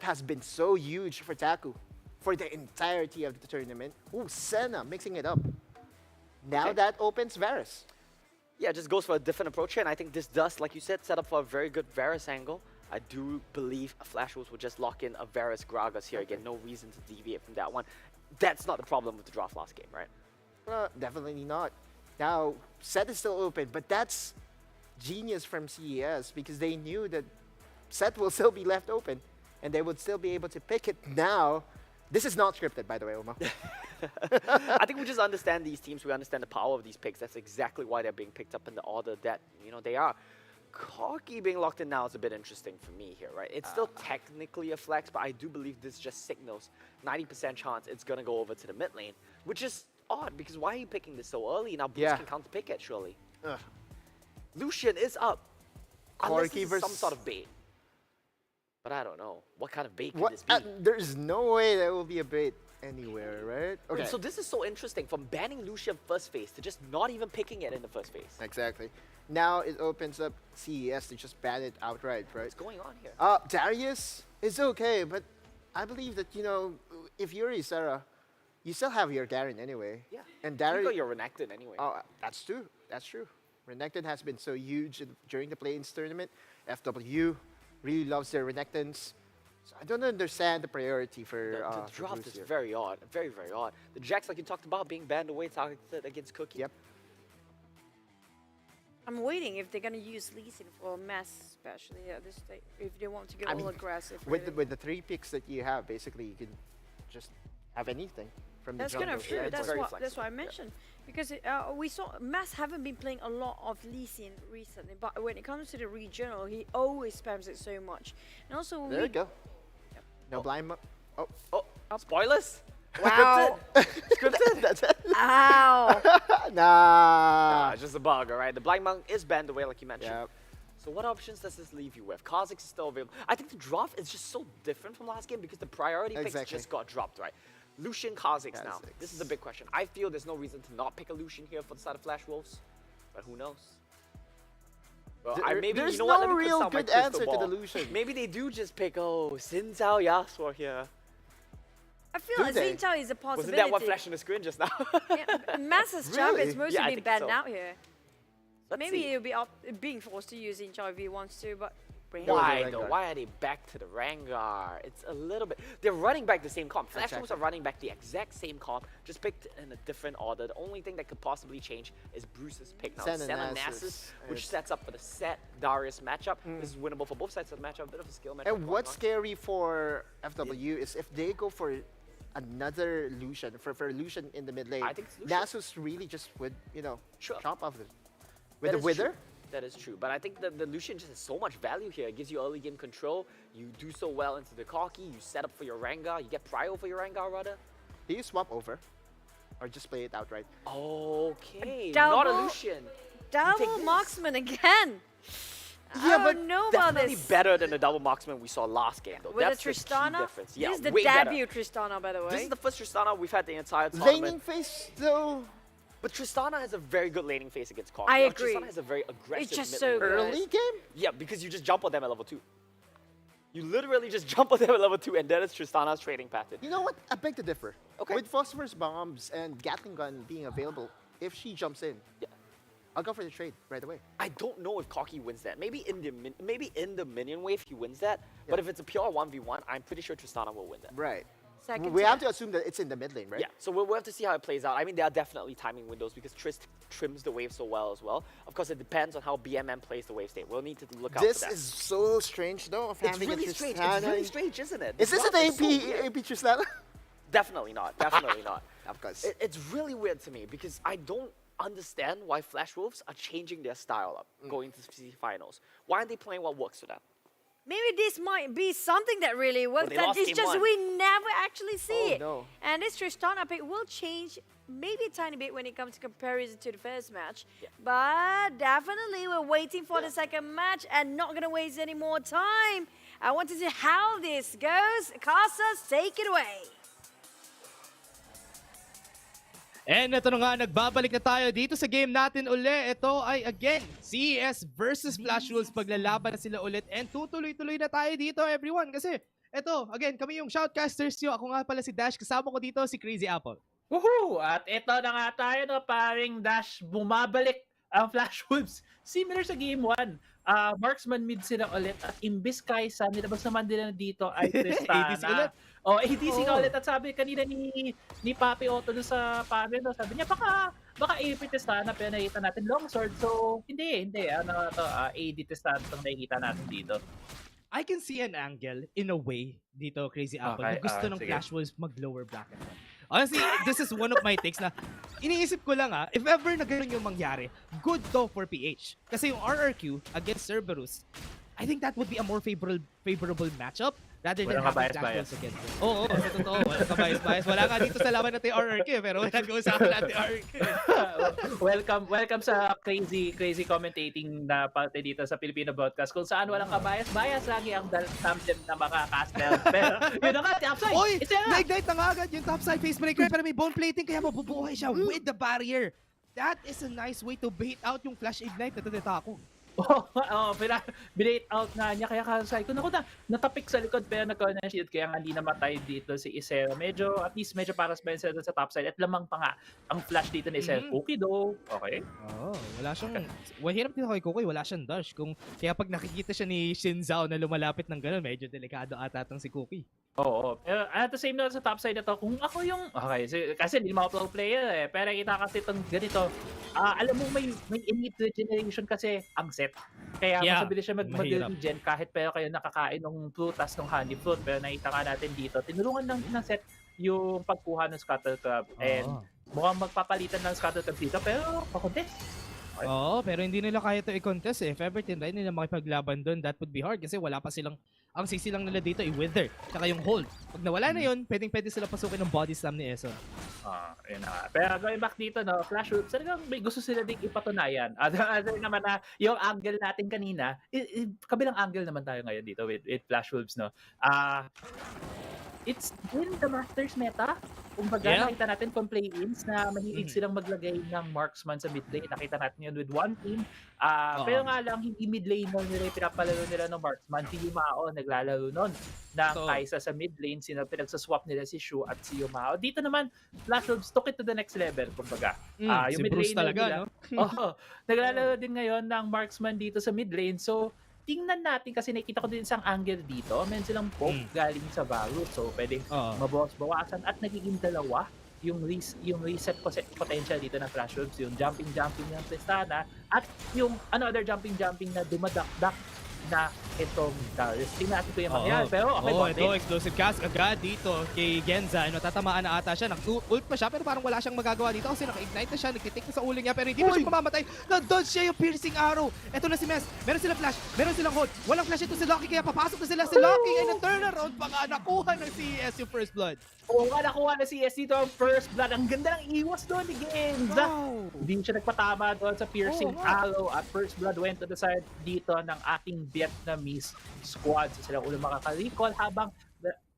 has been so huge for Taku for the entirety of the tournament. Ooh, Senna mixing it up. Now that opens Varus. Yeah, it just goes for a different approach here, and I think this does, like you said, set up for a very good Varus angle. I do believe Flash Wolves will just lock in a Varus Gragas here. Again, no reason to deviate from that one. That's not the problem with the draft last game, right? Definitely not. Now, set is still open, but that's genius from CES because they knew that set will still be left open and they would still be able to pick it now. This is not scripted, by the way, Oma. I think we just understand these teams. We understand the power of these picks. That's exactly why they're being picked up in the order that, you know, they are. Corki being locked in now is a bit interesting for me here, right? It's still technically a flex, but I do believe this just signals 90% chance it's going to go over to the mid lane, which is odd because why are you picking this so early? Now Boost can counter pick it, surely. Lucian is up. Unless this is some sort of bait. But I don't know. What kind of bait could this be? There's no way there will be a bait anywhere, right? Okay. So this is so interesting. From banning Lucian first phase to just not even picking it in the first phase. Exactly. Now it opens up CES to just ban it outright, right? What's going on here? Darius is okay, but I believe that, you know, if you're Ysera, you still have your Garen anyway. Yeah. And Darius... You got your Renekton anyway. Oh, that's true. That's true. Renekton has been so huge during the play-ins tournament. FW really loves their Renektons. So I don't understand the priority for the draft is very odd. Very, very odd. The Jax, like you talked about, being banned away, targeted against Cookie. Yep. I'm waiting if they're gonna use Lee Sin for mass, especially at this stage, if they want to go all aggressive. With the 3 picks that you have, basically you can just have anything from That's the kind jungle. of true. That's what I mentioned. Because we saw Mass haven't been playing a lot of Lee Sin recently, but when it comes to the regional, he always spams it so much. And also, there you go. Yep. No blind. Oh, spoilers. Wow. Scripted. That's it. Ow. Nah. It's just a bug, all right? The Blind Monk is banned away, like you mentioned. Yep. So what options does this leave you with? Kha'Zix is still available. I think the draft is just so different from last game because the priority picks just got dropped, right? Lucian, Kha'Zix now. This is a big question. I feel there's no reason to not pick a Lucian here for the side of Flash Wolves, but who knows? Well, maybe there's you know what? no Let me real consult my good answer crystal to the ball. Lucian. Maybe they do just pick, Xin Zhao Yasuo here. I feel like Xin Zhao is a possibility. Wasn't that what flashed on the screen just now? Mass's jump is mostly I been think banned so. out here. Maybe see. he'll be being forced to use Xin Zhao if he wants to, but Why though? Why are they back to the Rengar? It's a little bit. They're running back the same comp. Flash Wolves are running back the exact same comp, just picked in a different order. The only thing that could possibly change is Bruce's pick now. Senna Nasus, which sets up for the set Darius matchup. This is winnable for both sides of the matchup. A bit of a skill matchup. And what's scary for FW is if they go for another Lucian for Lucian in the mid lane. I think it's Lucian. Nasus really just would, you know, Sure. chop off with That the is Wither. true. That is true, but I think the Lucian just has so much value here. It gives you early game control. You do so well into the Corki. You set up for your Rengar. You get prio for your Rengar, rather. Do you swap over, or just play it outright? Okay, Double- not a Lucian. Double marksman again. Yeah, I but don't know about definitely this. better than the double marksman we saw last game, though. With That's the the key Tristana? difference. Yeah, This is the way better. debut Tristana, by the way. This is the first Tristana we've had the entire tournament. Laning phase though. But Tristana has a very good laning phase against Corki. I agree. Tristana has a very aggressive just mid so lane. good. Early game? Yeah, because you just jump on them at level 2. You literally just jump on them at level 2, and that is Tristana's trading pattern. You know what? I beg to differ. Okay. With phosphorus bombs and Gatling gun being available, if she jumps in, Yeah. I'll go for the trade right away. I don't know if Corki wins that. Maybe in the minion wave he wins that. But if it's a pure 1v1, I'm pretty sure Tristana will win that. Right. Second We to have to assume that it's in the mid lane, right? Yeah, so we'll have to see how it plays out. I mean, there are definitely timing windows because Trist trims the wave so well as well. Of course, it depends on how BMM plays the wave state. We'll need to look out This for that. is so strange, though. Of It's having really a strange. Tristana. It's really strange, isn't it? Is this an It's so AP weird. AP Tristana? Definitely not. Definitely not. Of course. It's really weird to me because I don't understand why Flash Wolves are changing their style up going to CEC Finals. Why aren't they playing what works for them? Maybe this might be something that really works. they That lost it's game just 1. we never actually see Oh, it. no. And this Tristana pick will change maybe a tiny bit when it comes to comparison to the first match. Yeah. But definitely we're waiting for the second match and not gonna waste any more time. I want to see how this goes. Casas, take it away. And ito na nga, nagbabalik na tayo dito sa game natin uli. Ito ay again, CES versus Flash Wolves. Paglalaban na sila ulit and tutuloy-tuloy na tayo dito everyone. Kasi ito, again, kami yung shoutcasters nyo. Ako nga pala si Dash. Kasama ko dito si Crazy Apple. Woohoo! At ito na nga tayo, no, paring Dash, bumabalik ang Flash Wolves. Similar sa Game 1. Marksman mid sila ulit at imbis Kaysa, nilabas naman nila dito ay Tristana. ADC ulit. Oh, ADC nga ulit. At sabi kanina ni Papi Otto doon sa panel, no, sabi niya baka AP Tristana pero nakita natin longsword. So, hindi. Ano to, AD Tristana itong nakikita natin dito. I can see an angle in a way dito, Crazy Apple. Okay, na gusto ng sige. Flash Wolves mag-lower bracket. Honestly, this is one of my takes na iniisip ko lang if ever na ganun yung mangyari, good to for PH. Kasi yung RRQ against Cerberus, I think that would be a more favorable matchup rather than Walang having kabias-bias. Flash Wolves against them. Oo, sa totoo. Walang kabias-bias. Wala nga dito sa laban natin RRQ, pero nag-uusapan natin RRQ. welcome sa crazy commentating na parte dito sa Filipino broadcast kung saan walang kabias-bias lagi ang thumbs na makakastel. Pero yun na nga, topside. Oy, Isa na. na-ignite na nga agad yung topside face breaker pero may bone plating kaya mabubuhay siya with the barrier. That is a nice way to bait out yung flash ignite na tatako. Binate out nga niya kaya kasay ko natapik sa likod pero nagkaroon ng shield kaya nga hindi namatay dito si Isera. At least medyo paras ba yun sa top side at lamang pa nga ang flash dito ni Isera. Cookie though. Okay. Wala siyang hirap dito kay Kukoy, wala siyang dash kaya pag nakikita siya ni Shin Zhao na lumalapit ng ganun, medyo delikado ata tong si Cookie. Oo. At the same note sa top side na to, kung ako yung... Okay, kasi hindi mga pro player Pero kita kasi itong ganito. Alam mo, may innate regeneration kasi ang set. Kaya mas mabilis siya mag-regen kahit pero kayo nakakain ng prutas, ng honey fruit. Pero nakita nga natin dito, tinulungan ng set yung pagkuha ng Scuttle Crab. And mukhang magpapalitan ng Scuttle Crab dito, pero pakontest. Oo, pero hindi nila kaya ito i-contest If ever tinry nila makipaglaban doon, that would be hard kasi wala pa silang, ang sisi lang nila dito i-wither, tsaka yung hold. Pag nawala na yun, pwede sila pasukin ng body slam ni Eson. Yun na. Pero going back dito, no, Flash Wolves, talagang may gusto sila ding ipatunayan. Other naman na yung angle natin kanina, kabilang angle naman tayo ngayon dito with Flash Wolves, no. It's in the Masters meta. Kumbaga, nakita natin from play-ins na mahilig silang maglagay ng marksman sa mid lane. Nakita natin yun with one team. Pero nga lang, hindi mid lane nila yung pinapalaro nila ng marksman. Si Yumao naglalaro nun ng Kaysa sa mid lane. Pinagsaswap nila si Shu at si Yumao. Dito naman, Flash Wolves took it to the next level. Kumbaga, yung si mid Bruce lane talaga, nila, no? naglalaro din ngayon ng marksman dito sa mid lane. So, tingnan natin kasi nakita ko din isang angle dito. Meron silang poke galing sa Varus. So, pwedeng mabawas-bawasan at nagiging dalawa yung reset potential dito ng Flash Wolves. Yung jumping ng Tristana at yung another jumping na dumadakdak na itong Darius. Tingnan natin ito yung mangyari. Pero okay, ito, explosive cast agad dito kay Genza. Tatamaan na ata siya. Nag-ult pa siya pero parang wala siyang magagawa dito kasi naka-ignite na siya. Nagtitik na sa uling niya pero hindi pa siya mamamatay. Na-dodge siya yung piercing arrow. Ito na si Mes. Meron silang flash. Meron silang hold. Walang flash ito si Lucky kaya papasok na sila si Lucky. And a turnaround pa nga. Nakuha ng CES yung first blood. Oo nga, nakuha na CES dito ang first blood. Ang ganda ng iwas doon ni Genza. Hindi siya nagpatama doon sa piercing arrow at first blood went to the side dito ng ating Vietnamese squad. So sila ulo makaka-recall habang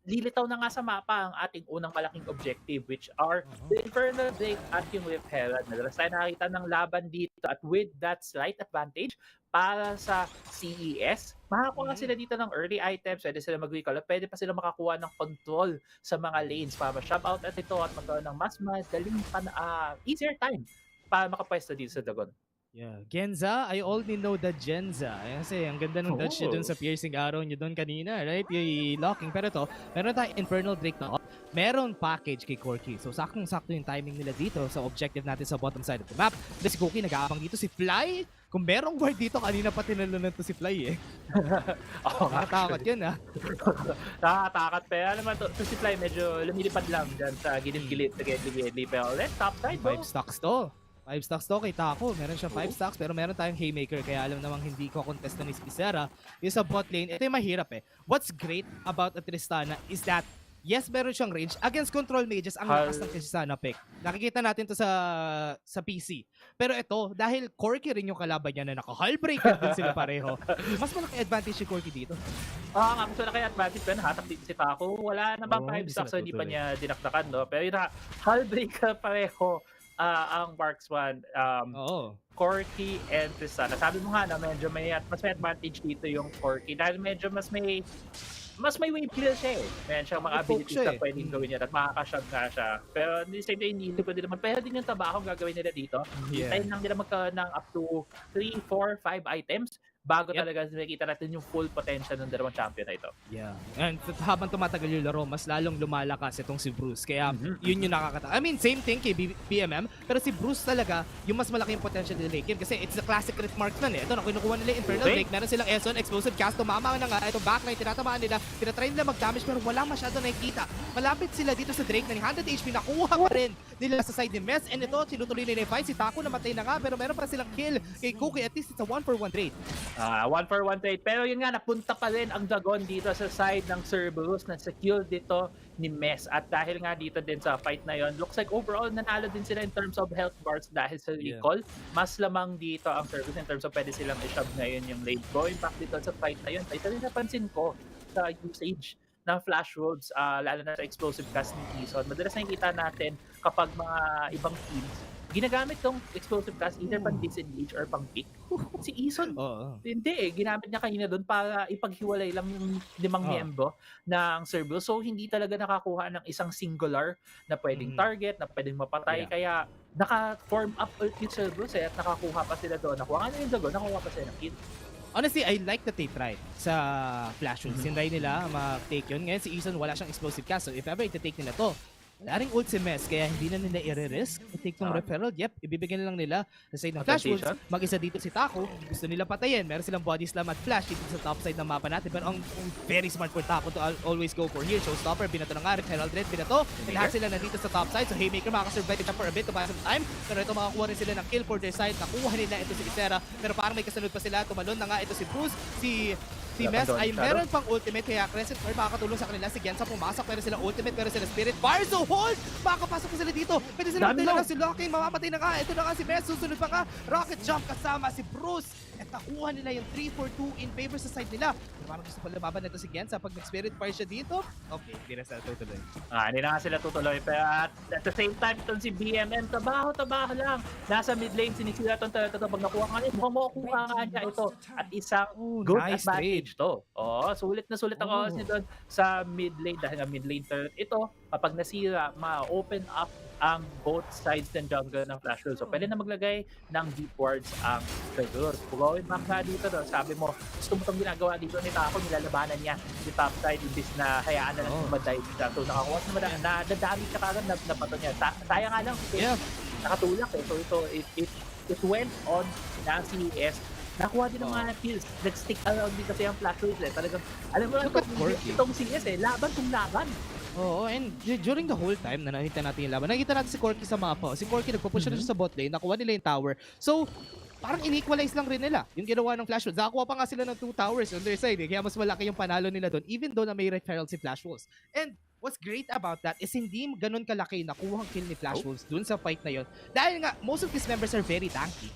lilitaw na nga sa mapa ang ating unang malaking objective which are the Infernal Blade at yung Whip Herald. Madalas tayo nakakita ng laban dito at with that slight advantage para sa CES, makakuha sila dito ng early items, pwede sila mag-recall at pwede pa sila makakuha ng control sa mga lanes para ma-shove out at ito at magkaroon ng mas madaling easier time para makapwesto dito sa Dragon. Yeah, Genza, I only know the Genza. Kasi ang ganda ng dodge niya dun sa piercing arrow niya dun kanina, right? Yung locking. Pero ito, meron tayong Infernal Drake na meron package kay Corky. So saktong-sakto yung timing nila dito sa objective natin sa bottom side of the map. Si Corky nag-aabang dito, si Fly. Kung merong ward dito, kanina pa tinalunan to si Fly eh. Nakatakot yun ah. Nakatakot pero alam mo to si Fly medyo lumilipad lang dyan sa gilid-gilid sa gedli-gedli. Pero let's top side bro. 5 stocks to. 5 stocks to kay Taco. Meron siya 5 stocks pero meron tayong Haymaker kaya alam namang hindi ko contest na ni Spicera. Yung sa bot lane, ito yung mahirap eh. What's great about a Tristana is that yes, meron siyang range against control mages. Ang lakas ng Tristana pick. Nakikita natin to sa PC. Pero ito, dahil Corky rin yung kalaban niya na naka-hull breaker din sila pareho. Mas malaki advantage si Corky dito. Nga, mas malaki advantage pero nahatak dito si Taco. Wala namang 5 stocks so hindi pa niya dinakdakan, no? Pero yun na, hull breaker pareho. Ang Marks 1, Corky and Tristana. Sabi mo nga na medyo mas may advantage dito yung Corky dahil medyo mas may wave kill siya eh. Meron siyang mga abilities na pwedeng gawin niya at makakashove nga siya. Pero same day, hindi pwede naman. Pero din yung trabaho gagawin nila dito. Hintayin lang nila magkaroon ng up to 3, 4, 5 items bago talaga makikita natin yung full potential ng dalawang champion na ito. Yeah. And habang tumatagal yung laro, mas lalong lumalakas itong si Bruce. Kaya yun yung nakakata. I mean, same thing kay PMM. Pero si Bruce talaga, yung mas malaking potential ni Lake kasi it's the classic crit marksman eh. Ito, kinukuha nila Infernal Drake. Meron silang Eson, Explosive Cast, tumama na nga. Ito, backline, tinatamaan nila. Tinatry nila mag-damage pero wala masyado nakikita. Malapit sila dito sa Drake na ni 100 HP. Nakuha pa rin nila sa side ni Mess. And ito, sinutuloy nila yung fight. Si Taco namatay na nga pero meron pa silang kill kay Cookie. At least it's a 1-for-1 trade. 1-for-1 trade. Pero yun nga, napunta pa rin ang Dragon dito sa side ng Cerberus na secure dito ni Mess. At dahil nga dito din sa fight na yon, looks like overall nanalo din sila in terms of health bars dahil sa recall. Mas lamang dito ang Cerberus in terms of pwede silang i-shove ngayon yung lane. Going back dito sa fight na yun, ito rin napansin ko sa usage ng flash roads, lalo na sa explosive cast ni Eson. Madalas nakikita natin kapag mga ibang teams ginagamit tong explosive cast either pang disengage or pang pick. Si Eson, hindi eh. Ginamit niya kanina doon para ipaghiwalay lang yung 5 miyembro ng Cerberus. So, hindi talaga nakakuha ng isang singular na pwedeng target, na pwedeng mapatay. Kaya, naka-form up yung Cerberus at nakakuha pa sila doon. Nakuha nga na yung Dragon, nakuha pa sila ng kill. Honestly, I like that they tried sa flash room. Sinry nila mag-take yun. Ngayon si Eson wala siyang explosive cast. So if ever ita-take nila to, wala ring ult si Mess, kaya hindi na nila i-risk. I-take tong referral. Yep, ibibigyan na lang nila sa side ng flash wolves. Mag-isa dito si Taco. Gusto nila patayin. Meron silang body slam at flash dito sa top side ng mapa natin. Pero ang very smart for Taco to always go for here. Showstopper, binato na nga. Herald Red, binato. And lahat sila nandito sa top side. So Haymaker makakasurvive ito for a bit to buy some time. Pero ito makakuha rin sila ng kill for their side. Nakuha nila ito si Isera. Pero parang may kasunod pa sila. Tumalon na nga ito si Bruce. Si Mess ay meron pang ultimate kaya Crescent Fire makakatulong sa kanila. Si Gensa pumasok pero sila ultimate pero sila Spirit Fire. So hold! Makakapasok pa sila dito. Pwede sila magdala lang si Locking. Mamamatay na nga. Ito na nga si Mess. Susunod pa nga. Rocket Jump kasama si Bruce. At nakuha nila yung 3-4-2 in favor sa side nila. Pero parang gusto pa lumaban nito si Gensa. Pag nag-Spirit Fire siya dito, okay, hindi na sila tutuloy. Hindi na nga sila tutuloy. Pero at the same time, itong si BMM, tabaho lang. Nasa mid lane, sinisira itong talaga. Pag nakuha nga niya, mukhang makukuha nga niya ito. At isang good advantage to. Sulit na sulit ang oras niya doon sa mid lane. Dahil nga mid lane turret ito, kapag nasira, ma-open up ang both sides ng jungle ng flash roll. So, pwede na maglagay ng deep wards ang Cerberus. Going back nga dito, sabi mo, gusto mo itong ginagawa dito ni Taco, nilalabanan niya si top side, imbis na hayaan na lang tumaday siya. So, nakakuha naman na dadami siya kagad na pato niya. Sayang nga lang, nakatulak eh. So, it went on ng CES nakuha din ng mga kills. Nag-stick around din kasi ang Flash Wolves eh. Talagang, alam mo lang, Look at Corky. itong CS eh, laban kung laban. Oo, and during the whole time na nakita natin yung laban, nakita natin si Corky sa mapa. Si Corky nagpupush na siya sa bot lane, nakuha nila yung tower. So, parang in-equalize lang rin nila yung ginawa ng Flash Wolves. Nakakuha pa nga sila ng 2 towers on their side. Kaya mas malaki yung panalo nila doon, even though na may referral si Flash Wolves. And what's great about that is hindi ganun kalaki nakuha ang kill ni Flash Wolves doon sa fight na yon. Dahil nga, most of these members are very tanky.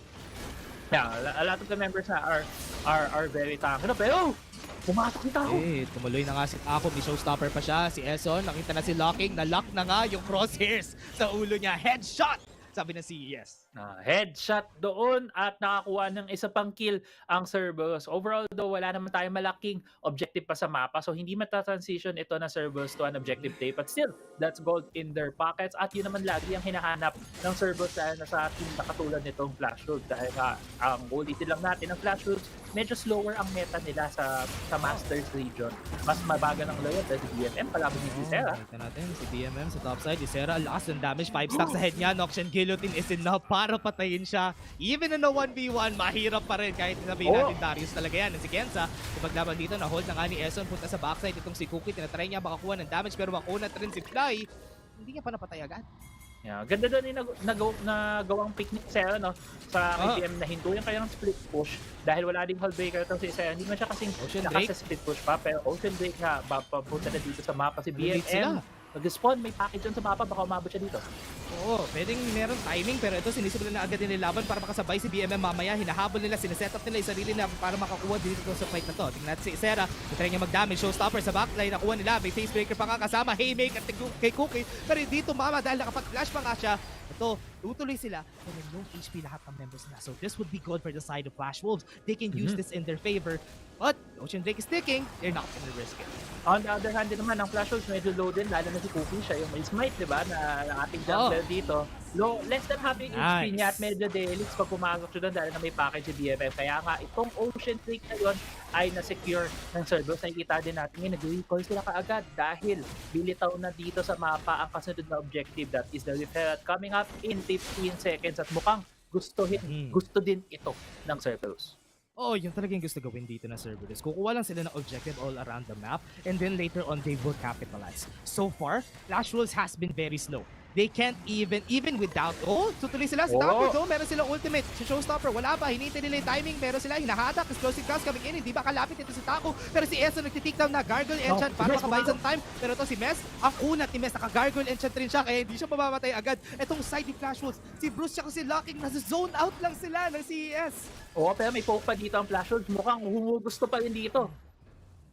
Yeah, a lot of the members na are very tanky. Pero, pumasok si Taco. Tumuloy na nga si Taco. May showstopper pa siya. Si Eson, nakita na si Locking. Na-lock na nga yung crosshairs sa ulo niya. Headshot! Sabi ng CES. Headshot doon at nakakuha ng isa pang kill ang CERBERUS. Overall though, wala naman tayong malaking objective pa sa mapa. So hindi matatransition ito na CERBERUS to an objective play. But still, that's gold in their pockets. At yun naman lagi ang hinahanap ng CERBERUS dahil sa team na katulad nitong Flash Wolves. Dahil ang ulitin lang natin ng Flash Wolves, medyo slower ang meta nila sa Masters region. Mas mabagal ang layout dahil si BMM palaban ni Isera. Kita natin si BMM sa top side. Isera, lakas ng damage. 5 stacks sa head niya. Noxian Guillotine is enough para patayin siya. Even in a 1v1, mahirap pa rin kahit sabihin natin Darius talaga yan. Si Kenza, ipaglaban dito, na-hold na nga ni Eson. Punta sa backside itong si Cookie. Tinatry niya makakuha ng damage pero makunat rin si Fly. Hindi niya pa napatay agad. Yeah, ganda doon yung nagawang picnic Sarah no sa IPM na hintuin kaya ng split push dahil wala ding hullbreaker itong si Sarah. Hindi man siya kasing sa split push pa pero Ocean Drake nga papunta na dito sa mapa si BMM. Mag-spawn, may package dyan sa mapa, baka umabot siya dito. Oo, pwedeng meron timing pero ito sinisip na agad nila laban para makasabay si BMM mamaya. Hinahabol nila, sineset up nila yung sarili na para makakuha dito sa fight na to. Tingnan natin si Isera, try niya mag-damage, showstopper sa backline, nakuha nila, may facebreaker pa nga kasama, haymaker kay Cookie, pero dito mama dahil nakapag-flash pa nga siya. Ito, tutuloy sila, pero no HP lahat ng members na. So this would be good for the side of Flash Wolves. They can use this in their favor. But Ocean Drake is sticking, they're not gonna risk it. On the other hand din naman, ang Flash Wolves medyo low din, lalo na si Cookie, siya yung may smite, di ba, na ating jungler dito. Low, less than half yung HP niya at medyo delix pag pumasok siya doon dahil na may package si BFF. Kaya nga, itong Ocean Drake na yun ay na-secure ng CERBERUS. Nakikita din natin ngayon, nag-recall sila kaagad dahil bilitaw na dito sa mapa ang kasunod na objective, that is the referral coming up in 15 seconds at mukhang gusto din ito ng CERBERUS. Oh, yung talagang gusto gawin dito na CERBERUS. Kukuha lang sila ng objective all around the map and then later on they will capitalize. So far, Flash Wolves has been very slow. They can't even without... Oh, tutuloy sila sa Taco though. Meron silang ultimate. Si Showstopper, wala pa. Hinihintay nila yung timing. Meron sila hinahatak. Explosive gas coming in. Hindi ba kalapit ito si Taco? Pero si Esso nagtitik down na Gargoyle Enchant para makabayad ng time. Pero ito si Mess, ang kunat ni Mess, naka-Gargoyle Enchant rin siya kaya hindi siya mamamatay agad. Itong side ni Flash Wolves, si Bruce siya kasi Locking, nasa zone out lang sila ng CES. Oo, pero may poke pa dito ang Flash Wolves. Mukhang gusto pa rin dito.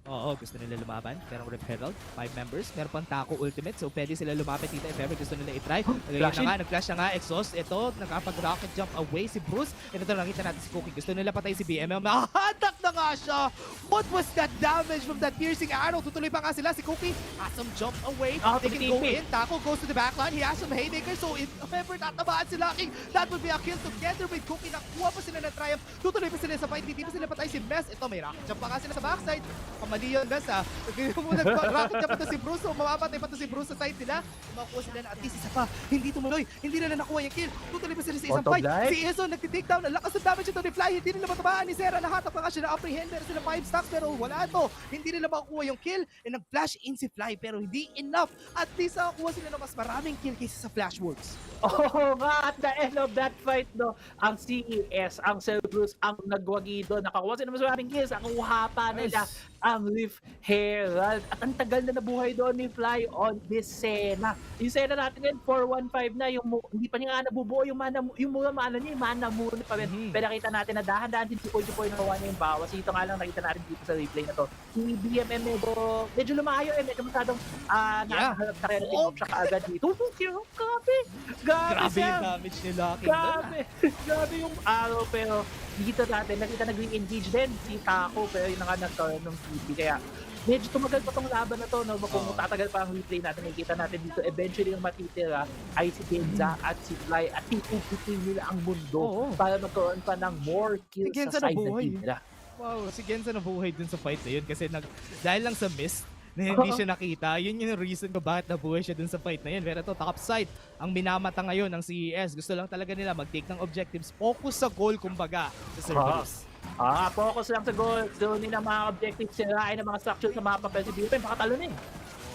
Oo, gusto nila lumaban. Merong Rip Herald, 5 members. Meron pang Taco Ultimate, so pwede sila lumapit dito if ever gusto nila i-try. Nag-flash na nga, exhaust. Ito, nakapag-rocket jump away si Bruce. Ito nakita natin si Cookie. Gusto nila patay si BMM. Nakahatak na nga siya! What was that damage from that piercing arrow? Tutuloy pa nga sila. Si Cookie has some jump away. They can go in. Taco goes to the backline. He has some haymaker, so if ever tatamaan si Locking, that would be a kill together with Cookie. Nakuha pa sila ng triumph. Tutuloy pa sila sa fight. Hindi pa sila patay si Mess. Ito, may rocket jump pa nga sila sa backside. Mali yun, Gus, ha? Nag-rocket jump ito si Bruce, so mamamatay pa ito si Bruce sa side nila. Makuha sila na at least isa pa. Hindi tumuloy. Hindi nila nakuha yung kill. Tutuloy pa sila sa isang fight. Si Esso nagtitake down. Ang lakas ng damage ito ni Fly. Hindi nila matamaan ni Sarah. Nahatak pa nga siya na apprehend. Meron sila 5 stacks pero wala ito. Hindi nila makukuha yung kill. And nag-flash in si Fly pero hindi enough. At least nakakuha sila ng mas maraming kill kaysa sa Flash Wolves. Oo nga, at the end of that fight, no, ang CES, ang CERBERUS, ang nagwagi doon. Nakakuha sila mas maraming kills. Nakuha pa nila ang Rift Herald. At ang tagal na nabuhay doon ni Fly on this Sena. Yung Sena natin ngayon, 415 na. Yung, hindi pa niya nga nabubuo yung mana, yung mana niya, yung mana muna pa rin. Pero nakita natin na dahan-dahan, hindi po nakuha niya yung bawas. Ito nga lang nakita natin dito sa replay na to. Si BMM medyo lumayo medyo masyadong nakaharap sa kaya natin siya kaagad dito. Grabe yung damage ni Locking. Grabe yung arrow pero dito natin nakita nag-re-engage din si Taco pero yun nga nagkaroon ng TP kaya medyo tumagal pa tong laban na to no? Kung tatagal pa ang replay natin nakikita natin dito eventually yung matitira ay si Genza at si Fly at ipuputin nila ang mundo para magkaroon pa ng more kills sa side na team nila. Wow, si Genza nabuhay dun sa fight na yun kasi dahil lang sa mist na hindi siya nakita. Yun yung reason ko bakit nabuhay siya dun sa fight na yun. Pero ito, top side, ang minamata ngayon ng CES. Gusto lang talaga nila mag-take ng objectives. Focus sa goal, kumbaga, sa CERBERUS. Focus lang sa goal. Doon ng mga objectives, sirain ng mga structure sa mga papel. Si BMM, baka talo na eh.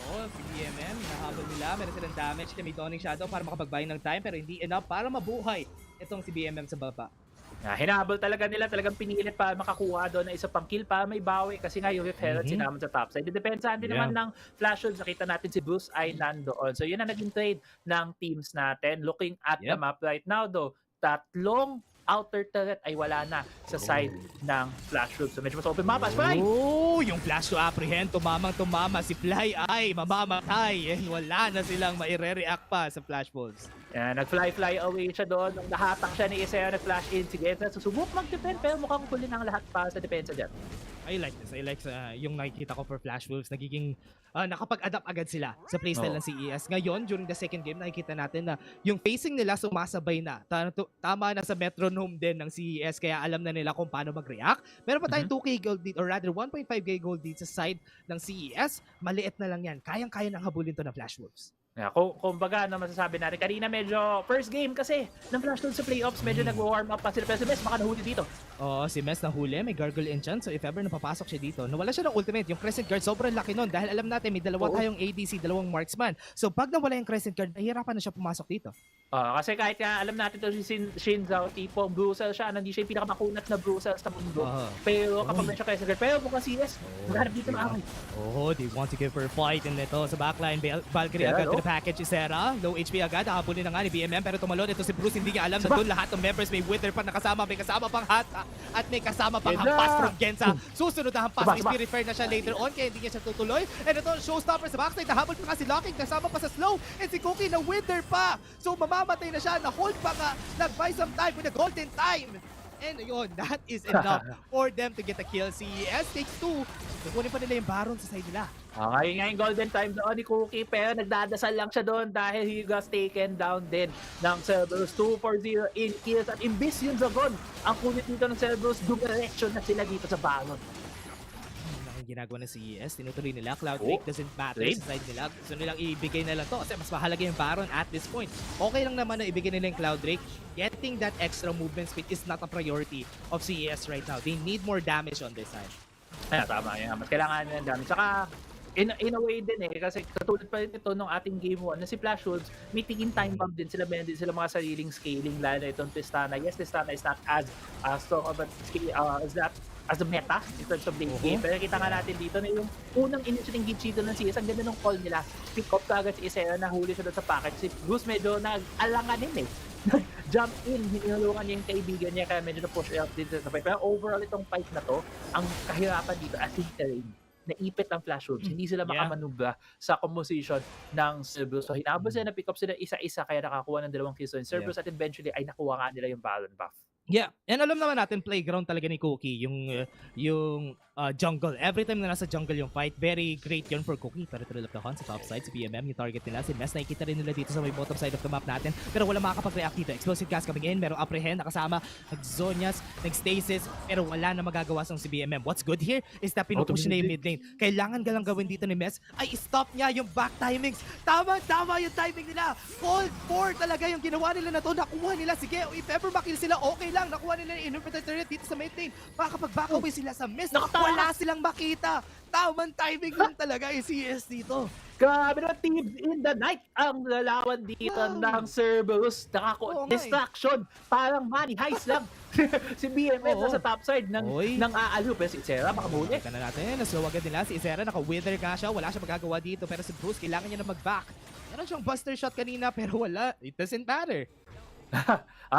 Oo, si BMM, nahabol nila, meron silang damage na may Dawning Shadow para makapag-buy ng time pero hindi enough para mabuhay itong si BMM sa baba. Hinabol talaga nila, talagang pinilit pa makakuha doon na isa pang kill pa may bawi kasi nga yung Herald sinaman sa top side. Depensahan din naman ng flash shots. Nakita natin si Bruce ay nandoon. So yun ang naging trade ng teams natin. Looking at the map right now though, tatlong outer turret ay wala na sa side ng flash room. So medyo mas open map. Fly! Oh, yung flash to apprehend, tumama. Si Fly ay mamamatay. And wala na silang maire-react pa sa flash balls. Nag-fly away siya doon. Nung nahatak siya ni Isaiah, nag-flash in. Sige, susubok mag-defend pero mukhang huli ng lahat pa sa depensa dyan. I like this. I like yung nakikita ko for Flash Wolves. Nagiging nakapag-adapt agad sila sa playstyle ng CES. Ngayon, during the second game, nakikita natin na yung facing nila sumasabay na. Tama na sa metronome din ng CES kaya alam na nila kung paano mag-react. Meron pa tayong 2k gold lead or rather 1.5k gold lead sa side ng CES. Maliit na lang yan. Kayang-kaya nang habulin to ng Flash Wolves. Kumbaga, masasabi natin, kanina medyo first game kasi ng Flash Wolves sa playoffs, medyo nag-warm up pa sila. Pero si Mes, baka nahuli dito. Oo, si Mes nahuli, may gargle enchant. So if ever napapasok siya dito, nawala siya ng ultimate. Yung Crescent Guard, sobrang laki nun. Dahil alam natin, may dalawa tayong ADC, dalawang marksman. So pag nawala yung Crescent Guard, nahihirapan na siya pumasok dito. Kasi kahit nga alam natin to si Shin Zhao, tipong bruisal siya, hindi siya yung pinakamakunat na bruisal sa mundo. Pero kapag may siya Crescent Guard, pero mukhang CS, maghanap dito na away. They want to give her a fight. And ito sa backline, Valkyrie agad to the package, Isera. Low HP agad, nakapulin na nga ni BMM pero tumalon. Ito si Bruce, hindi niya alam na doon lahat ng members may wither pa nakasama. May kasama pang Hata at may kasama pang hampas from Genza. Susunod na hampas, may refer na siya later on kaya hindi niya siya tutuloy. And ito, showstopper sa backside, nahabol pa nga si Locking, kasama pa sa slow. And si Cookie na wither pa. So mamamatay na siya, na-hold pa nga, nag-buy some time with the golden time. And yun, that is enough for them to get a kill. CES takes 2. Kukunin pa nila yung Baron sa side nila. Ngayon nga yung golden time doon ni Cookie pero nagdadasal lang siya doon dahil he was taken down din ng Cerberus. 2-4-0 in kills at imbis yung Zagon. Ang kulit dito ng Cerberus, dumiretso na sila dito sa Baron. Ginagawa ng CES, tinutuloy nila. Cloud Drake doesn't matter sa side nila. Gusto nilang ibigay na lang to kasi mas mahalaga yung Baron at this point. Okay lang naman na ibigay nila yung Cloud Drake. Getting that extra movement speed is not a priority of CES right now. They need more damage on this side. Tama yan. Mas kailangan nila ng damage. Saka in a way din kasi katulad pa rin ito nung ating game 1 na si Flash Wolves, may tigin time bomb din sila, meron din sila mga sariling scaling, lalo na itong Tristana. Yes, Tristana is not as strong of as a meta in terms of late game. Pero kita nga natin dito na yung unang initiating gate dito ng CS, ang ganda ng call nila. Pick up agad si Isaiah, nahuli siya doon sa package. Si Bruce medyo nag-alanganin jump in, hinulungan niya yung kaibigan niya kaya medyo na-push out dito sa fight. Pero overall itong fight na to, ang kahirapan dito as in terrain. Naipit ang Flash Wolves. Hindi sila makamanubra sa composition ng Cerberus. So hinabol sila, na-pick up sila isa-isa kaya nakakuha ng 2 kills on Cerberus at eventually ay nakuha nga nila yung Baron buff. Yeah, and alam naman natin playground talaga ni Cookie yung jungle. Every time na nasa jungle yung fight, very great yun for Cookie. Territorial of the Hunt sa top side, si BMM, yung target nila. Si Mes, nakikita rin nila dito sa may bottom side of the map natin. Pero wala makakapag-react dito. Explosive gas coming in, merong apprehend, nakasama, nag-zonyas, nag-stasis, pero wala na magagawa sa si BMM. What's good here is that pinupush na yung mid lane. Kailangan galang gawin dito ni Mes ay stop niya yung back timings. Tama yung timing nila. Cold 4 talaga yung ginawa nila na to. Nakuha nila. Sige, if ever makill sila, okay lang. Nakuha nila yung inhibitor turret dito sa mid lane. Makakapag-back away sila sa Mes. Wala silang makita. Tamang timing lang talaga yung CS dito. Grabe naman, Thieves in the Night ang lalawan dito ng Cerberus. Distraction. Parang money heist lang. Si BMM sa top side ng aalo. Pero si Isera makabuli. Ika na natin. Naslow agad nila. Si Isera naka-wither ka siya. Wala siya magagawa dito. Pero si Bruce kailangan niya na mag-back. Meron siyang buster shot kanina pero wala. It doesn't matter.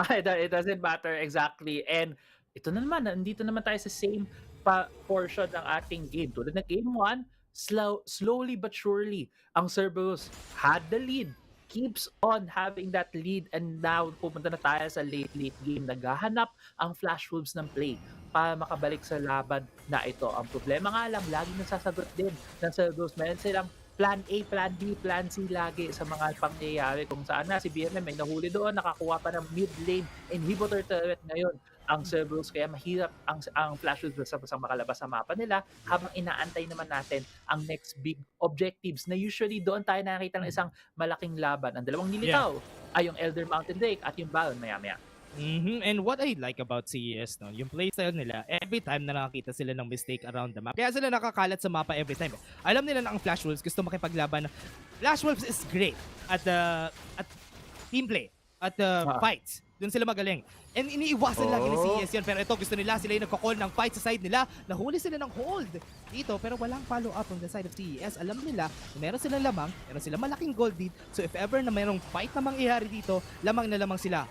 It doesn't matter exactly. And ito na naman, nandito naman tayo sa same portion ng ating game. Tulad ng game 1, slowly but surely, ang Cerberus had the lead, keeps on having that lead, and now pupunta na tayo sa late game. Naghahanap ang Flash Wolves ng play para makabalik sa laban na ito. Ang problema nga lang, lagi nasasagot din ng Cerberus. Meron silang Plan A, Plan B, Plan C lagi sa mga pangyayari kung saan na si BMM may nahuli doon, nakakuha pa ng mid lane inhibitor turret ngayon ang Cerberus, kaya mahirap ang Flash Wolves sa makalabas sa mapa nila habang inaantay naman natin ang next big objectives na usually doon tayo nakikita ng isang malaking laban. Ang dalawang nilitaw ay yung Elder Mountain Drake at yung Baron maya-maya. And what I like about CES, no, yung playstyle nila, every time na nakakita sila ng mistake around the map, kaya sila nakakalat sa mapa every time. Alam nila na ang Flash Wolves gusto makipaglaban. Flash Wolves is great at team play, at fights. Doon sila magaling. And iniiwasan lagi ni CES yun. Pero ito, gusto nila, sila yung nagko-call ng fight sa side nila. Nahuli sila ng hold dito, pero walang follow-up from the side of CES. Alam nila, meron silang lamang, meron silang malaking gold lead. So if ever na mayroong fight na mangyayari dito, lamang na lamang sila.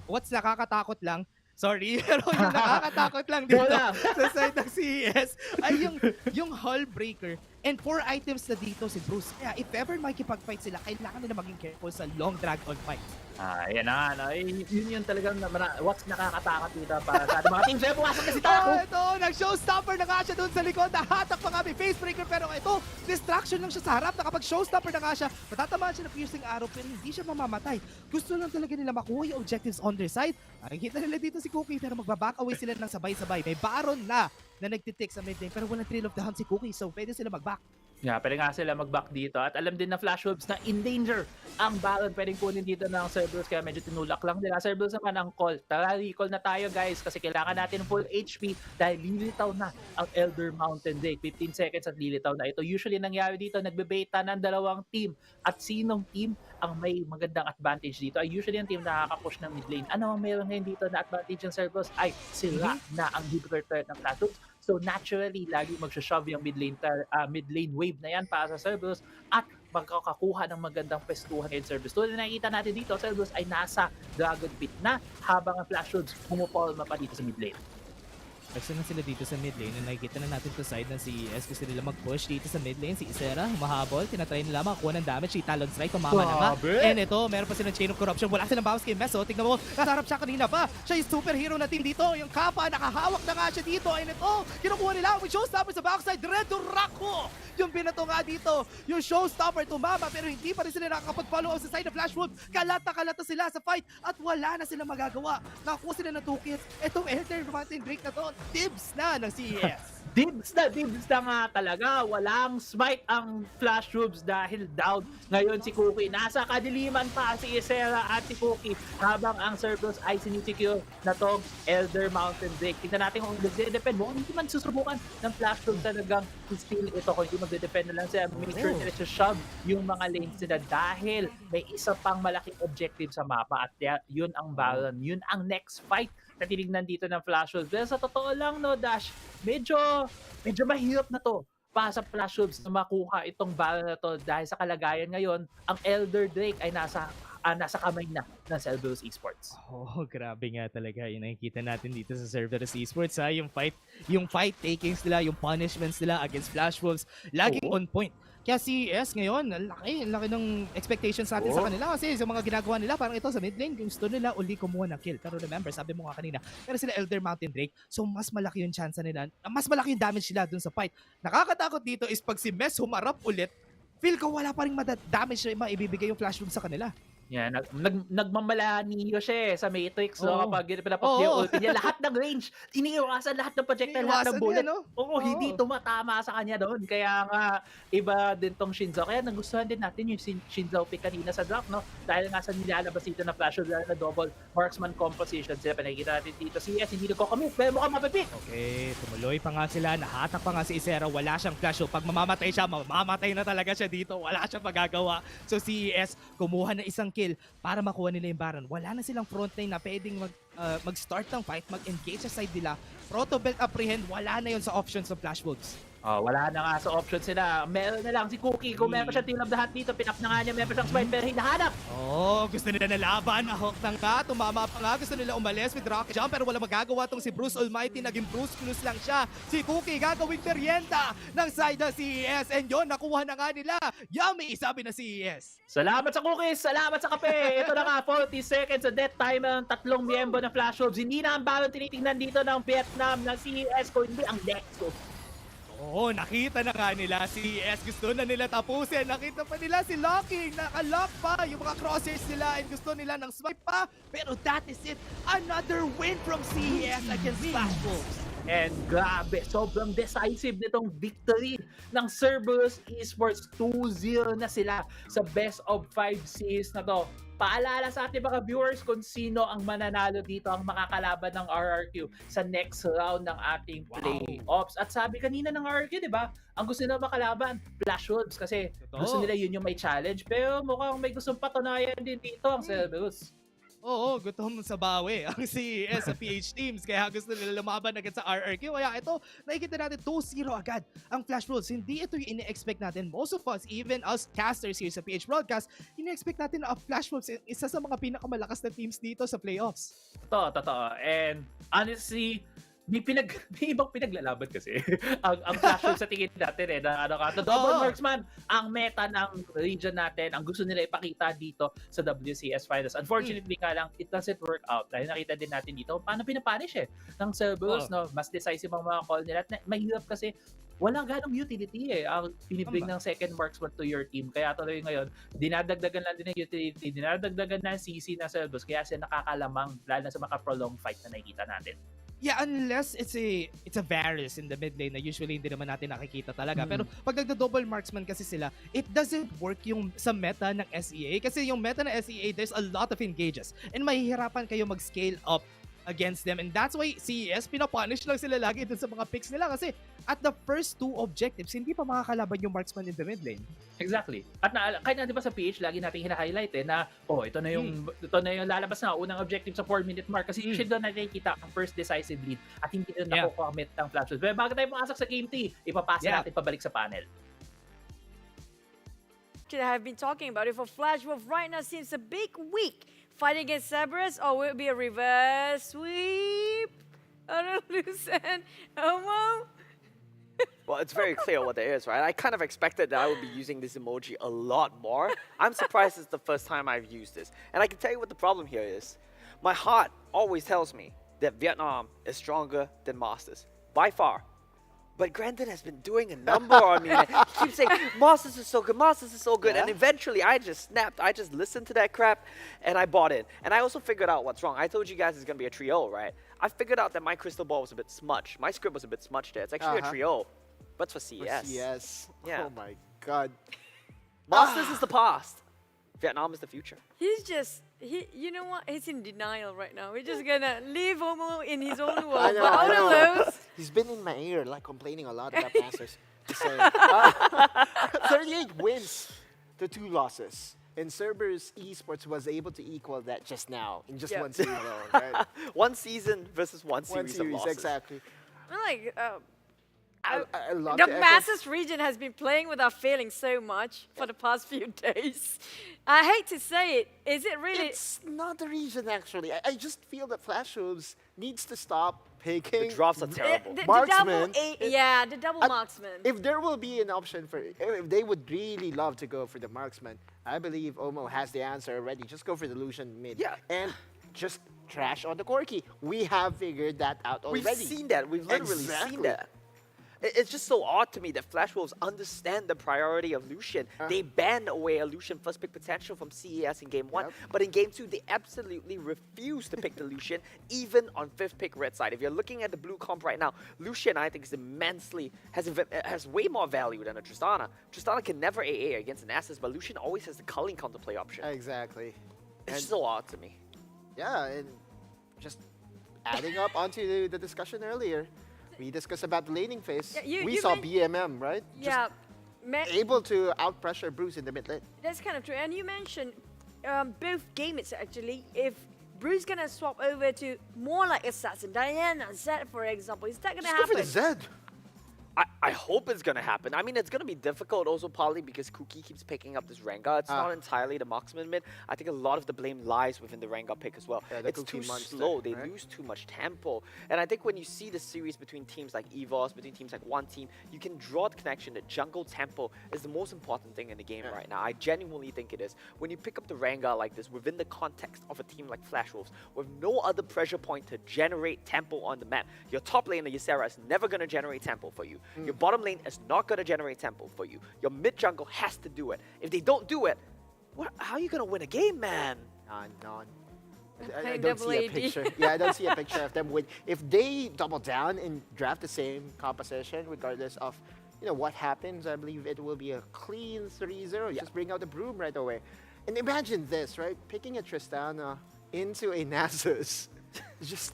What's nakakatakot lang, sorry, pero yung nakakatakot lang dito sa side ng CES ay yung hull breaker and 4 items na dito si Bruce. Kaya if ever makikipag-fight sila, kailangan nila maging careful sa long drag-on fights. Yan na nga. Yun talagang what's nakakatakot dito para sa ating mga teams. Pumasok na si Taco. Ito, nag-showstopper na nga siya doon sa likod. Nahatak pa nga, may face breaker. Pero ito, distraction lang siya sa harap. Nakapag-showstopper na nga siya. Matatamaan siya ng piercing arrow pero hindi siya mamamatay. Gusto lang talaga nila makuha yung objectives on their side. Nakikita nila dito si Cookie pero magbaback away sila ng sabay-sabay. May Baron na nagtitik sa mid lane pero walang Trail of the Hunt si Cookie. So pwede sila mag-back. Pwede nga sila mag-back dito at alam din na Flash Wolves na in danger ang Baron pwedeng kunin dito ng CERBERUS kaya medyo tinulak lang nila. CERBERUS naman ang call. Tara, recall na tayo guys kasi kailangan natin full HP dahil lilitaw na ang Elder Mountain Drake. 15 seconds at lilitaw na ito. Usually nangyari dito, nagbebeta ng dalawang team at sinong team ang may magandang advantage dito ay usually ang team na nakaka-push ng mid lane. Ano ang meron ngayon dito na advantage ng CERBERUS ay sila na ang Jupiter threat ng Flash Wolves. So naturally, lagi mag-shove yung mid lane wave na yan para sa CERBERUS at magkakakuha ng magandang pestuhan ngayon CERBERUS. Tulad na nakikita natin dito, CERBERUS ay nasa Dragon Pit na habang ang Flash Wolves pumupolma pa dito sa mid lane. Gusto na sila dito sa mid lane and nakikita na natin to side ng CES. Gusto nila mag-push dito sa mid lane. Si Isera, humahabol. Tinatry nila makakuha ng damage. Si Talon Strike, tumama na nga. And ito, meron pa silang Chain of Corruption. Wala silang bawas kay Meso. Tignan mo, nasarap siya kanina pa. Siya yung superhero na team dito. Yung Kappa, nakahawak na nga siya dito. And ito, kinukuha nila with Showstopper sa backside. Red Durako! Yung binato nga dito. Yung Showstopper tumama pero hindi pa rin sila nakakapag-follow up sa side of Flash Wolf. Kalata-kalata sila sa fight at wala na silang magagawa. Nakakuha sila ng 2 kills. Itong Elder Mountain Drake na to, dibs na ng CES. Dibs na nga talaga. Walang smite ang Flash Wolves dahil down. Ngayon si Cookie. Nasa kadiliman pa si Isera at si Cookie habang ang CERBERUS ay sinisecure na tong Elder Mountain Drake. Tingnan natin kung magde-defend mo. Hindi man susubukan ng Flash Wolves talagang steal ito. Kung hindi magde-defend na lang siya, make sure nila shove yung mga lanes nila dahil may isa pang malaking objective sa mapa at yun ang Baron. Yun ang next fight na tinignan dito ng Flash Wolves. Pero sa totoo lang, no, Dash, medyo mahirap na to para sa Flash Wolves na makuha itong Baron na to dahil sa kalagayan ngayon, ang Elder Drake ay nasa kamay na ng CERBERUS Esports. Grabe nga talaga. Yung nakikita natin dito sa CERBERUS Esports, ha? Yung fight takings nila, yung punishments nila against Flash Wolves, laging on point. Kaya CES ngayon, laki ng expectations natin sa kanila kasi sa mga ginagawa nila, parang ito sa mid lane, gusto nila uli kumuha ng kill. Pero remember, sabi mo nga kanina, pero sila Elder Mountain Drake, so mas malaki yung chance nila, mas malaki yung damage nila dun sa fight. Nakakatakot dito is pag si Mess humarap ulit, feel ko wala pa rin damage na maibibigay yung Flash Wolves sa kanila. Yan, nagmamalaniyo siya sa Matrix, no? Kapag pinapak yung ulti niya, lahat ng range, iniiwasan lahat ng projectile, lahat ng bullet. Hindi tumatama sa kanya doon. Kaya nga, iba din tong Shinzo. Kaya nagustuhan din natin yung Shinzo pick kanina sa draft, no? Dahil nga sa nilalabas dito na Flash Wolves na double marksman composition sila. Pinakikita natin dito, CS hindi nagko-commit, pero mukhang mapipik. Okay, tumuloy pa nga sila, nahatak pa nga si Isera, wala siyang Flash. So pag mamamatay siya, mamamatay na talaga siya dito. Wala siyang magagawa. So CES, kumuha na isang kill para makuha nila yung Baron. Wala na silang frontline na pwedeng mag-start ng fight, mag-engage sa side nila. Proto Belt Apprehend, wala na yun sa options ng Flash Wolves. Wala na nga sa options sila. Meron na lang si Cookie. Kung meron pa siya Team of the Hat dito, pinap na nga niya. Meron pa siyang spine pero hinahanap. Gusto nila na laban. Ahok na nga. Tumama pa nga. Gusto nila umalis with rocket jump pero wala magagawa tong si Bruce Almighty. Naging Bruce Clues lang siya. Si Cookie gagawing merienda ng side ng CES. And yun, nakuha na nga nila. Yummy, sabi na CES. Salamat sa cookies! Salamat sa kape! Ito na nga, 40 seconds sa death time ng tatlong miyembro ng Flash Wolves. Hindi na ang Baron tinitingnan dito ng Vietnam ng CES ko, hindi ang Dexco. Nakita na nga nila si CES. Gusto na nila tapusin. Nakita pa nila si Locking. Nakalock pa yung mga crosshairs nila and gusto nila ng swipe pa. Pero that is it. Another win from CES against Flash Wolves. And grabe, sobrang decisive nitong victory ng CERBERUS Esports. 2-0 na sila sa best of 5 series na to. paalala sa ating mga viewers kung sino ang mananalo dito, ang makakalaban ng RRQ sa next round ng ating playoffs. At sabi kanina ng RRQ, di ba, ang gusto nila makalaban, Flash Wolves, kasi gusto nila yun yung may challenge. Pero mukhang may gustong patunayan din dito ang CERBERUS. Oo, gutom sa bawi ang CES sa PH teams. Kaya gusto nila lumaban agad sa RRQ. Kaya ito, nakikita natin 2-0 agad ang Flash Wolves. Hindi ito yung ine-expect natin. Most of us, even us casters here sa PH Broadcast, ine-expect natin na Flash Wolves isa sa mga pinakamalakas na teams dito sa playoffs. Totoo. And honestly, may ibang pinaglalaban kasi ang Flash Wolves sa tingin natin na double marksman ang meta ng region natin, ang gusto nila ipakita dito sa WCS Finals. Unfortunately ka lang, it doesn't work out dahil nakita din natin dito paano pinapunish ng CERBERUS, no? Mas decisive ang mga call nila at mahirap kasi wala ganong utility ang pinibring ng second marksman to your team. Kaya tuloy ngayon, dinadagdagan lang din ng utility, dinadagdagan na CC na CERBERUS, kaya sila nakakalamang lalo na sa mga prolonged fight na nakikita natin. Yeah, unless it's a Varus in the mid lane na usually hindi naman natin nakikita talaga. Pero pag nagda-double marksman kasi sila, it doesn't work yung sa meta ng SEA. Kasi yung meta ng SEA, there's a lot of engages. And mahihirapan kayo mag-scale up against them. And that's why CES, pinapunish lang sila lagi dun sa mga picks nila. Kasi at the first two objectives, hindi pa makakalaban yung marksman in the mid lane. Exactly. At kahit na 'di ba sa PH lagi nating hina-highlight na ito na yung lalabas na unang objective sa 4-minute mark kasi usually doon natin nakikita ang first decisive lead at hindi doon nakukomit ng Flash Wolves. Pero bago tayo pumasok sa game 3, ipapasa natin pabalik sa panel. I've been talking about it for Flash Wolf right now seems a big week fighting against CERBERUS, or will it be a reverse sweep? I don't understand. Well, it's very clear what it is, right? I kind of expected that I would be using this emoji a lot more. I'm surprised it's the first time I've used this. And I can tell you what the problem here is. My heart always tells me that Vietnam is stronger than Masters, by far. But Grandin has been doing a number on me. He keeps saying, Masters is so good, Masters is so good. And eventually I just snapped. I just listened to that crap and I bought it. And I also figured out what's wrong. I told you guys it's going to be a trio, right? I figured out that my crystal ball was a bit smudged. My script was a bit smudged there. It's actually a trio. But for CS. For CS. Yeah. Oh my god. Masters is the past. Vietnam is the future. He's just, you know what? He's in denial right now. We're just gonna leave Homo in his own world. But out of those, he's been in my ear, like complaining a lot about Masters. He's saying, 38 wins to 2 losses. And Cerberus Esports was able to equal that just now in just one season alone, right? One season versus one series of losses. Exactly. like, I love the Masters region has been playing with our feelings so much for the past few days. I hate to say it. Is it really? It's not the region, actually. I just feel that Flash Wolves needs to stop picking. The drops are terrible. The Marksman. the double marksman. If there will be an option for, if they would really love to go for the marksman, I believe Omo has the answer already. Just go for the Lucian mid. Yeah. And just trash on the Corki. We have figured that out already. We've seen that. We've literally seen that. It's just so odd to me that Flash Wolves understand the priority of Lucian. They banned away a Lucian first pick potential from CES in Game 1, but in Game 2, they absolutely refuse to pick the Lucian, even on 5th pick red side. If you're looking at the blue comp right now, Lucian, I think, is immensely, has way more value than a Tristana. Tristana can never AA against an Assus, but Lucian always has the culling counterplay option. Exactly. It's so odd to me. Yeah, and just adding up onto the discussion earlier, we discussed about the laning phase. Yeah, we saw BMM, right? Yeah. Just able to out-pressure Bruce in the mid lane. That's kind of true. And you mentioned both gamers, actually. If Bruce going to swap over to more like Assassin, Diana, Zed, for example, is that going to happen? Go for the Zed. I hope it's going to happen. I mean, it's going to be difficult also partly because Kuki keeps picking up this Rengar. It's not entirely the marksman mid. I think a lot of the blame lies within the Rengar pick as well. Yeah, it's too slow. They lose too much tempo. And I think when you see the series between teams like EVOS, between teams like one team, you can draw the connection that jungle tempo is the most important thing in the game right now. I genuinely think it is. When you pick up the Rengar like this within the context of a team like Flash Wolves, with no other pressure point to generate tempo on the map, your top laner, Ysera, is never going to generate tempo for you. Your bottom lane is not going to generate tempo for you. Your mid jungle has to do it. If they don't do it, how are you going to win a game, man? None. I don't see a picture. Yeah, I don't see a picture of them win. If they double down and draft the same composition, regardless of what happens, I believe it will be a clean 3-0. Just bring out the broom right away. And imagine this, right? Picking a Tristana into a Nasus. Just,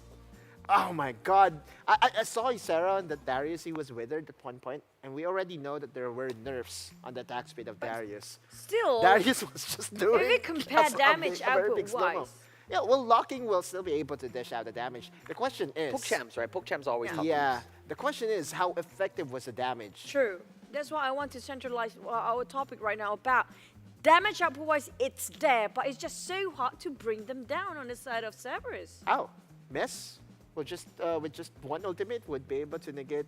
oh my god. I saw Sarah and that Darius, he was withered at one point, and we already know that there were nerfs on the attack speed of Darius. Still, Darius was just doing... if you compare just a damage big- a very big output-wise, slow-mo. Yeah, well, locking will still be able to dish out the damage. The question is... Pokechamps, right? Pokechamps always tough. Yeah. The question is, how effective was the damage? True. That's why I want to centralize our topic right now about damage output-wise. It's there, but it's just so hard to bring them down on the side of Cerberus. Oh, Miss will just with just one ultimate would be able to negate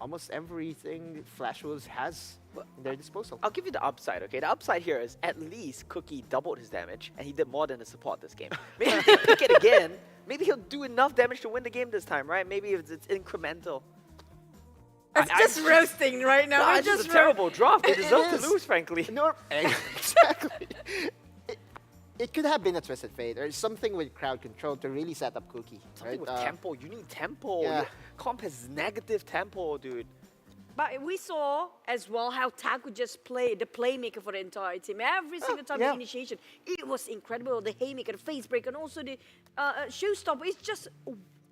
almost everything Flash Wolves has in their disposal. I'll give you the upside, okay? The upside here is at least Cookie doubled his damage, and he did more than the support this game. Maybe if they pick it again, maybe he'll do enough damage to win the game this time, right? Maybe if it's incremental. It's just roasting right now. No, We're it's just just a terrible draft. They It deserve is. to lose, frankly. No, exactly. It could have been a Twisted Fate or something with crowd control to really set up Cookie. Something right? with tempo. You need tempo. yeah. Your comp has negative tempo, dude. But we saw as well how Tag would just play the playmaker for the entire team. Every single time yeah. the initiation, it was incredible. The haymaker, the face break, and also the showstopper. It's just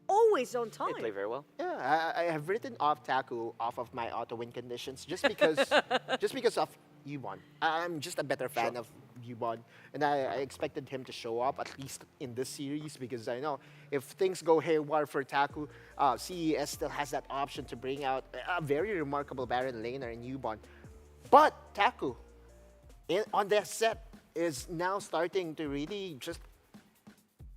always on time. They play very well. Yeah, I have written off Taku off of my auto win conditions just because of Yubon. I'm just a better fan of Yubon, and I expected him to show up at least in this series because I know if things go haywire for Taku, CES still has that option to bring out a very remarkable Baron laner in Yubon. But Taku, on their set, is now starting to really just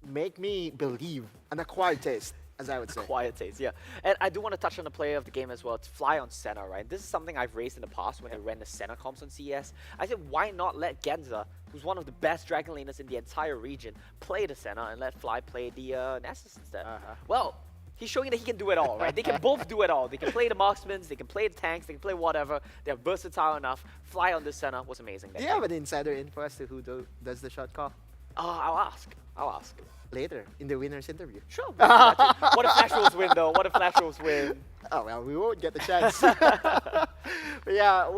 make me believe an acquired taste, as I would say. Quiet taste, yeah. And I do want to touch on the player of the game as well. It's Fly on Senna, right? This is something I've raised in the past when I ran the Senna comps on CES. I said, why not let Genza, who's one of the best Dragon laners in the entire region, play the Senna and let Fly play the Nasus instead? Well, he's showing that he can do it all, right? They can both do it all. They can play the marksmen, they can play the tanks, they can play whatever. They're versatile enough. Fly on this Senna was amazing. Do you have an insider info as to who does the shot call? I'll ask. I'll ask. Later, in the winner's interview. Sure. What if Flash Wolves win, though? What if Flash Wolves win? Oh, well, we won't get the chance. But yeah,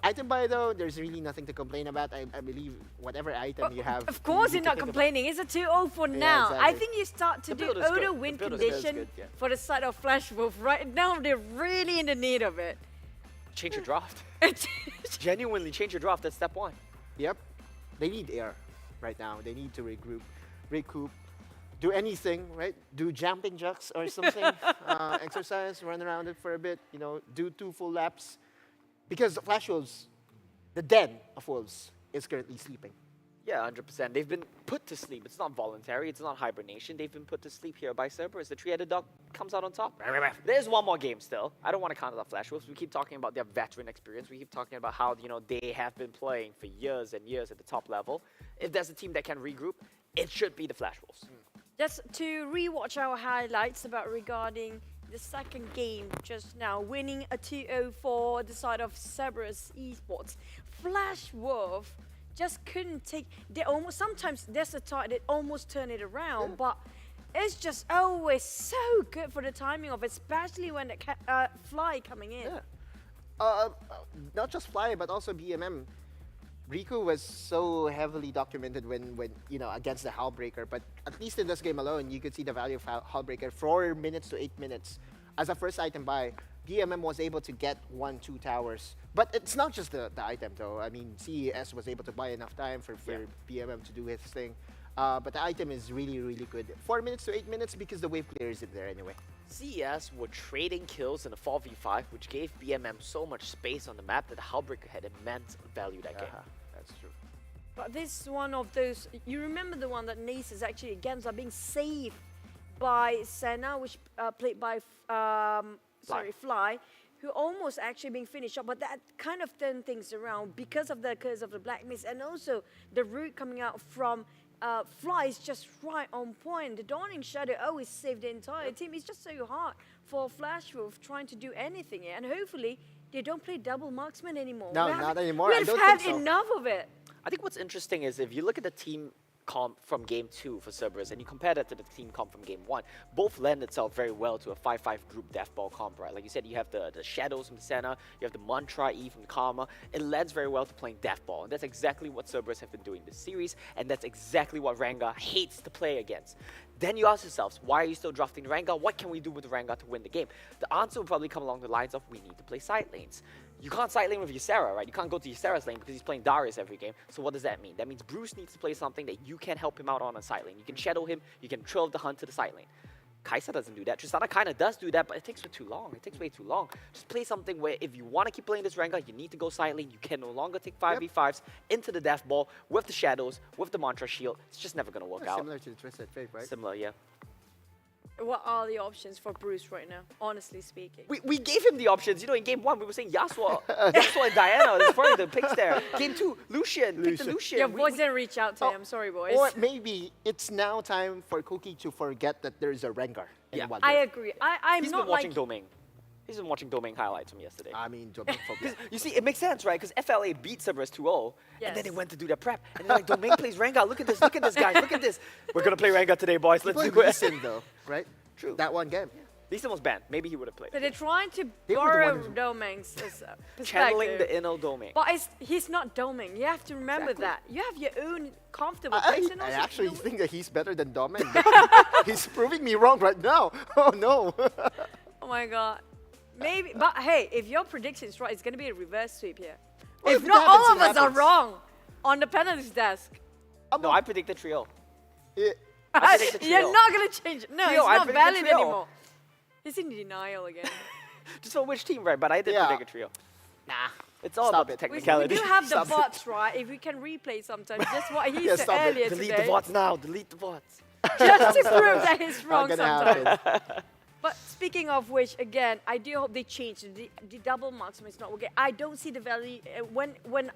item buy, though, there's really nothing to complain about. I believe whatever item you have... Of course you're not complaining. It's a 2-0 for now. exactly. I think you start to The do build is good. auto The win build is condition good, yeah. for the side of Flash Wolf. Right now, they're really in the need of it. Change your draft. Genuinely change your draft. That's step one. Yep. They need air right now. They need to recoup, do anything, right? Do jumping jacks or something. Exercise, run around it for a bit, you know, do 2 full laps. Because the Flash Wolves, the den of Wolves, is currently sleeping. Yeah, 100%. They've been put to sleep. It's not voluntary. It's not hibernation. They've been put to sleep here by Cerberus. The three-headed dog comes out on top. There's one more game still. I don't want to count out Flash Wolves. We keep talking about their veteran experience. We keep talking about how, you know, they have been playing for years and years at the top level. If there's a team that can regroup, it should be the Flash Wolves. Just to rewatch our highlights about regarding the second game just now, winning a 2-0 for the side of Cerberus Esports. Flash Wolf just couldn't take. They almost sometimes there's a time they almost turn it around, but it's just always so good for the timing of it, especially when the Fly coming in. Not just Fly, but also BMM. Riku was so heavily documented when you know, against the Hullbreaker, but at least in this game alone, you could see the value of Hullbreaker 4 minutes to 8 minutes. As a first item buy, BMM was able to get 1-2 towers. But it's not just the item though. I mean, CES was able to buy enough time for BMM to do his thing. But the item is really, really good. 4 minutes to 8 minutes because the wave clear isn't there anyway. CES were trading kills in a 4v5, which gave BMM so much space on the map that the Hullbreaker had immense value that game. That's true. But this is one of those, you remember the one that Nace is actually against are being saved by Senna, which played by Fly, who almost actually being finished up, but that kind of turned things around because of the curse of the Black Mist, and also the route coming out from Fly is just right on point. The Dawning Shadow always saved the entire team. It's just so hard for Flash Wolf trying to do anything here, and hopefully they don't play double marksman anymore. No, not anymore. We've had enough of it. I think what's interesting is if you look at the team comp from game 2 for Cerberus, and you compare that to the team comp from game 1, both lend itself very well to a 5-5 group deathball comp, right? Like you said, you have the Shadows from the center, you have the Mantra E from the Karma. It lends very well to playing deathball, and that's exactly what Cerberus have been doing this series, and that's exactly what Ranga hates to play against. Then you ask yourselves, why are you still drafting Ranga? What can we do with Ranga to win the game? The answer will probably come along the lines of, we need to play side lanes. You can't side lane with Ysera, right? You can't go to Ysera's lane because he's playing Darius every game. So what does that mean? That means Bruce needs to play something that you can help him out on a side lane. You can shadow him, you can trail the hunt to the side lane. Kai'Sa doesn't do that. Tristana kind of does do that, but it takes way too long. It takes way too long. Just play something where if you want to keep playing this Ranga, you need to go side lane. You can no longer take 5v5s into the death ball with the shadows, with the Mantra shield. It's just never going to work out. Similar to the Twisted Fate, right? Similar, yeah. What are the options for Bruce right now, honestly speaking? We gave him the options. You know, in game 1, we were saying Yasuo, Yasuo and Diana. There's probably the picks there. Game 2, Lucian. Pick the Lucian. Your boys didn't reach out to him. Sorry, boys. Or maybe it's now time for Cookie to forget that there's a Rengar. Yeah, I agree. I'm He's not been watching like... Domain. He's been watching Domain highlights from yesterday. I mean, Domain phobia. You see, it makes sense, right? Because FLA beat Cerberus 2-0, and then they went to do their prep. And they're like, Domain plays Rengar. Look at this, guys. Look at this. We're going to play Rengar today, boys. Let's do Lee it. Sin, though, right? True. That one game. Lee Sin was banned. Maybe he would have played. But they're trying to They were the borrow ones who- Domain's Channeling perspective. the inner Domain. But he's not Domain. You have to remember that. You have your own comfortable I place. And I also actually you- think that he's better than Domain. He's proving me wrong right now. Oh, no. Oh my god. Maybe, but hey, if your prediction is right, it's going to be a reverse sweep here. Well, if if it not, happens, all of it us are happens. wrong on the penalty desk. No, I predict the trio. Yeah. I predict the trio. You're not going to change it. No, Trio, it's I not predict the valid trio. anymore. He's in denial again. Just for which team, right? But I did Yeah. predict a trio. Nah. It's all Stop about the it. We technicality. do have the Stop it. bots, right? If we can replay sometimes, just what he Yeah, said stop it. earlier Delete today. the bots now. Delete the bots. Just to prove that he's Not wrong gonna sometimes. happen. But speaking of which, again, I do hope they change. The double marksman is not working. I don't see the value. When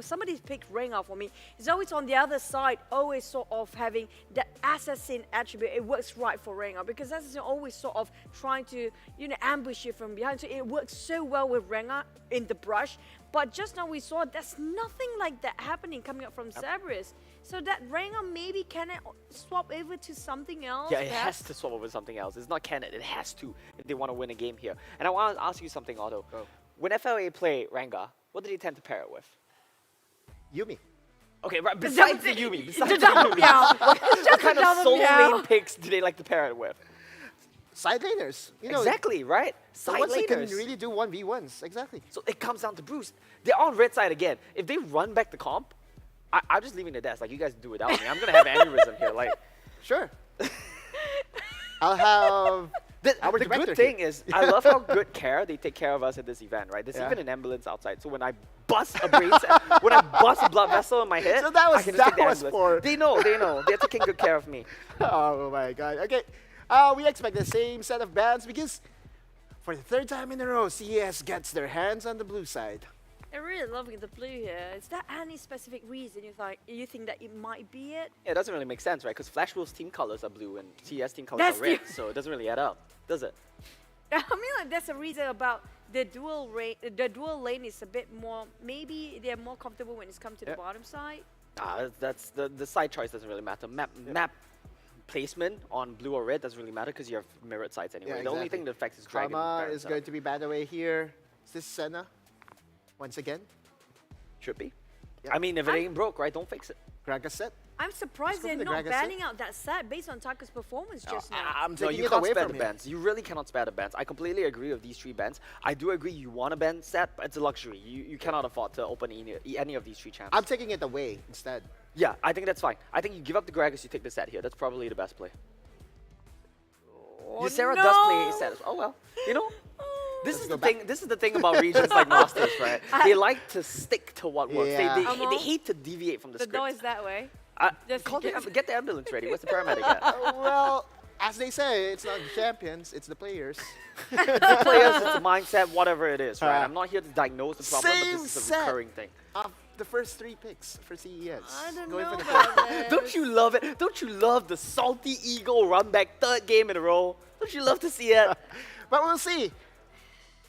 somebody's picked Rengar for me, it's always on the other side, always sort of having the assassin attribute. It works right for Rengar because assassin always sort of trying to, ambush you from behind. So it works so well with Rengar in the brush. But just now we saw there's nothing like that happening coming up from Cerberus. So that Rengar maybe can it swap over to something else? Yeah, it perhaps? has to swap over something else. It's not canon. It has to if they want to win a game here. And I want to ask you something, Otto. When FLA play Rengar, what do they tend to pair it with? Yumi. Okay, right, besides the Yumi. Besides the double Yumi. meow. What kind of double solo meow. lane picks do they like to pair it with? Side laners. You know, Exactly, right? the Side ones that can laners. really do 1v1s. Exactly. So it comes down to Bruce. They're on red side again. If they run back the comp, I'm just leaving the desk. Like, you guys do without me. I'm going to have aneurysm here. Like, Sure. I'll have our the director good thing here. is, I love how good care they take care of us at this event, right? There's Yeah. even an ambulance outside. So when I bust a brain cell, when I bust a blood vessel in my head, So that was- I can just that take the was ambulance. for- They know. They're taking good care of me. Oh my god. Okay. We expect the same set of bans because for the third time in a row, CES gets their hands on the blue side. I'm really loving the blue here. Is there any specific reason you think that it might be it? Yeah, it doesn't really make sense, right? Because Flash Wolves team colors are blue and CS team colors That's are red, the- so it doesn't really add up, does it? I mean, like, there's a reason about the dual lane is a bit more. Maybe they're more comfortable when it's come to the bottom side. That's the side choice doesn't really matter. Map placement on blue or red doesn't really matter because you have mirrored sides anyway. Yeah, The only exactly. thing that affects is Dragon. Karma Baron is setup. going to be banned away here. Is this Senna? Once again? Should be. Yep. I mean, if it ain't broke, right, don't fix it. Gragas set? I'm surprised Let's go they're for the not Gragas set. banning out that set based on Taka's performance just now. I'm No, taking you it can't away spare from the him. bans. You really cannot spare the bans. I completely agree with these 3 bans. I do agree you want a ban set, but it's a luxury. You cannot afford to open any of these 3 champs. I'm taking it away instead. Yeah, I think that's fine. I think you give up the Gragas, you take the set here. That's probably the best play. Oh, Ysera no. does play a set. Oh well, you know. This is the thing. This is the thing about regions like Masters, right? They like to stick to what works. Yeah. They hate to deviate from the The script. door is that way. Just in Call case. get the ambulance ready. Where's the paramedic at? Well, as they say, it's not the champions, it's the players. The players, it's a mindset, whatever it is, right? I'm not here to diagnose the problem, but Same this is a set. recurring thing. Of the first 3 picks for CES. I don't Going know for the about first this. Don't you love it? Don't you love the salty ego run back 3rd game in a row? Don't you love to see it? But we'll see.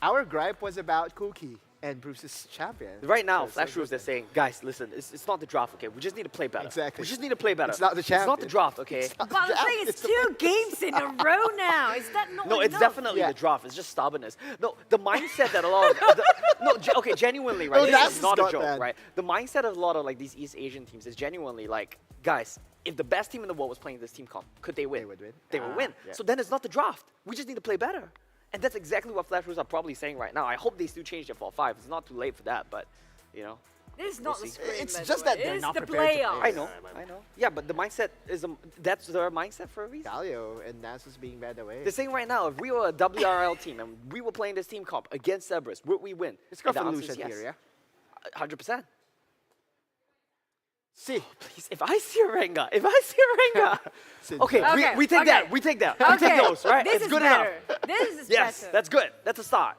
Our gripe was about Cookie. and Bruce is champion. Right now, So Flash Rules, they're saying, guys, listen, it's not the draft, okay? We just need to play better. Exactly. We just need to play better. It's not the It's not the champion. draft, okay? But I'm saying it's 2 games in a row now. Is that not No, it's enough? definitely the draft. It's just stubbornness. No, the mindset that a lot of okay, genuinely, right? No, This that's is not a not joke, bad. right? The mindset of a lot of like these East Asian teams is genuinely like, guys, if the best team in the world was playing this team comp, could they win? They would win. They would win. yeah. So then it's not the draft. We just need to play better. And that's exactly what Flash Rules are probably saying right now. I hope they still change their 4-5. It's not too late for that, but you know. This is we'll not the see. screen, It's by the just way. that they're It's not the prepared to playoffs. play. I know. Yeah, but the mindset is that's their mindset for a reason. Galio and Nasus being bad away. They're saying right now, if we were a WRL team and we were playing this team comp against Cerberus, would we win? It's And the answer is Revolution here, yeah? 100%. See. Please, if I see a Renga, okay, Okay, we take okay. that, we take that. We Okay, take those, right? this it's is good better. enough. This is Yes, better. that's good. That's a start.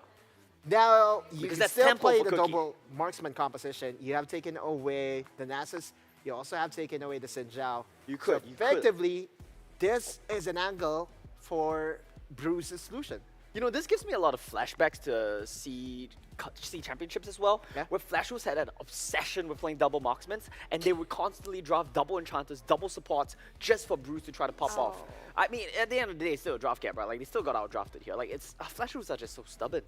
Now, you Because can that's still tempo play for the Cookie. double marksman composition. You have taken away the Nasus. You also have taken away the Sinjao. You could, So you could. effectively, this is an angle for Bruce's solution. You know, this gives me a lot of flashbacks to C championships as well, where Flash Rules had an obsession with playing double marksmans, and they would constantly draft double enchanters, double supports, just for Bruce to try to pop off. I mean, at the end of the day, it's still a draft cap, right? Like, they still got out drafted here. Like, it's Flash Rules are just so stubborn.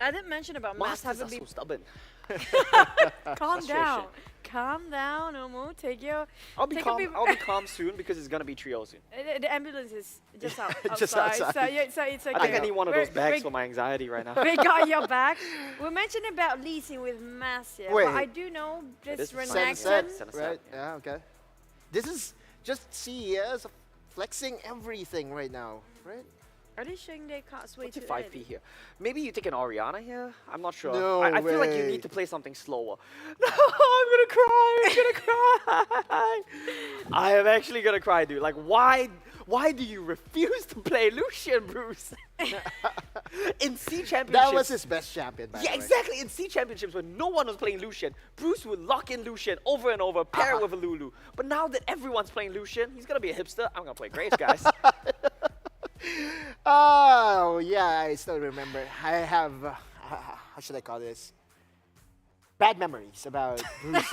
I didn't mention about Mass Masters having are so been... stubborn. Calm down. Calm down, Omo. Take your... I'll be take calm. a bit- I'll be calm soon because it's gonna be trio soon. The ambulance is just outside. Just outside. So, yeah, so it's okay. I think I need one of those bags we- for my anxiety right now. We got your back. We mentioned about leasing with Mass here, Wait. but I do know It this is fine. Renekton. Right? Yeah, okay. This is just CES flexing everything right now, right? Are they showing they can't sway What's to your 5P here? Maybe you take an Orianna here? I'm not sure. No I feel like you way. need to play something slower. No, I'm gonna cry. I'm gonna cry. I am actually gonna cry, dude. Like, why do you refuse to play Lucian, Bruce? In C championships. That was his best champion, by Yeah, the way. exactly. In C championships, when no one was playing Lucian, Bruce would lock in Lucian over and over, pair it with a Lulu. But now that everyone's playing Lucian, he's gonna be a hipster. I'm gonna play Graves, guys. Oh, yeah, I still remember. I have, how should I call this? Bad memories about Bruce's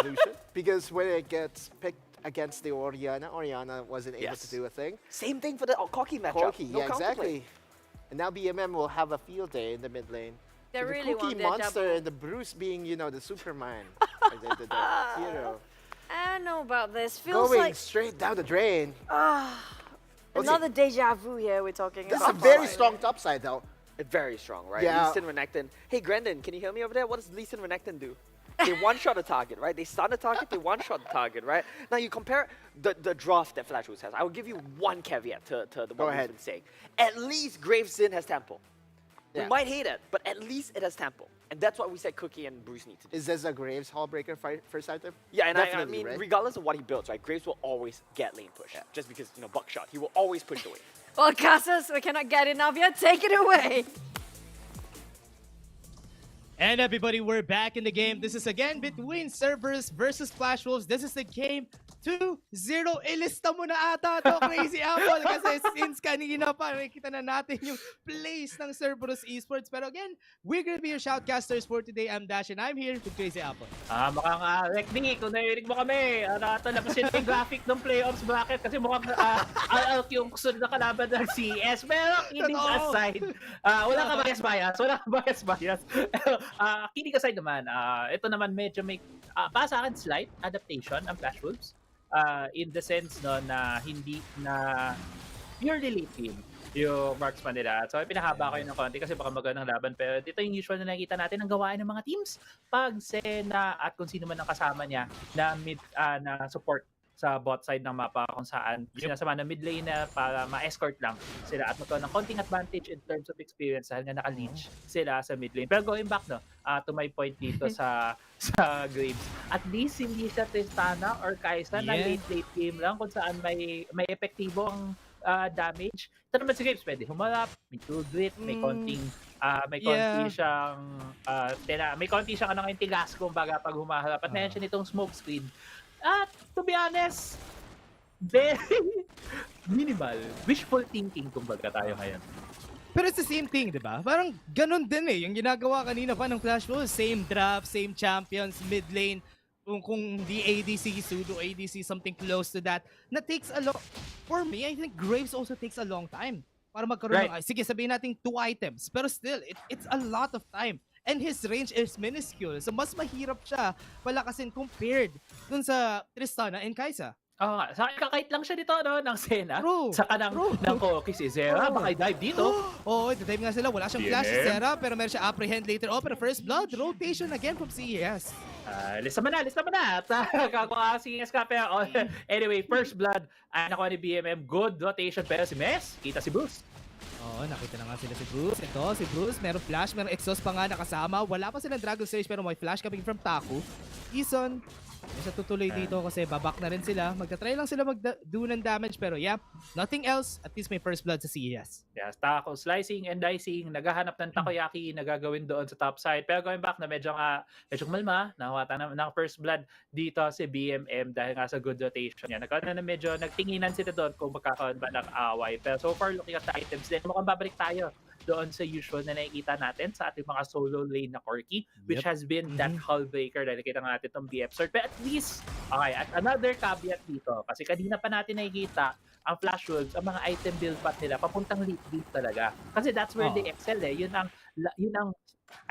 Lucian. Because when it gets picked against the Orianna wasn't able to do a thing. Same thing for the Corki matchup. Corki, No yeah, counterplay. exactly. And now BMM will have a field day in the mid lane. They So the really Cookie want their monster double. and the Bruce being, you know, the Superman. or the hero. I don't know about this. Feels Going like straight down the drain. another deja vu here we're talking This is about. a very strong top side, though. Very strong, right? Yeah. Lee Sin Renekton. Hey, Grandin, can you hear me over there? What does Lee Sin Renekton do? They one-shot a target, right? They stun a target, they one-shot the target, right? Now, you compare the draft that Flash Rules has. I will give you one caveat to the one we've been saying. At least Graves Sin has tempo. Yeah. We might hate it, but at least it has tempo. And that's what we said Cookie and Bruce need to do. Is this a Graves Hallbreaker first item? Yeah, and I Definitely, mean, right? regardless of what he builds, right, Graves will always get lane push. Just because, you know, buckshot. He will always push the wave. Well, Casas, we cannot get enough yet. Take it away. And everybody, we're back in the game. This is again between Cerberus versus Flash Wolves. This is the game 2-0. Ilista mo na ata to, Crazy Apple. Kasi since kanina pa, nakikita na natin yung plays ng Cerberus Esports. Pero again, we're gonna be your shoutcasters for today. I'm Dash and I'm here with Crazy Apple. Mukhang Rekni, kung narinig mo kami, natalapasin yung graphic ng playoffs bracket kasi mukhang out yung sunod na kalaban ng CS. Pero kidding aside, wala ka bias. Kidding aside naman, ito naman medyo may, para sa akin, slight adaptation ang Flash Wolves. In the sense no, na hindi na purely late game yung marksman nila. So, pinahaba ko yun ng konti kasi baka magandang laban. Pero dito yung usual na nakikita natin ang gawain ng mga teams pag Sena at kung sino man ang kasama niya na na support sa bot side ng mapa kung saan sinasama na mid lane na para ma-escort lang sila at magkaroon ng konting advantage in terms of experience dahil nga naka-leech sila sa mid lane. Pero going back no, to my point dito sa Graves, at least hindi siya Tristana or Kaisa na late game lang kung saan may epektibo ang damage. Ito naman si Graves, pwede humarap, may true grit, may konting may konti siyang may konti siyang tigas kumbaga pag humaharap at meron siya nitong smoke screen. At to be honest, very minimal. Wishful thinking kumbaga tayo ngayon. Pero it's the same thing, di ba? Parang ganun din eh. Yung ginagawa kanina pa ng Flash Wolves. Same draft, same champions, mid lane. Kung di ADC, pseudo ADC, something close to that. Na takes a long... For me, I think Graves also takes a long time. Para magkaroon ng... Sige, sabihin natin 2 items. Pero still, it's a lot of time. And his range is minuscule. So mas mahirap siya palakasin compared dun sa Tristana and Kai'Sa. Oo nga. Sa akin, kakait lang siya dito, no? Ng Senna. True. Saka ng Koki si Zera. Baka i-dive dito. Oo, dive nga sila. Wala siyang flash si Zera, pero meron siya apprehend later. Oh, pero first blood, rotation again from CES. Lista mo na. At kakuha si CES ka. Pero anyway, first blood. Ay, nakuha ni BMM. Good rotation. Pero si Mes, kita si Bruce. Oo, nakita na nga sila si Bruce. Ito, si Bruce, meron flash, meron exhaust pa nga nakasama. Wala pa silang Dragon Stage, pero may flash coming from Taku. Eason, may siya tutuloy dito kasi babak na rin sila. Magta-try lang sila mag-do ng damage, pero yeah, nothing else. At least may first blood sa CES. Yes, Taku, slicing and dicing. Naghahanap ng takoyaki na gagawin doon sa top side. Pero going back na medyo malma, nakawata na ng first blood dito si BMM dahil nga sa good rotation niya. Nagkaroon na medyo nagtinginan sila doon kung magkakaroon ba ng away. Pero so far, looking at the items din, mukhang babalik tayo doon sa usual na nakikita natin sa ating mga solo lane na Corki, which has been that hull breaker na nakikita natin itong BF Sword. But at least, okay, at another caveat dito, kasi kanina pa natin nakikita ang Flash Wolves, ang mga item build path nila, papuntang late game talaga. Kasi that's where they excel eh. Yun ang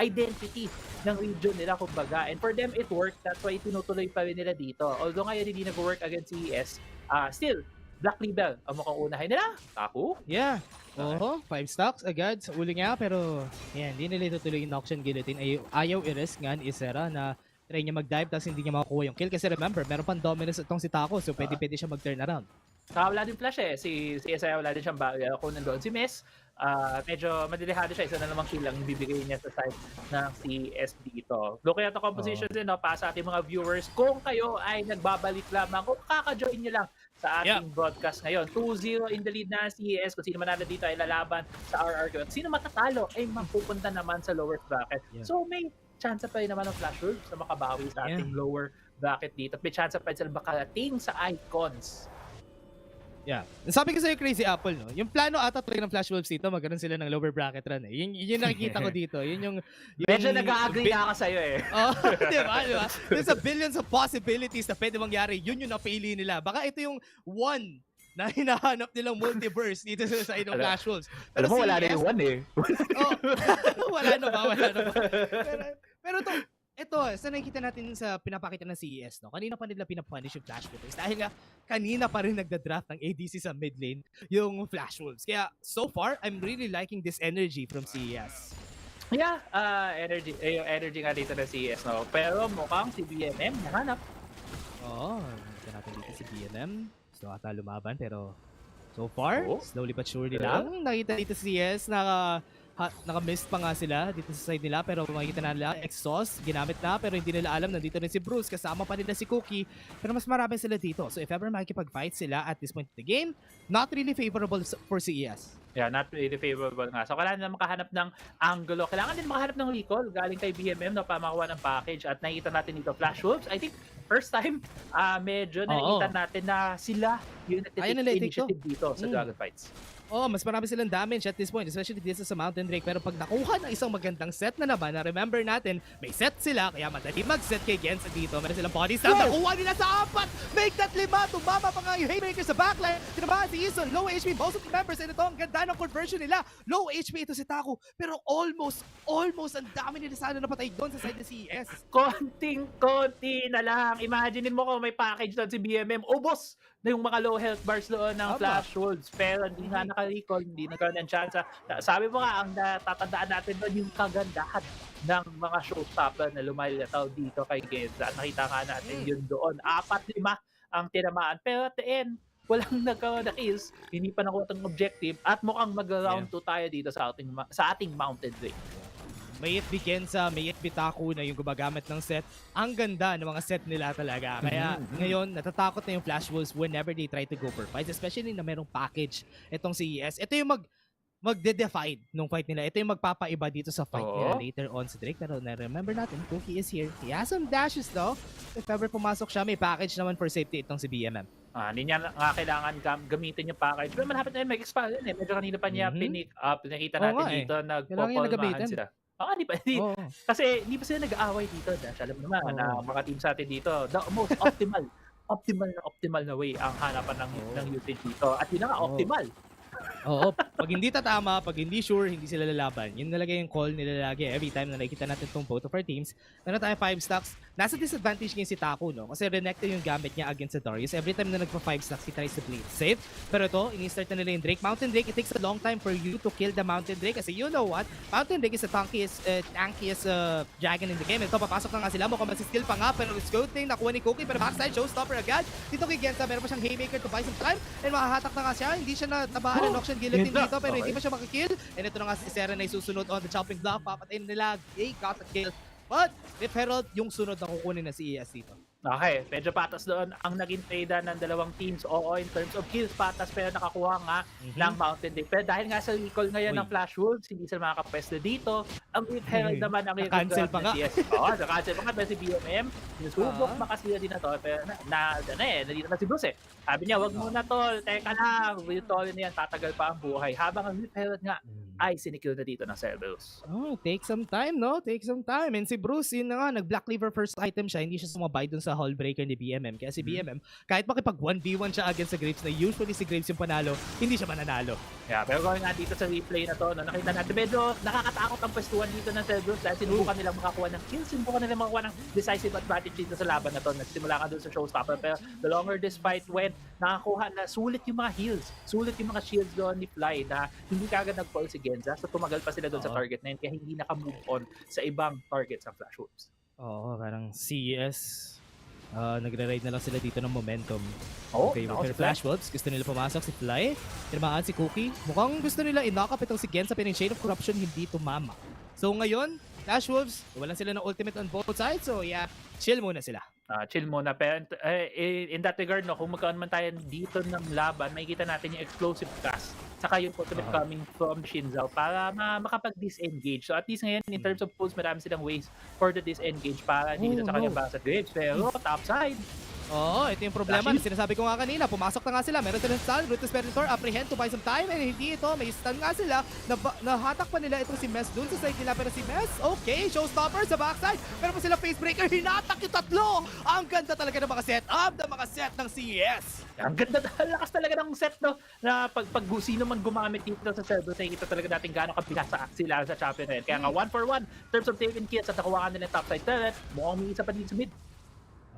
identity ng region nila, kumbaga. And for them, it worked. That's why tinutuloy pa rin nila dito. Although ngayon hindi nag-work against CES, still, Black Label ang mukhang unahin nila. Taku? Yeah. Oo, 5 stocks agad sa uli nga, pero yan, hindi nila itutuloy yung auction guillotine. Ayaw i-risk nga ni Isera na try niya mag-dive tapos hindi niya makukuha yung kill. Kasi remember, meron pang dominance itong si Taku, so pwede siya mag-turn around. Saka wala din flash eh. Si Isaiah wala din siyang barrier. Kung nandoon si Miss, medyo madelihado siya. Isa na namang kill lang ibibigay niya sa side ng CS dito. Looking at the compositions din, para sa ating mga viewers, kung kayo ay nagbabalik lamang, kung kaka-join nyo lang sa ating broadcast ngayon. 2-0 in the lead na CES. Kung sino manalo dito ay lalaban sa RRQ. At sino matatalo ay mapupunta naman sa lower bracket. So may chance pa rin naman ng Flash Wolves na makabawi sa ating lower bracket dito. At may chance pa rin sila makarating sa icons. Yeah. Sabi ko sa'yo, Crazy Apple, no? Yung plano ata tuloy ng Flash Wolves dito, magkaroon sila ng lower bracket run eh. Yun nakikita ko dito. Yun yung medyo nag-agree na ako sa'yo eh. Oh, diba? There's a billions of possibilities na pwede mangyari. Yun yung napili nila. Baka ito yung one na hinahanap nilang multiverse dito sa side ng Flash Wolves. Pero alam mo, wala na yung one eh. Wala na ba? Pero ito, sa nakikita natin sa pinapakita ng CES, no? Kanina pa nila pinapunish yung Flash Wolves. Dahil nga, kanina pa rin nagda-draft ng ADC sa mid lane, yung Flash Wolves. Kaya, so far, I'm really liking this energy from CES. Yeah, yung energy nga dito ng CES, no? Pero mukhang si BMM nahanap. Oo, nakita natin dito si BMM. Gusto ata lumaban, pero so far, slowly but surely lang. Nakita dito si CES, naka-missed pa nga sila dito sa side nila, pero makikita na nila exhaust ginamit na, pero hindi nila alam nandito rin si Bruce, kasama pa nila si Cookie, pero mas marami sila dito. So if ever makikipag-fight sila at this point in the game, not really favorable for CES. Yeah, not really favorable nga. So kailangan na makahanap ng angulo. Kailangan din makahanap ng recall galing kay BMM na pamakuha ng package. At nakita natin dito Flash Wolves. I think first time medyo nakita natin na sila yung initiative dito sa Dragon Fights. Oh, mas marami silang damage at this point, especially dito sa Mountain Drake. Pero pag nakuha ng isang magandang set na naman, na remember natin, may set sila, kaya madali mag-set kay Gensa dito. Meron silang body slam, nakuha nila sa 4! Make that 5! Tumama pa nga yung Haymaker sa backline. Tinabahan si Eason, low HP, most of the members, and ito ang ganda ng conversion nila. Low HP ito si Taku, pero almost, ang dami nila sana napatay doon sa side ng CES. Konting-konti na lang. Imaginein mo kung may package doon si BMM, ubos na yung mga low health bars doon ng Flash Wolves. Pero hindi nga naka-recall, hindi nagkaroon ng chance. Sabi mo nga, ang natatandaan natin doon yung kagandahan ng mga showstopper na lumalitaw dito kay Genza. Nakita nga natin yun doon. 4-5 ang tinamaan. Pero at the end, walang nagkaroon na kills, hindi pa nakuha ang objective, at mukhang mag-round 2 tayo dito sa ating Mountain Drake. May it Gensa, may it Taku na yung gumagamit ng set. Ang ganda ng mga set nila talaga. Kaya ngayon, natatakot na yung Flash Wolves whenever they try to go for fights. Especially na merong package itong CES. Ito yung magde-define nung fight nila. Ito yung magpapaiba dito sa fight nila later on sa Drake. Pero remember natin, Cookie is here. He has some dashes though. If ever pumasok siya, may package naman for safety itong si BMM. Hindi niya nga kailangan gamitin yung package. Pero malapit na yun, mag-expire yun eh. Medyo kanina pa niya pinick up. Nakita Oo natin nga eh. dito, Kailangan niya nagpopolmahan nagamitan. sila. Oo. Kasi hindi pa sila nag-aaway dito. Dash, alam mo naman na mga team sa atin dito, the most optimal na way ang hanapan ng usage dito. At yun na nga, optimal. Oo, pag hindi tatama, pag hindi sure, hindi sila lalaban. Yun talaga yung call nila lagi. Every time na nakikita natin itong both of our teams, meron tayong 5 stacks. Nasa disadvantage ngayon si Taku, no? Kasi renekta yung gamit niya against the Darius. Every time na nagpa 5 stacks, he tries to play it safe. Pero ito, ini-start na nila yung Drake. Mountain Drake, it takes a long time for you to kill the Mountain Drake. Kasi you know what? Mountain Drake is the tankiest dragon in the game. Ito, papasok na nga sila. Mukhang masiskill pa nga. Pero it's good thing. Nakuha ni Cookie. Pero backside, showstopper agad. Dito kay Gensa, meron pa siyang haymaker to buy some time. And makahatak na nga siya. Hindi siya natabaan ng auction guillotine dito. Pero hindi pa siya makakill. And ito na nga si Seren na isusunod on the chopping block. Papatayin nila. They got the kill. But if Herald yung sunod na kukunin na si ES dito. Okay, medyo patas doon ang naging trade ng dalawang teams. Oo, in terms of kills, patas pero nakakuha nga ng Mountain Drake. Pero dahil nga sa recall ngayon ng Flash Wolves, hindi sila makakapwesto dito. Ang With Herald naman ang cancel pa nga. Oo, na-cancel pa nga. Pero si BMM, sinusubok makasila din na to. Pero nandito na si Bruce eh. Sabi niya, wag muna tol, teka lang. With Tol na yan, tatagal pa ang buhay. Habang ang With Herald nga, ay sinikil na dito ng Cerberus. Oh, take some time, no? Take some time. And si Bruce, yun na nga, nag-Black Cleaver first item siya. Hindi siya sumabay dun sa hull breaker ni BMM. Kaya si BMM, kahit makipag 1v1 siya against sa Graves na usually si Graves yung panalo, hindi siya mananalo. Yeah, pero going nga dito sa replay na to, no, nakita natin medyo nakakatakot ang pwestuhan dito ng Cerberus dahil sinubukan nilang makakuha ng kills, sinubukan nilang makakuha ng decisive advantage dito sa laban na to. Nagsimula ka doon sa showstopper, pero the longer this fight went, nakakuha na sulit yung mga heals, sulit yung mga shields doon ni Fly na hindi kagad nag-fall si Genza, so tumagal pa sila doon sa target na yun, kaya hindi naka-move on sa ibang targets ng Flash Wolves. Oo, parang CES. Nagre-ride na lang sila dito ng momentum. Okay, pero Flash Wolves, gusto nila pumasok si Fly. Tinamaan si Cookie. Mukhang gusto nila i-knock up itong si Gensa, pero yung Shade of Corruption hindi tumama. So ngayon, Flash Wolves, walan sila ng ultimate on both sides. So yeah, chill muna sila. Chill muna. Pero in that regard, no, kung magkaroon man tayo dito ng laban, makikita natin yung explosive cast saka yung ultimate coming from Shinzao para makapag-disengage. So at least ngayon, in terms of pulls, marami silang ways for the disengage para hindi sa kanyang basa Graves. Pero topside. Oo, ito yung problema. Sinasabi ko nga kanina, pumasok na nga sila. Meron silang stun, Brutus Perditor, apprehend to buy some time. And hindi ito, may stun nga sila. Nahatak pa nila itong si Mess dun sa side nila. Pero si Mess, okay, showstopper sa backside. Meron pa sila facebreaker, hinatak yung tatlo. Ang ganda talaga ng mga setup, ng mga set ng CES. Ang ganda, lakas talaga ng set, no? Na pag sino man gumamit dito sa Cerberus, nakikita talaga natin gaano kabisa sila sa champion na yun. Kaya nga 1-for-1, in terms of taking kills at nakuha nila topside turret, mukhang may isa pa dito sa mid.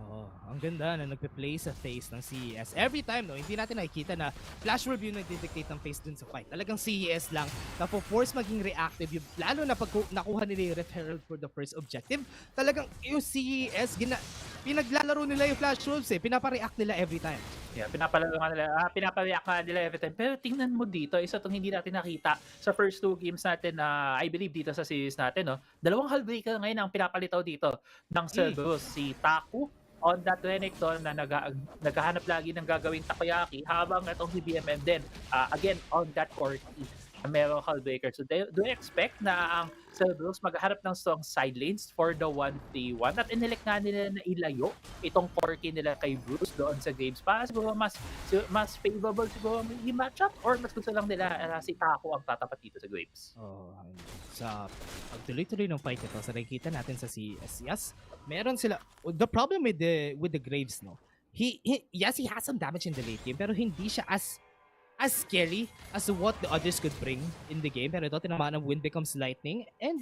Oo, ang ganda na nagpe-play sa face ng CES. Every time, no, hindi natin nakikita na Flash Review nagdidictate ng face dun sa fight. Talagang CES lang na force maging reactive. Yung, lalo na pag nakuha nila yung Red Herald for the first objective, talagang yung CES, pinaglalaro nila yung Flash Wolves eh. Pinapareact nila every time. Yeah, pinapareact nga nila every time. Pero tingnan mo dito, isa itong hindi natin nakita sa first 2 games natin na I believe dito sa series natin, no? Dalawang hullbreaker ngayon ang pinapalitaw dito ng Cerberus. Si Taku on that Renekton na naghahanap lagi ng gagawing takoyaki habang itong si BMM din again on that core key na merong hullbreaker. So do you expect na ang Cerberus maghanap ng strong side lanes for the 1v1 at inelect nga nila na ilayo itong core key nila kay Bruce doon sa games para siguro mas favorable siguro yung matchup or mas gusto lang nila si Taku ang tatapat dito sa Graves. Sa pagtuloy-tuloy ng fight ito, sa nakikita natin sa CES, meron sila, the problem with the Graves, no, he has some damage in the late game, pero hindi siya as scary as what the others could bring in the game. Pero ito, tinamaan ng Wind Becomes Lightning, and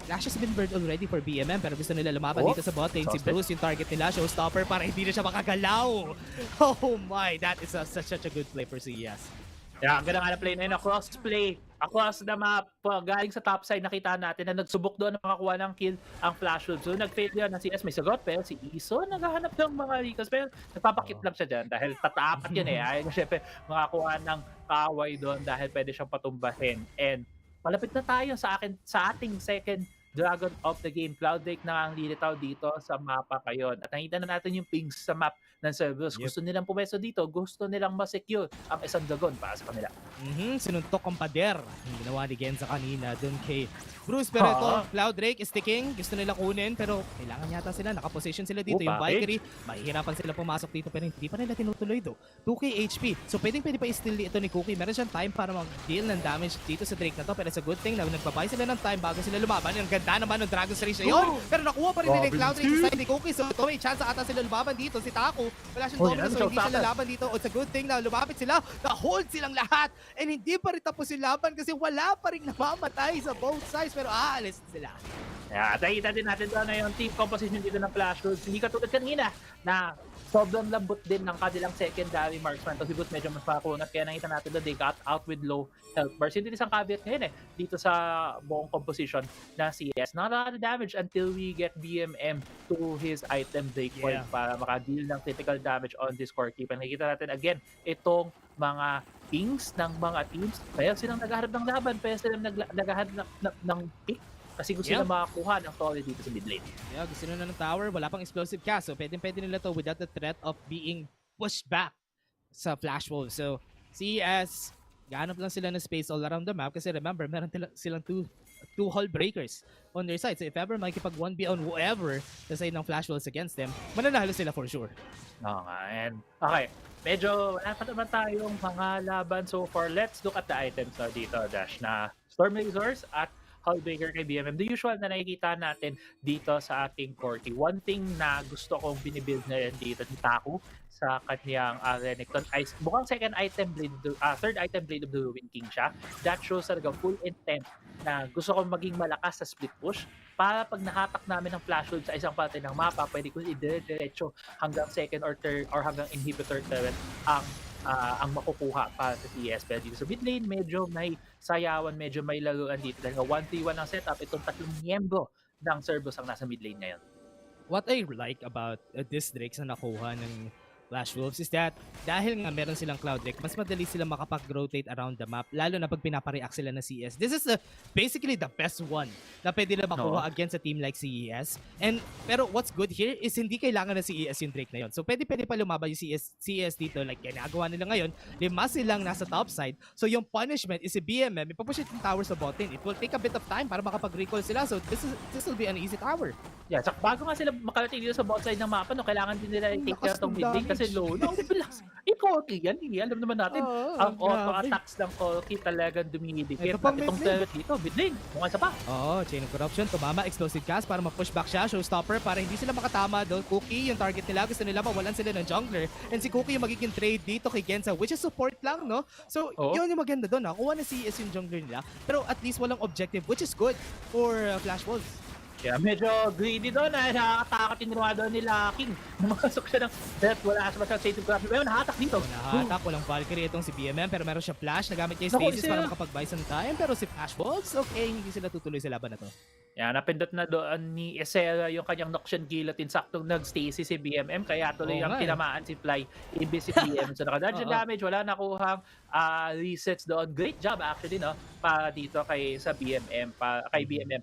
Flash has been burned already for BMM, pero gusto nila lumaban dito sa bot lane. Si Bruce yung target nila, showstopper para hindi na siya makagalaw. Oh my, that is such a good play for CES. Yeah, ang ganda nga na play na yun, cross-play across the map. Galing sa top side, nakita natin na nagsubok doon na makakuha ng kill ang Flash Wolves. So nag-fail yun ng CS, may sagot, pero si Iso naghahanap ng mga recalls, pero nagpapakit lang siya dyan dahil tataapat yun eh. Ayaw na syempre makakuha ng kaaway doon dahil pwede siyang patumbahin. And malapit na tayo sa ating second Dragon of the game. Cloud Drake na ang lilitaw dito sa mapa ngayon. At nakita na natin yung pings sa map ng Cerberus. Gusto nilang pumesto dito, gusto nilang ma-secure ang isang dragon para sa kanila. Sinuntok ang pader. Yung ginawa ni Genza kanina dun kay Bruce. Pero ito, Cloud Drake is sticking. Gusto nila kunin pero kailangan yata sila. Nakaposition sila dito. Yung Valkyrie, mahihirapan sila pumasok dito pero hindi pa nila tinutuloy do. 2k HP. So pwedeng pa i-steal ito ni Cookie. Meron siyang time para mag-deal ng damage dito sa Drake na to. Pero it's a good thing na nagbabay sila ng time bago sila lumaban. Ang ganda naman ng Dragon's Rage na yun. Pero nakuha pa rin nila yung Cloud Drake sa side ni Cookie. So ito may chance ata sila lumaban dito. Si Taku, wala siyang dominance so hindi sila laban dito. It's a good thing na lumapit sila. Na-hold silang lahat. And hindi pa rin tapos yung laban kasi wala pa rin namamatay sa both sides. Pero aalis sila. Yeah, nakita din natin doon na yung team composition dito ng Flash Wolves. Hindi katulad kanina na sobrang lambot din ng kanilang secondary marksman. Kasi Boots medyo mas pakunat. Kaya nakita natin doon they got out with low health bars. Hindi isang caveat ngayon dito sa buong composition na CS. Not a lot of damage until we get BMM to his item breakpoint para makadeal ng critical damage on this core keep. And nakikita natin again itong mga pings ng mga teams. Kaya silang naghaharap ng laban. Kaya silang naghaharap ng pick. Kasi gusto nila makakuha ng Torre dito sa mid lane. Yeah, gusto nila ng tower. Wala pang explosive cast. So, pwede nila to without the threat of being pushed back sa Flash Wolves. So, CES, gahanap lang sila ng space all around the map. Kasi remember, meron silang two hull breakers on their side. So, if ever makikipag 1v on whoever sa side ng Flash Wolves against them, mananalo sila for sure. Okay. Medyo wala pa naman tayong mga laban so far. Let's look at the items dito, Dash, na Storm Razors at Hullbreaker kay BMM. The usual na nakikita natin dito sa ating Corky. One thing na gusto kong binibuild na yan dito ni Taku sa kanyang Renekton ay mukhang third item Blade of the Ruin King siya. That shows talaga full intent na gusto kong maging malakas sa split push para pag nahatak namin ng Flash Wolves sa isang parte ng mapa, pwede ko i-diretso hanggang second or third or hanggang inhibitor turret ang makukuha para sa CS. Pero dito sa mid lane, medyo may sayawan, medyo may laruan dito. Dahil 1-3-1 ang setup, itong tatlong miyembro ng Cerberus ang nasa mid lane ngayon. What I like about this Drakes na nakuha ng Flash Wolves is that dahil nga meron silang Cloud Drake, mas madali sila makapag-rotate around the map, lalo na pag pinapareact sila na CS. This is basically the best one na pwede na makuha against a team like CES. Pero what's good here is hindi kailangan na CES yung Drake na yun. So pwede pa lumaban yung CES dito like ginagawa nila ngayon. 5 silang nasa top side. So yung punishment is si BMM, ipapush yung tower sa bot lane. It will take a bit of time para makapag-recall sila. So this will be an easy tower. Yeah, so bago nga sila makarating dito sa bot side ng mapa, kailangan din nila i-take care itong mid lane kasi low. Bilas. Corky yan. Alam naman natin, ang auto-attacks ng Corky talagang dumidikit. At itong turret dito, mid lane. Mukha isa pa. Chain of Corruption, tumama, explosive cast para ma-push back siya, showstopper para hindi sila makatama doon. Cookie, yung target nila, gusto nila mawalan sila ng jungler. And si Cookie yung magiging trade dito kay Genza, which is support lang, no? So, yun yung maganda doon, kuha na CS yung jungler nila. Pero at least walang objective, which is good for Flash Wolves. Yeah, medyo greedy doon nakakatakot yung ginawa doon nila King. Namasok siya ng death, wala siya masyadong safety grab. Pero nahatak dito. Nahatak, walang Valkyrie itong si BMM pero meron siya flash, nagamit niya yung stasis para makapag-buy some time. Pero si Flash Wolves, okay, hindi sila tutuloy sa laban na to. Yeah, napindot na doon ni Esera yung kanyang Noxian Guillotine. Saktong nag-stasis si BMM, kaya tuloy ang tinamaan si Fly, imbis si BMM. So naka-dungeon damage, wala nakuhang resets doon. Great job actually, no? Para dito kay BMM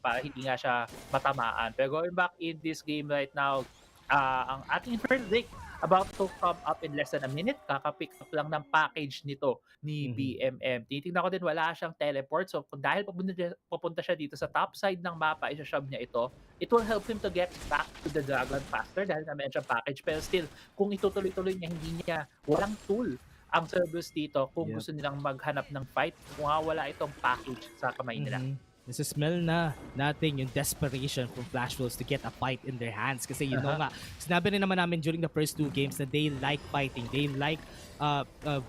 para hindi nga siya matamaan. Pero going back in this game right now, ang ating first Drake about to come up in less than a minute. Kaka-pick up lang ng package nito ni BMM. Titignan ko din, wala siyang teleport. So, dahil papunta siya dito sa top side ng mapa, isa-shove niya ito. It will help him to get back to the Dragon faster dahil naman siyang package. Pero still, kung itutuloy-tuloy niya, walang tool ang Cerberus dito kung gusto nilang maghanap ng fight. Kung wala itong package sa kamay nila. Nasa-smell na natin yung desperation from Flash Wolves to get a fight in their hands. Kasi you know nga, sinabi rin naman namin during the first 2 games na they like fighting. They like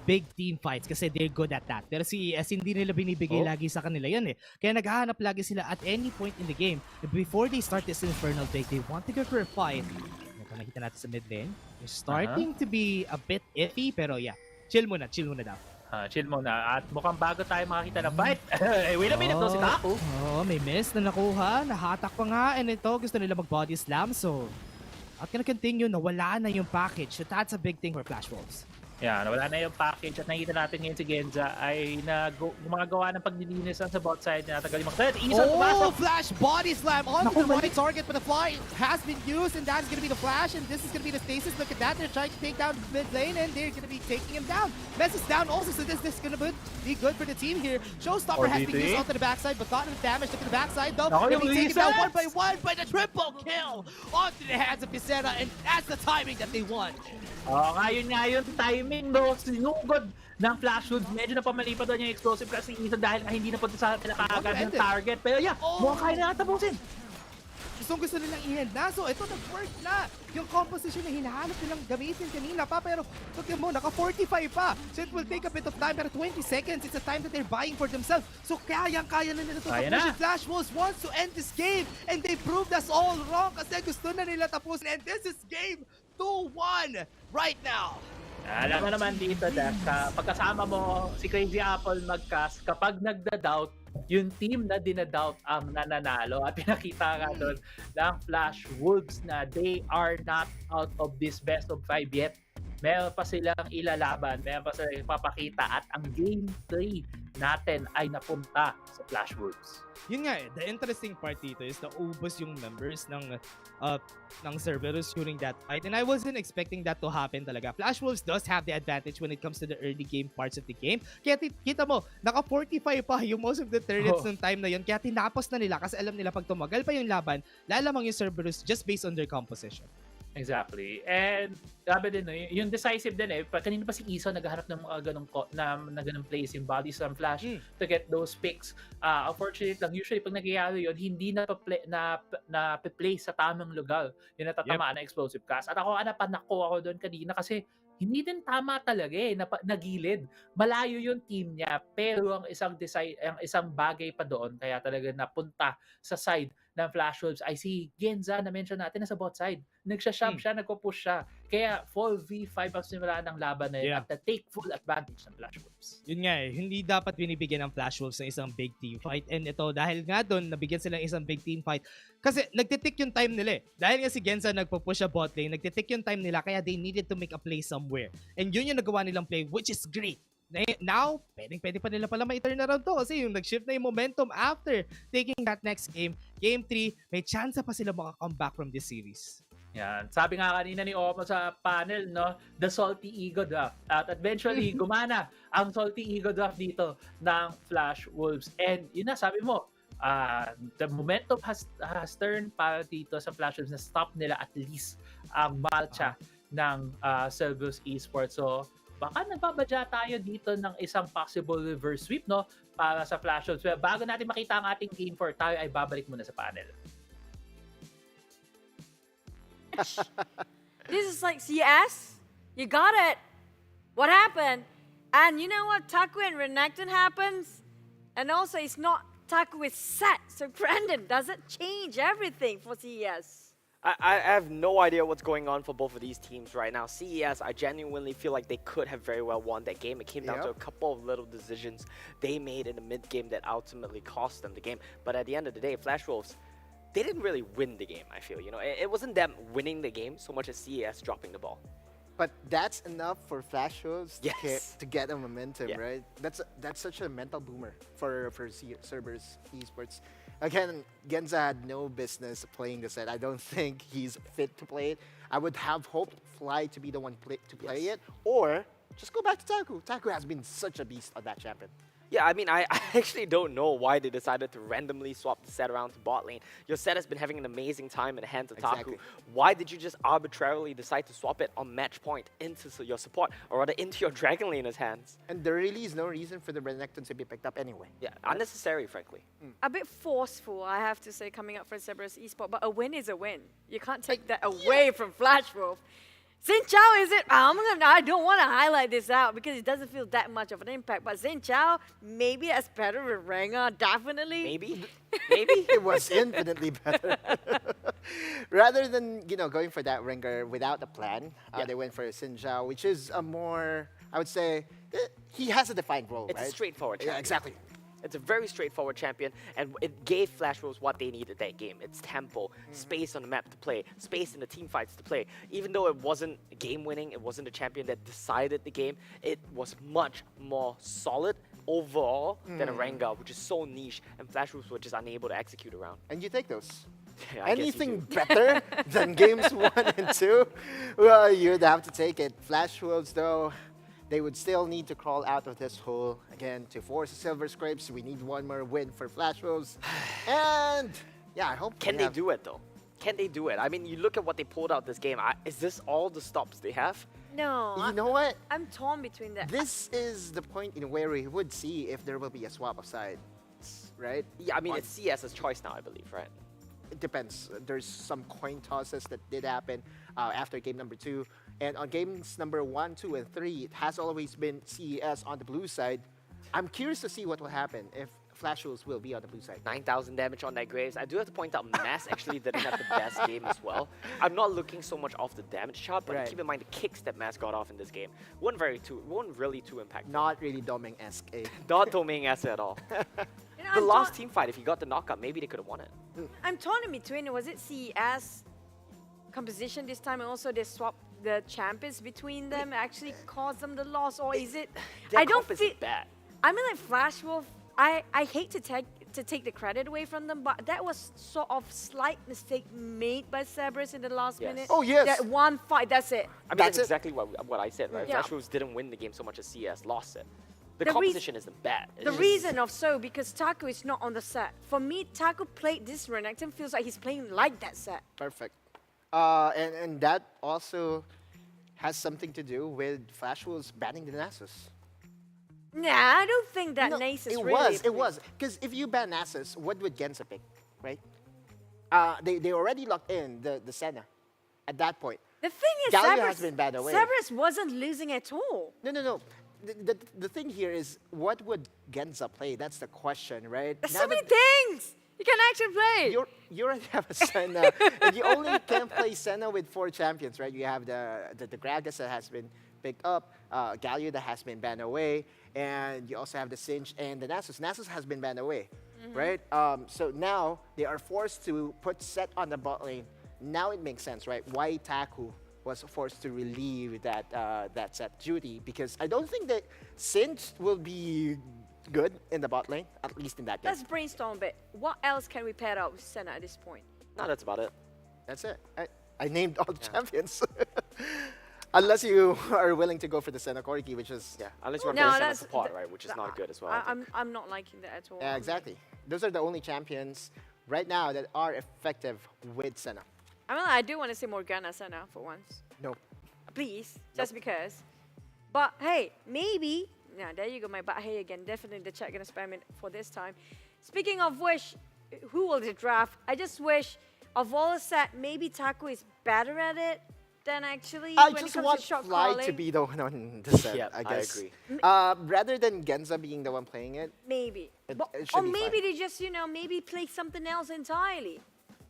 big team fights kasi they're good at that. Pero si ES, hindi nila binibigay lagi sa kanila yun eh. Kaya naghahanap lagi sila at any point in the game. Before they start this Infernal Break, they want to go for a fight. Ito nakita natin sa mid lane. They're starting to be a bit iffy, pero yeah, chill muna daw. Chill muna. At mukhang bago tayo makakita ng fight. Wait a minute, si Taku. May miss na nakuha. Nahatak pa nga. And ito, gusto nila mag-body slam. So, at gonna continue na wala na yung package. So, that's a big thing for Flash Wolves. Yan, wala na yung package at nakita natin ngayon si Genza ay gumagawa ng paglilinis sa bot side na tagal yung mga Isan pumasok. Flash body slam onto the right target, but the fly has been used, and that's going to be the flash, and this is going to be the stasis. Look at that, they're trying to take down mid lane, and they're going to be taking him down. Mess is down also, so this is going to be good for the team here. Showstopper has been used onto the backside, but not enough damage. Look at the backside though. They're being taken down one by one, but the triple kill onto the hands of Pizarra, and that's the timing that they want. Ngayon timing no, sinugod ng Flashwood. Medyo napamali pa doon yung explosive kasi dahil hindi napunta sa pinakaagad ng target. Pero mukhang kaya na natapusin. Gusto nilang i-end na. So ito, nag-work na. Yung composition na hinahanap nilang gamitin kanina pa. Pero look mo, naka-45 pa. So it will take a bit of time. Pero 20 seconds, it's a time that they're buying for themselves. So kaya na nila ito. Flash Wolves wants to end this game. And they proved us all wrong kasi gusto na nila tapusin. And this is game 2-1 right now. Alam mo naman dito, Dak, pagkasama mo si Crazy Apple mag-cast, kapag nagda-doubt, yung team na dinadoubt ang nananalo. At pinakita nga doon ng Flash Wolves na they are not out of this best of 5 yet. Meron pa silang ilalaban, meron pa silang ipapakita at ang Game 3 natin ay napunta sa Flash Wolves. Yun nga the interesting part dito is naubos yung members ng Cerberus during that fight, and I wasn't expecting that to happen talaga. Flash Wolves does have the advantage when it comes to the early game parts of the game. Kaya kita mo, naka-45 pa yung most of the turrets ng time na yun, kaya tinapos na nila kasi alam nila pag tumagal pa yung laban, lalamang yung Cerberus just based on their composition. Exactly. And grabe din, no? Yung decisive din kanina pa si Isa naghahanap ng mga ganong plays yung body slam flash to get those picks. Unfortunately lang, usually pag nagyayari yun, hindi na play sa tamang lugar yung natatamaan na explosive cast. At ako, panako ako doon kanina kasi hindi din tama talaga nagilid. Malayo yung team niya, pero ang isang bagay pa doon, kaya talaga napunta sa side ng Flash Wolves ay si Genza na mention natin na sa bot side. Nagsha-shove siya, nagpo-push siya. Kaya 4v5 ang simula ng laban na yun at take full advantage ng Flash Wolves. Yun nga hindi dapat binibigyan ng Flash Wolves ng isang big team fight. And ito, dahil nga doon, nabigyan sila ng isang big team fight. Kasi nagtitik yung time nila Dahil nga si Genza nagpo-push sa bot lane, nagtitik yung time nila kaya they needed to make a play somewhere. And yun yung nagawa nilang play, which is great. Now, pwede pa nila pala ma-turn around to kasi yung nag-shift na yung momentum after taking that next game. Game 3, may chance pa sila maka-comeback from this series. Yan. Sabi nga kanina ni Omo sa panel, no, the Salty Ego Draft. At eventually, gumana ang Salty Ego Draft dito ng Flash Wolves. And yun na, sabi mo, the momentum has turned para dito sa Flash Wolves na stop nila at least ang Malcha ng CERBERUS Esports. So, baka nagbabadya tayo dito ng isang possible reverse sweep, no, para sa Flash Wolves. Pero bago natin makita ang ating game 4, tayo ay babalik muna sa panel. This is like CS. You got it. What happened? And you know what? Taku and Renekton happens. And also, it's not Taku is set. So, Brandon, does it change everything for CES? I have no idea what's going on for both of these teams right now. CES, I genuinely feel like they could have very well won that game. It came down to a couple of little decisions they made in the mid-game that ultimately cost them the game. But at the end of the day, Flash Wolves, they didn't really win the game, I feel. You know, it wasn't them winning the game so much as CES dropping the ball. But that's enough for Flash Wolves to get a momentum, right? That's such a mental boomer for CERBERUS Esports. Again, Genza had no business playing the set. I don't think he's fit to play it. I would have hoped Fly to be the one to play it, or just go back to Taku. Taku has been such a beast on that champion. Yeah, I mean, I actually don't know why they decided to randomly swap the set around to bot lane. Your set has been having an amazing time in the hands of Taku. Why did you just arbitrarily decide to swap it on match point into your support, or rather into your Dragon laner's hands? And there really is no reason for the Renekton to be picked up anyway. Yeah, unnecessary, frankly. A bit forceful, I have to say, coming up for CERBERUS Esports, but a win is a win. You can't take that away from Flash Wolf. Xin Chao, is it? I don't want to highlight this out because it doesn't feel that much of an impact. But Xin Chao, maybe that's better with Rengar, definitely. Maybe. It was infinitely better. Rather than going for that Rengar without a plan, they went for Xin Chao, which is a more, I would say, he has a defined role, It's right? a straightforward Yeah, exactly. It's a very straightforward champion, and it gave Flash Rose what they needed that game. It's tempo, space on the map to play, space in the team fights to play. Even though it wasn't game-winning, it wasn't a champion that decided the game, it was much more solid overall than a Rengar, which is so niche, and Flash Rose were just unable to execute around. And you take those. Yeah, I guess you Anything do. better than games 1 and 2? Well, you'd have to take it. Flash Wolves, though, they would still need to crawl out of this hole. Again, to force the Silver Scrapes, we need one more win for Flash Wolves. And, yeah, I hope Can they do it, though? Can they do it? I mean, you look at what they pulled out this game. Is this all the stops they have? No. You know what? I'm torn between that. This is the point in where we would see if there will be a swap of sides, right? Yeah, I mean, it's CS's choice now, I believe, right? It depends. There's some coin tosses that did happen after game number 2. And on games number 1, 2, and 3, it has always been CES on the blue side. I'm curious to see what will happen if Flash Wolves will be on the blue side. 9,000 damage on that Graves. I do have to point out, Mass actually didn't have the best game as well. I'm not looking so much off the damage chart, but keep in mind the kicks that Mass got off in this game weren't really too impactful. Not really Doming-esque, eh? Not Doming-esque at all. You know, The I'm last team fight, if he got the knockout, maybe they could have won it. I'm torn in between. Was it CES composition this time, and also they swapped the champions between them, actually caused them the loss, or is it? Their I don't comp feel. isn't bad. I mean, like Flash Wolf. I hate to take the credit away from them, but that was sort of slight mistake made by CERBERUS in the last minute. Oh, yes. That one fight. That's it. I mean, that's exactly what I said, right? Yeah. Flash Wolves didn't win the game so much as CS lost it. The The composition isn't bad. It's The just- reason of so because Taco is not on the set. For me, Taco played this Renekton feels like he's playing like that set. Perfect. And that also has something to do with Flash Wolves banning the Nasus. Nah, I don't think that Nasus It really. it was. Because if you ban Nasus, what would Genza pick, right? They already locked in the Senna at that point. The thing is, Galio has been banned away. CERBERUS wasn't losing at all. No. The thing here is, what would Genza play? That's the question, right? There's Now so many that things you can actually play. you already have a Senna, and you only can play Senna with 4 champions, right? You have the Gragas that has been picked up, Galio that has been banned away, and you also have the Singe and the Nasus. Nasus has been banned away, right? So now they are forced to put Set on the bot lane. Now it makes sense, right? Why Taku was forced to relieve that Set duty, because I don't think that Singe will be good in the bot lane, at least in that game. Let's brainstorm a bit. What else can we pair up with Senna at this point? No, that's about it. That's it. I named all the champions. Unless you are willing to go for the Senna Corki, which is... Yeah, unless you want No, to play Senna that's- support, right? Which is not good as well. I think. I'm not liking that at all. Yeah, exactly. Those are the only champions right now that are effective with Senna. I mean, I do want to see Morgana Senna for once. Nope. Please, just because. But hey, maybe. Yeah, there you go, my but hey again. Definitely the chat gonna spam it for this time. Speaking of which, who will they draft? I just wish of all the set, maybe Taco is better at it than actually I when just it comes want to shot Fly calling. to be the one on the set, Yep, I I guess. agree. Rather than Genza being the one playing it. Maybe. It Or should be maybe fine. they just, maybe play something else entirely.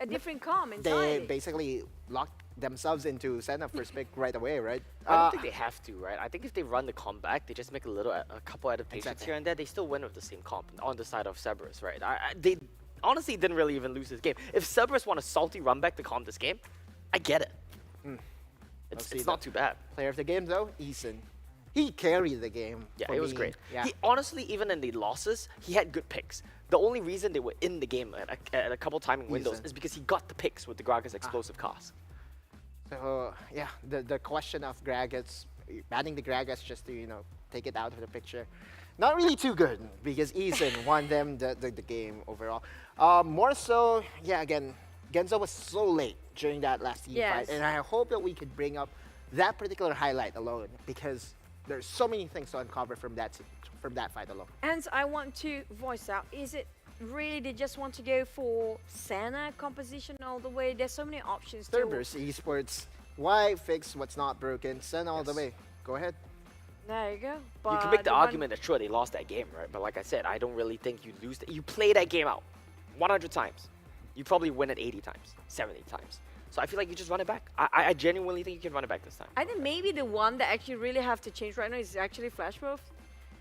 A different comp They entirely. basically locked themselves into Senna first pick right away, right? I don't think they have to, right? I think if they run the comp back, they just make a couple adaptations Exactly. here and there, they still win with the same comp on the side of CERBERUS, right? They honestly didn't really even lose this game. If CERBERUS want a salty run back to comp this game, I get it. It's not too bad. Player of the game, though, Eason. He carried the game. Yeah, for it was me. great. Yeah. He honestly, even in the losses, he had good picks. The only reason they were in the game at a couple timing windows Eason. is because he got the picks with the Gragas explosive cast. So, yeah, the question of Gragas, banning the Gragas just to, take it out of the picture. Not really too good, because Eason won them the game overall. More so, yeah, again, Genza was so late during that last team Yes. fight, and I hope that we could bring up that particular highlight alone, because there's so many things to uncover from that fight alone. And I want to voice out, is it really they just want to go for Senna composition all the way? There's so many options. to- CERBERUS Esports, why fix what's not broken? Send all the way. Go ahead. There you go. You But can make the one- argument that sure, they lost that game, right? But like I said, I don't really think you lose. You play that game out 100 times. You probably win it 80 times, 70 times. So I feel like you just run it back. I genuinely think you can run it back this time. I think maybe the one that actually really have to change right now is actually Flash Wolf.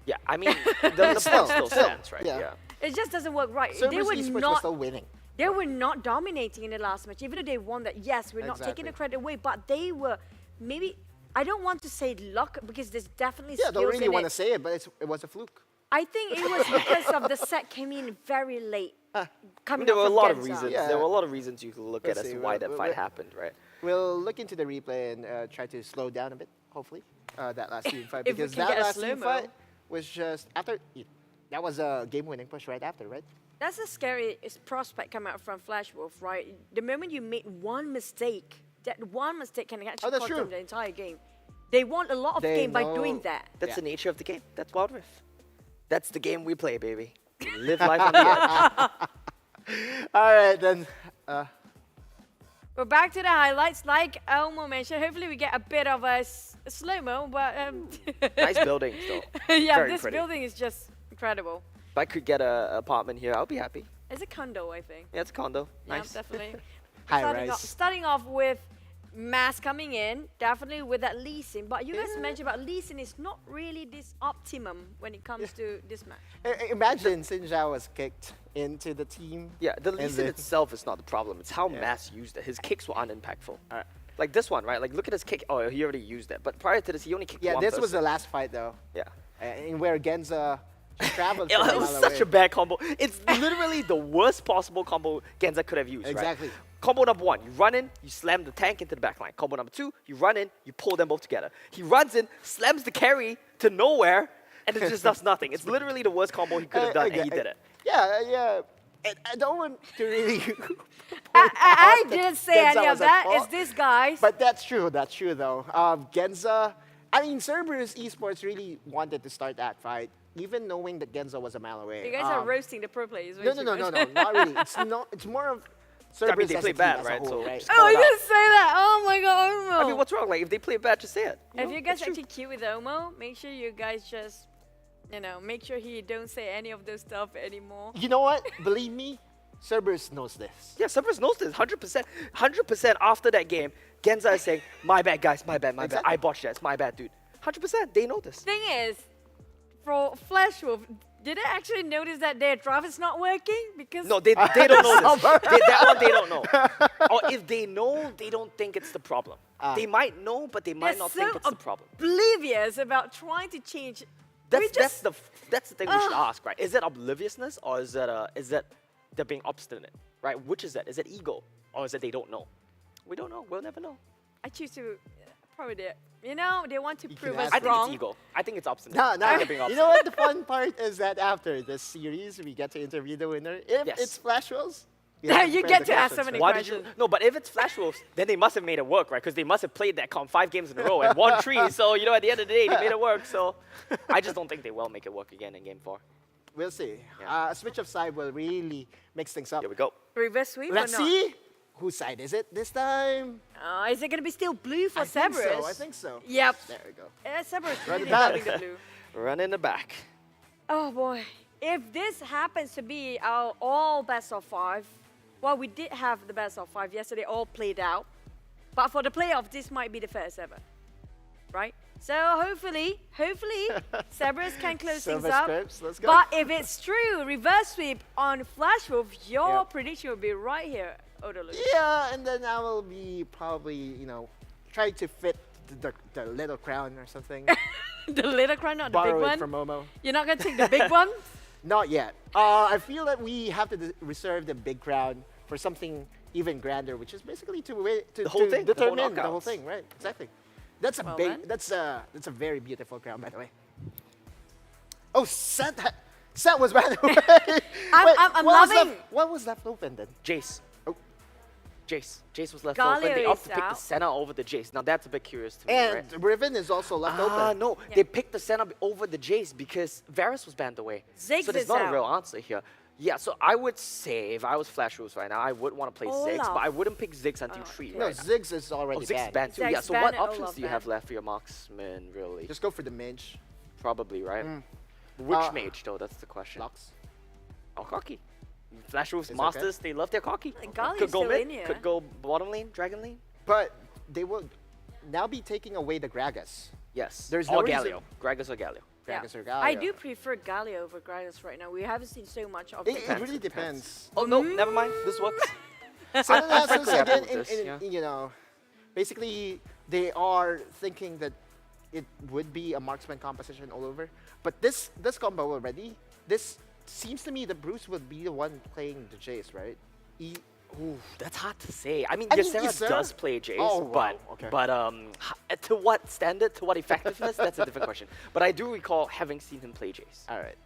Yeah, I mean, the point still stands, right? yeah. It just doesn't work right. They Cerberus were Esports was not still winning. They were not dominating in the last match, even though they won that. Yes, we're not taking the credit away, but they were maybe. I don't want to say luck because there's definitely Yeah, skills don't really in want to it. say it, but it was a fluke. I think it was because of the set came in very late. Coming There up were a from lot of Genza. reasons. Yeah. There were a lot of reasons you could look Let's at as see, to why that we'll- fight we'll- happened, right? We'll look into the replay and try to slow down a bit, hopefully, that last team fight. If we Because can that get a last team slow-mo. fight was just after. That was a game-winning push right after, right? That's a scary prospect coming out from Flash Wolf, right? The moment you make one mistake, that one mistake can actually that's cost true. them the entire game. They won a lot of They game by know- doing that. That's the nature of the game. That's Wild Rift. That's the game we play, baby. We live life on the edge. All right, then. We're back to the highlights. Like Elmo mentioned, hopefully we get a bit of a slow-mo, but Nice building, still. yeah, Very this pretty. building is just incredible. If I could get an apartment here, I'll be happy. It's a condo, I think. Yeah, it's a condo. Yeah, Nice. definitely. High starting, rise. starting off with Mass coming in, definitely with that Lee Sin. But you guys mentioned about Lee Sin is not really this optimum when it comes to this match. Imagine Sinjao was kicked into the team. Yeah, the and Lee Sin then- itself is not the problem. It's how Mass used it. His kicks were unimpactful. Like this one, right? Like look at his kick. Oh, he already used it. But prior to this, he only kicked Yeah, one this was person. the last fight, though. Yeah. In where Genza traveled from It a was mile such away. a bad combo. It's literally the worst possible combo Genza could have used, Exactly. right? Combo number one, you run in, you slam the tank into the backline. Combo number two, you run in, you pull them both together. He runs in, slams the carry to nowhere, and it just does nothing. It's literally the worst combo he could have done, and he did it. Yeah, yeah. I don't want to really. I didn't say Genza any of was at that. fault. It's this guys. But that's true. That's true, though. Genza. I mean, Cerberus Esports really wanted to start that fight, even knowing that Genza was a mile away. You guys are roasting the pro players. No, not really. It's more of Cerberus they as play a team bad, as a right? whole, So right? just Oh, call it you out. didn't say that. Oh my god, Elmo. I mean, what's wrong? Like, if they play bad, just say it. If you guys actually cute with Elmo, make sure you guys just, make sure he don't say any of those stuff anymore. You know what? Believe me, Cerberus knows this. Yeah, Cerberus knows this 100%. 100% after that game, Genza is saying, my bad, guys, my bad, my bad. I botched that. It's my bad, dude. 100%. They know this. Thing is, for Flash Wolf, did I actually notice that their draft is not working? Because No, they don't know this. That one, they don't know. Or if they know, they don't think it's the problem. They might know, but they might they're not so think it's the problem. oblivious about trying to change. That's the thing we should ask, right? Is it obliviousness or is that they're being obstinate, right? Which is that? Is it ego or is it they don't know? We don't know. We'll never know. I choose to probably they want to prove us I think wrong. it's ego. I think it's obstinate. No, I think they're being You obstinate. know what? The fun part is that after this series, we get to interview the winner. If Yes. it's Flash Wolves, we You have to get the to ask so questions, many right? Why did you? No, but if it's Flash Wolves, then they must have made it work, right? Because they must have played that comp 5 games in a row and won 3. So at the end of the day, they made it work. So I just don't think they will make it work again in Game 4. We'll see. A switch of side will really mix things up. Here we go. Reverse sweep Let's or not? see. Whose side is it this time? Is it going to be still blue for I think Cerberus? so. I think so. Yep. There we go. Cerberus Run really it back. loving the blue. Run in the back. Oh boy. If this happens to be our all best of 5, well, we did have the best of 5 yesterday, all played out. But for the playoff, this might be the first ever. Right? So hopefully, Cerberus can close things Silver up. Scripts, let's go. But if it's true, reverse sweep on Flash Wolf, your prediction will be right here, Odolu. Yeah, and then I will be probably, trying to fit the little crown or something. The little crown, not the big Borrow one? it from Momo. You're not going to take the big one? Not yet. I feel that we have to reserve the big crown for something even grander, which is basically to The whole thing, the whole determine the whole knockouts. thing, right? Exactly. That's a Well big. then. That's a very beautiful crown, by the way. Oh, Set was by the way. I'm what loving- what was left open then? Jace. Oh. Jace was left Galio open. They opted is to pick the out. Senna over the Jace. Now that's a bit curious to me, And right? Riven is also left open. No, they picked the Senna over the Jace because Varus was banned away. Ziggs so there's is not out. a real answer here. Yeah, so I would say if I was Flash Rules right now, I would want to play Ziggs, but Olaf. I wouldn't pick Ziggs until 3 No, right now. Ziggs is already Oh, Ziggs is banned. banned too. Yeah, Ziggs so banned what and options Olaf do you have banned. left for your marksman, really? Just go for the mage. Probably, right? Mm. Which mage, though? That's the question. Lux. Oh, cocky. Flash Rules It's Masters, they love their cocky. Galio's Could go still mid, in here. could go bottom lane, dragon lane. But they will now be taking away the Gragas. Yes. There's or no reason- Galio. Gragas or Galio. Gragas or I Galio. do prefer Galio over Gragas right now. We haven't seen so much of It really depends. Oh no, never mind. This works. Sananas frankly happy again, with this, you know, basically they are thinking that it would be a marksman composition all over. But this combo already, this seems to me that Bruce would be the one playing the Jace, right? Ooh, that's hard to say. I mean, I mean, Ysera does play Jace, Oh, wow. Okay. but to what standard, to what effectiveness, that's a different question. But I do recall having seen him play Jace. All right.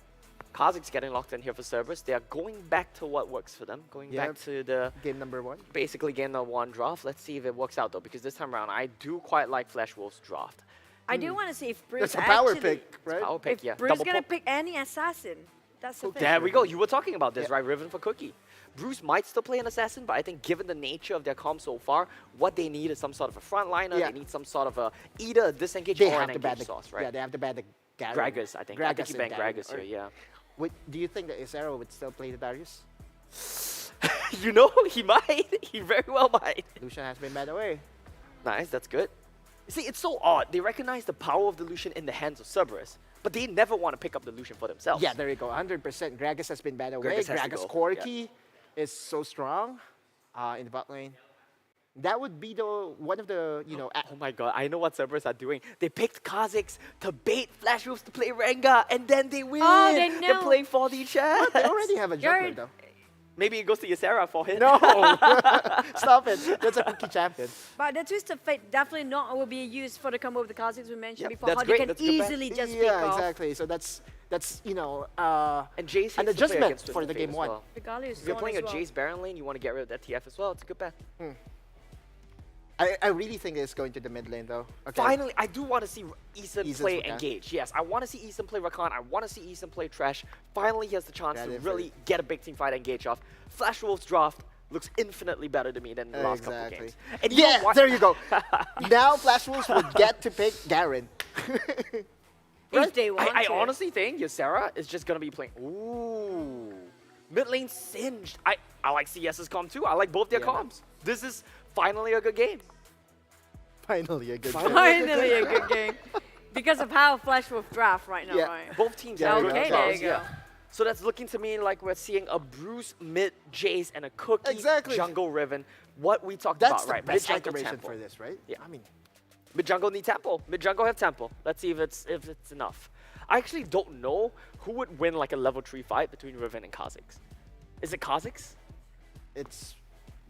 Kha'Zix getting locked in here for Cerberus. They are going back to what works for them, going back to the game number 1. Basically game number 1 draft. Let's see if it works out though, because this time around I do quite like Flash Wolf's draft. I do want to see if Bruce That's a power actually, pick, right? Power pick, if yeah. Bruce Double gonna poke. pick any assassin. That's the thing. There we go. You were talking about this, right? Riven for Cookie. Bruce might still play an assassin, but I think given the nature of their comp so far, what they need is some sort of a frontliner. Yeah. They need some sort of a either a disengage They or have an to ban engage the source, right? Yeah, they have to ban the Garen. Gragas, I think. I think Gragas you and ban Garen, Gragas or- here, yeah. Do you think that Ysera would still play the Darius? You know, he might. He very well might. Lucian has been banned away. Nice, that's good. See, it's so odd. They recognize the power of the Lucian in the hands of Cerberus, but they never want to pick up the Lucian for themselves. Yeah, there you go. 100%. Gragas has been banned away. Gragas has to Gragas go, Corki is so strong in the bot lane. That would be the one of the, you know... Oh my god, I know what Cerberus are doing. They picked Kha'Zix to bait Flash Wolves to play Rengar, and then they win. Oh, they They're know. playing 4D chess. They already have a jungler, though. Maybe it goes to Ysera for him. No! Stop it. That's a cookie champion. But the Twist of Fate definitely not will be used for the combo of the Kha'Zix we mentioned before. that's How great. they can That's a good easily bet. just pick Yeah, off. exactly. So that's you know, and Jace an hates to play adjustment against for Twist the of Fate game as 1. well. The Galio is If you're on playing as a well. Jace Baron lane, you want to get rid of that TF as well. It's a good bet. I really think it's going to the mid lane, though. Okay. Finally, I do want to see Eason play Rakan. Engage. Yes, I want to see Eason play Rakan. I want to see Eason play Trash. Finally, he has the chance Got to it for really it. get a big team fight Engage off. Flash Wolf's draft looks infinitely better to me than the last couple of games. And you know Yeah, what? there you go. Now Flash Wolves would get to pick Garen. If they want I to. honestly think Ysera is just going to be playing... Ooh. Mid lane singed. I like CS's comp too. I like both their comps. This is finally a good game. Finally a good Finally a good game. Because of how Flash Wolf draft right now, right? Both teams Yeah, have okay, good there comps, you go. So that's looking to me like we're seeing a Bruce mid Jace and a Cookie jungle Riven. What we talked That's about, the right? best Mid jungle iteration tempo. for this, right? Yeah. I mean, Mid jungle need tempo. Mid jungle have tempo. Let's see if it's enough. I actually don't know who would win like a level 3 fight between Riven and Kha'Zix. Is it Kha'Zix? it's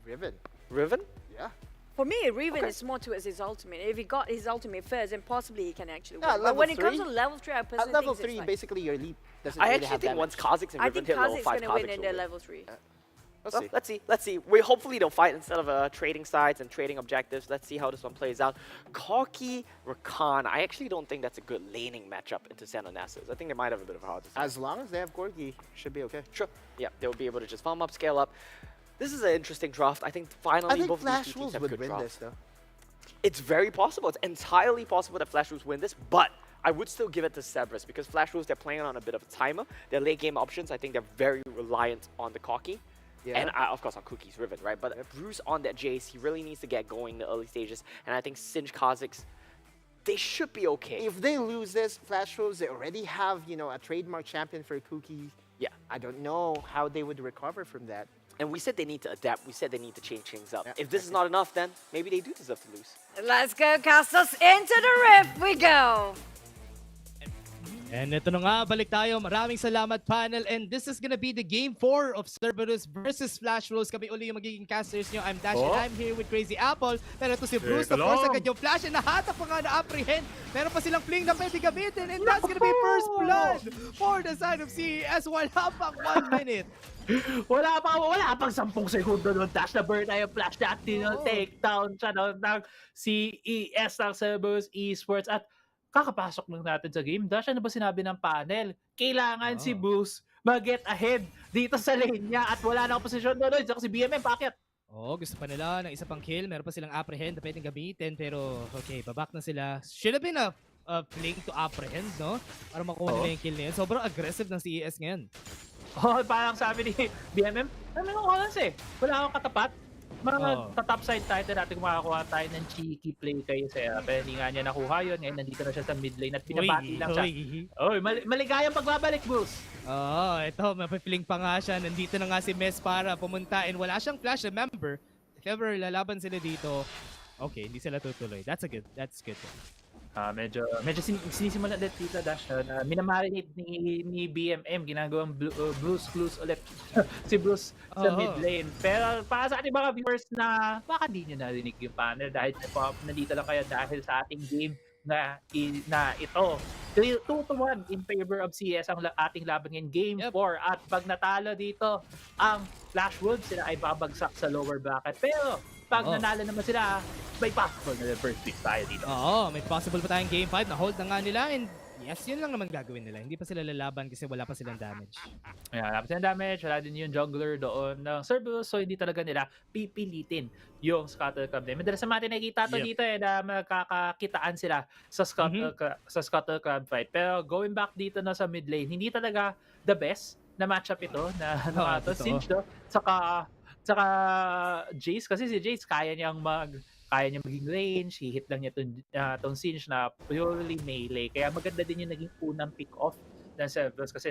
Riven. Riven? Yeah. For me, Riven is more towards his ultimate. If he got his ultimate first, then possibly he can actually win. Yeah, But level when it comes 3, to level 3, I personally At level think 3, it's like, basically your leap doesn't I really actually have think damage. once Kha'Zix and I Riven think hit level Kha'Zix is 5, going to win Kha'Zix in will their win. level 3. Let's see. Let's see. Hopefully they'll fight instead of trading sides and trading objectives. Let's see how this one plays out. Corki, Rakan. I actually don't think that's a good laning matchup into San Onassis. I think they might have a bit of a hard time. As long as they have Corgi, should be okay. Sure. Yeah, they'll be able to just farm up, scale up. This is an interesting draft. I think finally I think both of Flash these two Wolves teams have would good win drafts. this, though. It's very possible. It's entirely possible that Flash Wolves win this, but I would still give it to Cerberus because Flash Wolves, they're playing on a bit of a timer. Their late game options, I think they're very reliant on the Corki. Yeah. And of course on Cookie's Riven, right? But Bruce on that Jace, he really needs to get going in the early stages. And I think Singe Kha'Zix, they should be okay. If they lose this, Flash Wolves, they already have, you know, a trademark champion for Cookie. Yeah. I don't know how they would recover from that. And we said they need to adapt. We said they need to change things up. If this is not enough, then maybe they do deserve to lose. Let's go, Castles. Into the rift we go. And ito na nga, balik tayo. Maraming salamat, panel. And this is gonna be the Game 4 of Cerberus versus Flash Wolves. Kami uli yung magiging casters nyo. I'm Dash and I'm here with Crazy Apple. Pero ito si Bruce, of course, agad yung flash. And nahatak pa nga na-apprehend. Meron pa silang fling na pwede gamitin. And that's gonna be first blood for the side of CES. Wala pang 1 minute. Wala pang 10 segundo nun. Dash na burn tayo, flash that, takedown siya ng CES ng Cerberus Esports. At kakapasok lang natin sa game. Dash, ano ba sinabi ng panel? Kailangan si Bruce mag-get ahead dito sa lane niya at wala na posisyon doon. So si BMM, bakit? Oo, gusto pa nila ng isa pang kill. Meron pa silang apprehend na pwedeng gamitin. Pero okay, babak na sila. Should have been a fling to apprehend, no? Para makuha nila yung kill na yun. Sobrang aggressive ng CES ngayon. Oh, parang sabi ni BMM, ano ko kasi? Wala akong katapat. mga top side title natin kung makakuha tayo ng cheeky play kay Sera. Pero hindi nga niya nakuha yun. Ngayon nandito na siya sa mid lane at binabati lang siya. Oy, maligayang pagbabalik, Bruce. Oo, ito, mapipiling pa nga siya. Nandito na nga si Mes para pumunta and wala siyang flash. Remember, if ever lalaban sila dito, okay, hindi sila tutuloy. That's good. Medyo sinisimulan ulit dito Dash na minamarinate ni BMM ginagawang Blues Clues ulit si Bruce sa mid lane. Pero para sa ating mga viewers na baka hindi nyo narinig yung panel dahil nandito lang kayo dahil sa ating game na ito 2-1 in favor of CS ang ating laban ngayon, game 4. At pag natalo dito ang Flash Wolves, sila ay babagsak sa lower bracket. Pero pag nanalo naman sila, may possible na first pick tayo dito. Oo, may possible pa tayong game 5 na hold na nga nila and yes, yun lang naman gagawin nila. Hindi pa sila lalaban kasi wala pa silang damage. Wala pa silang damage, wala din yung jungler doon ng CERBERUS, so hindi talaga nila pipilitin yung Scuttle Crab. Madalas naman nakikita to dito na magkakakitaan sila sa Scuttle Crab fight. Pero going back dito na sa mid lane, hindi talaga the best na matchup ito na Sinch do. Saka Jace, kasi si Jace kaya niya maging range, hihit lang niya tong Sinch na purely melee. Kaya maganda din yung naging unang pick-off ng CERBERUS kasi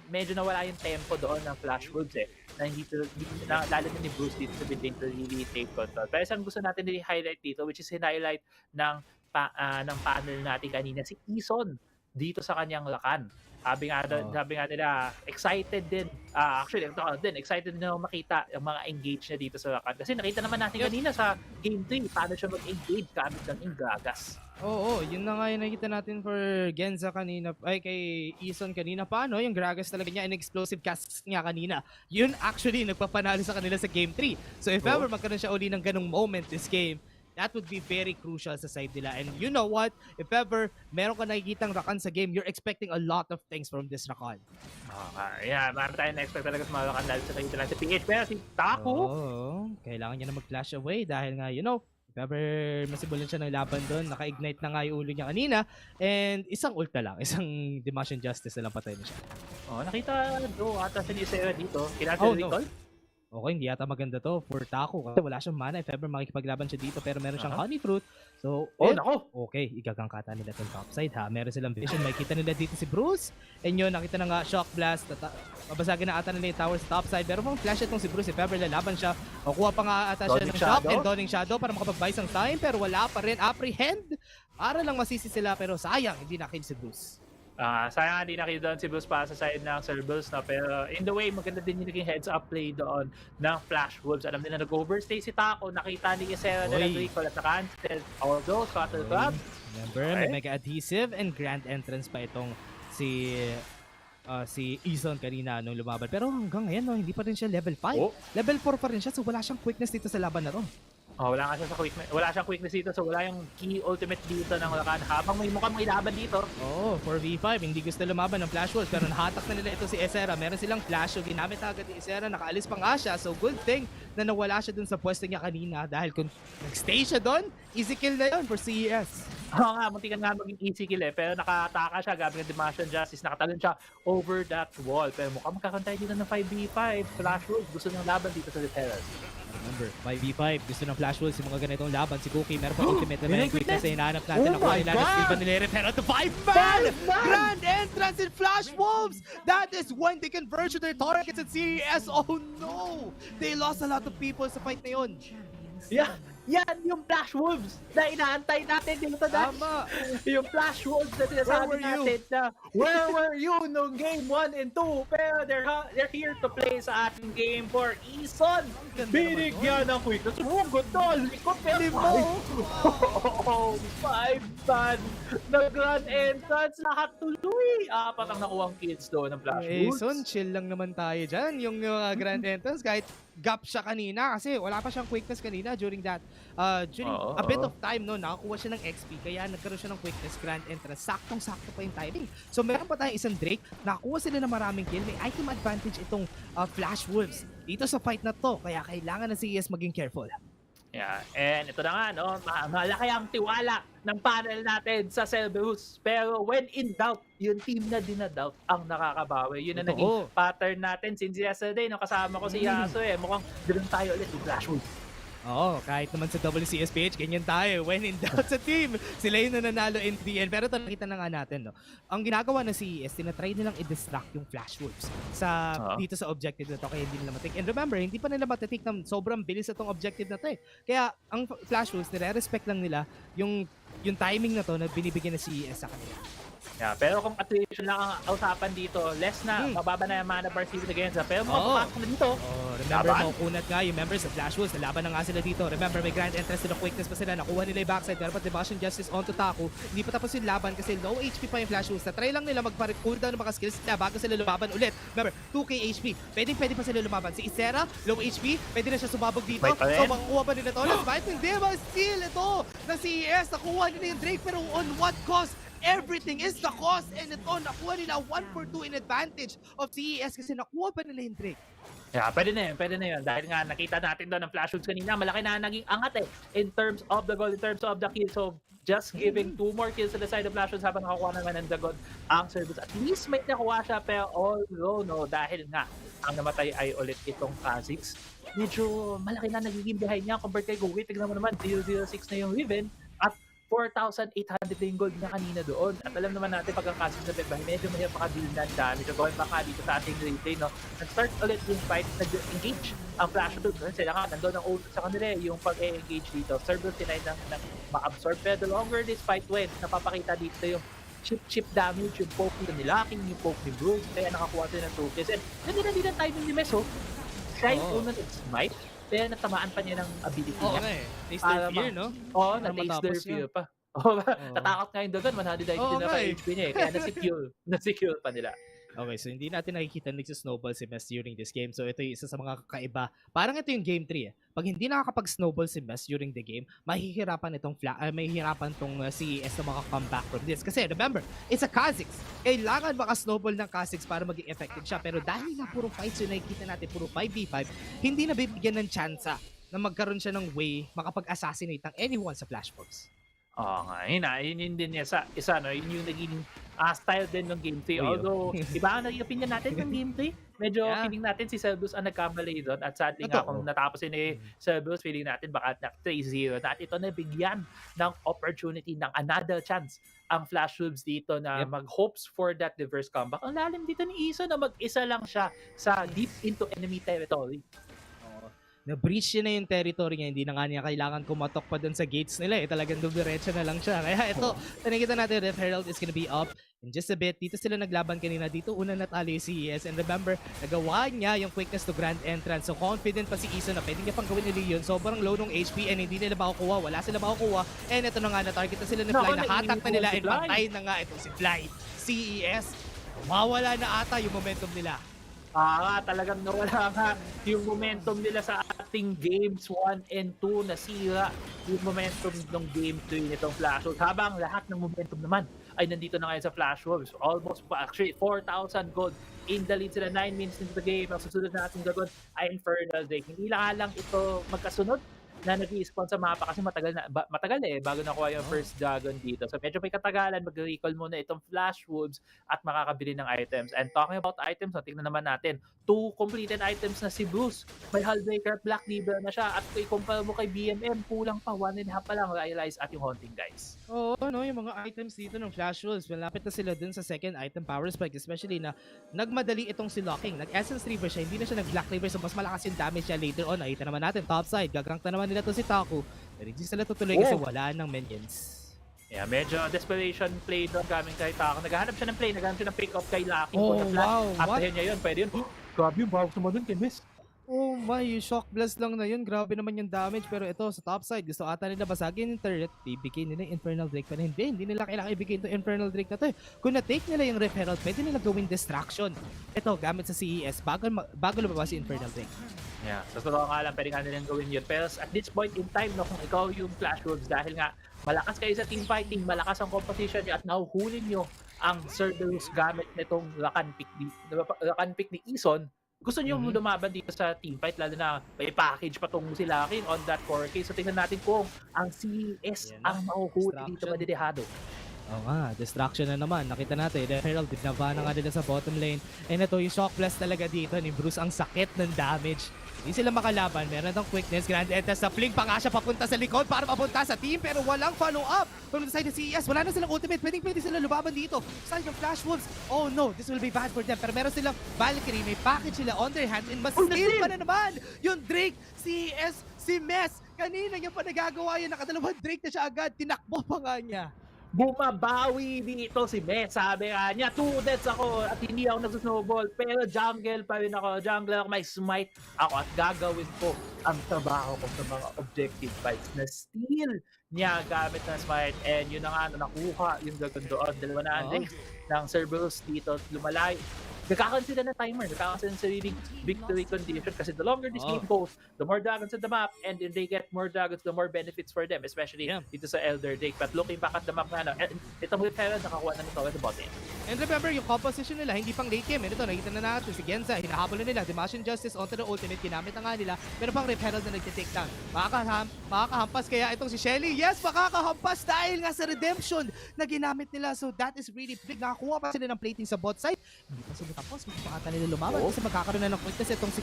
medyo nawala yung tempo doon ng Flash Wolves lalo na ni Bruce dito sa mid lane to really take control. Pero isang gusto natin i-highlight dito, which is highlight ng panel natin kanina, si Ison dito sa kanyang lakan. Sabi nga nila, excited din. Excited din ako makita yung mga engage niya dito sa lakan. Kasi nakita naman natin kanina sa game 3, paano siya mag-engage gamit lang yung gagas. Oo, yun na nga yung nakita natin for Genza kanina, kay Ison kanina. Paano yung Gragas talaga niya, and explosive casts niya kanina. Yun actually nagpapanalo sa kanila sa game 3. So if ever magkaroon siya uli ng ganung moment this game, that would be very crucial sa side nila. And you know what? If ever meron ka nakikitang Rakan sa game, you're expecting a lot of things from this Rakan. Marami tayong na-expect talaga sa mga Rakan dahil sa nakita lang si PH. Pero si Taku, kailangan niya na mag-flash away dahil nga, if ever masimulan siya ng laban doon, naka-ignite na nga yung ulo niya kanina, and isang ulta lang, isang Dimash Justice na lang patay na siya. Nakita ata si Nisera dito. Kinatin recall? Okay, hindi yata maganda to for Taku kasi wala siyang mana if ever makikipaglaban siya dito, pero meron siyang honey fruit. So, okay, igagangkata nila itong top side ha. Meron silang vision, makikita nila dito si Bruce. And yun, nakita na nga shock blast. Mabasagin na ata nila yung tower sa top side. Pero pang flash itong si Bruce, if ever lalaban siya, kuha pa nga ata siya ng shock and Dawning Shadow para makapag-buy some time, pero wala pa rin. Apprehend para lang masisi sila, pero sayang, hindi na-kill si Bruce. Sayang hindi nakita doon si Bruce para sa side ng CERBERUS na, pero in the way maganda din yung naging heads up play doon ng Flash Wolves. Alam nila nag-overstay si Taco, nakita ni Isera na nag-recall at naka-cancel although Scuttle Crab. Remember, may mega adhesive and grand entrance pa itong si Ison kanina nung lumaban. Pero hanggang ngayon, hindi pa rin siya level 5. Level 4 pa rin siya, so wala siyang quickness dito sa laban na to. Wala siyang quickness dito, so wala yung key ultimate dito ng Rakan habang may mukhang may laban dito. 4v5, hindi gusto lumaban ng Flash Wolves pero nahatak na nila ito si Isera. Meron silang flash, so ginamit agad ni Isera, nakaalis pa nga siya. So good thing na nawala siya dun sa pwesto niya kanina dahil kung nag-stay siya dun, easy kill na yun for CES. Muntikan nga maging easy kill pero nakataka siya gamit ng Dimash Justice, nakatalon siya over that wall. Pero mukhang magkakantay dito ng 5v5. Flash Wolves gusto ng laban dito sa Terrace. Remember, 5v5, gusto ng Flash Wolves yung mga ganitong laban. Si Cookie, meron pa ultimate na may quickness na hinahanap natin. Nakuha nila na skill ba nila, pero the 5-man! Grand entrance in Flash Wolves! That is when they converge to their targets at CES. Oh no! They lost a lot of people sa fight na yun. Yan yung Flash Wolves na inaantay natin dito. Tama! Yung Flash Wolves na sinasabi natin na where were you nung game 1 and 2? Pero they're here to play sa ating game 4. Ison, binigyan ng quickness. Ganda, likot pero 5-man na grand entrance. Lahat tuloy. 4 ang nakuhang kills doon ng Flash Wolves. Ison, chill lang naman tayo dyan. Yung grand entrance, kahit gap siya kanina kasi wala pa siyang quickness kanina during that during a bit of time nakakuha siya ng XP kaya nagkaroon siya ng quickness grand entrance. Saktong-sakto pa yung timing. So meron pa tayong isang Drake, nakakuha sila ng maraming kill. May item advantage itong Flash Wolves dito sa fight na to kaya kailangan na CES maging careful. Yeah, and ito na nga, no, malaki ang tiwala ng panel natin sa CERBERUS. Pero when in doubt, yung team na dinadoubt ang nakakabawi. Yun ang naging Totoo. pattern natin since yesterday, no, kasama ko si Yaso Mukhang doon tayo ulit yung Flashwood. Oo, kahit naman sa WCS PH, ganyan tayo. When in doubt sa team, sila yung nananalo in the end. Pero ito, nakita na nga natin, no? Ang ginagawa ng CES, tinatry nilang i-distract yung Flash Wolves dito sa objective na to, kaya hindi nila matik. And remember, hindi pa nila matatik ng sobrang bilis itong objective na to eh. Kaya ang Flash Wolves, nire-respect lang nila yung timing na to na binibigyan ng CES sa kanila. Yeah, pero kung attrition lang ang usapan dito, less na, mababa na yung mana bar season against. Pero mapapasok na dito. Remember, makukunat nga yung members of Flash Wolves. Nalaban na nga sila dito. Remember, may grand entrance to the quickness pa sila. Nakuha nila yung backside. Pero Devotion Justice onto Taku. Hindi pa tapos yung laban kasi low HP pa yung Flash Wolves. Na-try lang nila mag-cooldown ng mga skills nila bago sila lumaban ulit. Remember, 2k HP. Pwede pa sila lumaban. Si Isera, low HP. Pwede na siya sumabog dito. So, makukuha ba nila ito? Let's fight. Hindi ba? Still, ito. Na CES. Nakuha nila yung Drake. Pero on what cost? Everything is the cost, and ito, nakuha nila 1-for-2 in advantage of CES kasi nakuha pa nila yung Drake. Yeah, pwede na yun. Dahil nga nakita natin doon ng Flash Wolves kanina, malaki na naging angat in terms of the goal, in terms of the kill. So, just giving 2 more kills to the side of Flash Wolves habang nakakuha naman ng the goal ang CERBERUS. At least may nakuha siya, pero although, no, dahil nga, ang namatay ay ulit itong Kha'Zix, medyo malaki na nagiging behind niya compared kay Gowi. Tignan mo naman, 006 na yung Riven at 4,800 na yung gold niya kanina doon. At alam naman natin pag ang Kha'Zix na Pekbahay, medyo mahirap makadeal ng damage. So going back dito sa ating replay, no? Nag-start ulit yung fight, nag-engage ang Flash Wolves. Sila nga, nandun ang ult sa kanila yung pag-engage dito. CERBERUS tinay ng ma-absorb. Pero the longer this fight went, napapakita dito yung chip damage, yung poke ni Locking, yung poke ni Bruce. Kaya nakakuha sila ng 2 kills. And hindi na timing ni Meso. Siya yung unang smite. Kaya natamaan pa niya ng ability niya. Oo nga eh. Taste their fear, no? Oo, na-taste their fear pa. Natakot nga yung Dagon, 190 na pa HP niya eh. Kaya na-secure pa nila. Okay, so hindi natin nakikita nagsisnowball si Mess during this game. So ito yung isa sa mga kakaiba. Parang ito yung game 3 eh. Pag hindi nakakapag-snowball si Mess during the game, mahihirapan tong CES na maka-comeback from this. Kasi remember, it's a Kha'Zix. Kailangan maka-snowball ng Kha'Zix para maging effective siya. Pero dahil na puro fights yung nakikita natin, puro 5v5, hindi na bibigyan ng tsansa na magkaroon siya ng way makapag-assassinate ng anyone sa Flash Wolves. Oo nga, yun din niya sa isa, no? Yun yung naging style din ng game 3. Although, iba ang naging opinion natin ng game 3. Medyo feeling natin si CERBERUS ang nagkamali doon. At sadly nga, kung natapos yun CERBERUS, feeling natin baka 3-0. At ito na bigyan ng opportunity, ng another chance ang Flash Wolves dito na mag-hopes for that reverse comeback. Ang lalim dito ni Iso na mag-isa lang siya sa deep into enemy territory. Na-breach niya na yung territory niya, hindi na nga niya kailangan kumatok pa dun sa gates nila eh. Talagang dumiretso na lang siya. Kaya ito, nakikita natin, Ref Herald is gonna be up in just a bit. Dito sila naglaban kanina. Dito una natalo yung CES. And remember, nagawa niya yung quickness to grand entrance. So confident pa si Iso na pwede niya pang gawin nila yun. Sobrang low ng HP and hindi nila makukuha. Wala sila makukuha. And ito na nga, na-target na sila ni Fly. Nahatak na nila and patay na nga ito si Fly. CES, mawala na ata yung momentum nila. Talagang nawala nga yung momentum nila sa ating games 1 and 2. Nasira yung momentum ng game 3 nitong Flash Wolves. Habang lahat ng momentum naman ay nandito na ngayon sa Flash Wolves. Almost, actually, 4,000 gold in the lead sila 9 minutes into the game. Ang susunod na ating gagawin ay Infernal Drake. Hindi lang ito magkasunod na nag-i-spawn sa mapa kasi matagal bago nakuha yung first dragon dito. So medyo may katagalan, mag-recall muna itong Flash Wolves at makakabili ng items. And talking about items, tingnan naman natin, 2 completed items na si Bruce. May Hullbreaker, Black Libra na siya at i-compare mo kay BMM, kulang pa, 1.5 pa lang realize at yung hunting guys. Oo, no, yung mga items dito ng Flash Wolves, malapit na sila dun sa second item power spike, especially na nagmadali itong si Locking. Nag-Essence Reaver siya, hindi na siya nag-Black Reaver, so mas malakas yung damage niya later on. Nakita naman natin, topside, gagank na naman nila to si Taku. Pero hindi sila tutuloy kasi wala ng minions. Yeah, medyo desperation play doon gaming kay Taku. Naghahanap siya ng play, naghahanap siya ng pick-up kay Locking. After niya yun, pwede yun. Grabe yung bawag naman dun kay Miss. Oh my, yung shock blast lang na yun. Grabe naman yung damage. Pero ito, sa top side, gusto ata nila basagin yung turret. Ibigay nila yung Infernal Drake. Pero hindi nila kailangan ibigay ito Infernal Drake na to. Kung na-take nila yung Ref Herald, pwede nila gawin distraction. Ito, gamit sa CES, bago lumabas yung Infernal Drake. Yeah, sa totoo nga lang, pwede nga nilang gawin yun. Pero at this point in time, no, kung ikaw yung Flash Wolves, dahil nga malakas kayo sa team fighting, malakas ang composition nyo, at nahuhulin nyo ang CERBERUS gamit nitong Rakan pick ni Ison, gusto niyo lumaban dito sa teamfight, lalo na may package pa tong si Lakin on that 4K. So tingnan natin kung ang CES ang mahuhuli dito, madidehado. Oo nga, distraction na naman. Nakita natin, Herald, dinaba na nga nila sa bottom lane. And ito yung shock blast talaga dito ni Bruce. Ang sakit ng damage. Hindi sila makalaban. Meron ng quickness. Grand Etas sa fling pa nga siya papunta sa likod para mapunta sa team. Pero walang follow-up. From the side of CES, wala na silang ultimate. Pwede sila lumaban dito. Side ng Flash Wolves. Oh no, this will be bad for them. Pero meron silang Valkyrie. May package sila on their hands. And mas steal pa na naman yung Drake. CES, si Mess. Kanina niya pa nagagawa yan. Nakadalawang Drake na siya agad. Tinakbo pa nga niya. Bumabawi dito si Mess. Sabi nga niya, 2 deaths ako at hindi ako nagsusnowball. Pero jungle pa rin ako. Jungle ako, may smite ako at gagawin ko ang trabaho ko sa mga objective fights na steal niya gamit ng smite. And yun na nga, nakuha yung dragon doon. Dalawa na ang ng Cerberus dito. Lumalay. Nagkakaroon sila ng timer, nagkakaroon sila sariling victory condition kasi the longer this game goes, the more dragons on the map, and if they get more dragons, the more benefits for them, especially dito sa Elder Drake. But looking back at the map na, itong with Herald, nakakuha na nito at the bottom. And remember, yung composition nila, hindi pang late game. Ito, nakikita na natin si Genza, hinahabol na nila. Dimash Justice onto the ultimate, ginamit na nga nila. Pero pang Rip Herald na nag-take down. Makakahampas kaya itong si Shelly. Yes, makakahampas dahil nga sa redemption na ginamit nila. So that is really big. Nakakuha pa sila ng plating sa bot side. Hindi pa sila tapos. Magpapakata nila lumaban kasi magkakaroon na ng quickness itong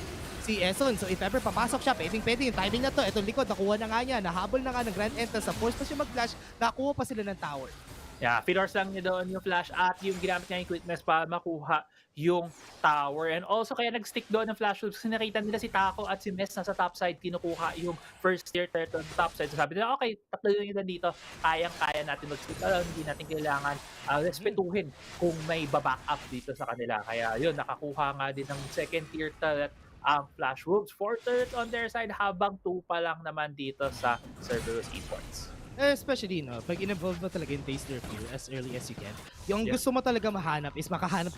si Eson. So if ever papasok siya, pwede yung timing na to. Itong likod, nakuha na nga niya. Nahabol na nga ng Grand Entrance. Sa force pa siya mag-flash. Nakuha pa sila ng tower. Yeah, Fidors lang niya doon yung flash at yung ginamit niya yung quickness para makuha yung tower. And also kaya nag-stick doon ng flash wolves kasi nakita nila si Taco at si Mess nasa top side, kinukuha yung first tier turtle on top side. So sabi nila, okay, tatlo yun nila dito, kayang-kaya natin mag-stick. Hindi natin kailangan respetuhin kung may baback up dito sa kanila. Kaya yun, nakakuha nga din ng second tier turret ang Flash Wolves. 4 turrets on their side habang 2 pa lang naman dito sa CERBERUS Esports. Especially, no, pag in-evolve mo talaga yung taster fear as early as you can, yung gusto mo talaga mahanap is makahanap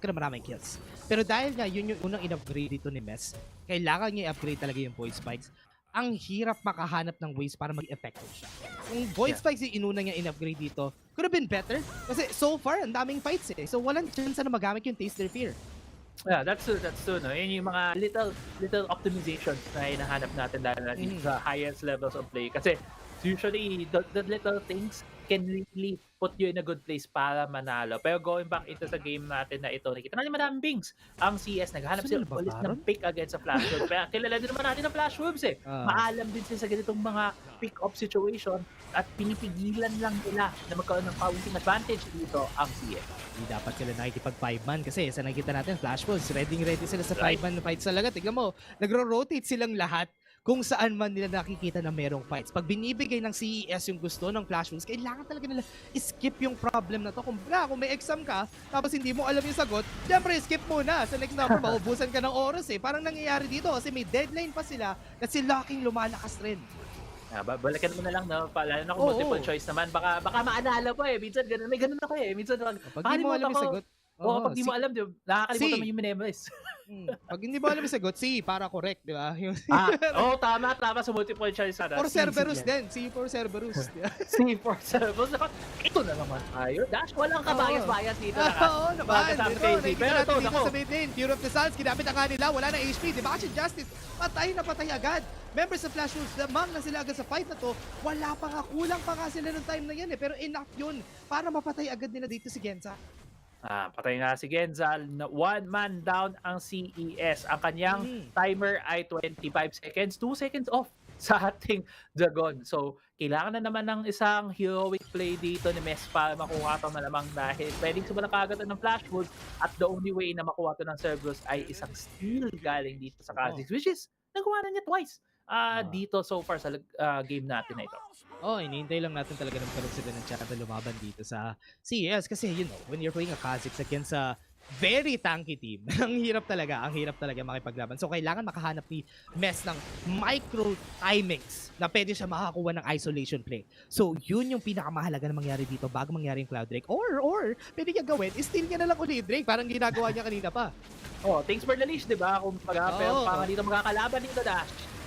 ka ng maraming kills. Pero dahil nga yun yung unang in-upgrade dito ni Mess, kailangan niya i-upgrade talaga yung void spikes. Ang hirap makahanap ng ways para mag-effective siya. Kung void spikes yung inuna niya in-upgrade dito, could have been better. Kasi so far, ang daming fights eh. So walang chance na magamit yung taster fear. Yeah, that's true, no? Yun yung mga little optimizations na hinahanap natin dahil sa highest levels of play. Kasi usually, the little things can really put you in a good place para manalo. Pero going back ito sa game natin na ito, nakita natin madaming pings. Ang CS, naghahanap sila ulit ng pick against sa Flash Wolves. Kaya kilala din naman natin ang Flash Wolves eh. Maalam din sila sa ganitong mga pick-up situation at pinipigilan lang nila na magkaroon ng counting advantage dito ang CS. Hindi dapat sila nakikipag 5-man kasi sa nakikita natin, Flash Wolves, ready sila sa 5-man fights talaga. Tignan mo, nagro-rotate silang lahat kung saan man nila nakikita na merong fights. Pag binibigay ng CES yung gusto ng Flash Wolves, kailangan talaga nila skip yung problem na to. Kung may exam ka, tapos hindi mo alam yung sagot, syempre skip muna. Sa next number, maubusan ka ng oras eh. Parang nangyayari dito kasi may deadline pa sila at si Locking lumalakas rin. Balikan mo na lang, no? Lalo na kung multiple choice naman. Baka maalala pa eh. Minsan ganun, may ganun ako eh. Minsan pag di mo alam yung sagot, pag di mo alam, nakakalimutan mo yung memorize. Pag hindi mo alam yung sagot, C para correct, di ba? Tama sa multiple choice. For CERBERUS din. C for CERBERUS. C for CERBERUS. Ito na naman tayo. Dash, walang kabayas-bayas dito. Oo naman. Pero ito, nako. Sa mid lane, Fear of the Suns, ginamit na nga nila, wala na HP. Dimash Justice, patay na patay agad. Members of Flash Wolves, damang na sila agad sa fight na to. Wala pa nga, kulang pa nga sila ng time na yan eh. Pero enough yun para mapatay agad nila dito si Genza. Patay na si Genza. 1 man down ang CES. Ang kanyang timer ay 25 seconds. 2 seconds off sa ating Dragon. So, kailangan na naman ng isang heroic play dito ni Mess para makuha ito malamang dahil pwedeng sumalang kagad ng Flash Wolves at the only way na makuha ito ng CERBERUS ay isang steal galing dito sa Kha'Zix, which is nagawa na niya twice dito so far sa game natin na ito. Inihintay lang natin talaga ng kalog sila ng chat na lumaban dito sa CES kasi you know, when you're playing a Kha'Zix against a very tanky team, ang hirap talaga makipaglaban. So kailangan makahanap ni Mess ng micro timings na pwede siya makakuha ng isolation play. So yun yung pinakamahalaga na mangyari dito bago mangyari yung Cloud Drake. Or pwede niya gawin, steal niya na lang ulit Drake, parang ginagawa niya kanina pa. Thanks for the leash, di ba? Kung pero dito magkakalaban dito, Dash.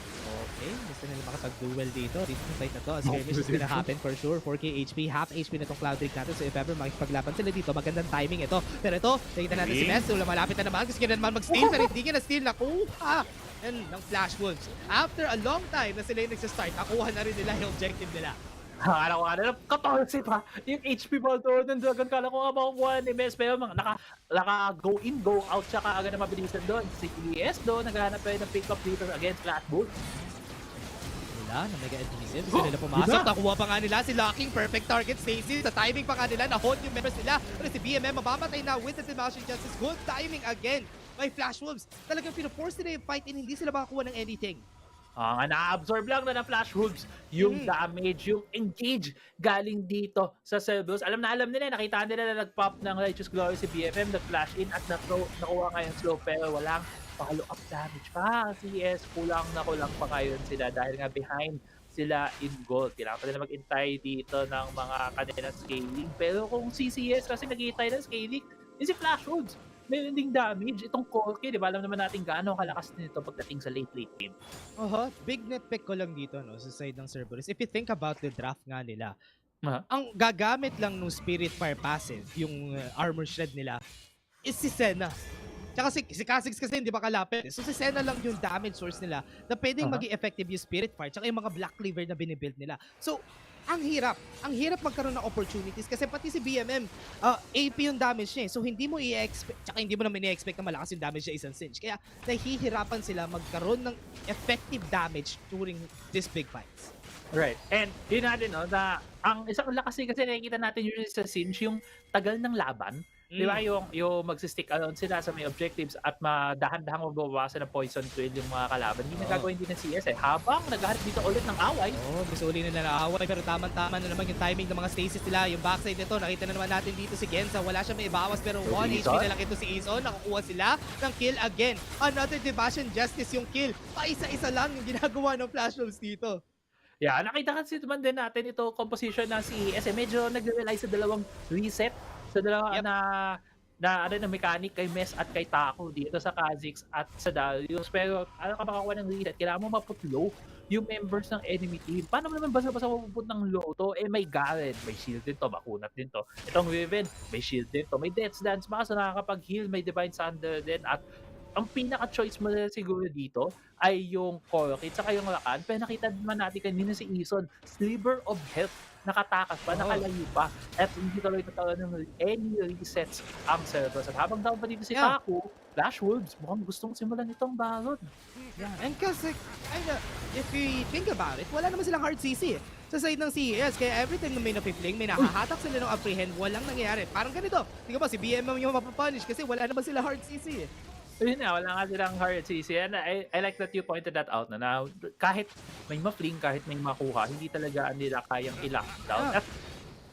Okay, gusto nila makapag-duel dito. Dito yung fight na to. Skirmish is gonna happen for sure. 4k HP, half HP na itong Cloud Drake natin. So if ever makipaglaban sila dito, magandang timing ito. Pero ito, nakita natin si Mess. Malapit na naman. Gusto niya naman mag-steal, pero hindi niya na-steal. Nakuha ng Flash Wolves. After a long time na sila yung nagsistart, nakuha na rin nila yung objective nila. Akala ko ano, 14 pa. Yung HP ball to ng Dragon, kala ko nga makukuha ni Mes, pero naka go in, go out siya kaagad na mabilisan doon. Si ES doon, naghahanap pa rin ng pick up dito against Flash Wolves. Na mega adhesive. Gusto nila pumasok. Nakuha pa nga nila si Locking. Perfect target. Stacy. Sa timing pa nga nila. Na-hold yung members nila. Pero si BMM mabamatay na with the Demolition Justice. Good timing again by Flash Wolves. Talagang pinaforce nila yung fight and hindi sila makakuha ng anything. Na-absorb lang na ng Flash Wolves yung damage, yung engage galing dito sa Cerberus. Alam nila, nakita nila na nag-pop ng Righteous Glory si BFM, nag-flash in at nakuha ngayon slow pero walang follow-up damage pa. CS, kulang pa ngayon sila dahil nga behind sila in gold. Kailangan pa nila mag-intay dito ng mga kanilang scaling. Pero kung CCS kasi nag-iintay ng scaling, si Flash Wolves may ding damage. Itong Corki, di ba? Alam naman natin gaano kalakas nito pagdating sa late game. Big nitpick ko lang dito no, sa side ng Cerberus. If you think about the draft nga nila, ang gagamit lang ng Spirit Fire passive, yung armor shred nila, is si Senna. Tsaka si Kha'Zix kasi hindi ba kalapit. So si Senna lang yung damage source nila na pwedeng maging effective yung Spirit Fire tsaka yung mga Black Cleaver na binibuild nila. So, ang hirap magkaroon ng opportunities kasi pati si BMM, AP yung damage niya eh. So hindi mo i-expect, tsaka hindi mo naman i-expect na malakas yung damage niya isang cinch. Kaya nahihirapan sila magkaroon ng effective damage during these big fights. Right. And yun natin, no, na ang isang lakas kasi nakikita natin yung sa cinch, yung tagal ng laban. Di ba yung magsistick alone sila sa may objectives at madahan-dahang mabawasan ng poison trail yung mga kalaban. Hindi nagagawin din ng CS eh. Habang naghahanap dito ulit ng away. Gusto ulit nila ng away pero tama-tama na naman yung timing ng mga stasis nila. Yung backside nito, nakita na naman natin dito si Genza. Wala siya may ibawas pero 1 HP na lang ito si Izon. Nakukuha sila ng kill again. Another Devotion Justice yung kill. Paisa-isa lang yung ginagawa ng Flash Wolves dito. Yeah, nakita kasi naman din natin ito composition ng CES eh. Medyo nag-rely sa dalawang reset. Sa dalawa na mechanic kay Mes at kay Taco dito sa Kha'Zix at sa Darius. Pero ano ka makakuha ng reset? Kailangan mo maput-low yung members ng enemy team. Paano mo naman basta-basta mapuput ng low to? Eh may Garen, may shield din to, makunat din to. Itong Riven, may shield din to. May Death's Dance pa, so nakakapag-heal, may Divine Thunder din. At ang pinaka-choice mo na siguro dito ay yung Corki at saka yung Rakan. Pero nakita naman natin kanina si Ison, sliver of health, nakatakas pa, nakalayo pa, at hindi tuloy nagkaroon ng any resets ang Cerberus. At habang down pa dito si Taku, Flash Wolves, mukhang gustong simulan itong balon. And kasi, if you think about it, wala naman silang hard CC sa side ng CES. Kaya every time na may napipling, may nakahatak sila ng apprehend, walang nangyayari. Parang ganito, tingnan mo, si BMM yung mapapunish kasi wala naman sila hard CC. Yun na, wala nga silang hard CC. And I like that you pointed that out na kahit may ma-fling, kahit may makuha, hindi talaga nila kayang i-lock down. At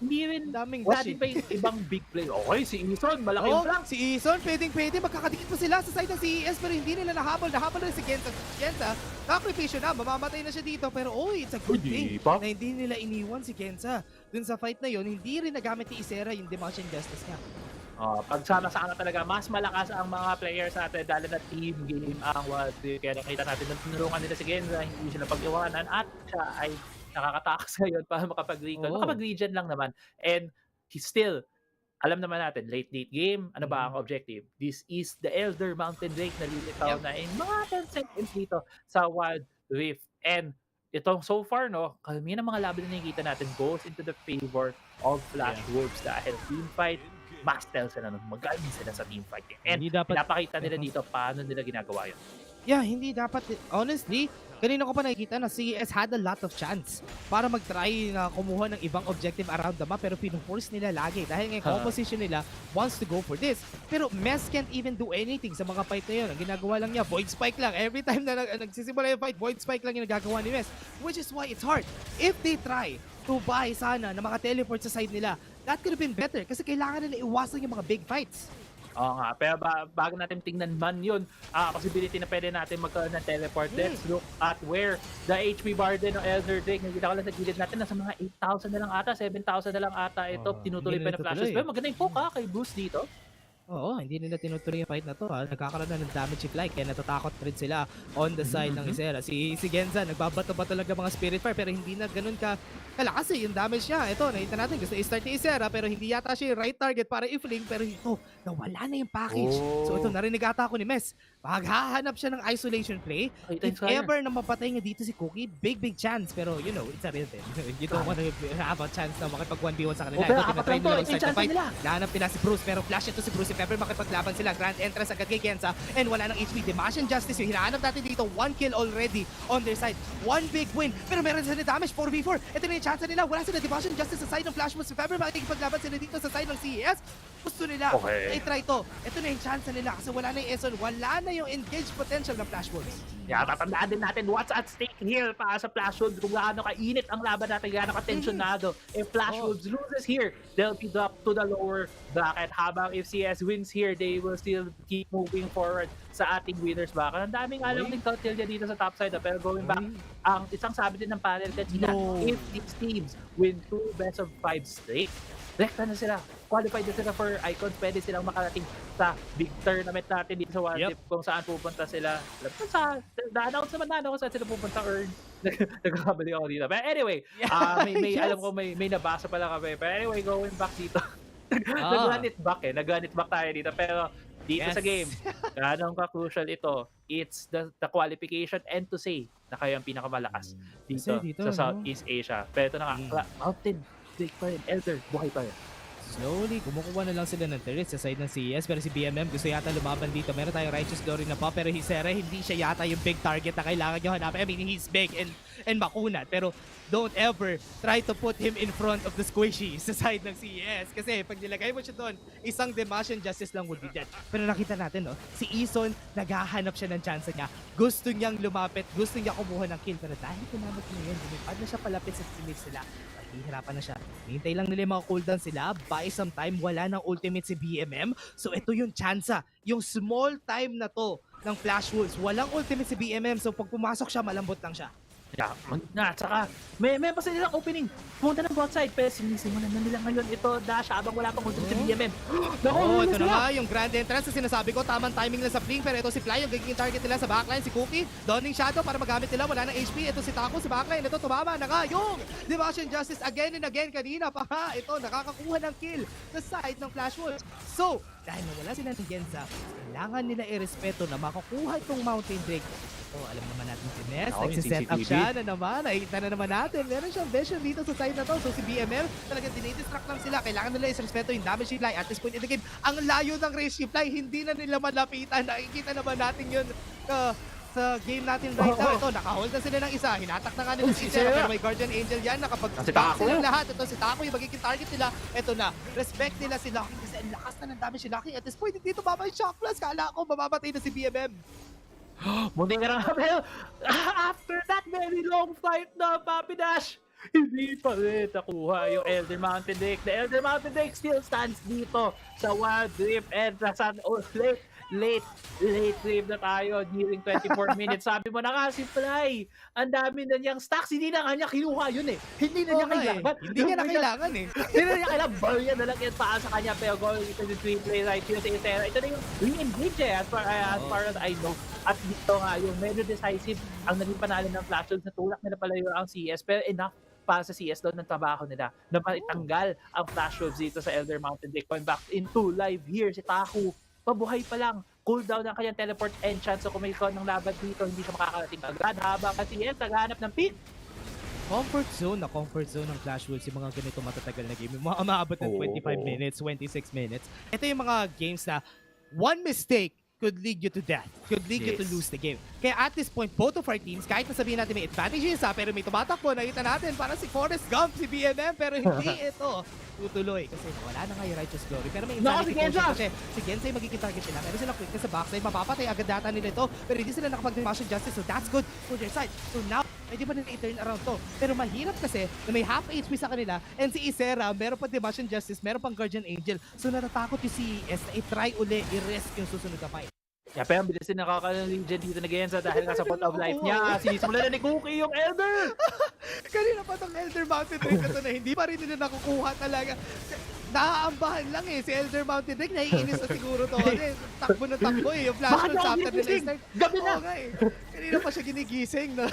hindi rin wala din pa yung ibang big play. Okay, si Ison, malaki yung flank. Si Ison, pwede, magkakadikit pa sila sa side ng CES pero hindi nila nahabol na si Genza. Sacrifice na, mamamatay na siya dito pero it's a good thing na hindi nila iniwan si Genza. Dun sa fight na yun, hindi rin nagamit ni Isera yung Demolition Justice niya. Pag sama-sama talaga, mas malakas ang mga players natin dahil na team game ang Wild Rift. Kaya nakita natin na tinulungan nila si Genza, hindi sila pag-iwanan at siya ay nakakatakas ngayon para makapag-recall. Makapag-regen lang naman. And he's still, alam naman natin, late game, ano ba ang objective? This is the Elder Mountain Drake na lilitaw na in mga 10 seconds dito sa Wild Rift. And itong so far, no, kalmi ng mga laban na nakikita natin goes into the favor of Flash Wolves dahil team fight, max-tell sila nun, magaling sila sa team fight. And pinapakita nila dito paano nila ginagawa yun. Yeah, hindi dapat, honestly, kanina ko pa nakikita na CES had a lot of chance para mag-try na kumuha ng ibang objective around the map pero pinuforce nila lagi dahil nga composition nila wants to go for this. Pero Mess can't even do anything sa mga fight na yun. Ang ginagawa lang niya, Void Spike lang. Every time na nagsisimula yung fight, Void Spike lang yung nagagawa ni Mess. Which is why it's hard. If they try to buy sana na maka-teleport sa side nila, that could have been better kasi kailangan nila iwasan yung mga big fights. Oo nga, pero bago natin tingnan man yun, possibility na pwede natin magkaroon ng teleport. Let's look at where the HP bar din ng Elder Drake. Nakita ko lang sa gilid natin, nasa mga 8,000 na lang ata, 7,000 na lang ata ito. Tinutuloy pa ng flashes. Pero maganda yung poke kay Bruce dito. Oo, hindi nila tinutuloy yung fight na to. Nagkakaroon na ng damage si Fly, kaya natatakot rin sila on the side ng Isera. Si Genza, nagbabato-bato lang ng mga Spirit Fire, pero hindi na ganun kalakas yung damage niya. Ito, nakita natin, gusto i-start ni Isera, pero hindi yata siya yung right target para i-fling, pero ito, nawala na yung package. So ito, narinig ata ako ni Mes. Maghahanap siya ng isolation play. If ever na mapatay niya dito si Cookie, big chance. Pero you know, it's a rhythm. You don't want to have a chance na makipag 1v1 sa kanila. Ito, tinatry nila yung start the fight. Nahanap nila si Bruce, pero flash ito si Bruce. If ever makipaglaban sila, grand entrance agad kay Kenza, and wala ng HP. Demacian Justice, yung hinahanap natin dito, 1 kill already on their side. 1 big win, pero meron sila damage, 4v4. Ito na yung chance nila, wala sila Demacian Justice sa side ng Flash Moves. If ever makikipaglaban sila dito sa side ng CES, gusto nila, i-try to. Ito na yung chance nila, kasi wala na yung Eson, wala na yung engaged potential ng Flash Moves. Yeah, tatandaan din natin what's at stake here para sa Flash Wolves. Kung gaano kainit ang laban natin, gaano ka-tensionado. If Flash Wolves loses here, they'll be dropped to the lower bracket. Habang if CS wins here, they will still keep moving forward sa ating winners bracket. Ang daming alam din Kautilya dito sa top side. Pero going back, ang isang sabi din ng panel kanina, if these teams win 2 best of 5 straight, rekta na sila. Qualified na sila for Icons. Pwede silang makarating sa big tournament natin dito sa One Tip kung saan pupunta sila. Na-announce naman na kung saan sila pupunta earn. Nagkakabali ako dito. But anyway, alam ko may nabasa pala kami. But anyway, going back dito. Nag-run it back tayo dito. Pero dito sa game, ganong ka-crucial ito. It's the qualification and to say na kayo ang pinakamalakas dito sa Southeast Asia. Pero ito na nga, Mountain, Drake pa rin, Elder, buhay pa rin. Slowly, kumukuha na lang sila ng turret sa side ng CES, pero si BMM gusto yata lumaban dito. Meron tayong Righteous Glory na pa, pero Hisera hindi siya yata yung big target na kailangan nyo hanapin. I mean, he's big and makunat, pero don't ever try to put him in front of the squishy sa side ng CES. Kasi pag nilagay mo siya doon, isang Demacian Justice lang would be dead. Pero nakita natin, no, si Ison, naghahanap siya ng chance niya. Gusto niyang lumapit, gusto niya kumuha ng kill, pero dahil kinamot niya yun, lumipad na siya palapit sa teammate sila. Hihirapan na siya. Hintay lang nila yung mga cooldown sila. Buy some time. Wala ng ultimate si BMM. So ito yung chance. Yung small time na to ng Flash Wolves. Walang ultimate si BMM. So pag pumasok siya, malambot lang siya. Yeah, tsaka may pa silang opening. Pumunta ng bot side, pero sinisimulan na nila ngayon ito dash habang wala pang ultimate si BMM. Ito na nga yung grand entrance na sinasabi ko, tamang timing lang sa fling, pero ito si Fly, yung gaging target nila sa backline, si Cookie, Donning Shadow para magamit nila, wala ng HP, ito si Taco sa backline, ito tumama na nga yung Devotion Justice again and again kanina pa ha, ito nakakakuha ng kill sa side ng Flash Wolves. So, dahil nawala sila ng Genza, kailangan nila i-respeto na makakuha itong Mountain Drake. So, alam naman natin si Ness, nagsiset up siya na naman, nakikita na naman natin, meron siyang vision dito sa side na to. So si BMM, talagang dinidistract lang sila, kailangan nila i-respeto yung damage supply at this point in the game. Ang layo ng range supply, hindi na nila malapitan, nakikita naman natin yun sa game natin right now. Ito, nakahold na sila ng isa, hinatak na nga nila si Zero, pero may Guardian Angel yan, nakapag-back silang lahat. Ito si Taco, yung magiging target nila. Ito na, respect nila si Lucky kasi ang lakas na ng damage si Lucky. At this point, hindi tumama yung Shock Plus, kala ko mamamatay na si BMM. Munti ka na pero after that very long fight na Papi Dash, hindi pa rin nakuha yung Elder Mountain Drake. The Elder Mountain Drake still stands dito sa Wild Rift and sa late wave na tayo, nearing 24 minutes. Sabi mo na nga si Fly, ang dami na niyang stacks, hindi na nga niya kinuha yun eh. Hindi na niya kailangan. Hindi niya na kailangan eh. Hindi na niya kailangan, barya na lang yan paa sa kanya, pero going into the tweet play right here sa Isera. Ito na yung re-engage eh, as far as I know. At dito nga, yung medyo decisive ang naging panalo ng Flash Wolves, natulak nila pala yung ang CS, pero enough para sa CS doon ng trabaho nila na maitanggal ang Flash Wolves dito sa Elder Mountain Drake. Going back into live here, si Taku, pabuhay pa lang, cooldown ng kanyang teleport and chance so kumikon ng laban dito, hindi siya makakarating agad habang kasi CS naghahanap ng pick. Comfort zone ng Flash Wolves yung mga ganito matatagal na game. Yung mga umaabot ng 25 minutes, 26 minutes. Ito yung mga games na one mistake could lead you to death, could lead you to lose the game. Kaya at this point, both of our teams, kahit nasabihin natin may advantages pero may tumatakbo, nakita natin para si Forrest Gump, si BMM, pero hindi ito tutuloy kasi wala na nga yung Righteous Glory. Pero may insanity potion kasi si Genza yung magiging target nila. Pero sila quick na sa backside, mapapatay agad data nila ito, pero hindi sila nakapag-Demacian Justice, so that's good for their side. So now, pwede ba nila i-turn around to? Pero mahirap kasi na may half HP sa kanila and si Isera, meron pa Demacian Justice, meron pang Guardian Angel. So natatakot yung CES na i-try uli, i-risk yung susunod na fight. Yeah, pero ang bilis din nakaka-legion dito na Genza dahil nga sa pot of life niya. Sinisimulan na ni Cookie yung Elder! Kanina pa itong Elder Mountain Drake na ito na hindi pa rin nila nakukuha talaga. naaambahan lang eh. Si Elder Mountain Drake, naiinis na siguro to. Takbo na takbo eh. Yung flash roll after nila start. Gabi na! Oo nga eh. Kanina pa siya ginigising. No?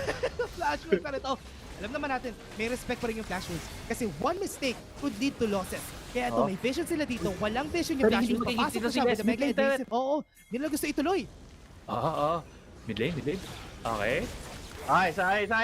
Flash roll pa rin to. Alam naman natin, may respect pa rin yung flash rolls. Kasi one mistake could lead to losses. Kaya ito, may vision sila dito. Walang vision yung flash rolls. Papasok na siya with the mega adhesive. Oo, hindi nila gusto ituloy. Oo. Mid lane. Okay. Ay,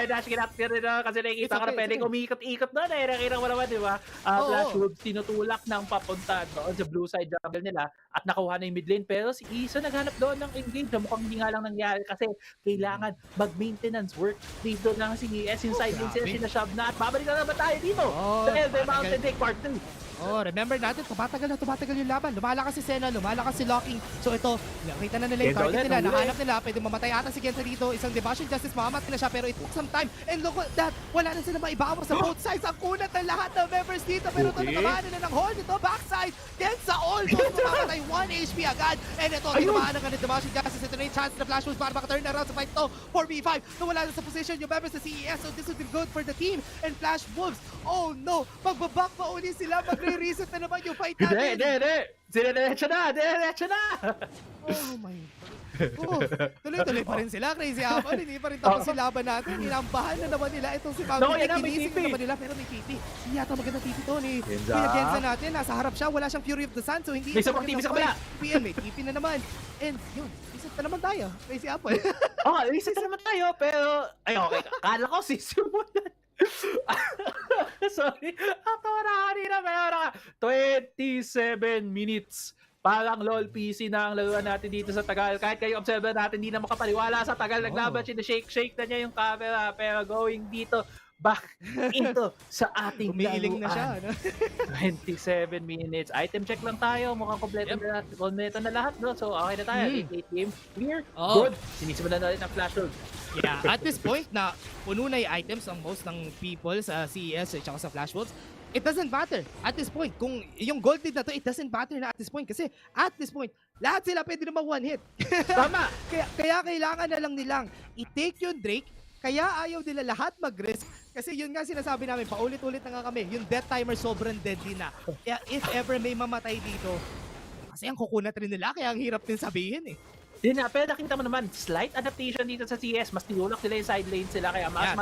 dash kinapir rin na kasi nakikita ko na pwedeng umikot-ikot doon eh. Nakita mo naman, di ba? Flash Wolves tinutulak ng papunta doon sa blue side jungle nila at nakuha na yung mid lane. Pero si Isa naghanap doon ng engage. Mukhang hindi nga lang nangyari kasi kailangan mag-maintenance work dito ng CES. Yung side lane sila sinashove na at babalik na naman tayo dito sa Elder Mountain Drake Part 2. Oh, remember natin, tumatagal yung laban. Lumalakas si Senna, lumalakas si Locking. So ito, nakita na nila yung target nila, nahanap nila, pwede mamatay ata si Gensa dito. Isang Devotion Justice, mamamatay na siya, pero it took some time. And look at that, wala na sila maibawas sa both sides. Ang kunat ng lahat ng members dito, pero ito natamaan nila ng hold ito, backside. Gensa almost mamamatay, 1 HP agad. And ito, tinamaan na ganit Devotion Justice. Ito na yung chance na Flash Wolves para makaturn around sa fight to. 4v5, nawala na sa position yung members sa CES, so this would be good for the team. And Flash Wolves, oh no, magbaback pa uli sila, magre-reset na naman yung fight natin. Hindi. Diretso na! Oh my God. Oh, tuloy-tuloy pa rin sila, Crazy Apple. Hindi pa rin tapos yung laban natin. Inambahan na naman nila itong si Mountain Drake. Ginising na naman nila, pero may TP. Hindi yata maganda TP to ni Gensa natin. Nasa harap siya, wala siyang Fury of the Sun, so hindi may support TP sa kabila. PN, may TP na naman. And yun, reset na naman tayo, Crazy Apple. Reset na naman tayo, pero ay okay, kala ko sisimulan. Sorry, ako na kanina, pero 27 minutes. Parang LOL PC na ang laruan natin dito sa Tagal. Kahit kayo observer natin, hindi na makapaniwala sa Tagal. Naglaban siya, shake na niya yung camera. Pero going dito, back into sa ating umiiling na siya. No? 27 minutes. Item check lang tayo. Mukhang kompleto na lahat. No? So okay na tayo. 8 game. Clear. Good. Sinisimulan na rin ang flash road. Yeah, at this point na puno na yung items ang most ng people sa CES at saka sa Flash Wolves, it doesn't matter at this point. Kung yung gold lead na to, it doesn't matter na at this point. Kasi at this point, lahat sila pwede naman one hit. Tama! kaya kailangan na lang nilang i-take yung Drake. Kaya ayaw nila lahat mag-risk. Kasi yun nga sinasabi namin, paulit-ulit na nga kami. Yung death timer sobrang deadly na. Kaya if ever may mamatay dito, kasi ang kukunat rin nila, kaya ang hirap din sabihin eh. Yun nga, pero nakita mo naman, slight adaptation dito sa CS. Mas tinulak nila yung side lane sila, kaya mas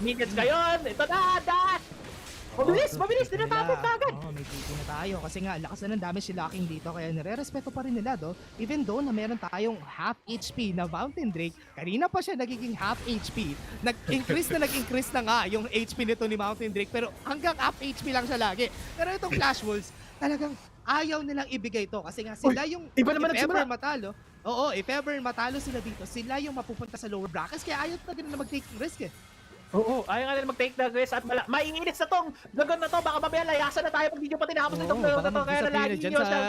minions ngayon. Ito na, dash! Mabilis, tinatapos na agad. May TP na tayo. Kasi nga, lakas na ng damage si Locking dito. Kaya nire-respeto pa rin nila, do. Even though na meron tayong half HP na Mountain Drake, kanina pa siya nagiging half HP. Nag-increase na nga yung HP nito ni Mountain Drake. Pero hanggang half HP lang siya lagi. Pero itong Flash Wolves, talagang ayaw nilang ibigay to. Kasi nga sila yung, iba naman if ever matalo, if ever matalo sila dito, sila yung mapupunta sa lower brackets. Kaya ayaw na din na mag-take risk eh. Oo, ayaw nga nila mag-take the risk at maiinis na tong dragon na to. Baka mamaya layasan na tayo pag hindi nyo pa tinapos nitong dragon na to. Kaya na lagi nyo siya.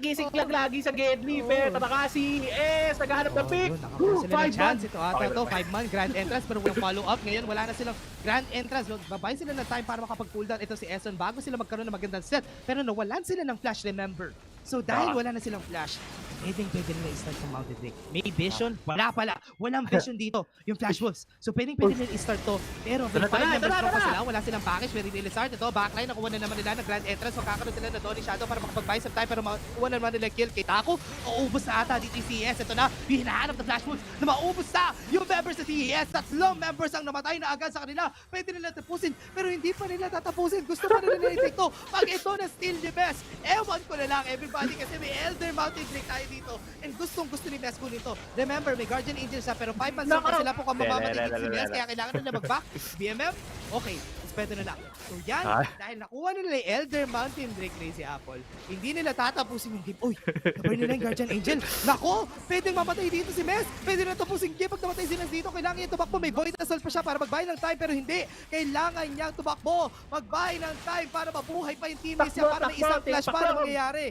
Gising lang lagi sa Gedli. Pero tataka si S, naghahanap ng pick. Nakakuha sila ng chance. Ito ata to, 5-man grand entrance. Pero walang follow-up. Ngayon wala na silang grand entrance. Babay sila ng time para makapag-cooldown. Ito si Eson bago sila magkaroon ng magandang set. Pero nawalan sila ng flash, remember. So dahil wala na silang flash, pwede nila i-start ng Mountain Drake. May vision? Wala pala. Walang vision dito. Yung Flash Wolves. So pwede nila i-start to. Pero may 5 members pa sila. Wala silang package. Pwede nila i-start. Ito, backline. Nakuha na naman nila ng grand entrance. Magkakaroon sila na Donnie Shadow para makapag-buy some time. Pero makuha na naman nila kill kay Taco. Maubos na ata dito CS. Ito na. Hinahanap ng Flash Wolves na maubos na yung members sa CES. 3 members ang namatay na agad sa kanila. Pwede nila tapusin. Pero hindi pa nila tatapusin. Gusto pa nila i-take to. Pag ito na still the best. Ewan ko na lang everybody kasi may Elder Mountain Drake tayo dito. And gustong-gusto ni Mesco nito. Remember, may Guardian Angel siya pero 5 months pa sila po kung mamamatay si Mes. Kaya kailangan nila mag-back. BMM, okay. Respeto na lang. So yan, dahil nakuha nila yung Elder Mountain Drake, Crazy Apple, hindi nila tatapusin yung game. Uy, nabar nila yung Guardian Angel. Nako, pwedeng mamatay dito si Mes. Pwede na tapusin yung game. Pag namatay si Mes dito, kailangan niya tumakbo. May Void Assault pa siya para mag-buy ng time pero hindi. Kailangan niyang tumakbo. Mag-buy ng time para mabuhay pa yung teammates niya para may isang flash pa na mangyayari.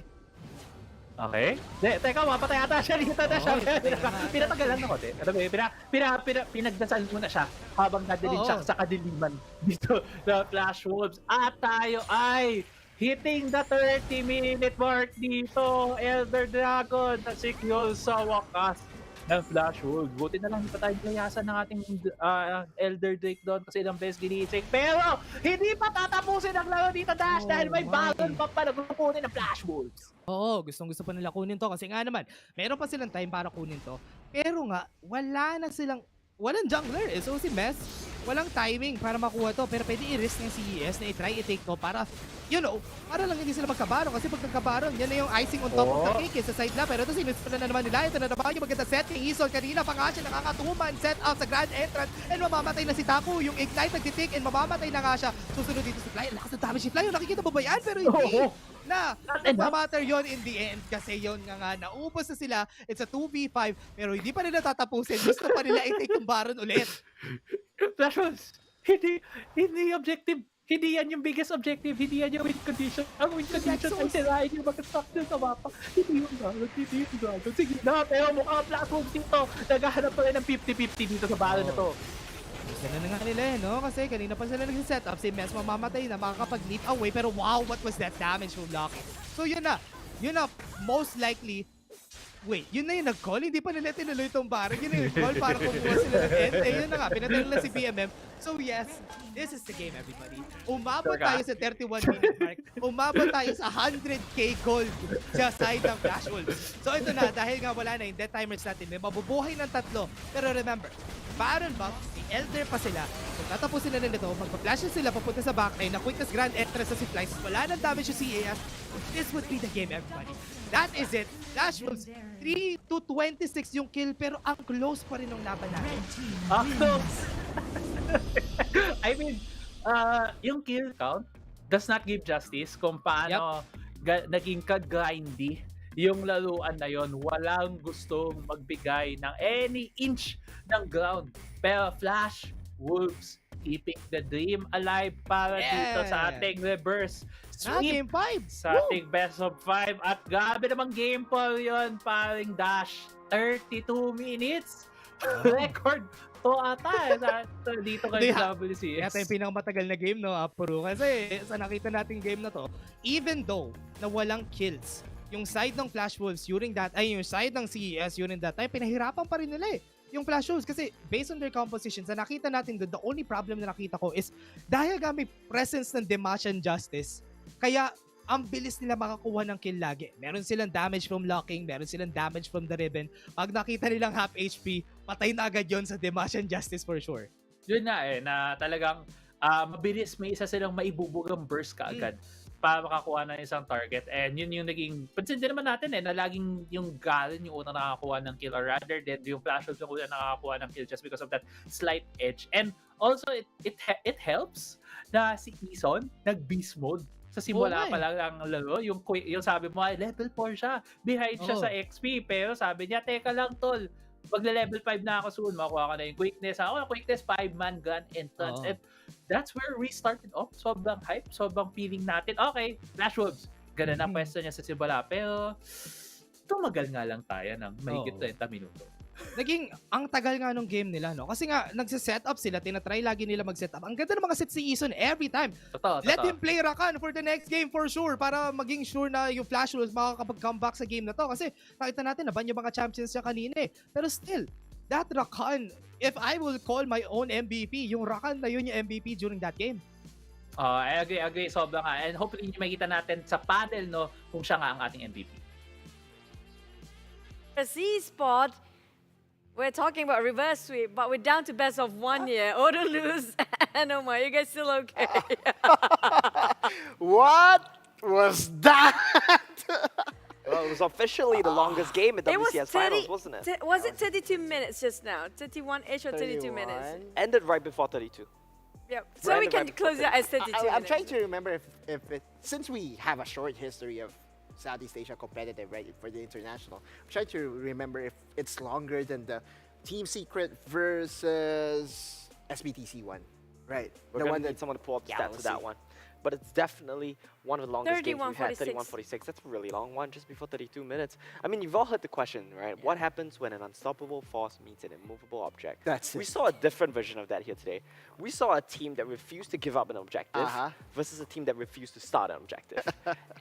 Okay. Teka, mapatay ata siya dito na siya. Pinatagalan ako. Pinagdasal mo na siya habang nadalin siya sa kadiliman dito sa Flash Wolves. At tayo ay hitting the 30-minute mark dito. Elder Dragon na secure sa wakas. ng Flash Wolves. Buti na lang hindi pa tayo layasan ng ating Elder Drake doon kasi ilang beses ginicheck. Pero hindi pa tatapusin ang laro dito, Dash, dahil may bagon pa pala kukunin ng Flash Wolves. Oo, gustong-gusto pa nila kunin to kasi nga naman, meron pa silang time para kunin to. Pero nga, walang jungler eh. So si Mess, walang timing para makuha to. Pero pwede i-risk ng CES na i-try i-take to para, para lang hindi sila magkabaron. Kasi pag nagkabaron, yan na yung icing on top of the cake sa side na. Pero ito si na naman nila. Ito na naman yung maganda set ni Ison kanina pa nga siya nakakatuman set up sa grand entrance and mamamatay na si Taku. Yung ignite nagtitik and mamamatay na nga siya. Susunod dito si Fly. Lakas ng damage si Fly. Nakikita mo ba yan? Pero hindi. Nagmamatter yon in the end kasi yon nga naubos na sila. It's a 2v5 pero hindi pa nila tatapusin. Gusto pa nila i-take yung baron ulit. Flash Wolves, hindi objective. Hindi yan yung biggest objective. Hindi yan yung win condition. Ang win condition ay sirain yung mag-structure sa mapa. Hindi yung dragon. Sige na, pero mukhang Flash Wolves dito. Naghahanap pa rin ng 50-50 dito sa baron na to. Ganun na nga nila no? Kasi kanina pa sila nag-set up. Si Mess mamamatay na, makakapag-leap away. Pero wow, what was that damage from Loki? So yun na, most likely, wait, yun na yung nag-call? Hindi pa nila tinuloy itong barang. Yun na yung call para kumuha sila ng end. Eh yun na nga, pinatay nila si BMM. So yes, this is the game everybody. Umabot tayo sa 31-minute mark. Umabot tayo sa 100k gold sa side ng Flash Wolves. So ito na, dahil nga wala na yung death timers natin, may mabubuhay ng 3. Pero remember, Baron buff, si Elder pa sila. Kung tatapusin na nila ito, magpa-flash na sila papunta sa backline na quickest grand entrance sa si Flies. Wala nang damage yung CAS. This would be the game, everybody. That is it. Flash Wolves, 3-26 yung kill, pero ang close pa rin ng laban natin. Ang close! I mean, yung kill count does not give justice kung paano naging ka-grindy yung laruan na yon. Walang gustong magbigay ng any inch ng ground. Pero Flash Wolves keeping the dream alive para dito sa ating reverse sweep. Game 5! Sa ating best of 5. At grabe namang game 4 yun, paring Dash. 32 minutes. Record to ata dito kay WCS. Ito yung pinakamatagal na game, no, Apuro? Kasi sa nakita nating game na to, even though na walang kills, yung side ng Flash Wolves during that, yung side ng CES during that time, pinahirapan pa rin nila yung Flash Wolves kasi based on their composition, sa nakita natin doon, the only problem na nakita ko is dahil nga may presence ng Demacian Justice, kaya ang bilis nila makakuha ng kill lagi. Meron silang damage from locking, meron silang damage from the ribbon. Pag nakita nilang half HP, patay na agad yon sa Demacian Justice for sure. Yun na na talagang mabilis may isa silang maibubugang burst kaagad para makakuha ng isang target. And yun yung naging, pansin din naman natin na laging yung Galen yung unang nakakakuha ng kill or rather than yung Flash Wolves yung unang nakakakuha ng kill just because of that slight edge. And also, it helps na si Ison nag-beast mode. Sa simula pa lang ang laro, yung sabi mo ay level 4 siya, behind siya sa XP, pero sabi niya, teka lang tol, magle-level 5 na ako soon, makuha ka na yung quickness. Ako, quickness 5-man gun entrance. And that's where we started off. Sobrang hype, sobrang feeling natin. Okay, Flash Wolves, ganda na pwesto niya sa simula. Pero, tumagal nga lang tayo ng mahigit 30 minuto. Naging, ang tagal nga nung game nila, no? Kasi nga, nagsiset up sila, tinatry lagi nila mag-set up. Ang ganda ng mga sets si Ison every time. Let him play Rakan for the next game for sure para maging sure na yung Flash Wolves makakapag-comeback sa game na to. Kasi nakita natin, naban yung mga champions siya kanina eh. Pero still, that Rakan, if I will call my own MVP, yung Rakan na yun yung MVP during that game. I agree. Sobrang nga. And hopefully, makita natin sa panel, no, kung siya nga ang ating MVP. Persis Esports, we're talking about reverse sweep, but we're down to best of 1 here. Auto lose and Omar, you guys still okay? What was that? Well, it was officially the longest game at WCS Finals, wasn't it? Was it 32 minutes just now? 31-ish or 32 minutes? Ended right before 32. Yep. So we can close it as 32 minutes. I'm trying to remember if since we have a short history of Southeast Asia competitive, right, for the international, I'm trying to remember if it's longer than the Team Secret versus SBTC one, right? We're the gonna one need someone to pull up the stats of that one. but it's definitely one of the longest games we've had. 31-46. 31-46. That's a really long one, just before 32 minutes. I mean, you've all heard the question, right? What happens when an unstoppable force meets an immovable object? That's We it. saw a different version of that here today. We saw a team that refused to give up an objective versus a team that refused to start an objective.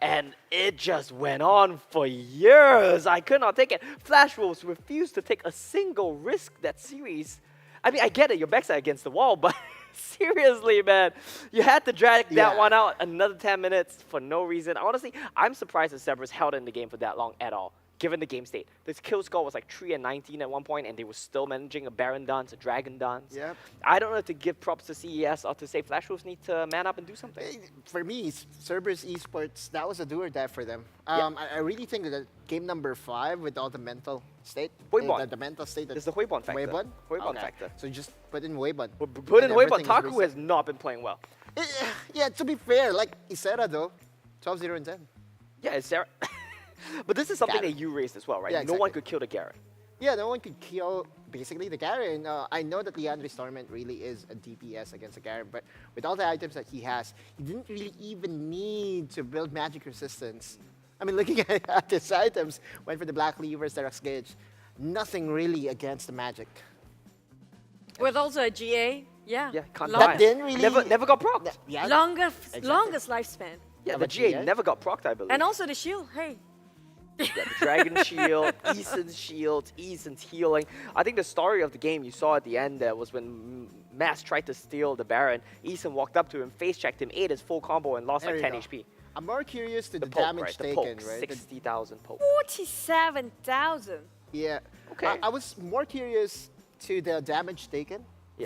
And it just went on for years. I could not take it. Flash Wolves refused to take a single risk that series. I mean, I get it, your backs are against the wall, but seriously, man, you had to drag that one out another 10 minutes for no reason. Honestly, I'm surprised that Cerberus held in the game for that long at all, given the game state. This kill score was like 3-19 at one point, and they were still managing a Baron dance, a Dragon dance. Yep. I don't know if to give props to CES or to say Flash Wolves need to man up and do something. For me, Cerberus Esports, that was a do or die for them. I really think that game number 5 with all the mental state, the mental state. It's the Huibon factor. Huibon Factor. So just put in Huibon. Put in And Huibon. everything is Taku reset. has not been playing well. Yeah, to be fair, like Isera though, 12-0 and 10. Yeah, it's Sarah. But this is something Garen. that you raised as well, right? Yeah, No one exactly. could kill the Garen. Yeah, no one could kill basically the Garen. I know that Leandre's Torment really is a DPS against the Garen, but with all the items that he has, he didn't really even need to build magic resistance. I mean, looking at his items, went for the Black Levers, the Rex Gauge, nothing really against the magic. With also a GA, yeah. Yeah, can't That die. didn't really... Never got procced. Yeah, Longest lifespan. Yeah, the GA never got procced, I believe. And also the shield, hey. Yeah, the Dragon Shield, Eason's shield, Eason's healing. I think the story of the game you saw at the end there was when Mass tried to steal the Baron. Eason walked up to him, face-checked him, ate his full combo, and lost There like you 10 go. HP. I'm more curious to the, poke, damage right? The taken, poke, right? 60,000 poke. 47,000. Yeah. Okay. I was more curious to the damage taken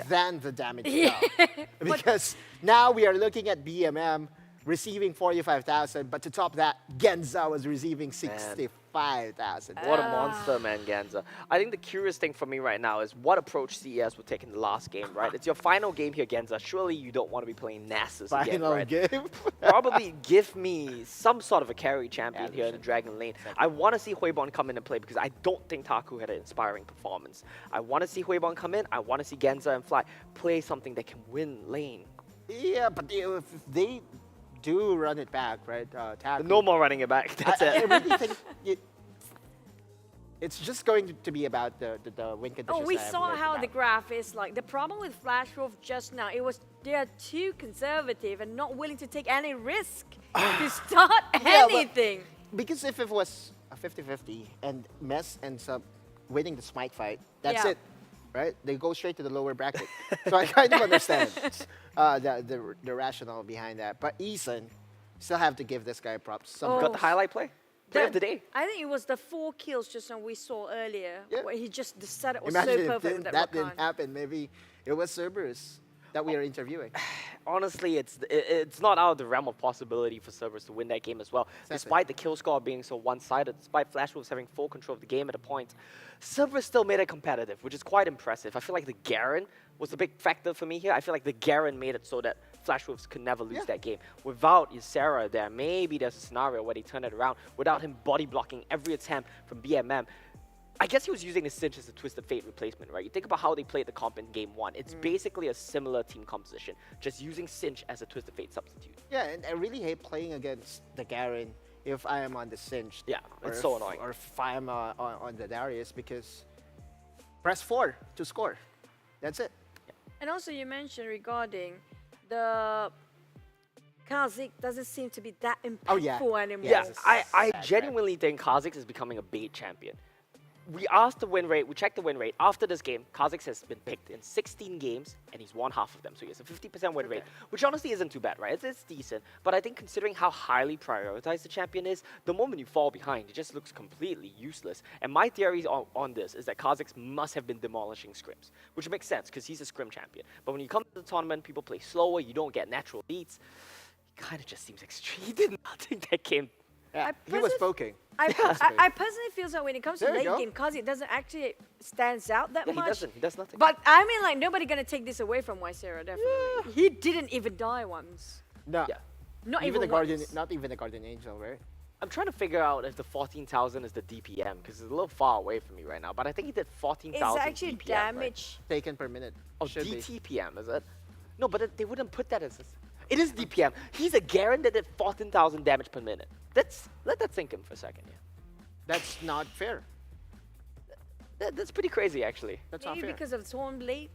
than the damage Yeah. dealt. Because now we are looking at BMM receiving 45,000, but to top that, Genza was receiving 65,000. What a monster, man, Ganza. I think the curious thing for me right now is what approach CES would take in the last game, right? It's your final game here, Genza. Surely you don't want to be playing Nasus again, Final right? game. Probably give me some sort of a carry champion here in the Dragon lane. I want to see Huibon come in and play because I don't think Taku had an inspiring performance. I want to see Huibon come in. I want to see Genza and Fly play something that can win lane. Yeah, but if they do run it back, right? Taku, No more running it back. That's I it. really think it's just going to be about the win conditions. Oh, we that saw I've how heard the about. graph is like. The problem with Flash Wolf just now, it was they're too conservative and not willing to take any risk to start Yeah, but anything. Because if it was a 50-50 and Mess ends up winning the Smite fight, that's Yeah. it, right? They go straight to the lower bracket. So I kind of understand the rationale behind that. But Eason, still have to give this guy props. Some Got the highlight play? Play of the day. I think it was the 4 kills just now we saw earlier, where he just the setup was Imagine so if perfect with that that Rakan. didn't happen. Maybe it was Cerberus that we are interviewing. Honestly, it's not out of the realm of possibility for Cerberus to win that game as well. Despite the kill score being so one-sided, despite Flash Wolves having full control of the game at a point, Cerberus still made it competitive, which is quite impressive. I feel like the Garen was a big factor for me here. I feel like the Garen made it so that Flash Wolves could never lose that game. Without Ysera there, maybe there's a scenario where they turn it around without him body blocking every attempt from BMM. I guess he was using the Cinch as a Twisted Fate replacement, right? You think about how they played the comp in Game 1. It's basically a similar team composition, just using Cinch as a Twisted Fate substitute. Yeah, and I really hate playing against the Garen if I am on the Cinch. Yeah, or it's if- so annoying. Or if I am on the Darius, because press 4 to score. That's it. And also you mentioned regarding the Kazik doesn't seem to be that impactful anymore. Yeah, I genuinely think Kha'Zix is becoming a bait champion. We asked the win rate, we checked the win rate. After this game, Kha'Zix has been picked in 16 games, and he's won half of them. So he has a 50% win rate, which honestly isn't too bad, right? It's decent. But I think considering how highly prioritized the champion is, the moment you fall behind, it just looks completely useless. And my theory on this is that Kha'Zix must have been demolishing scrims, which makes sense, because he's a scrim champion. But when you come to the tournament, people play slower, you don't get natural leads. It kind of just seems extreme. He did nothing that came... Yeah, he was poking. I personally feel that when it comes to There you late go. game, Kazik doesn't actually stands out that Yeah, much. he doesn't. He does nothing. But I mean, like, nobody gonna take this away from Ysera, definitely. He didn't even die once. No. Not even even the Guardian, once. not even the Guardian Angel, right? I'm trying to figure out if the 14,000 is the DPM, because it's a little far away from me right now. But I think he did 14,000 It's actually DPM, damage. Taken per minute. Oh, Should be. DTPM, is it? No, but they wouldn't put that as... It is DPM. He's a Garen that did 14,000 damage per minute. Let that sink in for a second. Yeah. That's not fair. That's pretty crazy, actually. That's Maybe not fair. because of Torn Blade?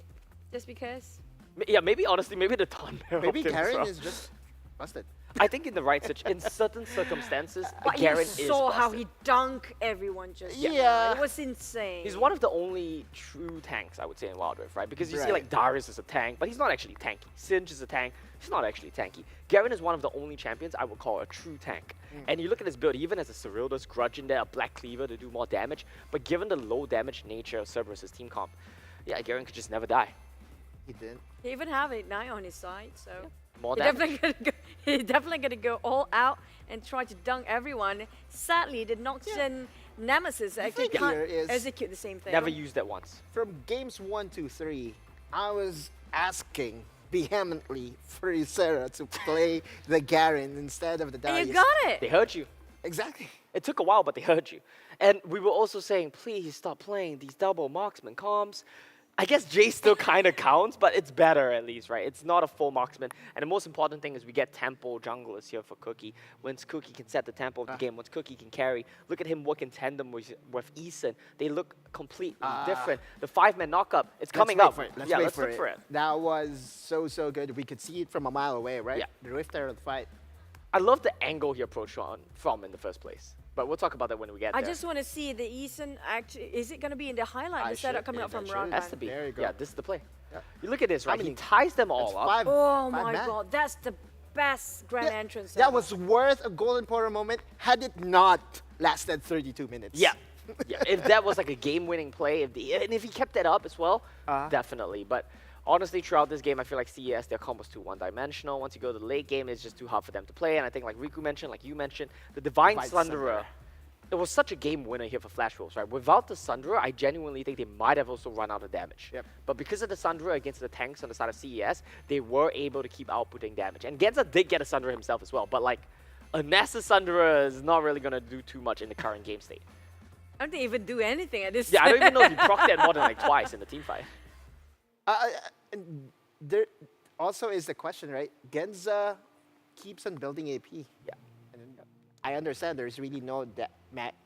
Just because? Yeah, maybe honestly, maybe the Ton Maybe Garen is just busted. I think in the right in certain circumstances, But Garen you is saw how busted. he dunked everyone just now. Yeah. It was insane. He's one of the only true tanks, I would say, in Wild Rift, right? Because you see, Right. like, Darius is a tank, but he's not actually tanky. Singe is a tank, he's not actually tanky. Garen is one of the only champions I would call a true tank. And you look at his build, even as a Cerberus Grudge in there, a Black Cleaver to do more damage, but given the low damage nature of Cerberus' team comp, yeah, Garen could just never die. He didn't. He even have Ignite on his side, so More he damage. he's definitely gonna go all out and try to dunk everyone. Sadly, the Noxian Nemesis actually thing here can't is- execute the same thing. Never used that once. From games 1, 2, 3, I was asking vehemently for Ysera to play the Garen instead of the Darius. And you got it. They heard you. Exactly. It took a while, but they heard you. And we were also saying, please stop playing these double marksman comps. I guess Jay still kind of counts, but it's better at least, right? It's not a full marksman. And the most important thing is we get tempo junglers here for Cookie. Once Cookie can set the tempo of the game, once Cookie can carry, look at him work in tandem with Eason. They look completely different. The 5-man knockup, it's coming up. Let's yeah, wait let's for look it. for it. That was so good. We could see it from a mile away, right? Yeah. The Rift Arrow fight. I love the angle he approached from in the first place. But we'll talk about that when we get I there. just want to see the Eason actually. Is it going to be in the highlight, the setup coming up from round Has one? to be. There you go. Yeah, this is the play. You look at this, How right? He many- ties them all up. Five, Oh five my man. god, that's the best grand entrance. That ever. was worth a golden portal moment had it not lasted 32 minutes. Yeah. Yeah, if that was like a game-winning play, and if he kept that up as well, definitely. But honestly, throughout this game, I feel like CES, their combo's too one-dimensional. Once you go to the late game, it's just too hard for them to play. And I think like Riku mentioned, like you mentioned, the Divine Sunderer, it was such a game winner here for Flash Wolves, right? Without the Sunderer, I genuinely think they might have also run out of damage. Yep. But because of the Sunderer against the tanks on the side of CES, they were able to keep outputting damage. And Genza did get a Sunderer himself as well, but like a Nasa Sunderer is not really going to do too much in the current game state. I don't think even do anything at this. Yeah, I don't even know if he procced that more than like twice in the team fight. And there also is the question, right? Genza keeps on building AP. Yeah. And I understand there's really no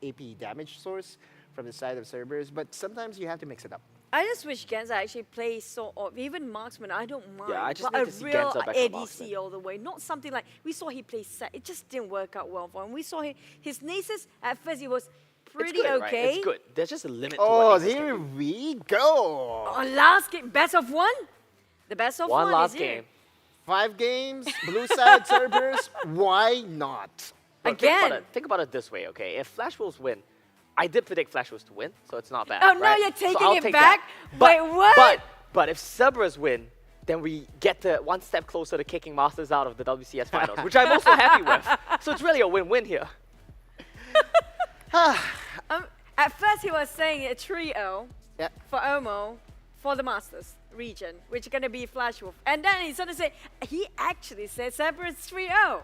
AP damage source from the side of Cerberus, but sometimes you have to mix it up. I just wish Genza actually plays even marksman. I don't mind. Yeah, I just but need a to see real Genza back on marksman. ADC all the way. Not something like we saw he play set. It just didn't work out well for him. We saw his Nasus at first. He was pretty it's good, okay. Right? It's good. There's just a limit to Oh, what Nasus can here do. we go. Oh, last game, best of one. The best of one. One last is here. game. 5 games, blue side Cerberus, why not? But think about it this way, okay? If Flash Wolves win, I did predict Flash Wolves to win, so it's not bad. Oh, now right? you're So taking I'll it take back? that. Wait, what? But if Cerberus win, then we get to one step closer to kicking Masters out of the WCS Finals, which I'm also happy with. So it's really a win-win here. At first, he was saying a trio for Omo for the Masters region, which is going to be Flash Wolf. And then he sort of said, he actually said Cerberus 3-0.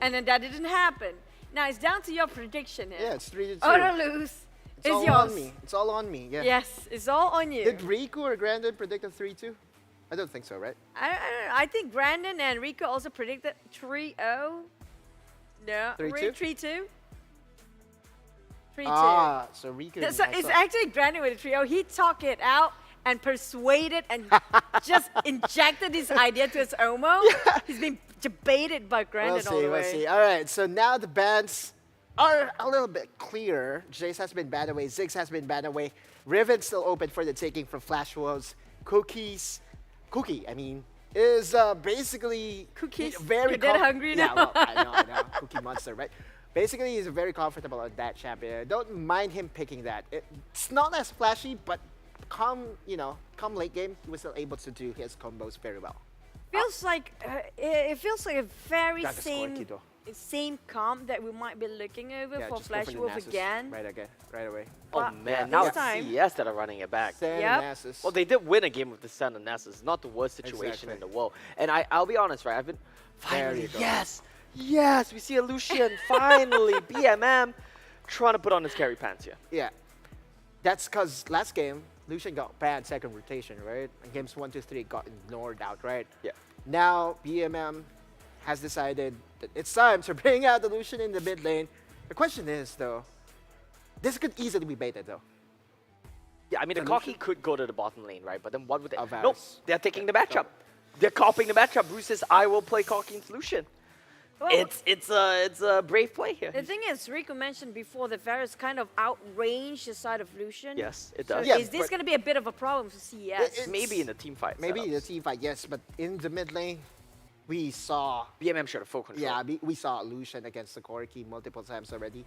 And then that didn't happen. Now it's down to your prediction here. Yeah, it's 3-2. Or to lose. It's It's all yours. on me. It's all on me. Yeah. Yes, it's all on you. Did Riku or Grandin predict a 3-2? I don't think so, right? I think Brandon and Rico also predicted 3-0. No, 3-2? 3-2. 3-2. Ah, so Riku. So it's actually Brandon with a 3-0. He talked it out and persuaded and just injected his idea to his Omo. He's been debated by Brandon all the way. We'll see. All right, so now the bans are a little bit clearer. Jace has been banned away. Ziggs has been banned away. Riven's still open for the taking from Flash Wolves. Cookie, I mean, is basically very You're dead hungry yeah, now. well, I know. Cookie Monster, right? Basically, he's very comfortable on that champion. Don't mind him picking that. It's not as flashy, but come late game, he was still able to do his combos very well. Feels like it feels like a very Gotta score, same kiddo. comp that we might be looking over Yeah, for just go Flash for the Wolf Nasus again. Right away. Oh But man, this now it's time- CES that are running it back. Sen Yep. and Nasus. Well, they did win a game with the Sen and Nasus. It's not the worst situation Exactly. in the world. And I'll be honest, right? I've been There finally, you go. yes, we see a Lucian finally, BMM, trying to put on his carry pants here. Yeah. That's because last game, Lucian got banned second rotation, right? And games 1, 2, 3 got ignored outright. Yeah. Now, BMM has decided that it's time to bring out the Lucian in the mid lane. The question is, though, this could easily be baited, though. Yeah, I mean, the Corki could go to the bottom lane, right? But then what would they... Varus. Nope, they're taking the matchup. They're copying the matchup. Bruce says, I will play Corki into Lucian. Well, It's a brave play here. The thing is, Rico mentioned before that Varus kind of outranged the side of Lucian. Yes, it So does. is this going to be a bit of a problem for CES? Maybe in the team fight. Maybe in the team fight, yes, but in the mid lane, we saw... BMM showed a full control. Yeah, we saw Lucian against the Corki multiple times already.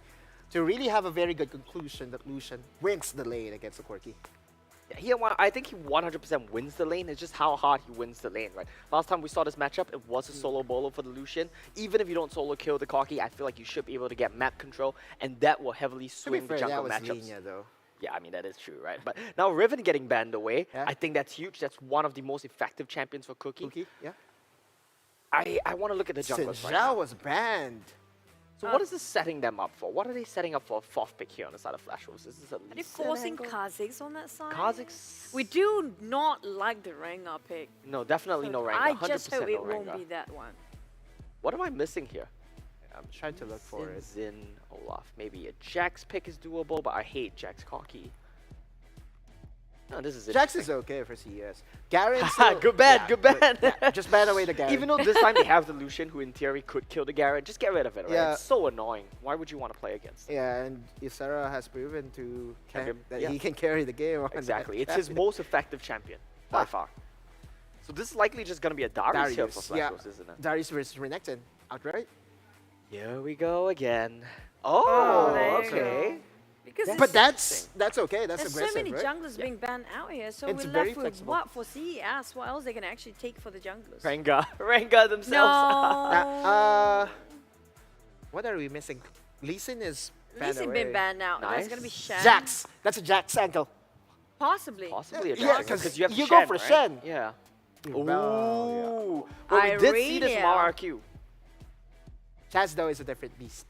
To really have a very good conclusion that Lucian wins the lane against the Corki. Yeah, I think he 100% wins the lane. It's just how hard he wins the lane, right? Last time we saw this matchup, it was a solo bolo for the Lucian. Even if you don't solo kill the Corki, I feel like you should be able to get map control, and that will heavily swing the jungle matchups. Linia, though. Yeah, I mean, that is true, right? But now Riven getting banned away, I think that's huge. That's one of the most effective champions for Cookie. Yeah. I want to look at the junglers right Sinjao now. was banned. So what is this setting them up for? What are they setting up for a fourth pick here on the side of Flash Wolves? Is this a Are they forcing Kha'Zix on that side? Kha'Zix? We do not like the Rengar pick. No, definitely no Rengar. I 100% just hope no it won't Rengar. be that one. What am I missing here? I'm trying to look for it. Zin, Olaf. Maybe a Jax pick is doable, but I hate Jax Corki. No, this is Jax is okay for CES. Garen still... Good ban, good ban. Just ban away the Garen. Even though this time they have the Lucian, who in theory could kill the Garen, just get rid of it, right? Yeah. It's so annoying. Why would you want to play against it? Yeah, and Ysera has proven to that Yeah. he can carry the game. On Exactly. that It's his champion. most effective champion, by far. So this is likely just going to be a Darius here for Flash Wolves, isn't it? Darius versus Renekton. Outright. Here we go again. Oh, Oh, there you okay. go. Because But it's- that's okay. That's There's aggressive, so many right? junglers being banned out here, so It's we're very left with flexible. what for CES? What else they can actually take for the junglers? Rengar themselves. No. What are we missing? Lee Sin is Lee banned Sin away. been banned now. That's gonna be Shen. Jax. That's a Jax ankle. Possibly. Possibly a Yeah, Jax, 'cause you have you Shen, go for right? Shen. Yeah. Ooh. Oh, Well, we did see this from Irelia. RRQ. Chaz, though, is a different beast.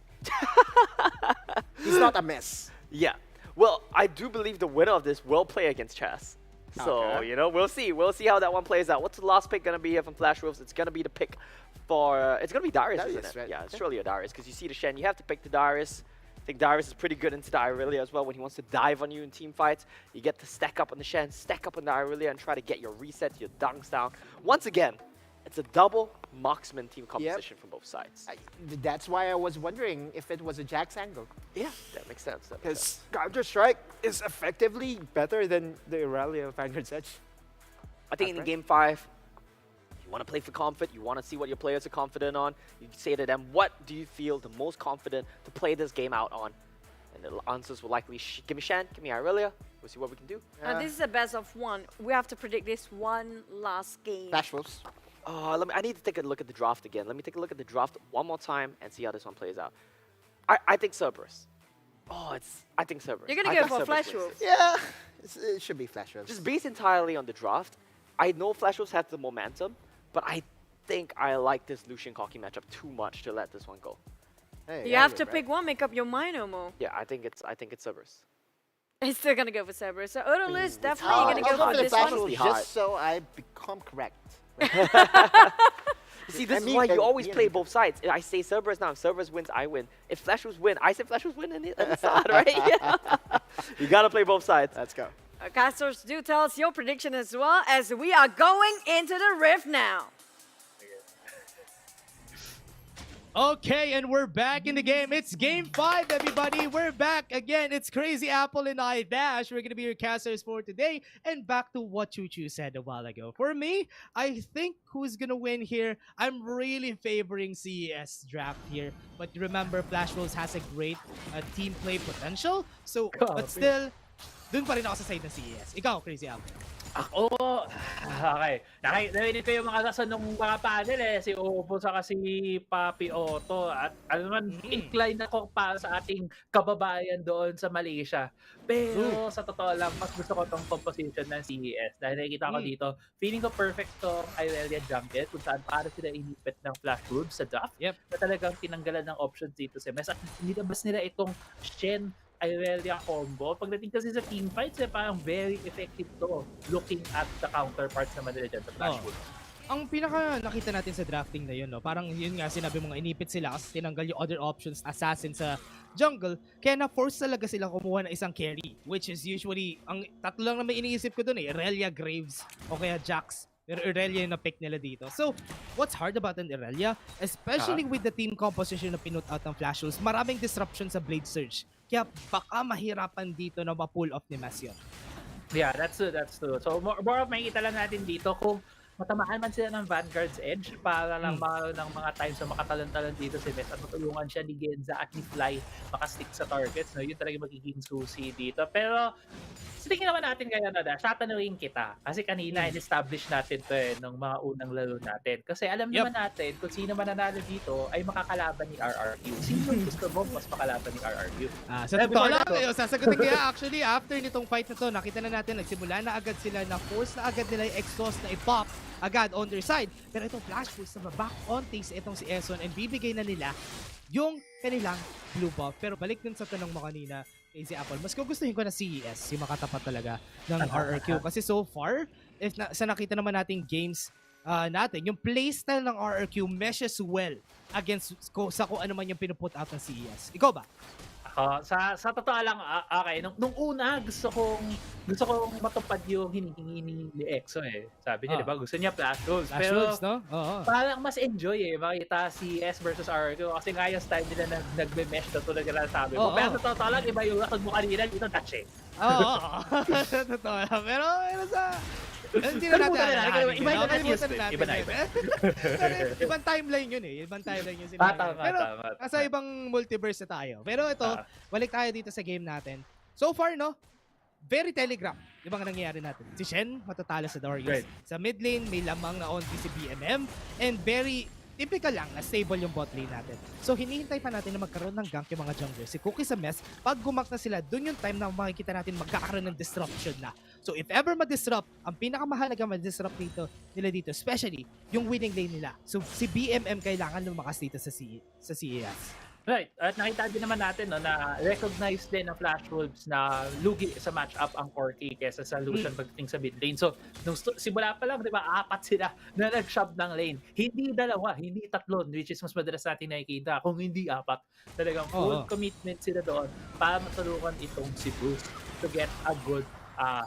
He's not a mess. Yeah. Well, I do believe the winner of this will play against Chaz. So, Okay. you know, we'll see. We'll see how that one plays out. What's the last pick going to be here from Flash Wolves? It's going to be the pick for... it's going to be Darius, isn't Darius, it? right. Yeah, it's Okay. surely a Darius because you see the Shen. You have to pick the Darius. I think Darius is pretty good into the Irelia as well when he wants to dive on you in team fights. You get to stack up on the Shen, stack up on the Irelia and try to get your resets, your dunks down. Once again, it's a double marksman team composition from both sides. That's why I was wondering if it was a Jax angle. Yeah, that makes sense. That makes Because sense. Counter-Strike is effectively better than the Irelia Vanguard's Edge. I think in Game 5, you want to play for comfort, you want to see what your players are confident on, you say to them, what do you feel the most confident to play this game out on? And the answers will likely, give me Shen, give me Irelia, we'll see what we can do. This is a best of one. We have to predict this one last game. Flash Wolves. I need to take a look at the draft again. Let me take a look at the draft one more time and see how this one plays out. I think Cerberus. I think Cerberus. You're gonna I go think for Cerberus Flash wins Wolves. this. Yeah, it should be Flash Wolves. Just based entirely on the draft, I know Flash Wolves have the momentum, but I think I like this Lucian Corki matchup too much to let this one go. Hey, You have to pick one, make up your mind, Omo. Yeah, I think it's Cerberus. He's still gonna go for Cerberus. So Odolus, definitely I'll gonna go go for for the this Flash one. Wolves just so I become correct. You see, this And is me- why you and always me and play me. both sides. I say Cerberus now. If Cerberus wins, I win. If Flash Wolves win, I say Flash Wolves win at the start, right? Yeah. You gotta play both sides. Let's go. Castors, do tell us your prediction as well, as we are going into the Rift now. Okay, and we're back in the game. It's Game 5, everybody. We're back again. It's Crazy Apple and I Dash. We're going to be your casters for today. And back to what Choo Choo said a while ago. For me, I think who's going to win here, I'm really favoring CES draft here. But remember, Flash Wolves has a great team play potential. So, but still, dun pa rin ako sa side ng CES. Ikaw, Crazy Apple. Ako, okay. Narinig ko yung mga rason ng mga panel si Opo saka si Papi Otto. At ano naman, incline ako para sa ating kababayan doon sa Malaysia. Pero sa totoo lang, mas gusto ko tong composition ng CES. Dahil nakikita ko dito, feeling ko perfect tong Irelia Jungle kung saan para sila inipit ng Flash Wolves sa draft. Na talagang tinanggalan ng options dito sa mes. At nilabas nila itong Shen Irelia combo. Pagdating kasi sa team fights, parang very effective to looking at the counterparts naman nila dyan sa Flash Wolves. ang pinaka nakita natin sa drafting na yun, no, parang yun nga, sinabi mo nga, inipit sila kasi tinanggal yung other options, assassin sa jungle, kaya na-force talaga sila kumuha ng isang carry, which is usually, ang tatlo lang na may iniisip ko dun Irelia, Graves, o kaya Jax. Pero Irelia yung na-pick nila dito. So, what's hard about an Irelia, especially with the team composition na pinut out ng Flash Wolves, maraming disruption sa Blade Surge. Kaya baka mahirapan dito na ma-pull off ni Masyon. Yeah, that's true. So, more of makikita lang natin dito kung matamaan man sila ng Vanguard's Edge para lang ng mga times na makatalon-talon dito si Mes at matulungan siya ni Genza at ni Fly makastick sa targets. No? Yun talaga magiging susi dito. Pero, tingin naman natin ngayon na shatanuin kita. Kasi kanina in-establish natin to nung mga unang laro natin. Kasi alam naman natin kung sino mananalo dito ay makakalaban ni RRQ. Sino gusto mo mas makalaban ni RRQ? Sa totoo lang, sasagutin kaya actually after nitong fight na to, nakita na natin nagsimula na agad sila na force na agad nila yung exhaust na i-pop agad on their side. Pero itong Flash Wolves na back on takes itong si Eson and bibigay na nila yung kanilang blue buff. Pero balik dun sa tanong mo kanina, Easy Apple, mas gugustuhin ko na CES, yung makatapat talaga ng RRQ. Kasi so far, sa nakita naman nating games natin, yung playstyle ng RRQ meshes well against sa kung ano man yung pinuput out ng CES. Ikaw ba? Sa totoo lang, okay, nung una gusto kong matupad yung hinihingi ni EXO Sabi niya, di ba, gusto niya Flash Wolves. Pero no? parang mas enjoy makita si S versus RQ kasi nga yung style nila nagme-mesh na tulad na sabi mo. Pero sa totoo lang, iba yung record mo kanina, dito touch Oo. Totoo lang. Pero hindi na natin Iba na. Ibang timeline yun Ibang timeline yun sila. Pero nasa ibang multiverse na tayo. Pero ito, balik tayo dito sa game natin. So far, no? Very telegraph. Yung mga nangyayari natin. Si Shen, matatalo sa Darius. Sa mid lane, may lamang na onti si BMM. And very typical lang na stable yung bot lane natin. So hinihintay pa natin na magkaroon ng gank yung mga junglers. Si Cookie sa mess, pag gumak na sila, dun yung time na makikita natin magkakaroon ng disruption na. So if ever ma-disrupt, ang pinakamahalaga ma-disrupt nila dito, especially yung winning lane nila. So si BMM kailangan lumakas dito sa CES. Right. At nakita din naman natin na recognize din ng Flash Wolves na lugi sa matchup ang Corki kesa sa Lucian pagdating sa mid lane. So, nung simula pa lang, di ba, 4 sila na nag-shove ng lane. Hindi 2, hindi 3, which is mas madalas natin nakikita. Kung hindi 4, talagang full commitment sila doon para matulungan itong si Bruce to get a good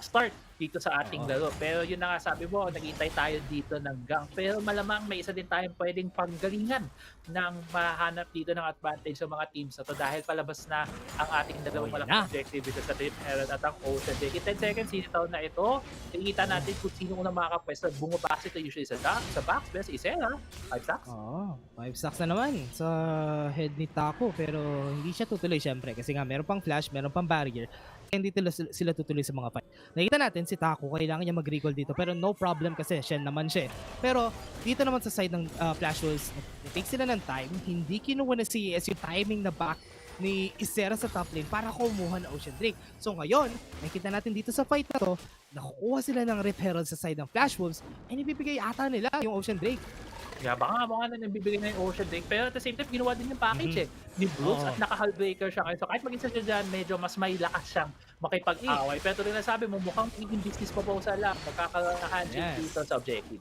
start dito sa ating laro. Pero yun na nga sabi mo, naghihintay tayo dito ng gank. Pero malamang may isa din tayong pwedeng panggalingan ng mahanap dito ng advantage sa mga teams na to dahil palabas na ang ating dalawang malaking objective dito sa Rip Herald at ang Ocean Drake. In 10 seconds, sinitaw na ito. Nakikita natin kung sino unang makakapwesto. Bumabase ito usually sa box. Pero si Isela, 5 stacks. 5 stacks na naman sa head ni Taco. Pero hindi siya tutuloy syempre kasi nga meron pang flash, meron pang barrier. Hindi sila tutuloy sa mga fight. Nakita natin si Taco, kailangan niya mag-recall dito pero no problem kasi Shen naman siya. Pero dito naman sa side ng Flash Wolves, take sila ng time, hindi kinuha na CES yung timing na back ni Isera sa top lane para kumuha ng Ocean Drake. So ngayon, nakita natin dito sa fight na to, nakukuha sila ng Rip Herald sa side ng Flash Wolves ay ibibigay ata nila yung Ocean Drake. Yeah, baka nga na bibigay na yung Ocean Drake pero at the same time, ginawa din yung package ni Bruce at naka-hullbreaker siya ngayon. So kahit mag-isa siya dyan, medyo mas may lakas siyang makipag-away. Pero tuloy na sabi mo, mukhang magiging business proposal lang. Magkakaroon na handshake dito sa objective.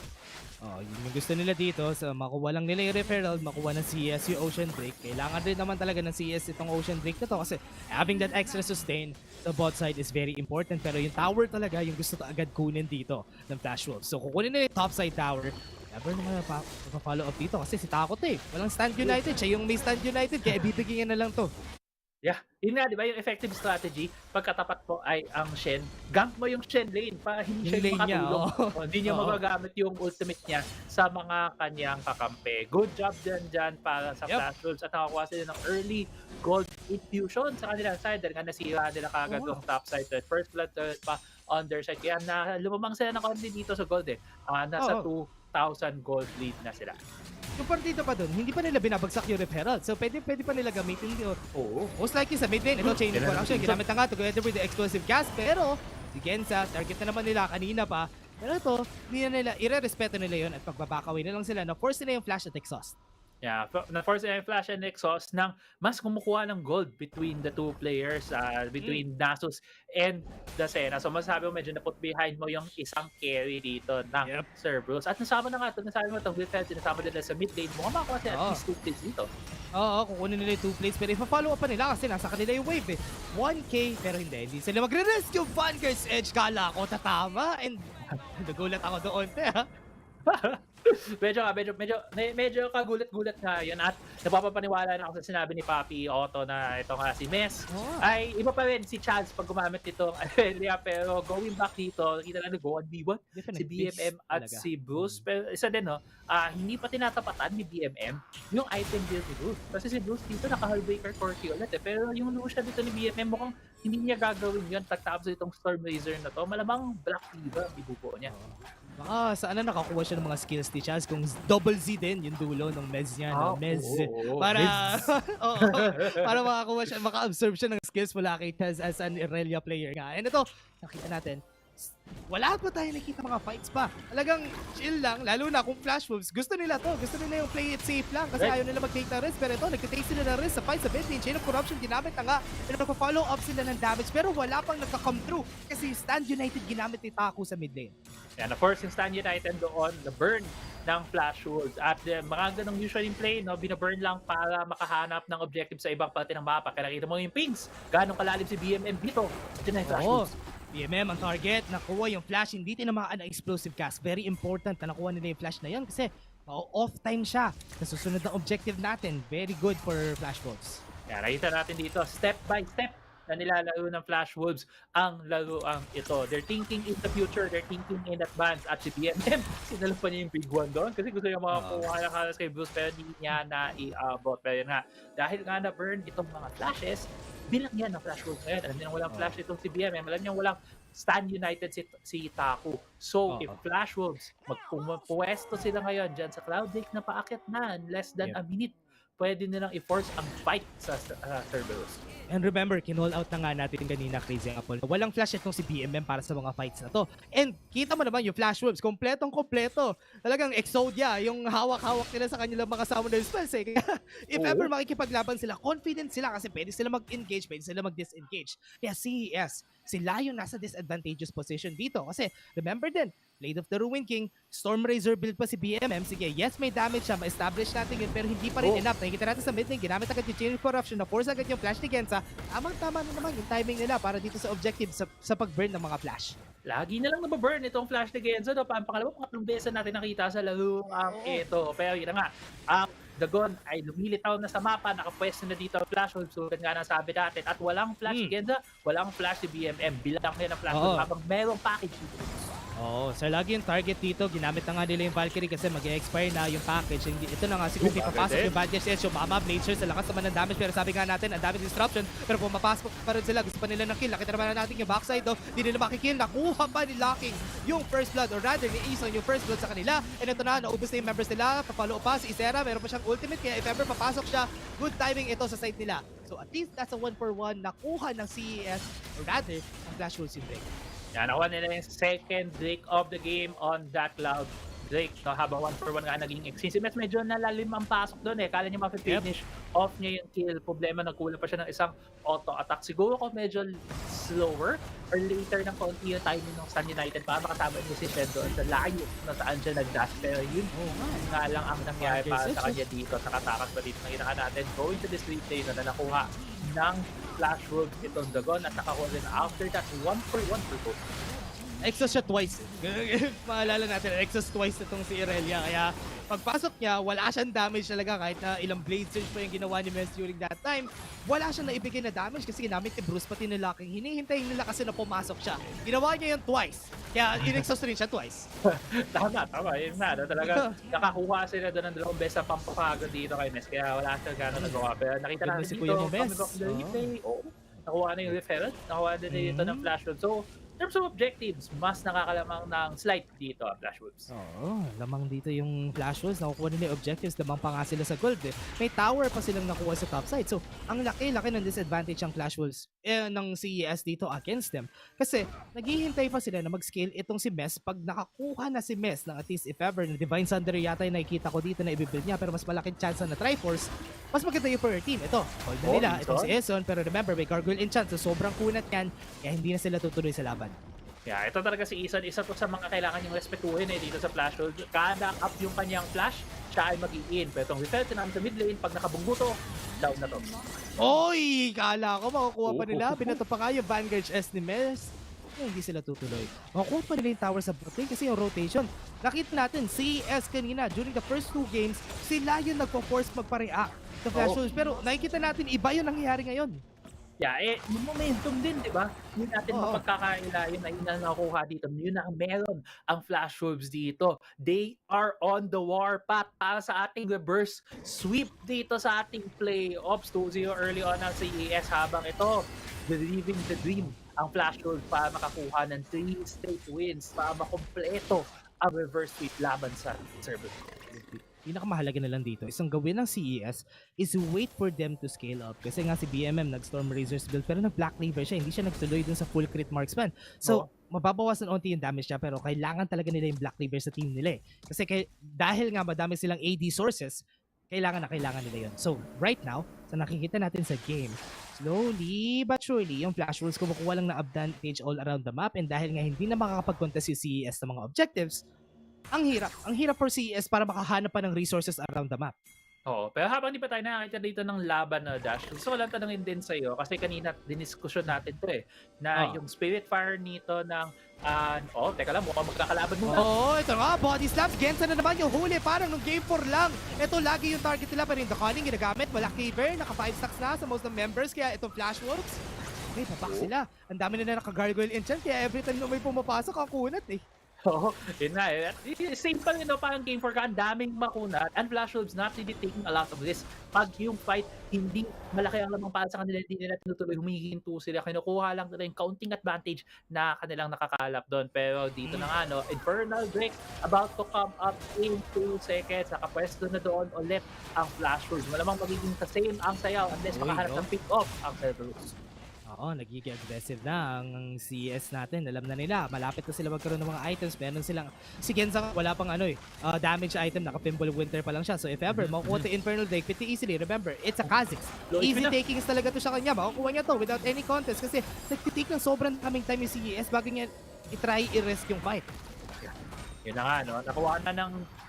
Yun yung gusto nila dito. So makuha lang nila yung referral, makuha ng CS yung Ocean Drake. Kailangan rin naman talaga ng CS itong Ocean Drake na to kasi having that extra sustain sa bot side is very important. Pero yung tower talaga yung gusto agad kunin dito ng Flash Wolves. So kukunin nila yung top side tower. Never naman follow up dito kasi si Takot walang stand united. Siya yung may stand united kaya ibibigyan na lang to. Yeah, yun nga, di ba yung effective strategy pagkatapat po ay ang Shen, gank mo yung Shen lane para hindi siya makatulong. Hindi niya magagamit yung ultimate niya sa mga kanyang kakampi. Good job dyan para sa Flash Wolves at nakakuha sila ng early gold infusion sa kanilang side dahil nga nasira nila kagad yung top side. First blood pa on their side. Kaya lumamang sila ng konti dito sa gold nasa 2,000 gold lead na sila. Yung partida pa dun, hindi pa nila binabagsak yung Rip Herald. So pwede pa nila gamitin yun. Most likely sa mid lane, ito chain for action. Ginamit na nga together with the explosive gas. Pero si Genza, target na naman nila kanina pa. Pero ito, hindi na nila, ire-respeto nila yun at pagbabakawin na lang sila na force nila yung flash at exhaust. Yeah, na-force yung Flash and Exhaust ng mas kumukuha ng gold between the two players, between Nasus and the Senna. So masasabi mo medyo na-put behind mo yung isang carry dito ng Cerberus. At nasama na nga ito, nasabi mo itong defense, sinasama nila sa mid lane. Mukhang makakuha sila at least 2 plays dito. Oo, kukunin nila yung 2 plays pero ipa-follow up pa nila kasi nasa kanila yung wave 1K pero hindi sila magre-risk yung Vanguard's Edge. Kala ko tatama and nagulat ako doon medyo kagulat-gulat nga yun at napapapaniwala na ako sa sinabi ni Papi Otto na ito nga si Mes ay iba pa rin si Chance pag gumamit nitong Aelia, pero going back dito kita lang nag-go 1v1 si BMM at si Bruce, pero isa din hindi pa tinatapatan ni BMM yung item build ni Bruce kasi si Bruce dito naka-Hullbreaker Corki ulit pero yung Lucia dito ni BMM mukhang hindi niya gagawin yun pagtapos itong Storm Razor na to, malamang Black Diva ang ibubuo niya. Baka saan na nakakuha siya ng mga skills ni Chaz kung double Z din yung dulo ng Mez niya, para makakuha siya, maka-absorb siya ng skills mula kay Chaz as an Irelia player nga. And ito, nakita natin, wala pa tayo nakita mga fights pa. Talagang chill lang, lalo na kung Flash Wolves, gusto nila yung play it safe lang kasi ayaw nila mag-take na risk. Pero ito, nag-take sila ng risk sa fight sa mid lane. Chain of Corruption, ginamit na nga. Pero nagpa-follow up sila ng damage pero wala pang nagka-come through kasi Stand United ginamit ni Taku sa mid lane. Yan, of course, yung Stand United doon, the burn ng Flash Wolves. At mga ganong usually play, binaburn lang para makahanap ng objective sa ibang parte ng mapa. Kaya nakita mo yung pings, ganong kalalim si BMM dito. Ito na yung Flash Wolves. BMM ang target, nakuha yung flash, hindi tinamaan ang explosive cast. Very important na nakuha nila yung flash na yan kasi off time siya. Nasusunod ng objective natin. Very good for Flash Wolves. Kaya nakita natin dito, step by step na nilalaro ng Flash Wolves ang laruang ito. They're thinking in the future, they're thinking in advance. At si BMM, sinalo pa niya yung big one doon kasi gusto niya makakuha ng halos kay Bruce pero hindi niya na-i-abot. Pero nga, dahil nga na-burn itong mga flashes, bilang yan ng Flash Wolves ngayon. Alam niyo walang flash itong si BMM. Alam niyo walang Stand United si Taku. So, if Flash Wolves, magpuwesto sila ngayon dyan sa Cloud Lake na paakit na less than a minute, pwede nilang i-force ang fight sa Cerberus. And remember, kinall out na nga natin kanina, Crazy Apple. Walang flash itong si BMM para sa mga fights na to. And kita mo naman yung Flash Wolves, kompletong-kompleto. Talagang Exodia, yung hawak-hawak nila sa kanilang mga summoner spells eh. If ever makikipaglaban sila, confident sila kasi pwede sila mag-engage, pwede sila mag-disengage. Kaya CES, sila yung nasa disadvantageous position dito. Kasi remember din, Blade of the Ruin King, Storm Razor build pa si BMM. Sige, yes, may damage siya, ma-establish natin yun, pero hindi pa rin enough. Nakikita natin sa mid lane, ginamit agad yung Chain of Corruption, na-force agad yung flash ni Gensa. Tamang-tama na naman yung timing nila para dito sa objective sa pag-burn ng mga flash. Lagi na lang nababurn itong flash ni Genzo. Pangalawang beses natin nakita sa laro ito. Pero yun na nga, ang Dagon ay lumilitaw na sa mapa, nakapwesto na dito ang Flash Wolves. So, nga nasabi natin. At walang flash si Genza, walang flash si BMM. Bilang yan ang Flash Wolves habang merong package dito. So lagi yung target dito, ginamit na nga nila yung Valkyrie kasi mag-expire na yung package. Ito na nga, siguro papasok yung Badger Sets, yung Mama Blazers, sa lakas naman ng damage. Pero sabi nga natin, ang damage disruption. Pero kung mapasok pa rin sila, gusto pa nila ng kill. Nakita naman natin yung backside, di nila makikill. Nakuha pa ni Locking yung first blood, or rather ni Ison yung first blood sa kanila. And ito na, naubos na yung members nila. Papalo pa si Isera, meron pa siyang ultimate. Kaya if ever papasok siya, good timing ito sa side nila. So at least that's a 1-for-1 nakuha ng CES, or rather, ang Flash Wolves yung break. Yan, nakuha nila yung second break of the game on that Cloud Drake. No, habang 1-for-1 nga naging exchange. Si Mes medyo nalalim ang pasok doon eh. Kala niya ma-finish off niya yung kill. Problema, nagkulang pa siya ng isang auto-attack. Siguro ko medyo slower or later ng konti yung timing ng Stand United para makatama yung decision doon sa layo na saan siya nag-dash. Pero yun nga lang ang nangyari para sa kanya dito. Nakatakas pa dito. Nakita ka natin going to this replay na nakuha ng Flash Wolves itong Dagon at nakakuha rin after that 1-for-1 for both. Exhaust siya twice. Maalala natin, exhaust twice itong si Irelia. Kaya pagpasok niya, wala siyang damage talaga kahit na ilang blade surge pa yung ginawa ni Mes during that time. Wala siyang naibigay na damage kasi ginamit ni Bruce pati ni Locking. Hinihintayin nila kasi na pumasok siya. Ginawa niya yun twice. Kaya in-exhaust rin siya twice. Tama. Yun na. Talaga nakakuha sila doon ng dalawang beses sa pampapagod dito kay Mes. Kaya wala siya gano'n nagawa. Pero nakita natin dito, nakuha na yung referral. Nakuha na dito ng Flash Wolves. So, in terms of objectives, mas nakakalamang ng slight dito ang Flash Wolves. Oo, lamang dito yung Flash Wolves. Nakukuha nila yung objectives. Lamang pa nga sila sa gold eh. May tower pa silang nakuha sa top side. So, ang laki-laki ng disadvantage ang Flash Wolves ng CES dito against them. Kasi, naghihintay pa sila na mag-scale itong si Mess. Pag nakakuha na si Mess ng at least if ever, na Divine Thunder yata yung nakikita ko dito na ibibuild niya, pero mas malaking chance na Triforce, mas maganda yung for your team. Ito, hold na nila. Itong si Eson, pero remember, may Gargoyle enchant. So, sobrang kunat yan. Kaya hindi na sila tutuloy sa laban. Yeah, ito talaga si Eson, isa to sa mga kailangan yung respetuhin dito sa Flash World. Kada up yung kanyang flash, siya ay mag-i-in. Pero itong Refelt namin sa mid lane, pag nakabunggo to, down na to. Oy! Kala ko makukuha pa nila. Binato pa nga yung Vanguard S ni Mess. Hindi sila tutuloy. Makukuha pa nila yung tower sa bot lane kasi yung rotation. Nakita natin, CES kanina, during the first 2 games, sila yung nagpo-force magpa-react sa Flash Wolves. Pero nakikita natin, iba yung nangyayari ngayon. Yeah, yung momentum din, di ba? Yun natin mapagkakaila, yun na nakukuha dito. Yun na ang meron ang Flash Wolves dito. They are on the warpath para sa ating reverse sweep dito sa ating playoffs. 2-0 early on ang CES habang ito, living the dream ang Flash Wolves para makakuha ng 3 straight wins para makompleto ang reverse sweep laban sa CERBERUS. Pinakamahalaga na lang dito, isang gawin ng CES is wait for them to scale up. Kasi nga si BMM nag-Storm Razor's build pero nag-Black Cleaver siya, hindi siya nagtuloy dun sa full crit marksman. So, mababawasan onti yung damage niya pero kailangan talaga nila yung Black Cleaver sa team nila eh. Kasi dahil nga madami silang AD sources, kailangan nila yun. So, right now, sa nakikita natin sa game, slowly but surely, yung Flash Wolves kumukuha lang na advantage all around the map and dahil nga hindi na makakapag-contest yung CES sa mga objectives, ang hirap for CES para makahanap pa ng resources around the map. Oo, pero habang di pa tayo nakakita dito ng laban na Dash, gusto ko lang tanongin din sa'yo kasi kanina diniskusyon natin to eh, na yung Spirit Fire nito ng, teka lang, mukhang magkakalaban muna. Ito nga, body slams, Gensa na naman yung huli, parang nung game 4 lang. Ito lagi yung target nila, pero yung The Calling ginagamit, wala Cleaver, naka 5 stacks na sa most of members, kaya itong Flash Wolves, okay, papak sila. Ang dami na naka-gargoyle enchant, kaya every time na may pumapasok, ang kunat eh. Oo, yun nga eh. Same pa rin, parang game 4 ka, ang daming makunat and Flash Wolves not really taking a lot of risk. Pag yung fight, hindi malaki ang lamang para sa kanila, hindi nila tinutuloy, humihinto sila, kinukuha lang nila yung counting advantage na kanilang nakakalap doon. Pero dito na nga, Infernal Drake about to come up in 2 seconds, nakapwesto na doon ulit ang Flash Wolves. Malamang magiging the same ang sayaw unless makahanap ng pick-off ang CERBERUS. Oo, nagiging aggressive na ang CES natin. Alam na nila, malapit na sila magkaroon ng mga items. Meron silang, si Genza wala pang damage item, naka-Pimble Winter pa lang siya. So if ever, makukuha the Infernal Drake pretty easily. Remember, it's a Kha'Zix. Easy takings talaga to sa kanya. Makukuha niya to without any contest kasi nagtitake ng sobrang kaming time yung CES bago niya i-try i-rest yung fight. Yun na nga, nakuha na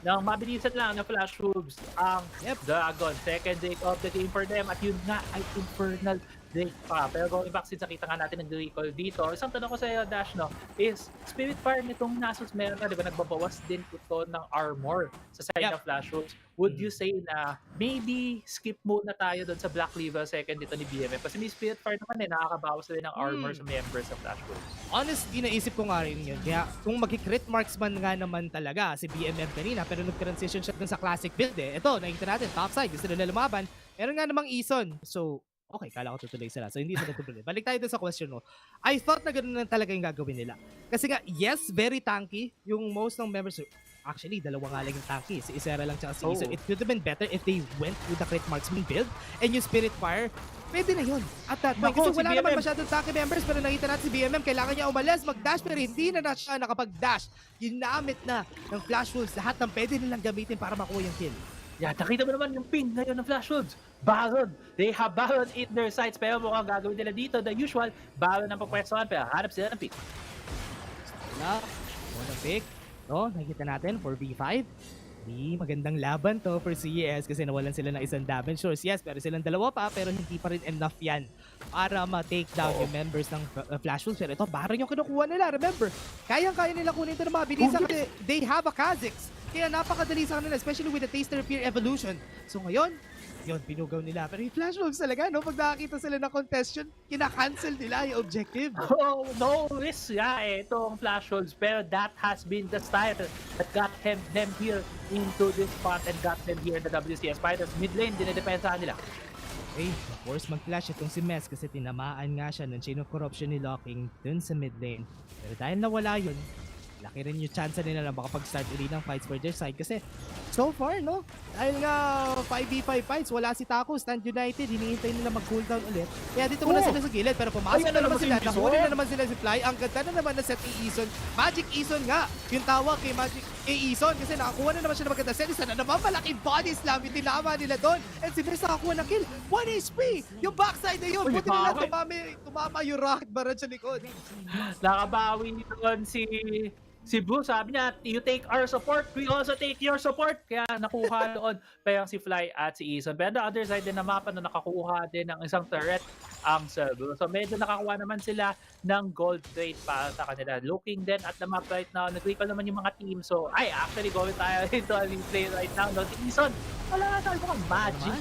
ng mabilisan lang na Flash Wolves ang Dragon. Second Drake of the game for them at yun nga ay Infernal Drake pa. Pero going back, since nakita nga natin nag-recall dito, isang tanong ko sa iyo, Dash, is Spirit Fire nitong Nasus meron na, di ba, nagbabawas din ito ng armor sa side ng Flash Wolves. Would you say na maybe skip muna tayo doon sa Black Cleaver second dito ni BMM? Kasi may Spirit Fire naman nakakabawas din ng armor sa members sa Flash Wolves. Honestly, naisip ko nga rin yun. Kaya kung mag-crit marksman nga naman talaga si BMM kanina, pero nag-transition siya dun sa classic build eh. Ito, nakikita natin, topside, gusto nila lumaban. Meron nga namang Eson. So, okay, kala ko tutuloy sila. So, hindi sila tutuloy. Balik tayo dun sa question mo. I thought na ganoon na talaga yung gagawin nila. Kasi nga, yes, very tanky. Yung most ng members, actually, dalawa nga lang yung tanky. Si Isera lang tsaka si Eson. It could have been better if they went with the crit marksman build and yung Spirit Fire. Pwede na yun. At that point, kasi wala naman masyadong tanky members, pero nakita natin si BMM, kailangan niya umalis, mag-dash, pero hindi na siya nakapag-dash. Ginamit na ng Flash Wolves lahat ng pwede nilang gamitin para makuha yung kill. Yeah, nakita mo naman yung pin ngayon ng Flash Wolves. Baron. They have Baron in their sights. Pero mukhang gagawin nila dito, the usual, Baron ang papwestuhan. Pero hanap sila ng pick. Unang pick. Nakikita natin, 4v5. Magandang laban to for CES kasi nawalan sila ng isang damage source. Yes, pero silang dalawa pa, pero hindi pa rin enough yan para ma-take down yung members ng Flash Wolves. Pero ito, Baron yung kinukuha nila. Remember, kayang-kaya nila kunin ito ng mabilisan kasi they have a Kha'Zix. Kaya napakadali sa kanila, especially with the Taster Fear Evolution. So ngayon, yun, pinugaw nila. Pero yung Flash Wolves talaga, pag nakakita sila ng contestation, kinakancel nila yung objective. No risk itong Flash Wolves. Pero that has been the style that got them here into this spot and got them here in the WCS FINALS. Mid lane, dinedepensahan nila. Okay, of-force mag-flash itong si Mess kasi tinamaan nga siya ng chain of corruption ni Locking dun sa mid lane. Pero dahil nawala yun, laki rin yung chance nila na makapag-start ulit ng fights for their side kasi so far, no? Dahil nga 5v5 fights, wala si Taco, Stand United, hinihintay nila mag-cooldown ulit. Kaya dito muna sila sa gilid, pero pumasok na naman sila, nahuli na naman sila si Fly. Ang ganda na naman na set ni Ison. Magic Ison nga, yung tawag kay Magic Ison kasi nakakuha na naman siya ng maganda set. Isa na naman malaking body slam, yung tinama nila doon. And si Mess nakakuha ng kill, 1 HP! Yung backside na yun, buti nila tumama yung rocket barrage sa likod. Nakabawi doon si Blue, sabi niya, you take our support, we also take your support. Kaya nakuha doon pa yung si Fly at si Ison. Pero on the other side din na mapa na nakakuha din ng isang turret ang Cerberus. So medyo nakakuha naman sila ng gold plate para sa kanila. Looking then at the map right now, nag-recall naman yung mga team. So actually going tayo into a replay right now. No, si Ison, wala na tayo mga magic.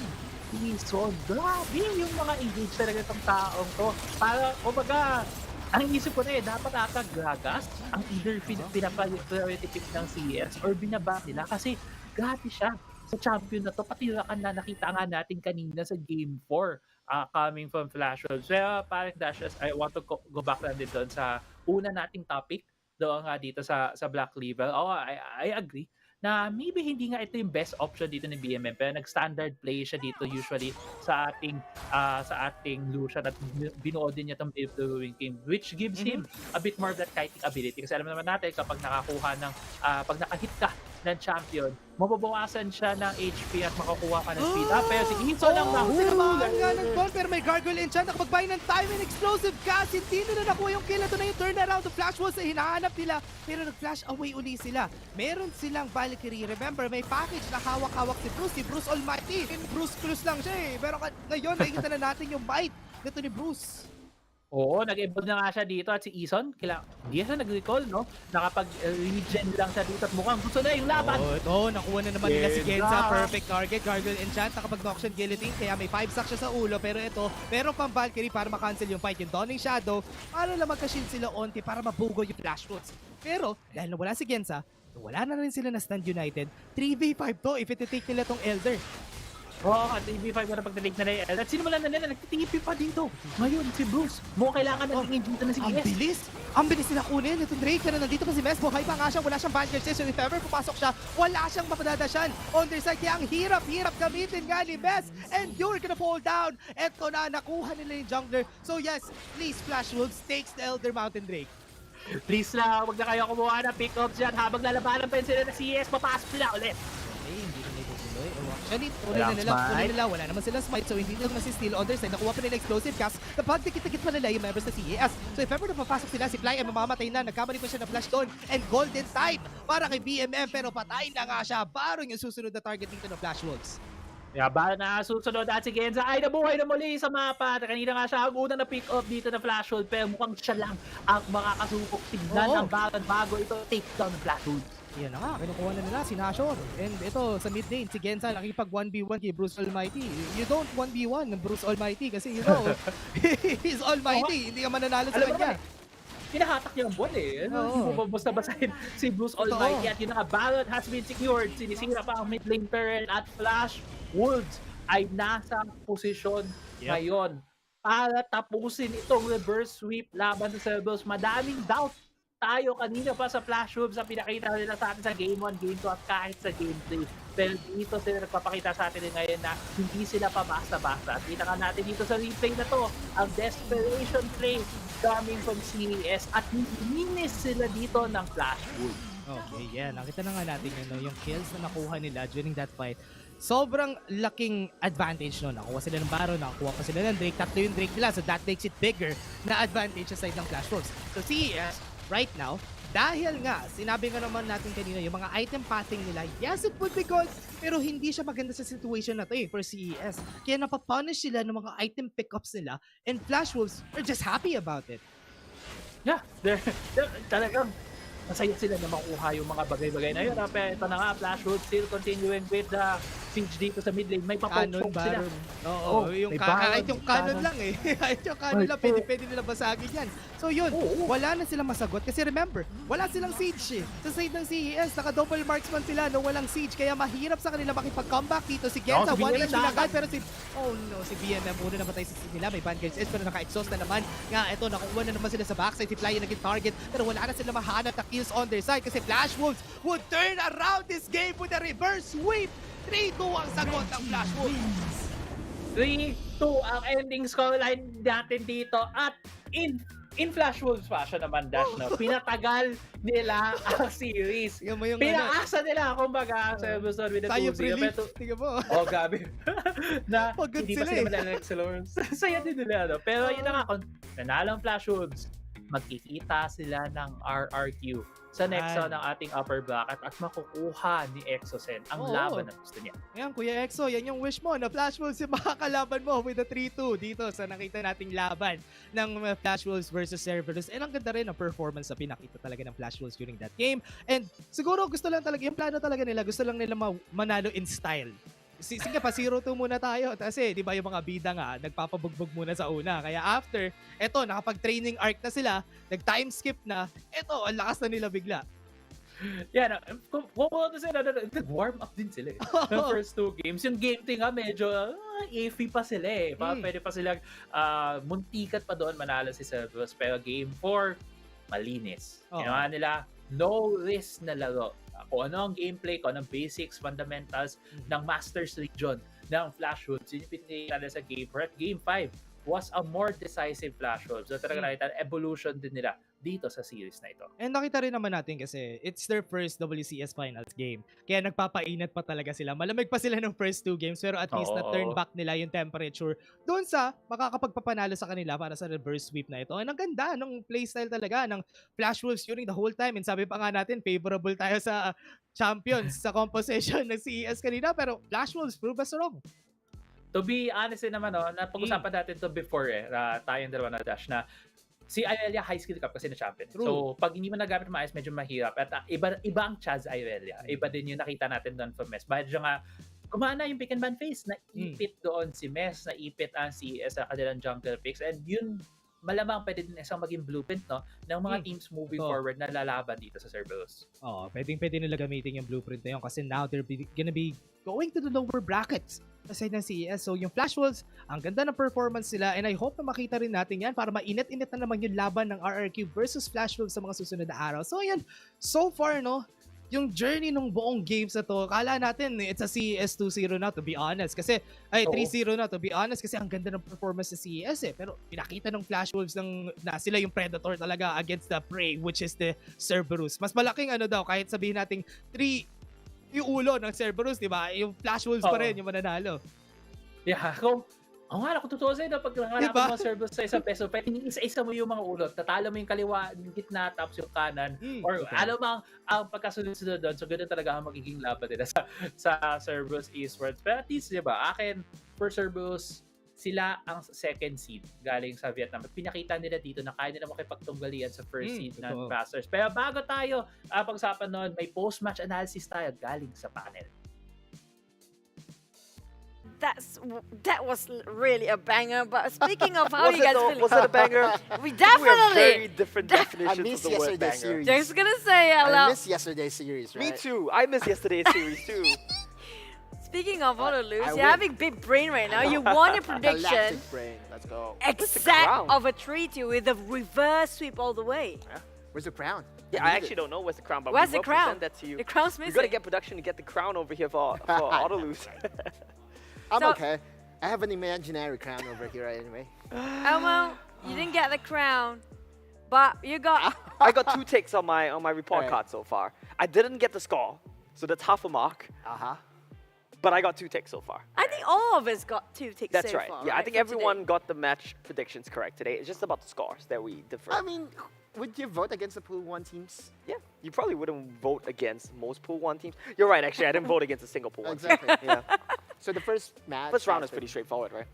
Ison, grabe yung mga engage talaga itong taong to. Para, kumbaga, ang isip ko na dapat ata gagas ang either pinapa-priority pick ng CES or binaba nila kasi grabe siya sa champion na to. Pati na nakita nga natin kanina sa Game 4 coming from Flash Wolves. So parang Dashes, I want to go back lang din doon sa una nating topic doon nga dito sa Black Label. I agree na maybe hindi nga ito yung best option dito ni BMM pero nag-standard play siya dito usually sa ating Lucian at binuo din niya itong Build the Ruin King which gives him a bit more of that kiting ability kasi alam naman natin kapag nakakuha ng pag nakahit ka ng champion, mababawasan siya ng HP at makakuha ka ng speed up. Pero si Ison lang Tinamaan nga ng ball pero may gargoyle enchant. Nakapagbayin ng time and explosive gas. Hindi nila nakuha yung kill. Ito na yung turnaround of Flash Wolves na hinahanap nila. Pero nag-flash away uli sila. Meron silang Valkyrie. Remember, may package na hawak-hawak si Bruce Almighty. Bruce Cruz lang siya eh. Pero ngayon, nakikita na natin yung bite nito ni Bruce. Oo, nag-evolve na nga siya dito at si Ison, hindi siya nag-recall, no? Nakapag-regen lang siya dito at mukhang gusto na yung laban. Ito, nakuha na naman nila si Genza. Perfect target, gargoyle enchant, nakapag-knock siya guillotine, kaya may 5 stacks siya sa ulo. Pero ito, meron pang Valkyrie para makancel yung fight. Yung Dawning Shadow, para lang magka-shield sila onti para mabugo yung Flash Roots. Pero, dahil nawala si Genza, wala na rin sila na Stand United. 3v5 to if iti-take nila tong Elder. At 3v5 na pag-take na nila. At sino nila nag-TP pa dito. Ngayon, si Bruce. Mukhang kailangan na tingin dito na si ES. Ang bilis nila kunin. Itong Drake, pero nandito pa si Mess. Buhay pa nga siya. Wala siyang Vanguard System. If ever pumasok siya, wala siyang mapadadasyan. On their side, kaya ang hirap gamitin nga ni Mess. And you're gonna fall down. Eto na, nakuha nila yung jungler. So yes, please, Flash Wolves takes the Elder Mountain Drake. Please lang, wag na kayo kumuha ng pick-ups dyan habang lalabanan pa yun sila na CS. Papasok sila ulit. Hindi na nila tuloy. Actually, tuloy nila. Wala naman silang smite. So hindi nila masisteel on their side. Nakuha pa nila explosive cast. Napag dikit-dikit pa nila yung members na CES. So if ever napapasok sila, si Fly ay mamamatay na. Nagkamali pa siya na flash doon. And golden time para kay BMM. Pero patay na nga siya. Barong yung susunod na target dito ng Flash Wolves. Ba na susunod at si Genza ay nabuhay na muli sa mapa. Kanina nga siya ang unang na pick up dito na Flash Wolf pero mukhang siya lang ang makakasukok. Tignan ang balan bago ito take down ng Flash Wolf. Yan na nga, kinukuha na nila si Nashor. And ito, sa mid lane, si Genza nakipag 1v1 kay Bruce Almighty. You don't 1v1 ng Bruce Almighty kasi you know, he's Almighty. Hindi ka mananalo sa kanya. Pinahatak niya ang buwan eh. Basta basahin si Bruce Almighty at yun nga, ballot has been secured. Sinisira pa ang mid lane turret at Flash Wolves ay nasa posisyon ngayon para tapusin itong reverse sweep laban sa Cerberus. Madaming doubt tayo kanina pa sa Flash Wolves na pinakita nila sa atin sa Game 1, Game 2 at kahit sa Game 3. Pero dito sila nagpapakita sa atin ngayon na hindi sila pa basta-basta. At kita ka natin dito sa replay na to, ang desperation play coming from CES at ninis sila dito ng Flash Wolves. Okay, yeah. Nakita na nga natin yun, no? Yung kills na nakuha nila during that fight. Sobrang laking advantage no. Nakuha sila ng Baron, nakakuha pa sila ng Drake. Tatlo yung Drake nila, so that makes it bigger na advantage sa side ng Flash Wolves. So CES, right now, dahil nga, sinabi nga naman natin kanina, yung mga item pathing nila, yes, it would be good, pero hindi siya maganda sa situation na to for CES. Kaya napapunish sila ng mga item pickups nila, and Flash Wolves are just happy about it. Yeah, they're talagang masaya sila na makuha yung mga bagay-bagay na yun. Pero ito na nga, Flashwood still continuing with the siege dito sa mid lane. May Canon, papok sila. Baron. Oo, yung may kahit Baron, yung Canon lang eh. Kahit yung Canon lang, pwede nila basagin yan. So yun, wala na silang masagot. Kasi remember, wala silang siege eh. Sa side ng CES, naka-double marksman sila no walang siege. Kaya mahirap sa kanila makipag-comeback dito. Si Genza, 1 HP na agad. Pero si BNM muna namatay sa nila. May Vanguard S pero naka-exhaust na naman. Nga, eto, nakuha na naman sila sa backside. Si Fly naging target. Pero wala na sila mahanap na kills on their side. Kasi Flash Wolves would turn around this game with a reverse sweep. 3-2 ang sagot ng Flash Wolves. 3-2 ang ending scoreline natin dito. At in Flash Wolves fashion naman, Dash, no? Pinatagal nila ang series. Pinaasa nila, kumbaga, sa episode with the Tayo Tuesday. Tingnan mo. Oh, gabi. Na hindi pa sila madala-excellence. Saya din nila, no? Pero yun na nga, kung nanalo ang Flash Wolves, magkikita sila ng RRQ sa next round ng ating upper bracket at makukuha ni Exosen ang laban na gusto niya. Ayan, Kuya Exo, yan yung wish mo na Flash Wolves yung makakalaban mo with the 3-2 dito sa nakita nating laban ng Flash Wolves versus Cerberus. And ang ganda rin ang performance na pinakita talaga ng Flash Wolves during that game. And siguro gusto lang talaga, yung plano talaga nila, gusto lang nila manalo in style. Sige pa, 0-2 muna tayo. Kasi, di ba yung mga bida nga, nagpapabugbog muna sa una. Kaya after, eto, nakapag-training arc na sila, nag-time skip na, eto, ang lakas na nila bigla. Yan, kung sila, nag-warm up din sila eh. The first 2 games. Yung game 3 nga, medyo iffy pa sila eh. Pwede pa sila muntikat pa doon manalo si Cerberus. Pero game 4, malinis. Ginawa nila, no risk na laro. Kung ano ang gameplay, kung ano ang basics, fundamentals ng Masters Legion ng Flash Wolves. Yun yung pinagkakala sa game 4. At game 5 was a more decisive Flash Wolves. So talaga nakita evolution din nila dito sa series na ito. And nakita rin naman natin kasi it's their first WCS Finals game. Kaya nagpapainat pa talaga sila. Malamig pa sila ng first 2 games pero at least na-turn back nila yung temperature doon sa makakapagpapanalo sa kanila para sa reverse sweep na ito. And ang ganda ng playstyle talaga ng Flash Wolves during the whole time. And sabi pa nga natin, favorable tayo sa champions sa composition ng CES kanina pero Flash Wolves prove us wrong. To be honest naman, napag-usapan natin to before tayong dalawa na Dash na si Irelia high skill cup kasi na champion. True. So, pag hindi mo nagamit maayos, medyo mahirap. At iba ang Chaz Irelia. Iba din yung nakita natin doon from Mes. Medyo nga, kumana yung pick and ban phase. Naipit doon si Mes, naipit ang CES sa kanilang jungle picks. And yun, malamang pwede din isang maging blueprint ng mga teams moving forward na lalaban dito sa Cerberus. Pwede nila gamitin yung blueprint na yun kasi now they're gonna be going to the lower brackets aside ng CES. So yung Flash Wolves, ang ganda ng performance nila and I hope na makita rin natin yan para mainit-init na naman yung laban ng RRQ versus Flash Wolves sa mga susunod na araw. So yan, so far yung journey ng buong games na to, kala natin it's a CES 2-0 na to be honest. Kasi, 3-0 na to be honest kasi ang ganda ng performance sa CES eh. Pero pinakita ng Flash Wolves na sila yung predator talaga against the prey which is the Cerberus. Mas malaking kahit sabihin nating 3 yung ulo ng Cerberus, di ba? Yung Flash Wolves pa rin yung mananalo. Yeah, kung totoo sa'yo, pag nangalapin mo Cerberus sa isang peso, pwede isa-isa mo yung mga ulot, tatalo mo yung kaliwa, yung gitna, tapos yung kanan, or alam mo ang pagkasunod-sunod doon, so ganoon talaga ang magiging laban nila sa Cerberus Esports. Pero at least, di ba, akin, for Cerberus, sila ang second seed galing sa Vietnam. At pinakita nila dito na kaya nila makipagtunggalian sa first seed ng Masters. Pero bago tayo pag-usapan noon, may post-match analysis tayo galing sa panel. That was really a banger. But speaking of how you guys feeling, was it a banger? We definitely very different definitions I miss of the word yesterday's banger. series. Just gonna say, I miss yesterday's series, right? Me too. I miss yesterday's series too. Speaking of how to lose, I you're win. having big brain right now. You won your prediction. Galactic brain. Let's go. Exact of a 3-2 with a reverse sweep all the way. Yeah. Where's the crown? Yeah, I actually don't know where's the crown, but Where's we the will crown? present that to you. The crown's You missing. gotta get production to get the crown over here for auto lose. I'm okay. I have an imaginary crown over here anyway. Elmo, you didn't get the crown, but you got. I got 2 ticks on my report card so far. I didn't get the score, so that's half a mark. But I got 2 ticks so far. I think all of us got 2 ticks That's so right. far. Yeah, I right, think for everyone today. got the match predictions correct today. It's just about the scores that we differ. I mean, would you vote against the Pool 1 teams? Yeah, you probably wouldn't vote against most Pool 1 teams. You're right, actually. I didn't vote against a single Pool 1 team. Exactly. Yeah. So the first match. First round is pretty straightforward, right?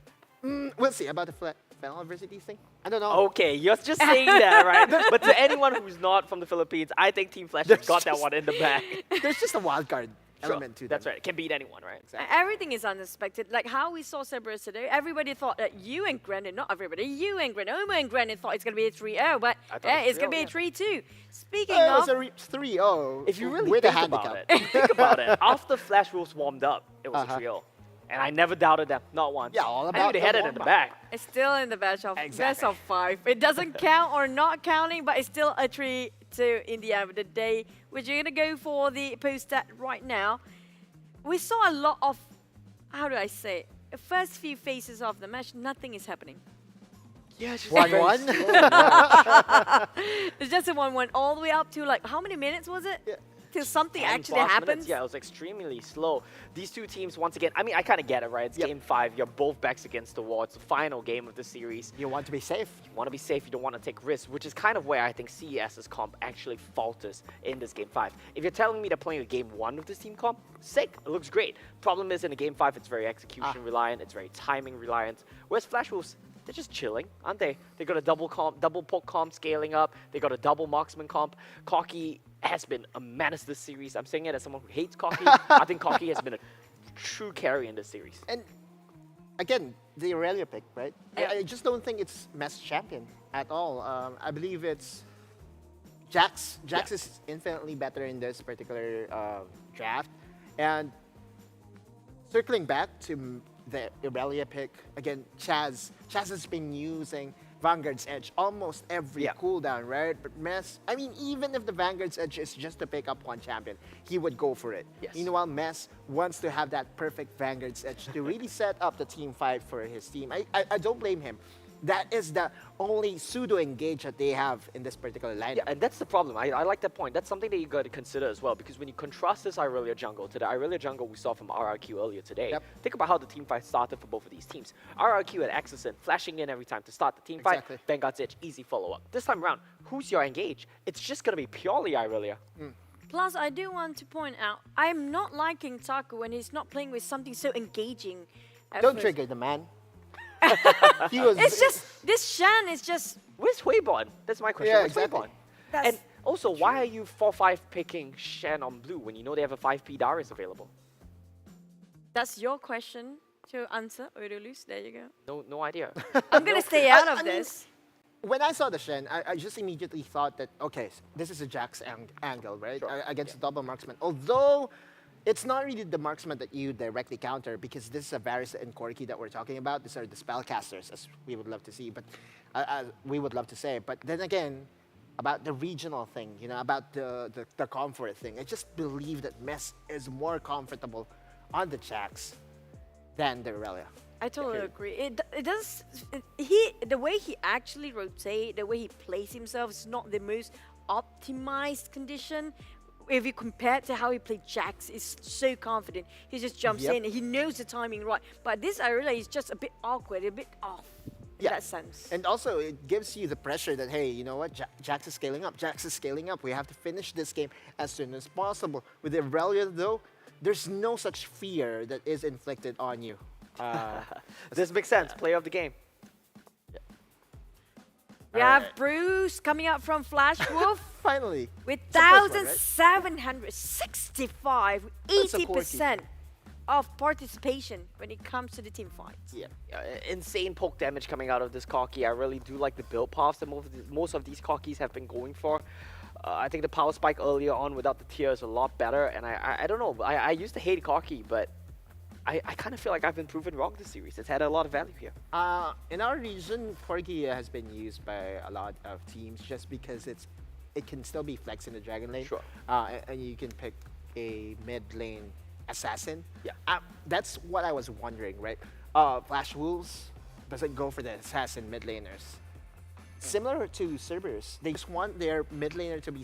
We'll see about the final adversity thing? I don't know. Okay, you're just saying that, right? But to anyone who's not from the Philippines, I think Team Flash has got that one in the bag. There's just a wild card Sure, element to that's them. right. It can beat anyone, right? Everything is unexpected. Like how we saw Cerberus today, everybody thought that you and Granite, not everybody, you and Granite, Omo and Granite thought it's going to be a 3-0, but it's going to be a 3-2. Speaking It of... was a 3-0. If you really with a think about handicap. it, think about it. After Flash Wolves warmed up, it was Uh-huh. a 3-0. And I never doubted them, not once. Yeah, all I about knew they the had it in the warm-up. bag. It's still in the best of Exactly. 5. It doesn't count or not counting, but it's still a 3-2 in the end of the day. Which you're going to go for the post-stat right now. We saw a lot of, how do I say, the first few phases of the match, nothing is happening. Yeah, it's just 1-1. It's just a 1-1 all the way up to like, how many minutes was it? Yeah. Till something 10 actually plus happens? minutes. Yeah, it was extremely slow. These two teams, once again, I mean, I kind of get it, right? It's game 5. You're both backs against the wall. It's the final game of the series. You want to be safe. You want to be safe. You don't want to take risks, which is kind of where I think CES's comp actually falters in this game 5. If you're telling me they're playing a game 1 of this team comp, sick. It looks great. Problem is, in a game 5, it's very execution reliant. It's very timing reliant. Whereas Flash Wolves, they're just chilling, aren't they? They got a double poke comp scaling up. They got a double marksman comp. Cocky has been a menace this series. I'm saying it as someone who hates Cocky. I think Cocky has been a true carry in this series. And again, the Aurelia pick, right? Yeah. I just don't think it's Mess champion at all. I believe it's Jax. Jax is infinitely better in this particular draft. And circling back to the Aurelia pick, again, Chaz has been using Vanguard's Edge almost every cooldown, right? But Mess, I mean, even if the Vanguard's Edge is just to pick up one champion, he would go for it. Yes. Meanwhile, Mess wants to have that perfect Vanguard's Edge to really set up the team fight for his team. I don't blame him. That is the only pseudo-engage that they have in this particular lineup. Yeah, and that's the problem. I like that point. That's something that you got to consider as well, because when you contrast this Irelia jungle to the Irelia jungle we saw from RRQ earlier today, think about how the team fight started for both of these teams. RRQ had Exocin flashing in every time to start the team fight. Vanguard's Edge, easy follow-up. This time around, who's your engage? It's just going to be purely Irelia. Plus, I do want to point out, I'm not liking Taku when he's not playing with something so engaging. at Don't first. trigger the man. It's just, this Shan is just... Where's Huibon? That's my question. Yeah, Where's exactly. Huibon? And also, why are you 4-5 picking Shen on blue when you know they have a 5P Darius available? That's your question to answer, Aurelius. There you go. No idea. I'm going to stay out of I mean, this. when I saw the Shen, I just immediately thought that, okay, this is a Jax angle, right? Against the double marksman. Although, it's not really the marksman that you directly counter, because this is a Varus and Corki that we're talking about. These are the spellcasters, as we would love to see, but we would love to say. But then again, about the regional thing, you know, about the comfort thing, I just believe that Mess is more comfortable on the Jax than the Aurelia. I totally agree. The way he actually rotates, the way he plays himself is not the most optimized condition. If you compare it to how he played Jax, is so confident. He just jumps in. He knows the timing right. But this Irelia is just a bit awkward, a bit off in that sense. And also, it gives you the pressure that, hey, you know what? Jax is scaling up. Jax is scaling up. We have to finish this game as soon as possible. With the Aurelia, though, there's no such fear that is inflicted on you. This makes sense. Player of the game. We have Bruce coming up from Flash Wolf. Finally. With It's the first one, right? 1,765, That's a 80% of participation when it comes to the team fights. Yeah, insane poke damage coming out of this Cocky. I really do like the build paths that most of these Cockies have been going for. I think the power spike earlier on without the tier is a lot better, and I don't know. I used to hate Cocky, but I kind of feel like I've been proven wrong this series. It's had a lot of value here. In our region, Corgi has been used by a lot of teams just because it can still be flexed in the Dragon lane. Sure. And you can pick a mid lane assassin. Yeah. That's what I was wondering, right? Flash Wolves doesn't go for the assassin mid laners. Similar to Cerberus, they just want their mid laner to be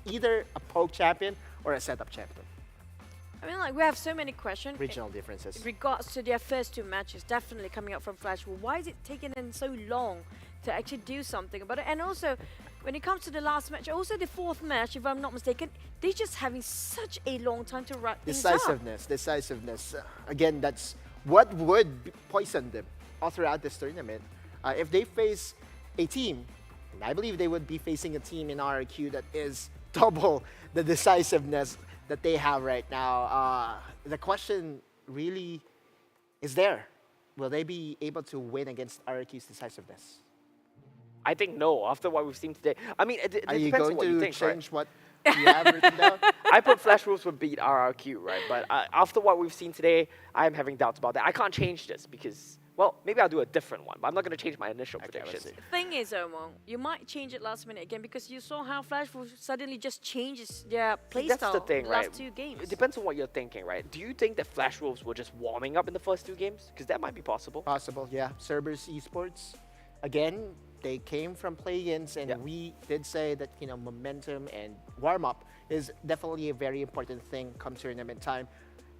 either a poke champion or a setup champion. I mean, like, we have so many questions. Regional differences. In regards to their first two matches, definitely coming up from Flash Wolf. Why is it taking them so long to actually do something about it? And also, when it comes to the last match, also the fourth match, if I'm not mistaken, they're just having such a long time to wrap things up. Decisiveness. Again, that's what would poison them all throughout this tournament. If they face a team, and I believe they would be facing a team in RRQ that is double the decisiveness that they have right now. The question really is there. Will they be able to win against RRQ's decisiveness? I think no, after what we've seen today. I mean, it Are you depends on going what you to think, change right? what you have written down? I put Flash Wolves would beat RRQ, right? But after what we've seen today, I am having doubts about that. I can't change this because, well, maybe I'll do a different one, but I'm not going to change my initial predictions. The thing is, Omo, you might change it last minute again because you saw how Flash Wolves suddenly just changes their playstyle That's the thing, the right? last 2 games. It depends on what you're thinking, right? Do you think that Flash Wolves were just warming up in the first 2 games? Because that might be possible. Possible, yeah. CERBERUS Esports, again, they came from play-ins, and we did say that, you know, momentum and warm-up is definitely a very important thing come tournament time.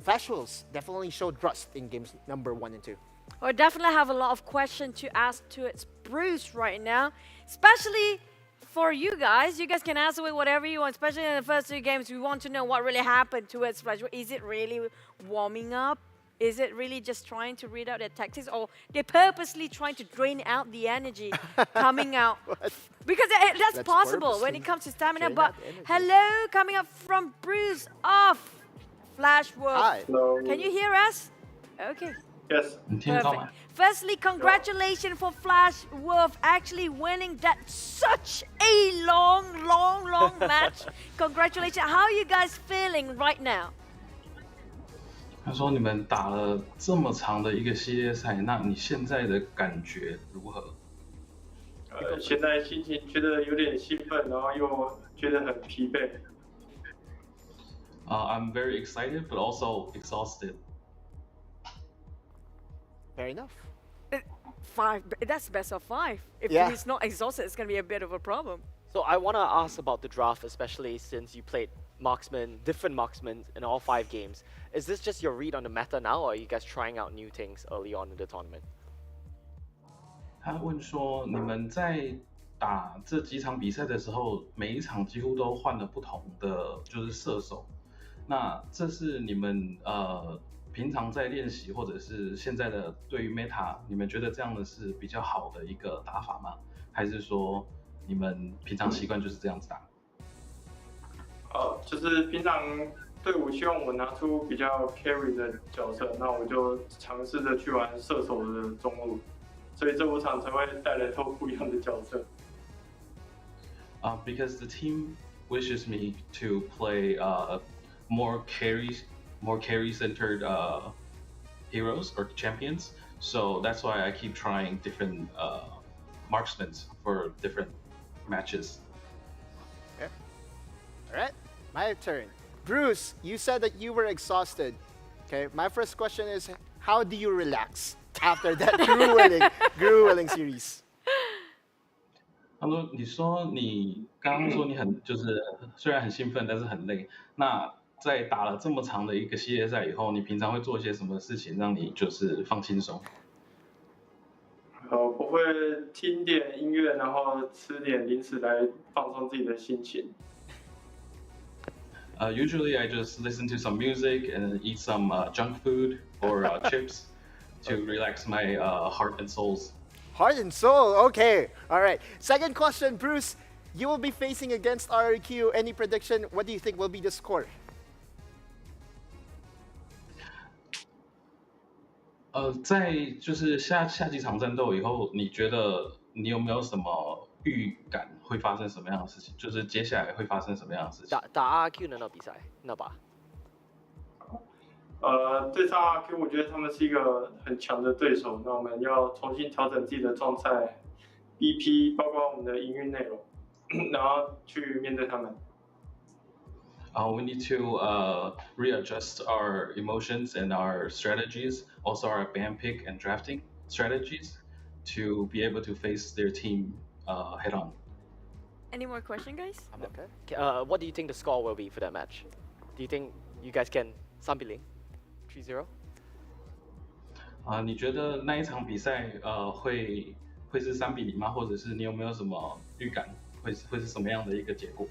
Flash Wolves definitely showed rust in games number 1 and 2. I definitely have a lot of questions to ask to its Bruce right now, especially for you guys. You guys can answer with whatever you want, especially in the first 2 games. We want to know what really happened to its Flash. Is it really warming up? Is it really just trying to read out their tactics, or they're purposely trying to drain out the energy coming out? Because that's possible when it comes to stamina. But hello, coming up from Bruce off Flash Wolf. Hi. Hello. Can you hear us? Okay. Yes. Perfect. Firstly, congratulations for Flash Wolf actually winning that such a long match. Congratulations. How are you guys feeling right now? 他说：“你们打了这么长的一个系列赛，那你现在的感觉如何？”现在心情觉得有点兴奋，然后又觉得很疲惫。I'm very excited, but also exhausted. Fair enough. 5. That's best of 5. If he's not exhausted, it's going to be a bit of a problem. So I want to ask about the draft, especially since you played marksman, different marksmen in all 5 games. Is this just your read on the meta now, or are you guys trying out new things early on in the tournament? 他问说：“你们在打这几场比赛的时候，每一场几乎都换了不同的就是射手，那这是你们平常在练习，或者是现在的对于 meta， 你们觉得这样的是比较好的一个打法吗？还是说你们平常习惯就是这样子打？”就是平常队伍希望我拿出比较 carry 的角色，那我就尝试着去玩射手的中路，所以这5场才会带来都不一样的角色。Because the team wishes me to play more carry-centered heroes or champions, so that's why I keep trying different marksmen for different matches. Okay. All right, my turn. Bruce, you said that you were exhausted. Okay, my first question is, how do you relax after that grueling series? 他说：“你说你刚刚说你很就是虽然很兴奋，但是很累。那在打了这么长的一个系列赛以后，你平常会做些什么事情让你就是放轻松？”我会听点音乐，然后吃点零食来放松自己的心情。Usually I just listen to some music and eat some junk food or chips to relax my heart and souls. Heart and soul, okay. All right. Second question, Bruce. You will be facing against RRQ. Any prediction? What do you think will be the score? 在就是下几场战斗以后，你觉得你有没有什么预感会发生什么样的事情？就是接下来会发生什么样的事情？打 RRQ 的那比赛，那吧？对上 RRQ， 我觉得他们是一个很强的对手，那我们要重新调整自己的状态 ，BP 包括我们的营运内容，然后去面对他们。We need to readjust our emotions and our strategies, also our ban pick and drafting strategies, to be able to face their team head on. Any more questions, guys? I'm okay. What do you think the score will be for that match? Do you think you guys can 3-0 3-0? 你觉得那一场比赛会是3-0吗？或者是你有没有什么预感会是什么样的一个结果？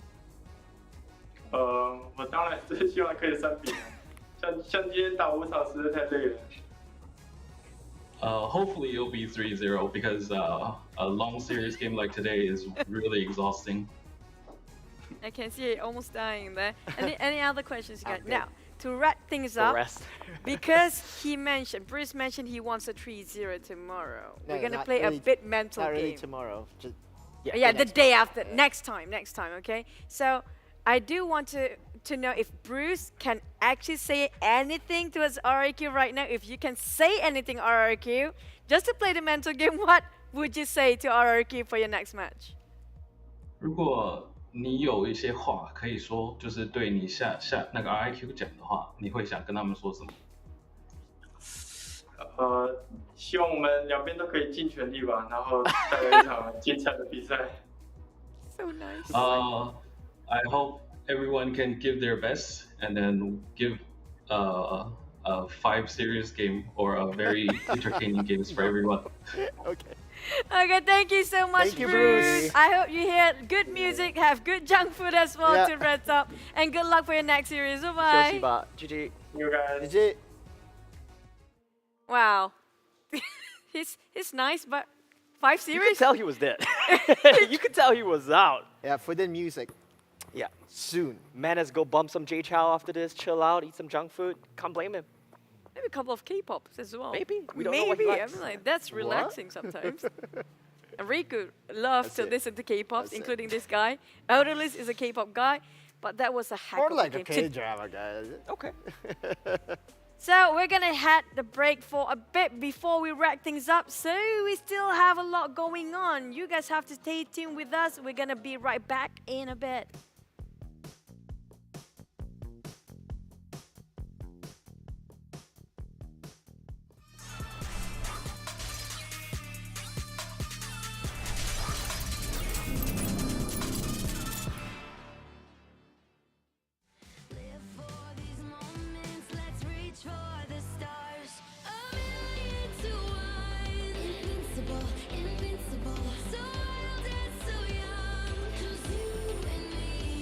我当然是希望可以3-0，像今天打5场实在太累了。Hopefully it'll be 3-0 because a long series game like today is really exhausting. I can see it almost dying there. Any other questions you got? Okay. Now, to wrap things The up, rest. because Bruce mentioned he wants a 3-0 tomorrow. No, We're gonna not play really- a bit mental Not really game. tomorrow. Just Yeah, the next day time. after, next time, okay? So I do want to know if Bruce can actually say anything to us RRQ right now. If you can say anything RRQ, just to play the mental game, what would you say to RRQ for your next match? 如果你有一些话可以说，就是对你下那个 RIQ 讲的话，你会想跟他们说什么？希望我们两边都可以尽全力吧，然后带来一场精彩的比赛。So nice. I hope everyone can give their best and then give a 5 serious game or a very entertaining games for everyone. Okay. Okay, thank you so much, Thank you, Bruce. Bruce. I hope you hear good music, have good junk food as well Yeah. to rest up, and good luck for your next series. Bye. 休息吧，GG。 You guys. GG. Wow. he's nice, but 5 You could series? tell he was dead. You could tell he was out. Yeah, for the music. Yeah. Soon. Man has go bump some J Chow after this, chill out, eat some junk food. Can't blame him. Maybe a couple of K-pops as well. Maybe. We don't know what he Maybe. I likes. mean, like, that's What? relaxing sometimes. And Riku loves That's to it. listen to K-pops, That's it. including this guy. Elderless is a K-pop guy, but that was a hack More of like a a game. K-drama, guys. Okay. So we're gonna head the break for a bit before we wrap things up. So we still have a lot going on. You guys have to stay tuned with us. We're gonna be right back in a bit. Live for these moments, let's reach for the stars. A million to one. Invincible, invincible. So wild and so young. 'Cause you and me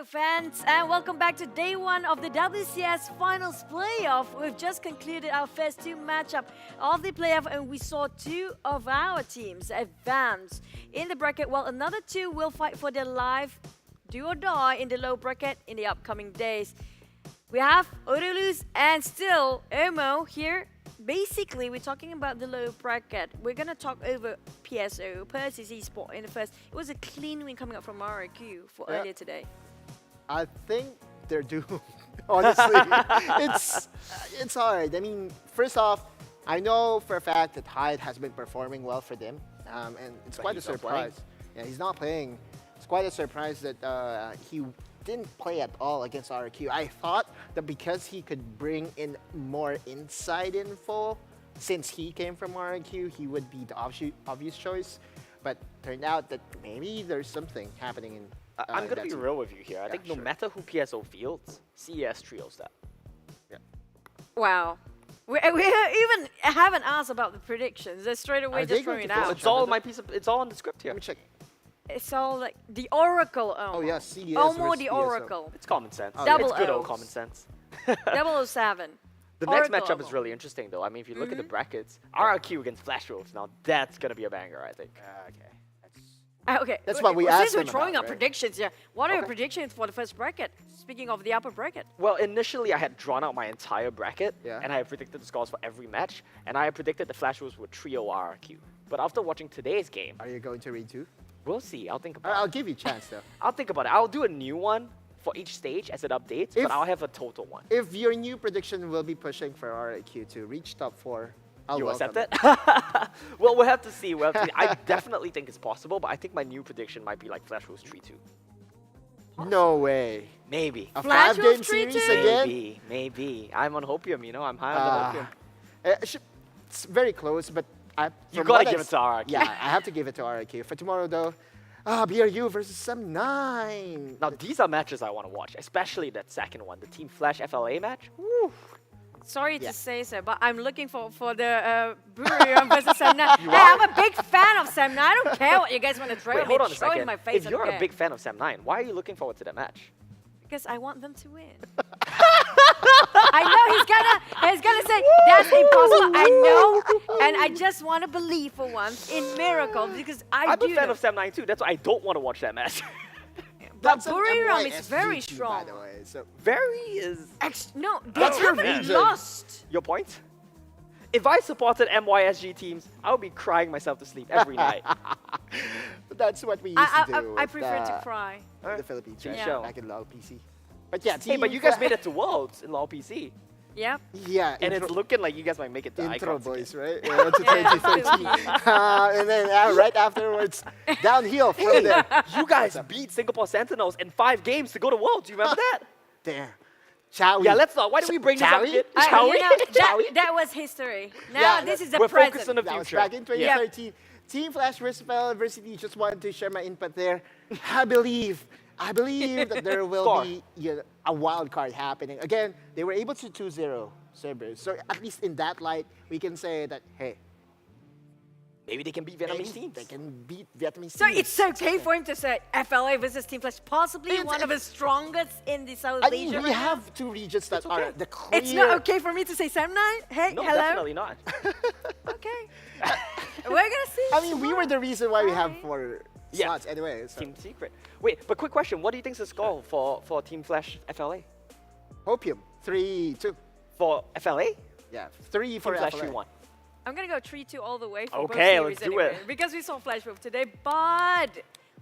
Hello, fans, and welcome back to day one of the WCS Finals playoff. We've just concluded our first two matchup of the playoff, and we saw two of our teams advance in the bracket, while another two will fight for their life, do or die, in the low bracket in the upcoming days. We have Odolus and still Omo here. Basically, we're talking about the low bracket. We're going to talk over PSO, Persis Esports, in the first. It was a clean win coming up from RRQ for earlier today. I think they're doomed. Honestly, it's hard. I mean, first off, I know for a fact that Hyde has been performing well for them, and it's quite a surprise. Yeah, he's not playing. It's quite a surprise that he didn't play at all against RRQ. I thought that because he could bring in more inside info, since he came from RRQ, he would be the obvious choice. But turned out that maybe there's something happening in. I'm going to be real with you here. I think no matter who PSO fields, CES trios that. Yeah. Wow. We even haven't asked about the predictions. They're straight away just throwing it out. It's all my piece of. It's all on the script here. Let me check. It's all like the Oracle. Oh yeah, CES. Almost the Oracle. It's common sense. Double It's good O's. old common sense. 007. The next Oracle matchup is really interesting, though. I mean, if you look at the brackets, RRQ against Flash Wolves, now that's going to be a banger, I think. Okay. That's what we asked Since we're them throwing about, up right? predictions here, what are your predictions for the first bracket? Speaking of the upper bracket. Well, initially I had drawn out my entire bracket, Yeah. and I had predicted the scores for every match, and I had predicted the Flash Wolves would trio RRQ. But after watching today's game, Are you going to read two? we'll see. I'll think about it. I'll give you a chance though. I'll think about it. I'll do a new one for each stage as it updates, If- but I'll have a total one. If your new prediction will be pushing for RRQ to reach top 4, I'll You welcome accept it? Well, we'll have to see. We'll have to see. I definitely think it's possible, but I think my new prediction might be like Flash Wolves 3-2. No way. Maybe. A Flash 5-game Wolves series 3-2? again? Maybe. I'm on hopium, you know. I'm high on the hopium. It's very close, but You from gotta what give I've it to RRQ. Yeah, I have to give it to RRQ. For tomorrow, though, BRU versus Sem9. Now, these are matches I want to watch, especially that second one, the Team Flash FLA match. Woo. Sorry to say so, but I'm looking for the Brewery versus Sem9. Hey, I'm a big fan of Sem9. I don't care what you guys want to throw Wait, at me. hold on a Throw it in second. my face. If I you're don't a care. big fan of Sem9, why are you looking forward to that match? Because I want them to win. I know he's gonna say that's impossible. I know, and I just want to believe for once in miracle because I'm do a fan know. of Sem9 too. That's why I don't want to watch that match. But That's an Buriram is MYSG very team, strong. by the way. So Very is. No, they That's your haven't reason. lost. Your point? If I supported MYSG teams, I would be crying myself to sleep every night. But that's what we used to do. I with, prefer to cry. in the Philippines, right? Yeah. Back in LOL PC. But yeah, Hey, but you guys made it to Worlds in LoL PC. Yep. Yeah, And it's looking like you guys might make it to intro Icons boys, again. right? Yeah, to 2013. And then right afterwards, downhill from Hey, there. you guys beat Singapore Sentinels in 5 games to go to Worlds. Do you remember that? There. Chowie. Yeah, let's not. Why don't we bring this up Chowie? again? You Chowie? know, that was history. Now Yeah, this is the we're present. focused on the That was future. back in 2013. Team Flash versus FIL University. Just wanted to share my input there. I believe that there will Score. be a wild card happening. Again, they were able to 2-0 Cerberus. So at least in that light, we can say that, hey, Maybe they can beat Vietnamese teams. They can beat Vietnamese So teams. it's okay for him to say FLA versus Team Flash, possibly one of the strongest in the South I Asia. mean, we right now. have two regions that are the clear. It's not okay for me to say Sem9? Hey, No, hello? definitely not. Okay. We're gonna see. I mean, we were the reason why we have 4 Yeah. slots anyway. So. Team Secret. Wait, but quick question. What do you think is the score for Team Flash FLA? Hopium, 3-2. For FLA? Yeah, 3 for Team Flash FLA. 3-1. I'm gonna go 3-2 all the way for Okay, both let's series do anyway, it. because we saw Flash Wolf today, but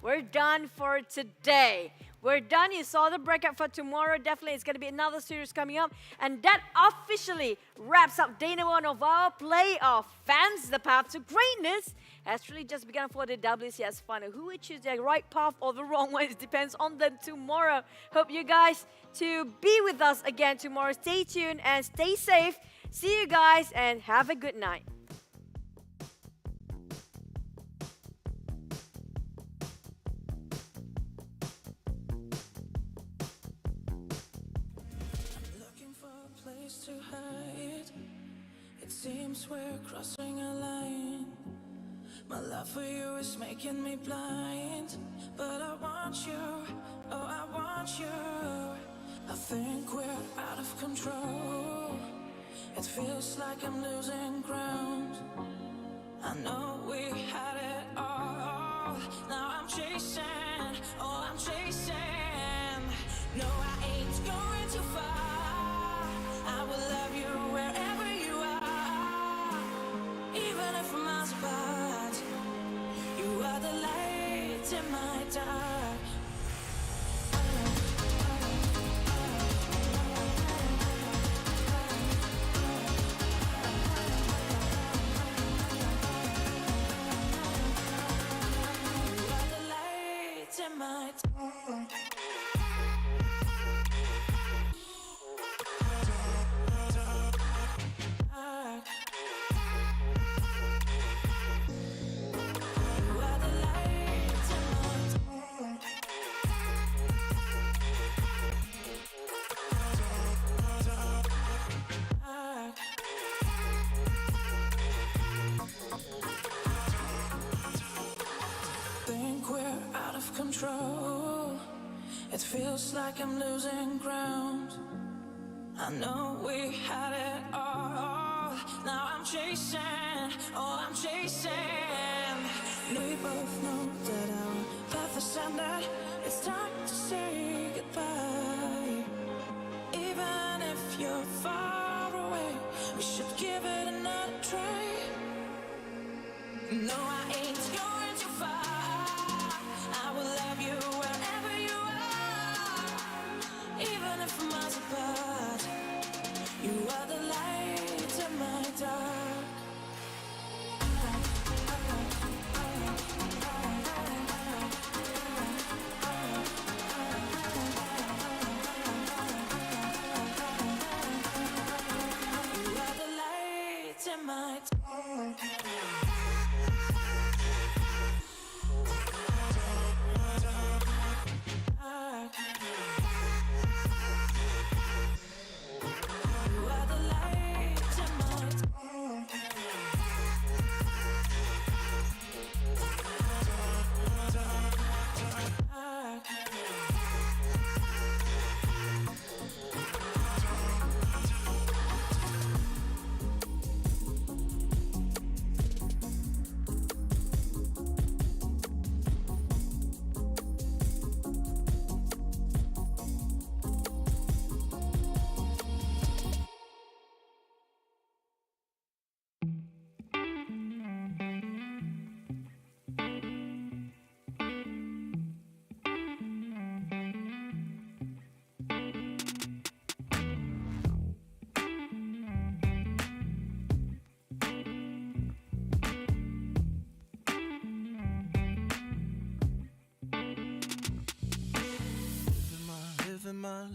we're done for today. We're done. You saw the breakout for tomorrow. Definitely, it's gonna be another series coming up, and that officially wraps up day number 1 of our playoff. Fans, the path to greatness has really just begun for the WCS final. Who will choose the right path or the wrong one? It depends on them tomorrow. Hope you guys to be with us again tomorrow. Stay tuned and stay safe. See you guys and have a good night. Looking for a place to hide. It seems we're crossing a line. My love for you is making me blind. But I want you, oh I want you. It feels like I'm losing ground. I know we had it all. Now I'm chasing, oh, I'm chasing. No, I ain't going too far. I will love you wherever you are, even if we're miles apart. You are the light in my dark. Think we're out of control. It feels like I'm losing ground. I know we had it all. Now I'm chasing, oh, I'm chasing. We both know that our path is ended. It's time to say goodbye. Even if you're far away, we should give it another try. No, I ain't going too far. I will love you wherever you are, even if we're miles apart. You are the light in my dark. You are the light in my dark.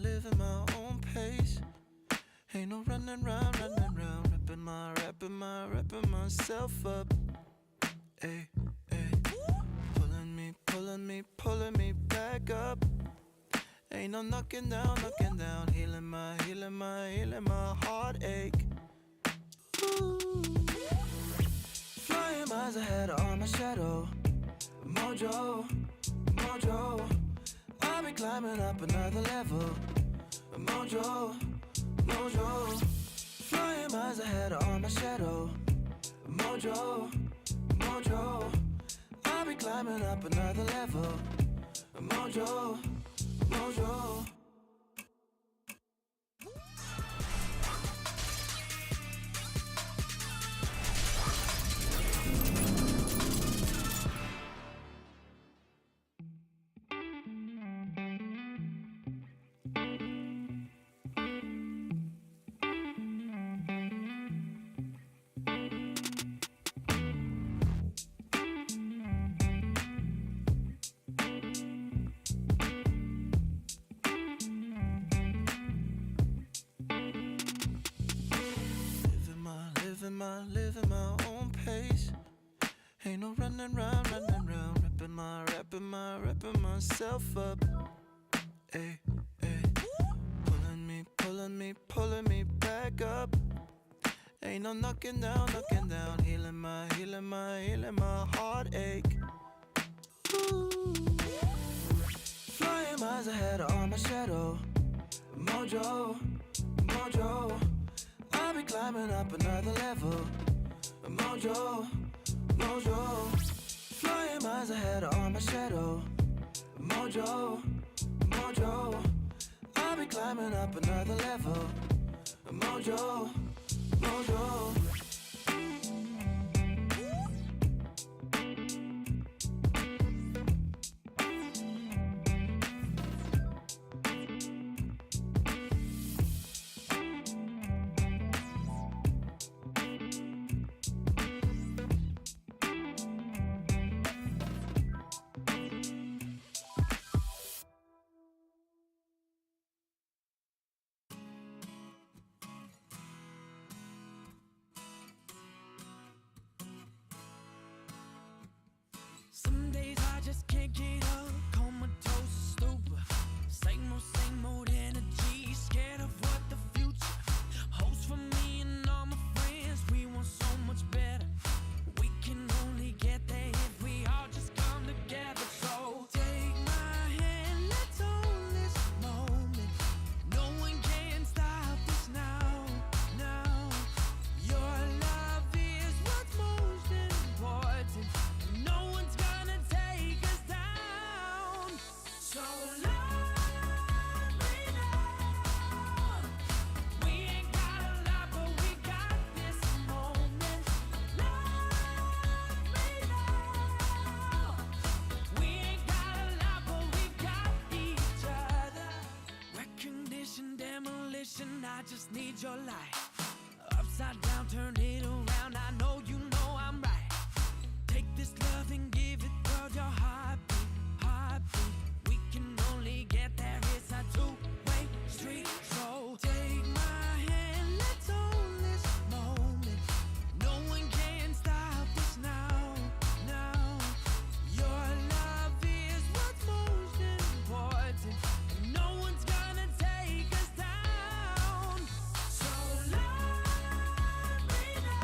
Living my own pace. Ain't no running round, wrapping myself up. Ay, ay. Pulling me back up. Ain't no knocking down, healing my heartache. Ooh. Flying miles ahead on my shadow. Mojo. I'll be climbing up another level. Mojo. Flying miles ahead on my shadow. Mojo. I'll be climbing up another level. Mojo. Living my own pace. Ain't no running round, wrapping myself up. Ay, ay. Pulling me back up. Ain't no knocking down, healing my heartache. Ooh. Flying miles ahead on my shadow. Mojo. I'll be climbing up another level. Mojo, mojo, flying miles ahead on my shadow. Mojo, mojo, I'll be climbing up another level. Mojo, mojo. Some days I just can't get up, comatose, stupid. Same old energy, scared of what the future holds for me and all my friends. We want so much better. We can only get there if we all just come together. So take my hand, let's own this moment. No one can stop us now, now. Your love is what's most important. No one's gonna take us down. So love me now. We ain't got a lot, but we got this moment. Love me now. We ain't got a lot, but we got each other. Recognition, demolition, I just need your light. Upside down, turn it around. I know you know I'm right. Take this love and give it, girl, your heartbeat, heartbeat. We can only get there, it's a two-way street. So take my hand, let's own this moment. No one can stop us now, now. Your love is what's most important. And no one's gonna take us down. So love me now.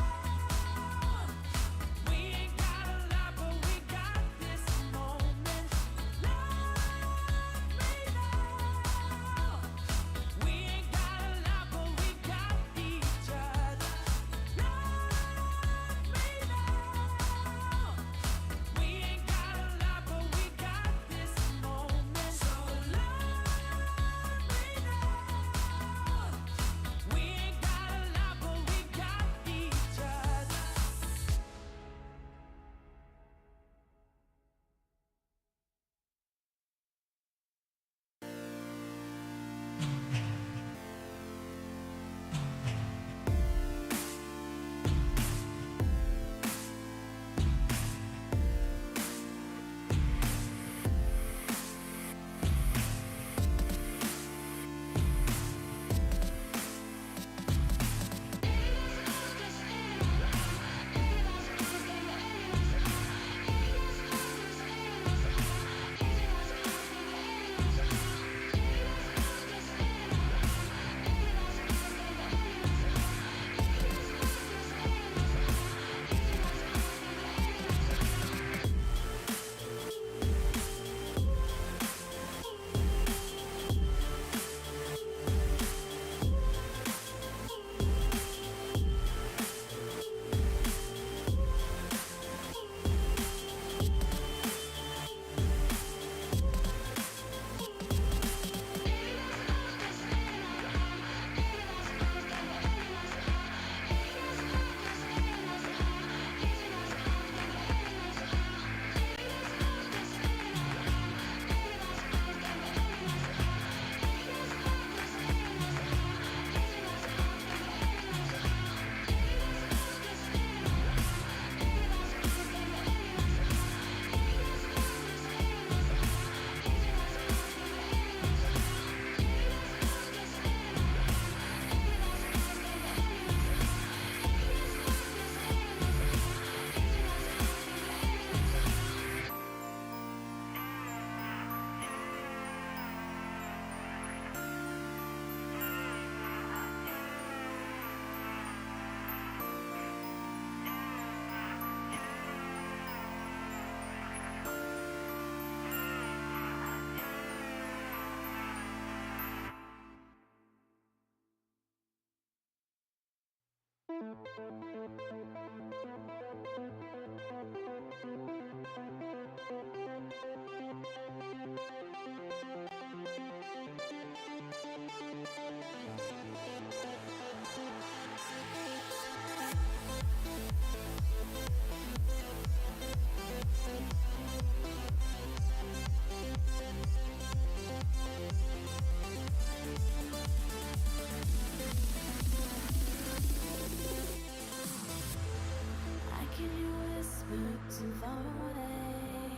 I can hear whispers too far away.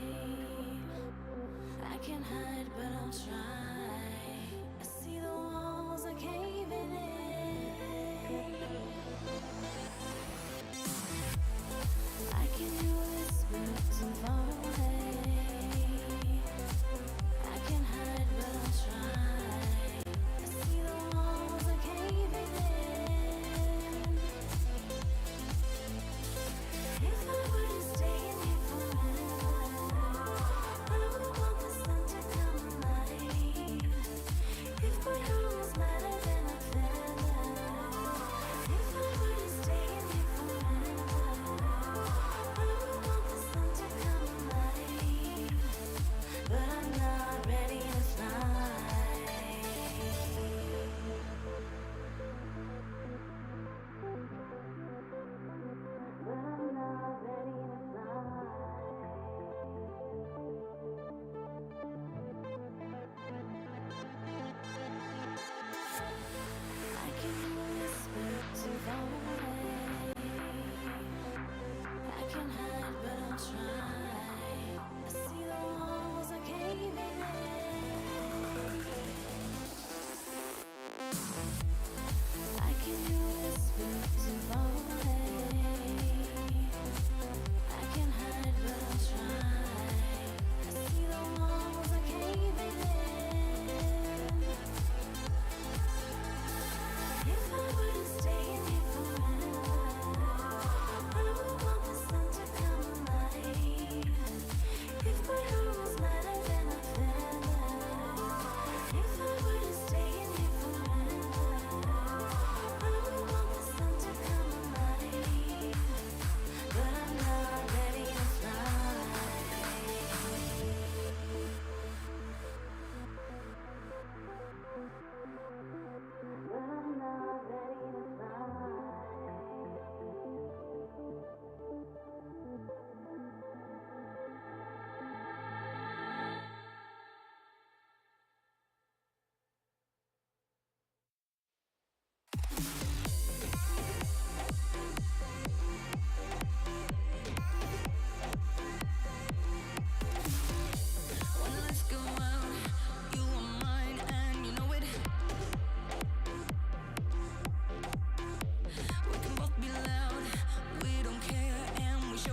I can hide, but I'll try. I see the walls are caving in. I can hear whispers too far away.